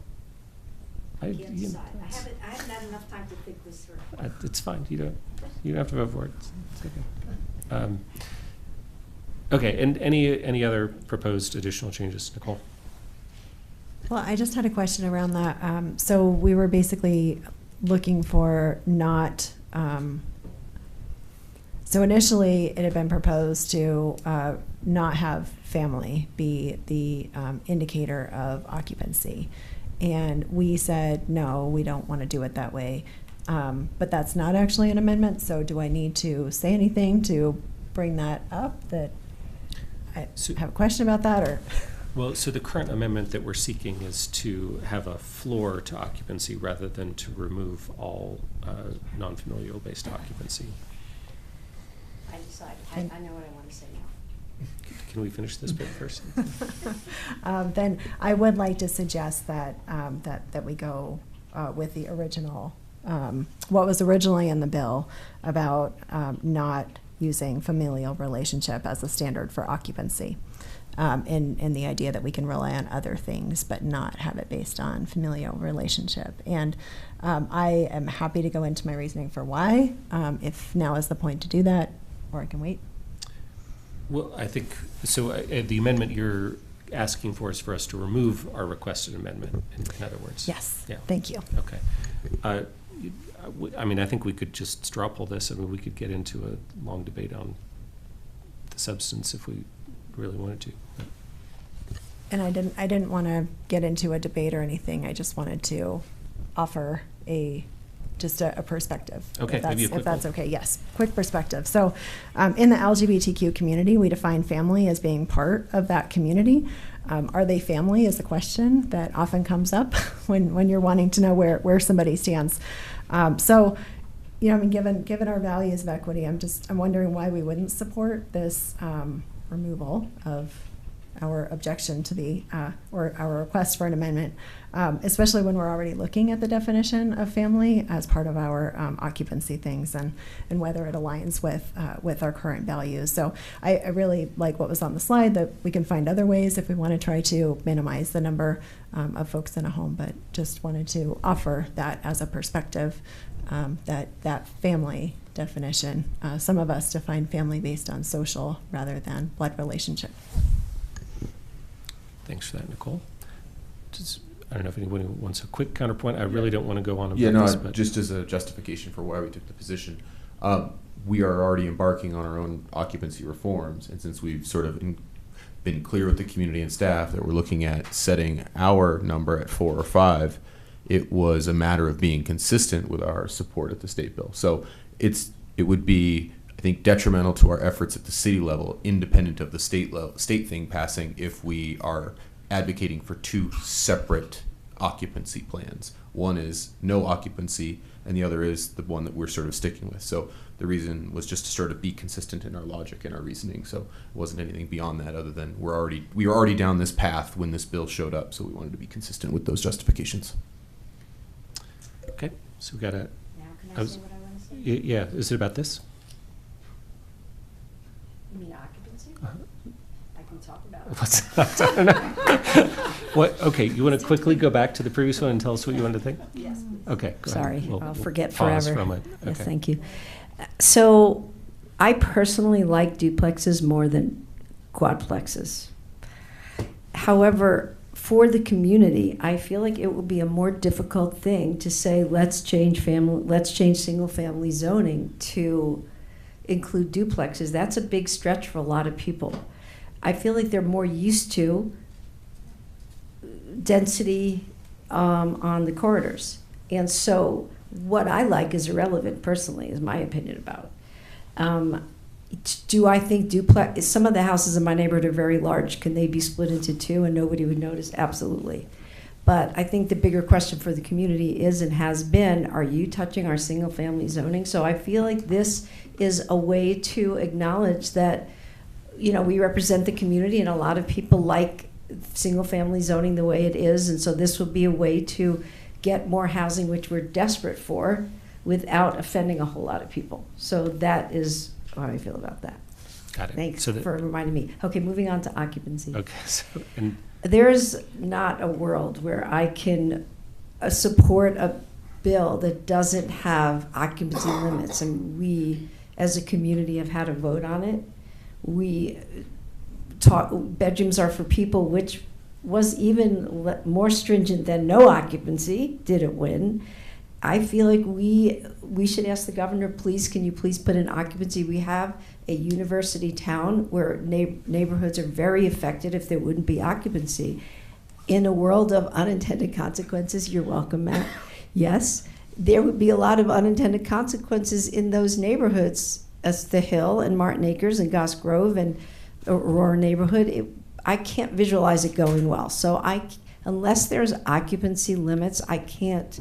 I can't decide. I haven't had enough time to think this through. It's fine. You don't have to vote for it. It's okay. Okay. And any other proposed additional changes, Nicole? Well, I just had a question around that. So we were basically looking for not. So initially, it had been proposed to not have family be the indicator of occupancy. And we said, no, we don't want to do it that way. But that's not actually an amendment, so do I need to say anything to bring that up? That I have a question about that, or? Well, so the current amendment that we're seeking is to have a floor to occupancy rather than to remove all non-familial based occupancy. I decided. I know what I want to say now. Can we finish this bit first? Then I would like to suggest that that we go with the original, what was originally in the bill about not using familial relationship as a standard for occupancy, in the idea that we can rely on other things but not have it based on familial relationship. And I am happy to go into my reasoning for why, if now is the point to do that, or I can wait. Well, I think, so the amendment you're asking for is for us to remove our requested amendment, in other words. Yes, yeah. Thank you. Okay. I mean, I think we could just straw poll this. I mean, we could get into a long debate on the substance if we really wanted to. And I didn't want to get into a debate or anything. I just wanted to offer just a perspective. Okay, if that's okay. Yes, quick perspective. So in the LGBTQ community, we define family as being part of that community. Are they family is the question that often comes up when you're wanting to know where somebody stands. So, you know, I mean, given our values of equity, I'm wondering why we wouldn't support this removal of our objection to the or our request for an amendment, especially when we're already looking at the definition of family as part of our occupancy things and whether it aligns with our current values. So I really like what was on the slide, that we can find other ways if we want to try to minimize the number of folks in a home, but just wanted to offer that as a perspective, that family definition. Some of us define family based on social rather than blood relationship. Thanks for that, Nicole. I don't know if anybody wants a quick counterpoint. I really don't want to go on about Yeah, no, this, but just as a justification for why we took the position, we are already embarking on our own occupancy reforms, and since we've sort of been clear with the community and staff that we're looking at setting our number at 4 or 5, it was a matter of being consistent with our support at the state bill. So it would be, I think, detrimental to our efforts at the city level, independent of the state thing passing, if we are advocating for 2 separate occupancy plans. One is no occupancy, and the other is the one that we're sort of sticking with. So the reason was just to sort of be consistent in our logic and our reasoning. So it wasn't anything beyond that, other than we were already down this path when this bill showed up. So we wanted to be consistent with those justifications. okay. So we got a. Now can I say what I want to say? Yeah. Is it about this? You mean occupancy? I can talk about it. What's I don't know. What? Okay. You want to quickly go back to the previous one and tell us what you wanted to think? Yes, please. Okay. Go Sorry, ahead. I'll forget pause forever. For a moment. Yes, Okay. thank you. So I personally like duplexes more than quadplexes. However, for the community, I feel like it would be a more difficult thing to say, let's change single family zoning to include duplexes. That's a big stretch for a lot of people. I feel like they're more used to density on the corridors. And so what I like is irrelevant personally, is my opinion about it. Do I think some of the houses in my neighborhood are very large. Can they be split into 2 and nobody would notice? Absolutely. But I think the bigger question for the community is and has been, are you touching our single family zoning? So I feel like this is a way to acknowledge that, we represent the community and a lot of people like single family zoning the way it is. And so this will be a way to get more housing, which we're desperate for, without offending a whole lot of people. So that is how I feel about that. Got it. Thanks So for reminding me. Okay, moving on to occupancy. Okay. So, and There's not a world where I can support a bill that doesn't have occupancy limits, and we as a community have had a vote on it. We talk, bedrooms are for people, which was even more stringent than no occupancy, didn't win. I feel like we should ask the governor, please, can you please put in occupancy? We have a university town where neighborhoods are very affected if there wouldn't be occupancy. In a world of unintended consequences, you're welcome, Matt. Yes, there would be a lot of unintended consequences in those neighborhoods, as the Hill and Martin Acres and Goss Grove and Aurora neighborhood. I can't visualize it going well. So unless there's occupancy limits, I can't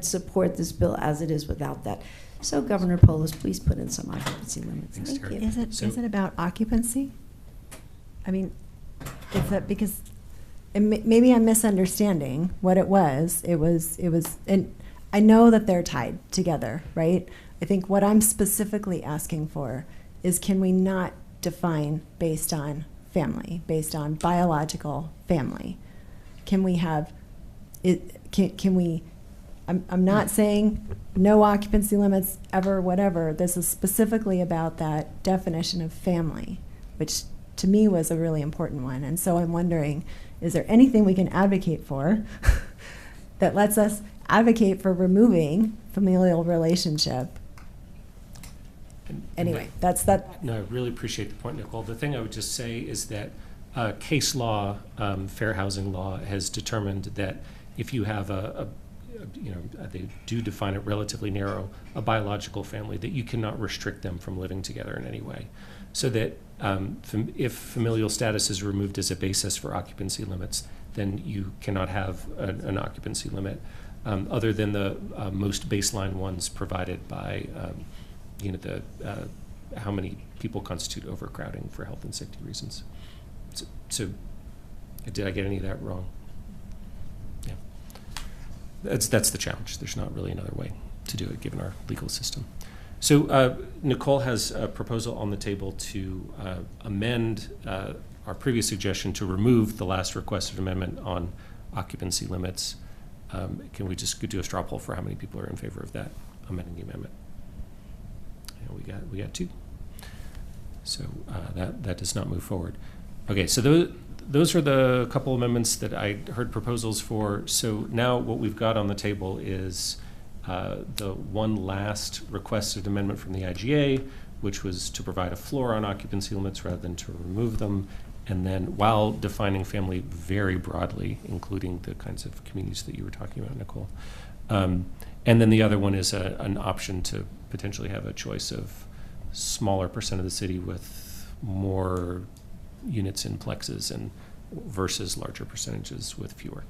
support this bill as it is without that. So Governor Polis, please put in some occupancy limits. Thanks, Thank Terry. you. Is it about occupancy? I mean, is that because maybe I'm misunderstanding what it was. It was, and I know that they're tied together, right? I think what I'm specifically asking for is, can we not define based on family, based on biological family? Can we have it? Can we? I'm not saying no occupancy limits ever, whatever. This is specifically about that definition of family, which to me was a really important one. And so I'm wondering, is there anything we can advocate for that lets us advocate for removing familial relationship? Anyway, that's that. No, I really appreciate the point, Nicole. The thing I would just say is that case law, fair housing law, has determined that if you have they do define it relatively narrow, a biological family, that you cannot restrict them from living together in any way. So that if familial status is removed as a basis for occupancy limits, then you cannot have an occupancy limit other than the most baseline ones provided by how many people constitute overcrowding for health and safety reasons. So did I get any of that wrong? Yeah. That's the challenge. There's not really another way to do it given our legal system. So Nicole has a proposal on the table to amend our previous suggestion to remove the last requested amendment on occupancy limits. Can we just do a straw poll for how many people are in favor of that, amending the amendment? And we got 2. So that does not move forward. Okay, so those are the couple amendments that I heard proposals for. So now what we've got on the table is the one last requested amendment from the IGA, which was to provide a floor on occupancy limits rather than to remove them. And then while defining family very broadly, including the kinds of communities that you were talking about, Nicole. And then the other one is an option to potentially have a choice of smaller percent of the city with more units in plexes and versus larger percentages with fewer.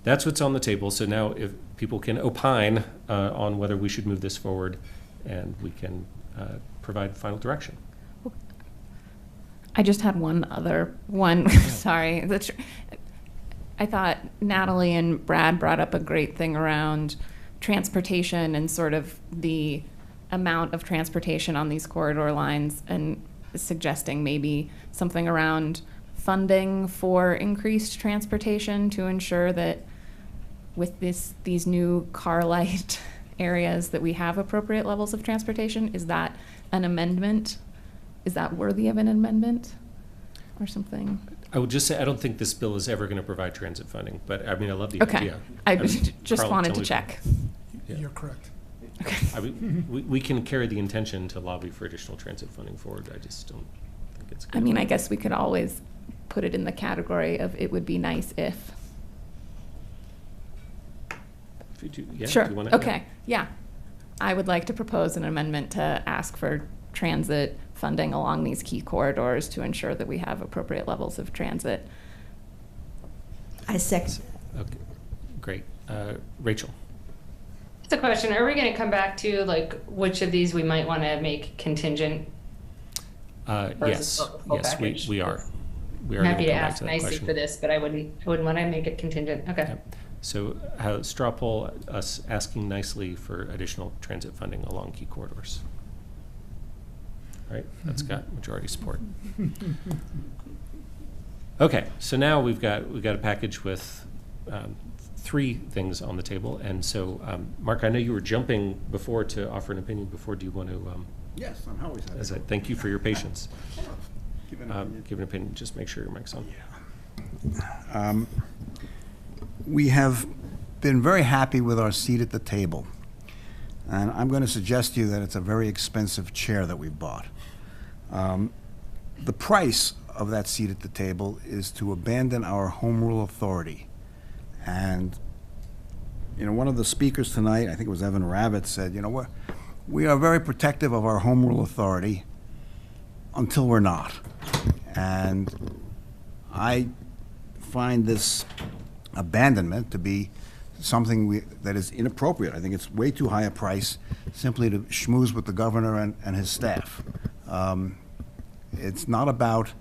That's what's on the table. So now if people can opine on whether we should move this forward, and we can provide final direction. I just had one other one. Sorry. I thought Natalie and Brad brought up a great thing around transportation and sort of the amount of transportation on these corridor lines, and suggesting maybe something around funding for increased transportation to ensure that with these new car light areas that we have appropriate levels of transportation. Is that an amendment? Is that worthy of an amendment or something? I would just say I don't think this bill is ever going to provide transit funding, but I mean, I love the Okay. idea. I just wanted to check. Yeah. You're correct. Okay. I mean, we can carry the intention to lobby for additional transit funding forward. I just don't think it's good. I mean, I guess we could always put it in the category of it would be nice if. If you do, yeah, Sure. do you wanna, Okay. Yeah. I would like to propose an amendment to ask for transit funding along these key corridors to ensure that we have appropriate levels of transit. I second. Okay, great. Rachel. Just a question. Are we going to come back to like which of these we might want to make contingent? Yes, the full yes, package? we are. We are I'm gonna happy to come back ask that nicely question. for this, but I wouldn't want to make it contingent. Okay. Yep. So straw poll us asking nicely for additional transit funding along key corridors. All right, that's got majority support. Okay, so now we've got a package with three things on the table, and so Mark, I know you were jumping before to offer an opinion. Before, do you want to? Yes, I'm always happy. Thank you for your patience. Give an opinion. Give an opinion. Just make sure your mic's on. We have been very happy with our seat at the table. And I'm going to suggest to you that it's a very expensive chair that we've bought. The price of that seat at the table is to abandon our home rule authority. And, you know, one of the speakers tonight, I think it was Evan Rabbit, said, you know, we are very protective of our home rule authority until we're not. And I find this abandonment to be something that is inappropriate. I think it's way too high a price simply to schmooze with the governor and his staff. It's not about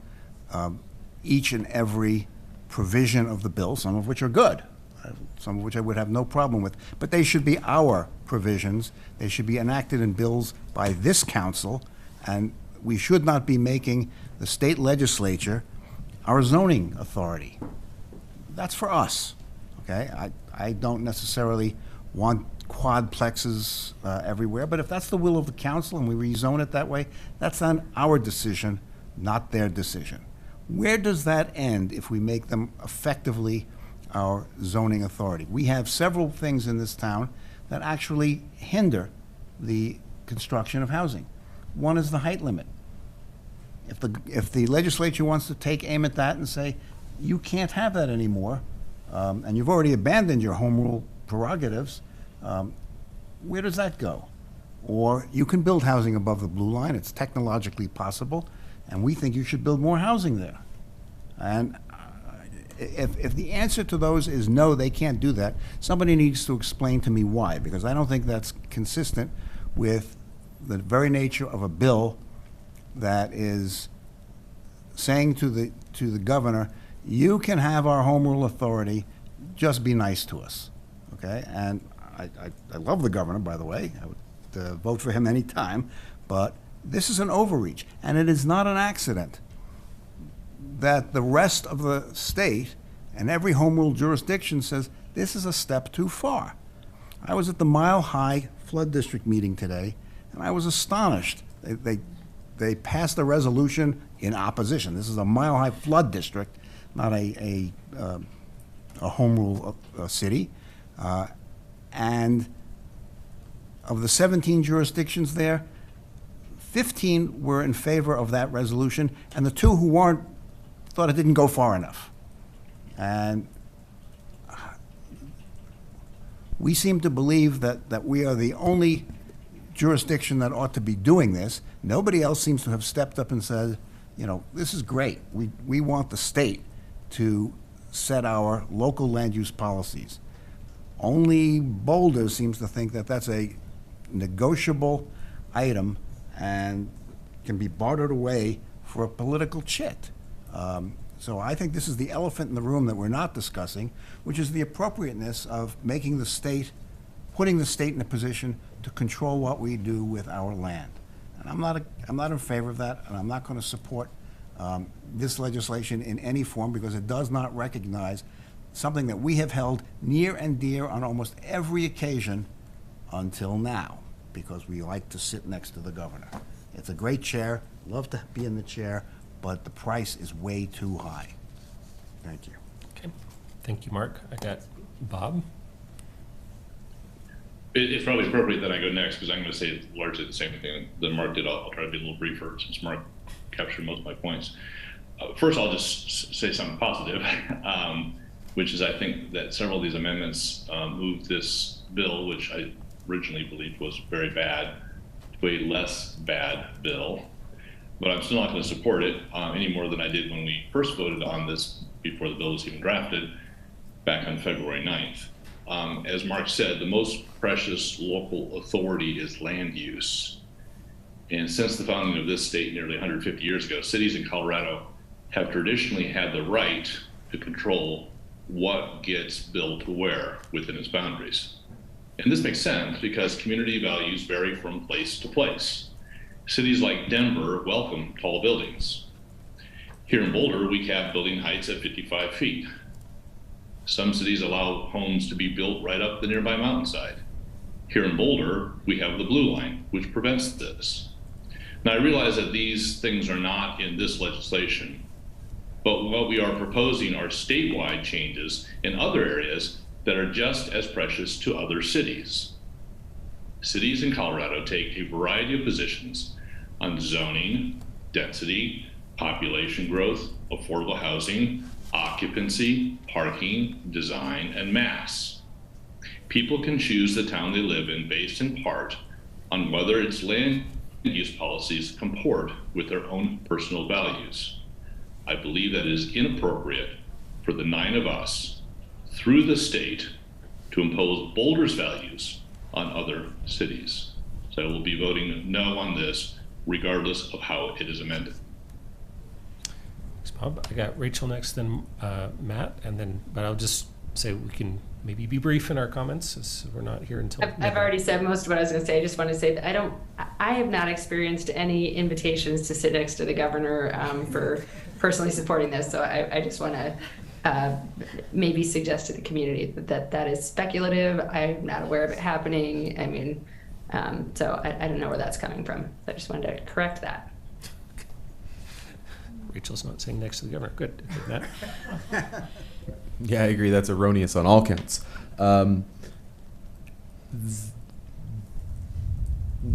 each and every provision of the bill, some of which are good, some of which I would have no problem with, but they should be our provisions. They should be enacted in bills by this council, and we should not be making the state legislature our zoning authority. That's for us, okay? I don't necessarily want quadplexes everywhere, but if that's the will of the council and we rezone it that way, that's on our decision, not their decision. Where does that end if we make them effectively our zoning authority? We have several things in this town that actually hinder the construction of housing. One is the height limit. If the legislature wants to take aim at that and say, you can't have that anymore, and you've already abandoned your home rule prerogatives, where does that go? Or you can build housing above the blue line, it's technologically possible, and we think you should build more housing there. And if the answer to those is no, they can't do that, somebody needs to explain to me why, because I don't think that's consistent with the very nature of a bill that is saying to the governor, you can have our home rule authority, just be nice to us, okay? And I love the governor, by the way. I would vote for him any time, but this is an overreach, and it is not an accident that the rest of the state and every home rule jurisdiction says this is a step too far. I was at the Mile High Flood District meeting today, and I was astonished. They they passed a resolution in opposition. This is a mile-high flood district, not a home rule city. And of the 17 jurisdictions there, 15 were in favor of that resolution, and the 2 who weren't thought it didn't go far enough. And we seem to believe that we are the only jurisdiction that ought to be doing this. Nobody else seems to have stepped up and said, you know, this is great. We want the state to set our local land use policies. Only Boulder seems to think that that's a negotiable item and can be bartered away for a political chit. So I think this is the elephant in the room that we're not discussing, which is the appropriateness of making the state, putting the state in a position to control what we do with our land. And I'm not in favor of that, and I'm not going to support this legislation in any form because it does not recognize something that we have held near and dear on almost every occasion until now, because we like to sit next to the governor. It's a great chair, love to be in the chair, but the price is way too high. Thank you. Okay, thank you, Mark. I got Bob. It's probably appropriate that I go next because I'm going to say largely the same thing that Mark did. I'll try to be a little briefer since Mark captured most of my points. First, I'll just say something positive, which is I think that several of these amendments moved this bill, which I originally believed was very bad, to a less bad bill. But I'm still not going to support it any more than I did when we first voted on this before the bill was even drafted back on February 9th. As Mark said, the most precious local authority is land use. And since the founding of this state nearly 150 years ago, cities in Colorado have traditionally had the right to control what gets built where within its boundaries. And this makes sense because community values vary from place to place. Cities like Denver welcome tall buildings. Here in Boulder, we cap building heights at 55 feet. Some cities allow homes to be built right up the nearby mountainside. Here in Boulder, we have the blue line, which prevents this. Now, I realize that these things are not in this legislation, but what we are proposing are statewide changes in other areas that are just as precious to other cities. Cities in Colorado take a variety of positions on zoning, density, population growth, affordable housing, occupancy, parking, design, and mass. People can choose the town they live in based in part on whether its land use policies comport with their own personal values. I believe that it is inappropriate for the 9 of us through the state to impose Boulder's values on other cities. So I will be voting no on this, regardless of how it is amended. Thanks, Bob. I got Rachel next, then Matt, and then, but I'll just say we can maybe be brief in our comments, as we're not here until. I've already said most of what I was going to say. I just want to say that I have not experienced any invitations to sit next to the governor for personally supporting this. So I just want to maybe suggest to the community that is speculative. I'm not aware of it happening. I mean, so I don't know where that's coming from. I just wanted to correct that. Rachel's not saying next to the governor. Good. Matt? Yeah, I agree. That's erroneous on all counts.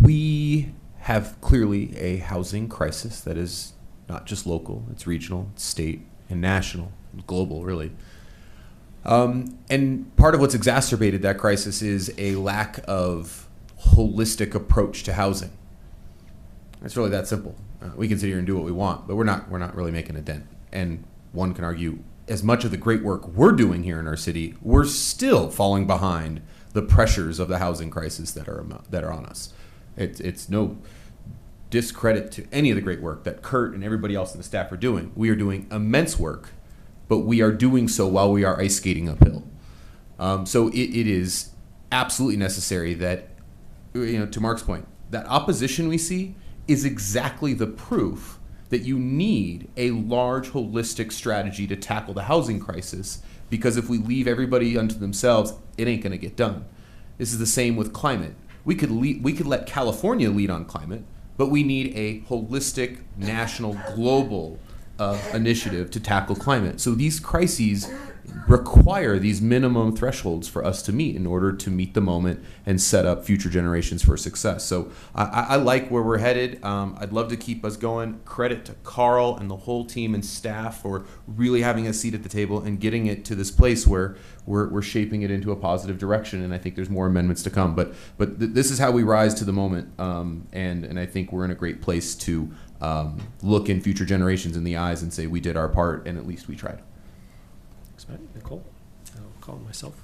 We have clearly a housing crisis that is not just local, it's regional, it's state, and national, global, really. And part of what's exacerbated that crisis is a lack of holistic approach to housing. It's really that simple. We can sit here and do what we want, but we're not really making a dent. And one can argue, as much of the great work we're doing here in our city, we're still falling behind the pressures of the housing crisis that are on us. It's no discredit to any of the great work that Kurt and everybody else in the staff are doing. We are doing immense work, but we are doing so while we are ice skating uphill. So it is absolutely necessary that, to Mark's point, that opposition we see is exactly the proof that you need a large holistic strategy to tackle the housing crisis, because if we leave everybody unto themselves, it ain't going to get done. This is the same with climate. We could let California lead on climate, but we need a holistic, national, global initiative to tackle climate. So these crises require these minimum thresholds for us to meet in order to meet the moment and set up future generations for success. So I like where we're headed. I'd love to keep us going. Credit to Carl and the whole team and staff for really having a seat at the table and getting it to this place where we're shaping it into a positive direction. And I think there's more amendments to come. But this is how we rise to the moment. And I think we're in a great place to look in future generations in the eyes and say we did our part and at least we tried. Thanks, Matt. Nicole? I'll call myself.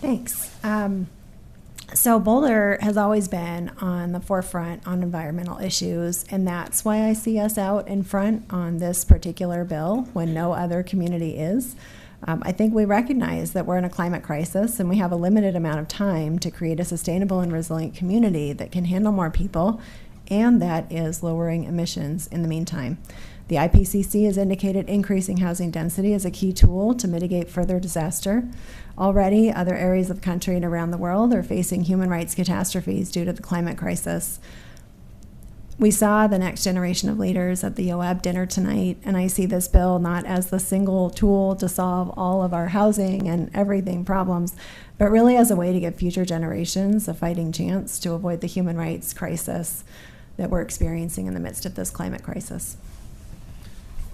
Thanks. So Boulder has always been on the forefront on environmental issues, and that's why I see us out in front on this particular bill when no other community is. I think we recognize that we're in a climate crisis and we have a limited amount of time to create a sustainable and resilient community that can handle more people and that is lowering emissions in the meantime. The IPCC has indicated increasing housing density as a key tool to mitigate further disaster. Already, other areas of the country and around the world are facing human rights catastrophes due to the climate crisis. We saw the next generation of leaders at the OAB dinner tonight, and I see this bill not as the single tool to solve all of our housing and everything problems, but really as a way to give future generations a fighting chance to avoid the human rights crisis that we're experiencing in the midst of this climate crisis.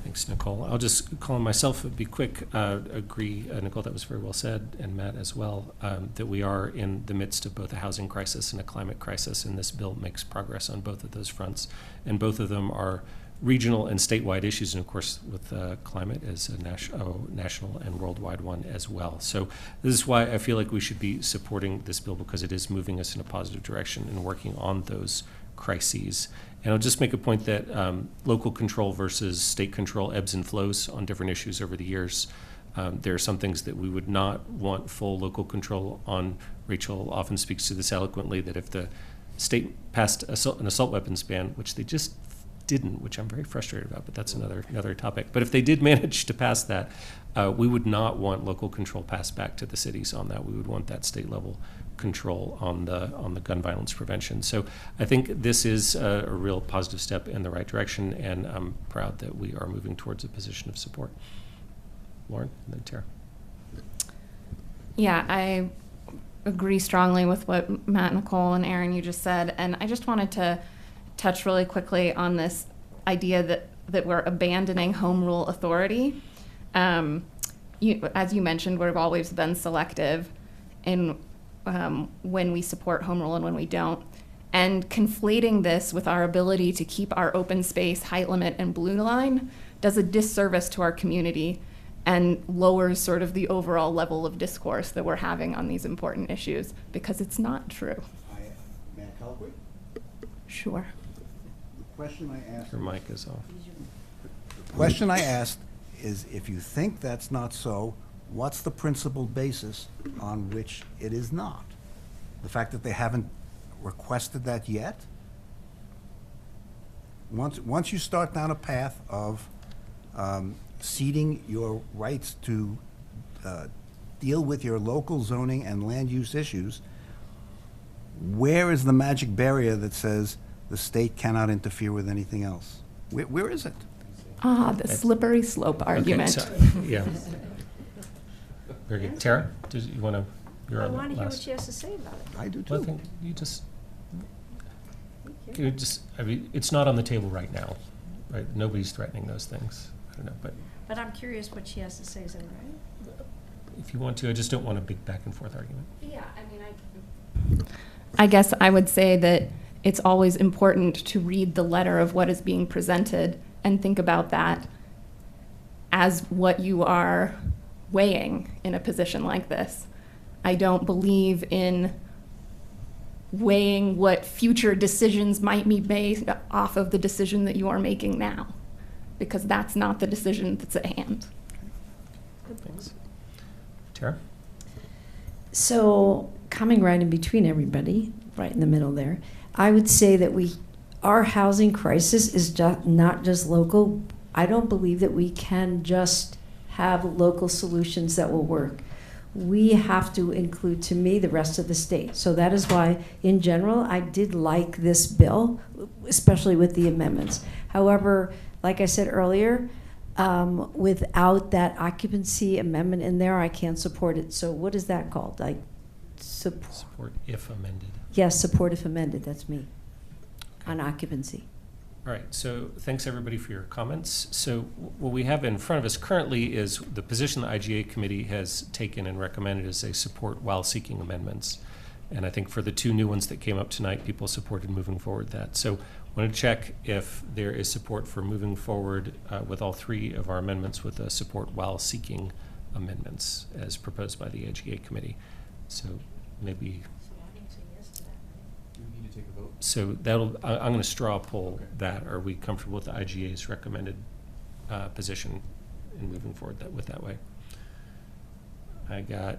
Thanks, Nicole. I'll just call on myself, be quick, agree, Nicole, that was very well said, and Matt as well, that we are in the midst of both a housing crisis and a climate crisis, and this bill makes progress on both of those fronts. And both of them are regional and statewide issues, and of course with climate as a national and worldwide one as well. So this is why I feel like we should be supporting this bill, because it is moving us in a positive direction and working on those crises. And I'll just make a point that local control versus state control ebbs and flows on different issues over the years. There are some things that we would not want full local control on. Rachel often speaks to this eloquently, that if the state passed an assault weapons ban, which they just didn't, which I'm very frustrated about, but that's another topic. But if they did manage to pass that, we would not want local control passed back to the cities on that. We would want that state level control on the gun violence prevention. So I think this is a real positive step in the right direction, and I'm proud that we are moving towards a position of support. Lauren, and then Tara. Yeah, I agree strongly with what Matt, Nicole, and Aaron you just said, and I just wanted to touch really quickly on this idea that we're abandoning home rule authority. As you mentioned, we've always been selective in when we support home rule and when we don't. And conflating this with our ability to keep our open space, height limit, and blue line does a disservice to our community and lowers sort of the overall level of discourse that we're having on these important issues, because it's not true. May I colloquy? Sure. The question I asked. Your mic is off. The question I asked is, if you think that's not so, what's the principled basis on which it is not? The fact that they haven't requested that yet? Once you start down a path of ceding your rights to deal with your local zoning and land use issues, where is the magic barrier that says the state cannot interfere with anything else? Where is it? The slippery slope argument. Okay, so, yeah. Very good. Tara, do you want to? I want to hear what she has to say about it. I do too. Well, I think I mean, it's not on the table right now, right? Nobody's threatening those things. I don't know, But I'm curious what she has to say. Is that right? if you want to, I just don't want a big back and forth argument. Yeah, I mean, I guess I would say that it's always important to read the letter of what is being presented and think about that as what you are weighing in a position like this. I don't believe in weighing what future decisions might be based off of the decision that you are making now, because that's not the decision that's at hand. Thanks. Tara? so coming right in between everybody, right in the middle there, I would say that our housing crisis is not just local. I don't believe that we can just have local solutions that will work. we have to include, to me, the rest of the state. So that is why, in general, I did like this bill, especially with the amendments. However, like I said earlier, without that occupancy amendment in there, I can't support it. So what is that called? Like Support if amended. Yes, support if amended. That's me on occupancy. All right, so thanks everybody for your comments. So what we have in front of us currently is the position the IGA committee has taken and recommended is a support while seeking amendments. And I think for the two new ones that came up tonight, people supported moving forward that. So I want to check if there is support for moving forward with all three of our amendments with a support while seeking amendments as proposed by the IGA committee. So maybe. So I'm going to straw poll that. Are we comfortable with the IGA's recommended position in moving forward with that way? I got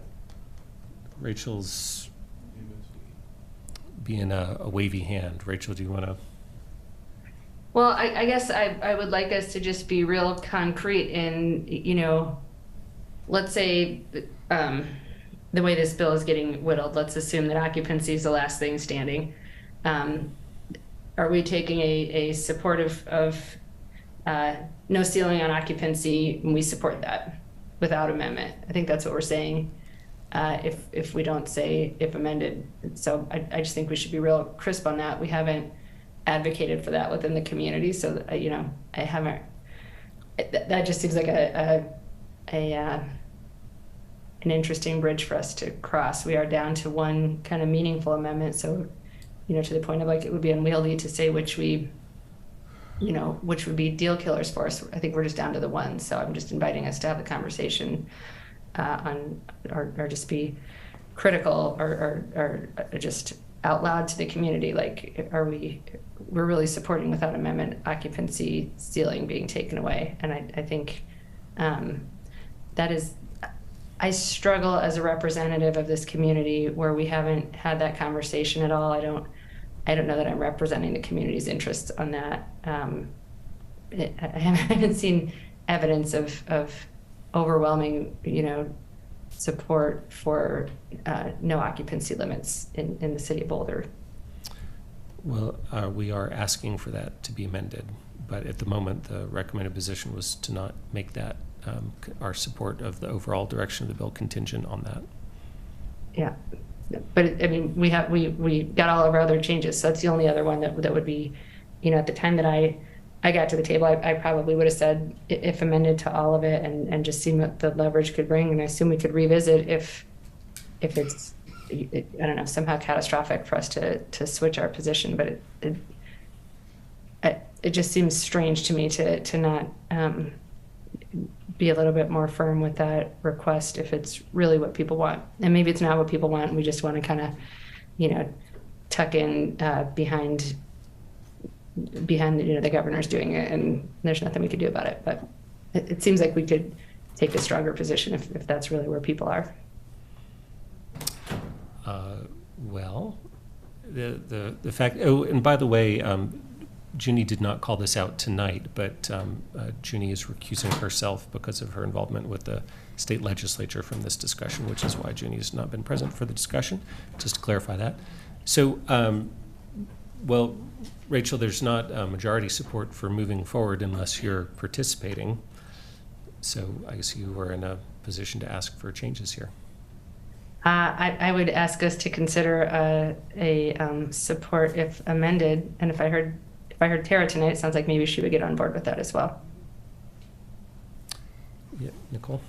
Rachel's being a wavy hand. Rachel, do you want to? Well, I guess I would like us to just be real concrete in, let's say the way this bill is getting whittled, let's assume that occupancy is the last thing standing. Are we taking a support of no ceiling on occupancy, and we support that without amendment? I think that's what we're saying if we don't say if amended. So I just think we should be real crisp on that. We haven't advocated for that within the community, so I haven't. That just seems like an interesting bridge for us to cross. We are down to one kind of meaningful amendment, so to the point of like it would be unwieldy to say which would be deal killers for us. I think we're just down to the one. So I'm just inviting us to have the conversation or just be critical or just out loud to the community. Like, we're really supporting without amendment occupancy ceiling being taken away. And I think that is, I struggle as a representative of this community where we haven't had that conversation at all. I don't know that I'm representing the community's interests on that. I haven't seen evidence of overwhelming, support for no occupancy limits in the city of Boulder. Well, we are asking for that to be amended, but at the moment, the recommended position was to not make that our support of the overall direction of the bill contingent on that. Yeah, but we got all of our other changes, so that's the only other one that would be, at the time that I got to the table, I probably would have said if amended to all of it and just seen what the leverage could bring, and I assume we could revisit if it's I don't know, somehow catastrophic for us to switch our position, but it just seems strange to me to not be a little bit more firm with that request if it's really what people want. And maybe it's not what people want, and we just want to kind of, tuck in behind the governor's doing it, and there's nothing we could do about it. But it seems like we could take a stronger position if that's really where people are. Well, the fact. Oh, and by the way, Junie did not call this out tonight, but Junie is recusing herself because of her involvement with the state legislature from this discussion, which is why Junie has not been present for the discussion. Just to clarify that. So, well, Rachel, there's not majority support for moving forward unless you're participating. So I guess you are in a position to ask for changes here. I would ask us to consider a support if amended, and if I heard Tara tonight, it sounds like maybe she would get on board with that as well. Yeah, Nicole?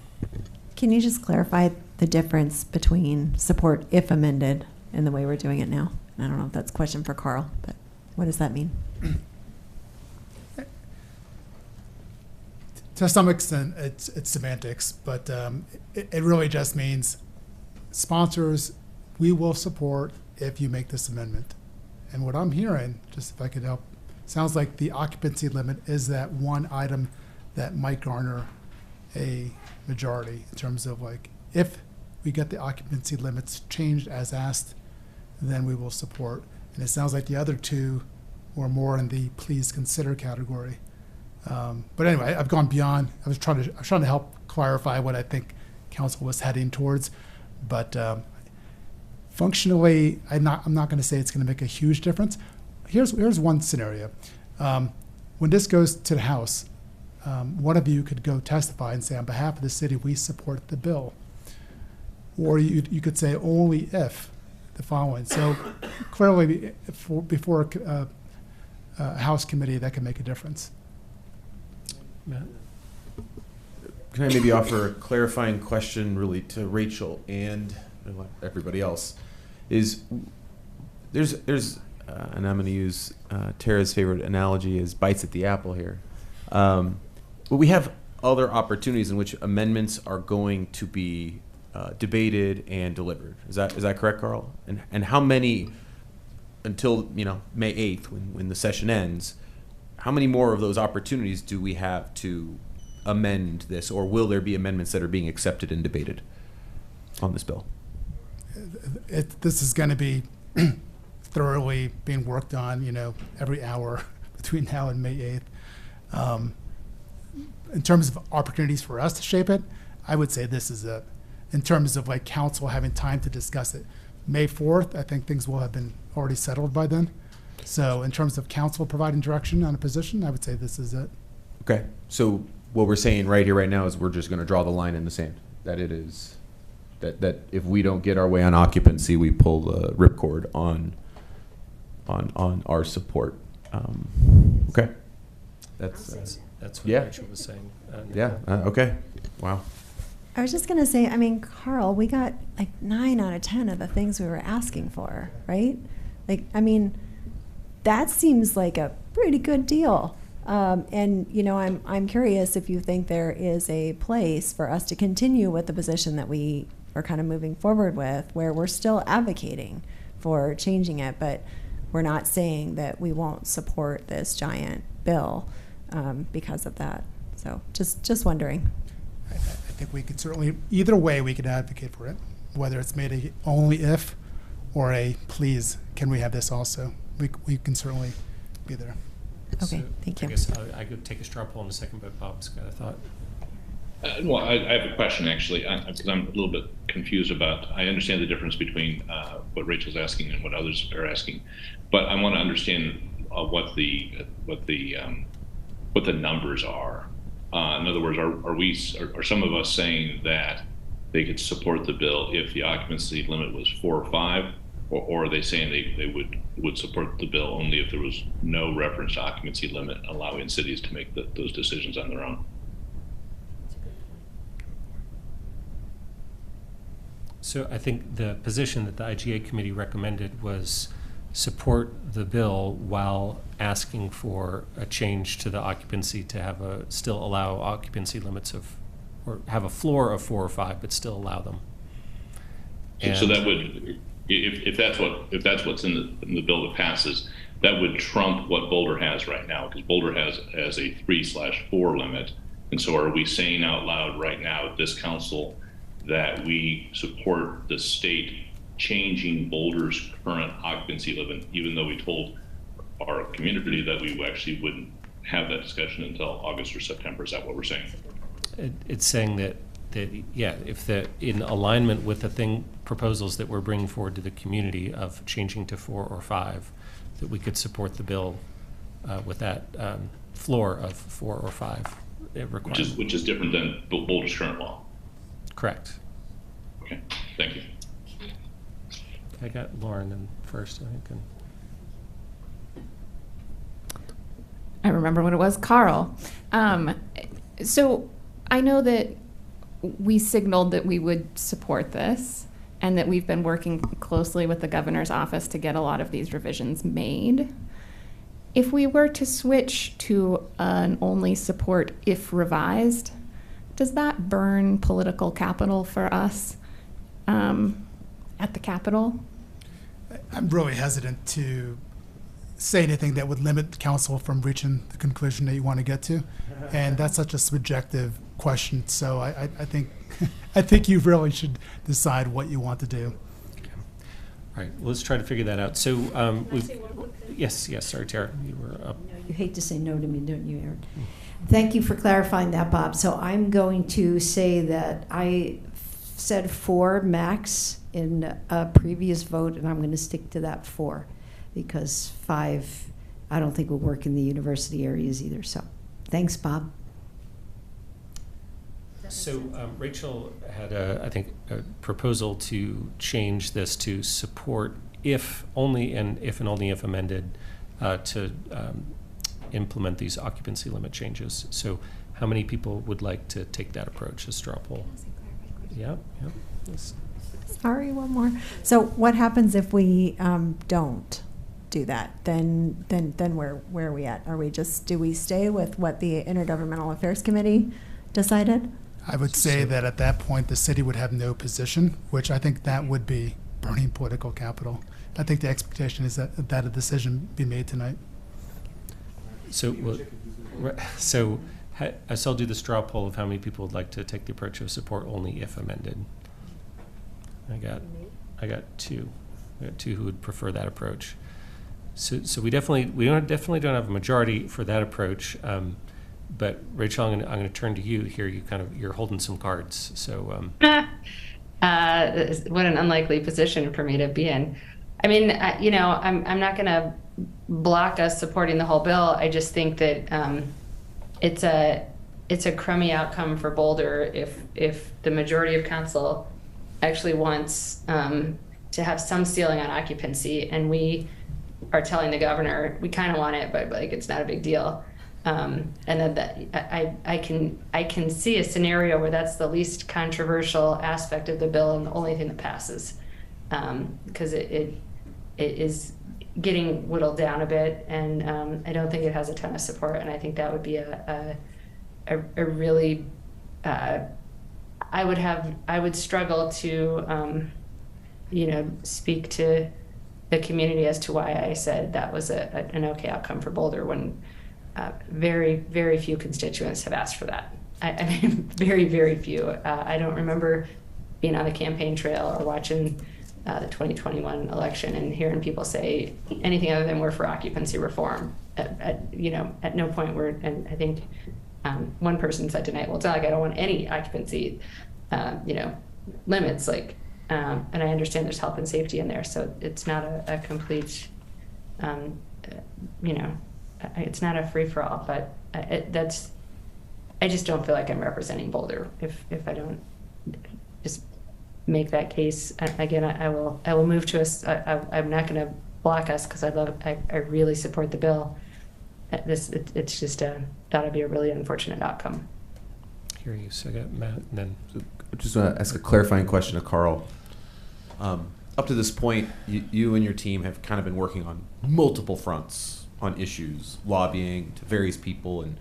Can you just clarify the difference between support if amended and the way we're doing it now? I don't know if that's a question for Carl, but what does that mean? To some extent, it's semantics, but it really just means sponsors, we will support if you make this amendment. And what I'm hearing, just if I could help, sounds like the occupancy limit is that one item that might garner a majority in terms of like, if we get the occupancy limits changed as asked, then we will support. And it sounds like the other two were more in the please consider category. But anyway, I've gone beyond. I was trying to help clarify what I think council was heading towards. But functionally, I'm not going to say it's going to make a huge difference. Here's one scenario. When this goes to the House, one of you could go testify and say, on behalf of the city, we support the bill. Or you could say only if the following. So clearly, before a House committee, that can make a difference. Matt? Can I maybe offer a clarifying question really to Rachel and everybody else? There's and I'm going to use Tara's favorite analogy is bites at the apple here. But we have other opportunities in which amendments are going to be debated and delivered. Is that correct, Carl? And how many until May 8th when the session ends? How many more of those opportunities do we have to amend this, or will there be amendments that are being accepted and debated on this bill? This is going to be thoroughly being worked on, every hour between now and May 8th. In terms of opportunities for us to shape it, I would say this is in terms of like council having time to discuss it. May 4th, I think things will have been already settled by then. So in terms of council providing direction on a position, I would say this is it. Okay, so what we're saying right here, right now, is we're just going to draw the line in the sand. That it is that if we don't get our way on occupancy, we pull the ripcord on our support. Okay, that's what yeah. Rachel was saying. Okay. Wow. I was just going to say, I mean, Carl, we got like 9 out of 10 of the things we were asking for, right? Like, I mean, that seems like a pretty good deal. And I'm curious if you think there is a place for us to continue with the position that we are kind of moving forward with, where we're still advocating for changing it, but we're not saying that we won't support this giant bill because of that. So just wondering. I think we could certainly, either way, we could advocate for it, whether it's made a only if or a please, can we have this also? We can certainly be there. Okay, So thank you. I guess I could take a straw poll in a second, but Bob's got a thought. Well, I have a question actually, because I'm a little bit confused about. I understand the difference between what Rachel's asking and what others are asking, but I want to understand what the numbers are. In other words, are some of us saying that they could support the bill if the occupancy limit was 4 or 5, or are they saying they would support the bill only if there was no reference to occupancy limit, allowing cities to make those decisions on their own? So I think the position that the IGA committee recommended was support the bill while asking for a change to the occupancy to still allow occupancy limits or have a floor of 4 or 5, but still allow them. So that would, if that's what's in the bill that passes, that would trump what Boulder has right now, because Boulder has a 3/4 limit. And so are we saying out loud right now at this council that we support the state changing Boulder's current occupancy limit, even though we told our community that we actually wouldn't have that discussion until August or September? Is that what we're saying? It's saying that if in alignment with the proposals that we're bringing forward to the community of changing to 4 or 5, that we could support the bill with that floor of 4 or 5 requirement. Which is different than Boulder's current law. Correct. Okay, thank you. I got Lauren in first, I think. I remember when it was Carl. So I know that we signaled that we would support this and that we've been working closely with the governor's office to get a lot of these revisions made. If we were to switch to an only support if revised, does that burn political capital for us at the Capitol? I'm really hesitant to say anything that would limit the council from reaching the conclusion that you want to get to, and that's such a subjective question. So I think I think you really should decide what you want to do. All right, well, let's try to figure that out. So yes, sorry, Tara, you were up. You hate to say no to me, don't you, Aaron? Thank you for clarifying that, Bob. So I'm going to say that I said 4 max in a previous vote, and I'm going to stick to that 4 because 5, I don't think will work in the university areas either. So thanks, Bob. So Rachel had, I think, a proposal to change this to support if only and only if amended to implement these occupancy limit changes. So how many people would like to take that approach, a straw poll? Yeah. Yes. Sorry, one more. So what happens if we don't do that? Then where are we at? Do we stay with what the Intergovernmental Affairs Committee decided? I would say that at that point, the city would have no position, which I think that would be burning political capital. I think the expectation is that a decision be made tonight. So I'll do the straw poll of how many people would like to take the approach of support only if amended. I got 2. I got 2 who would prefer that approach. So we definitely don't have a majority for that approach. But Rachel, I'm going to turn to you here. You're holding some cards. So what an unlikely position for me to be in. I mean, I'm not going to block us supporting the whole bill. I just think that it's a crummy outcome for Boulder if the majority of council actually wants to have some ceiling on occupancy, and we are telling the governor we kind of want it, but like it's not a big deal. And then I can see a scenario where that's the least controversial aspect of the bill and the only thing that passes, because it is getting whittled down a bit, and I don't think it has a ton of support. And I think that would be a really I would struggle to speak to the community as to why I said that was an okay outcome for Boulder when. Very, very few constituents have asked for that. I mean, very, very few. I don't remember being on the campaign trail or watching the 2021 election and hearing people say anything other than we're for occupancy reform. At no point were, and I think one person said tonight, well, it's not like I don't want any occupancy, limits. Like, and I understand there's health and safety in there, so it's not a complete, it's not a free-for-all, but I just don't feel like I'm representing Boulder if I don't just make that case. Again, I will move to us. I'm not going to block us because I really support the bill. It's just that'll be a really unfortunate outcome. Hear you. So I got Matt, and then I just want to ask a clarifying question to Carl. Up to this point, you and your team have kind of been working on multiple fronts on issues, lobbying to various people and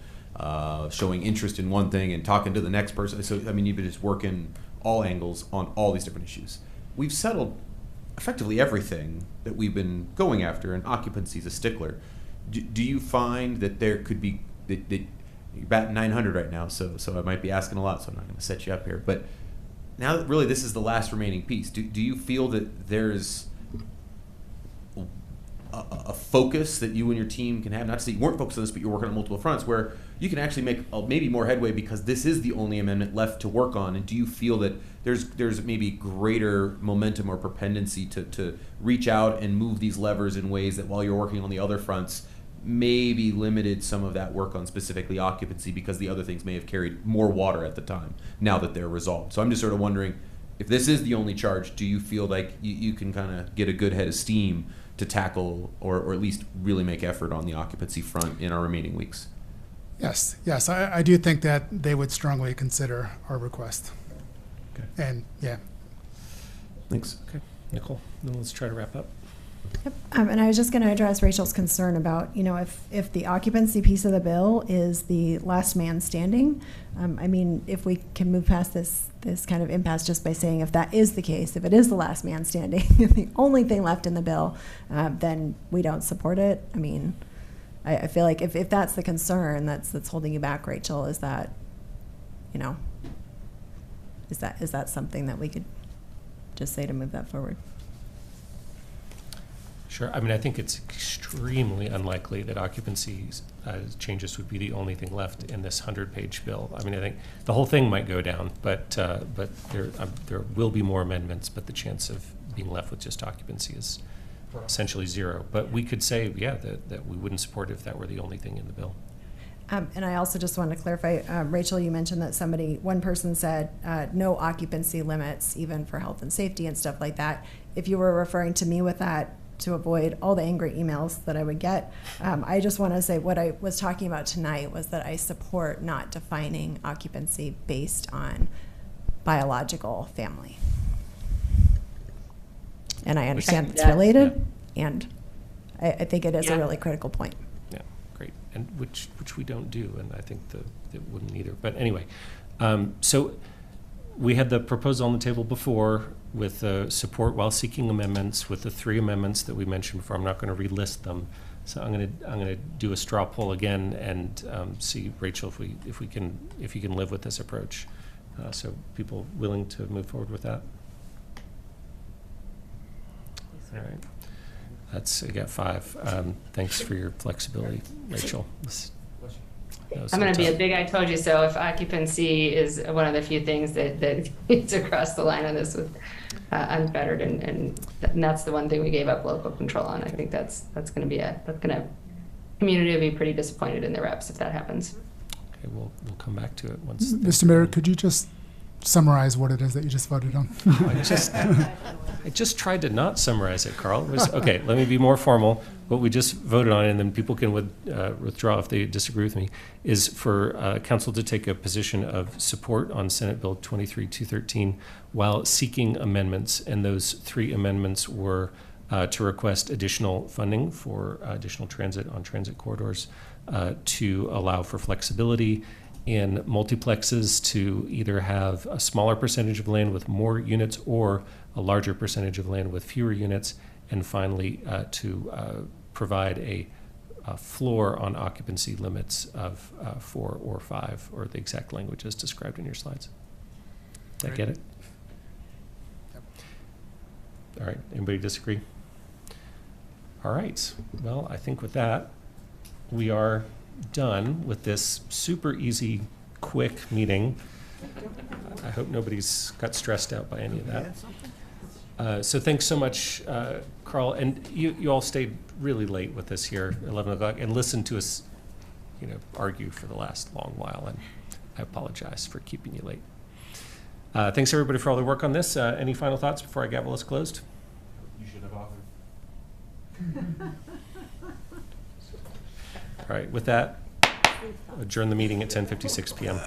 showing interest in one thing and talking to the next person. So, I mean, you've been just working all angles on all these different issues. We've settled effectively everything that we've been going after, and occupancy is a stickler. Do you find that there could be, that you're batting 900 right now, so I might be asking a lot, so I'm not going to set you up here. But now that really this is the last remaining piece, do you feel that there's a focus that you and your team can have, not to say you weren't focused on this, but you're working on multiple fronts, where you can actually make maybe more headway because this is the only amendment left to work on? And do you feel that there's maybe greater momentum or propendency to reach out and move these levers in ways that while you're working on the other fronts, maybe limited some of that work on specifically occupancy because the other things may have carried more water at the time now that they're resolved? So I'm just sort of wondering, if this is the only charge, do you feel like you can kind of get a good head of steam to tackle or at least really make effort on the occupancy front in our remaining weeks? Yes, I do think that they would strongly consider our request. Okay. And yeah. Thanks. Okay, Nicole, then let's try to wrap up. Yep. And I was just going to address Rachel's concern about, if the occupancy piece of the bill is the last man standing. I mean, if we can move past this kind of impasse just by saying if that is the case, if it is the last man standing, the only thing left in the bill, then we don't support it. I mean, I feel like if that's the concern that's holding you back, Rachel, is that, is that something that we could just say to move that forward? Sure. I mean, I think it's extremely unlikely that occupancy changes would be the only thing left in this 100-page bill. I mean, I think the whole thing might go down, but there will be more amendments, but the chance of being left with just occupancy is essentially zero. But we could say, yeah, that we wouldn't support it if that were the only thing in the bill. And I also just wanted to clarify, Rachel, you mentioned that one person said no occupancy limits, even for health and safety and stuff like that. If you were referring to me with that, to avoid all the angry emails that I would get, I just want to say what I was talking about tonight was that I support not defining occupancy based on biological family. And I understand it's related, and I think it is a really critical point. Yeah, great, and which we don't do, and I think it wouldn't either. But anyway, so we had the proposal on the table before with support while seeking amendments with the 3 amendments that we mentioned before. I'm not going to relist them, so I'm going to do a straw poll again and see, Rachel, if you can live with this approach. So people willing to move forward with that? All right. I got 5. Thanks for your flexibility, Rachel. I'm going to be a big I told you so if occupancy is one of the few things that gets across the line on this with unfettered, and that's the one thing we gave up local control on. I think that's going to community will be pretty disappointed in their reps if that happens. Okay, we'll come back to it once. Mr. Mayor, could you just summarize what it is that you just voted on? I just tried to not summarize it, Carl. Okay, let me be more formal. What we just voted on, and then people can withdraw if they disagree with me, is for council to take a position of support on Senate Bill 23-213 while seeking amendments. And those 3 amendments were to request additional funding for additional transit on transit corridors, to allow for flexibility in multiplexes, to either have a smaller percentage of land with more units or a larger percentage of land with fewer units, and finally to provide a floor on occupancy limits of 4 or 5, or the exact language as described in your slides. Did I get it? Yep. All right, anybody disagree? All right, well, I think with that, we are done with this super easy, quick meeting. I hope nobody's got stressed out by any of that. So thanks so much, Carl. And you all stayed really late with us here, 11 o'clock, and listened to us, argue for the last long while. And I apologize for keeping you late. Thanks everybody for all the work on this. Any final thoughts before I gavel us closed? You should have offered. All right, with that, adjourn the meeting at 10:56 p.m.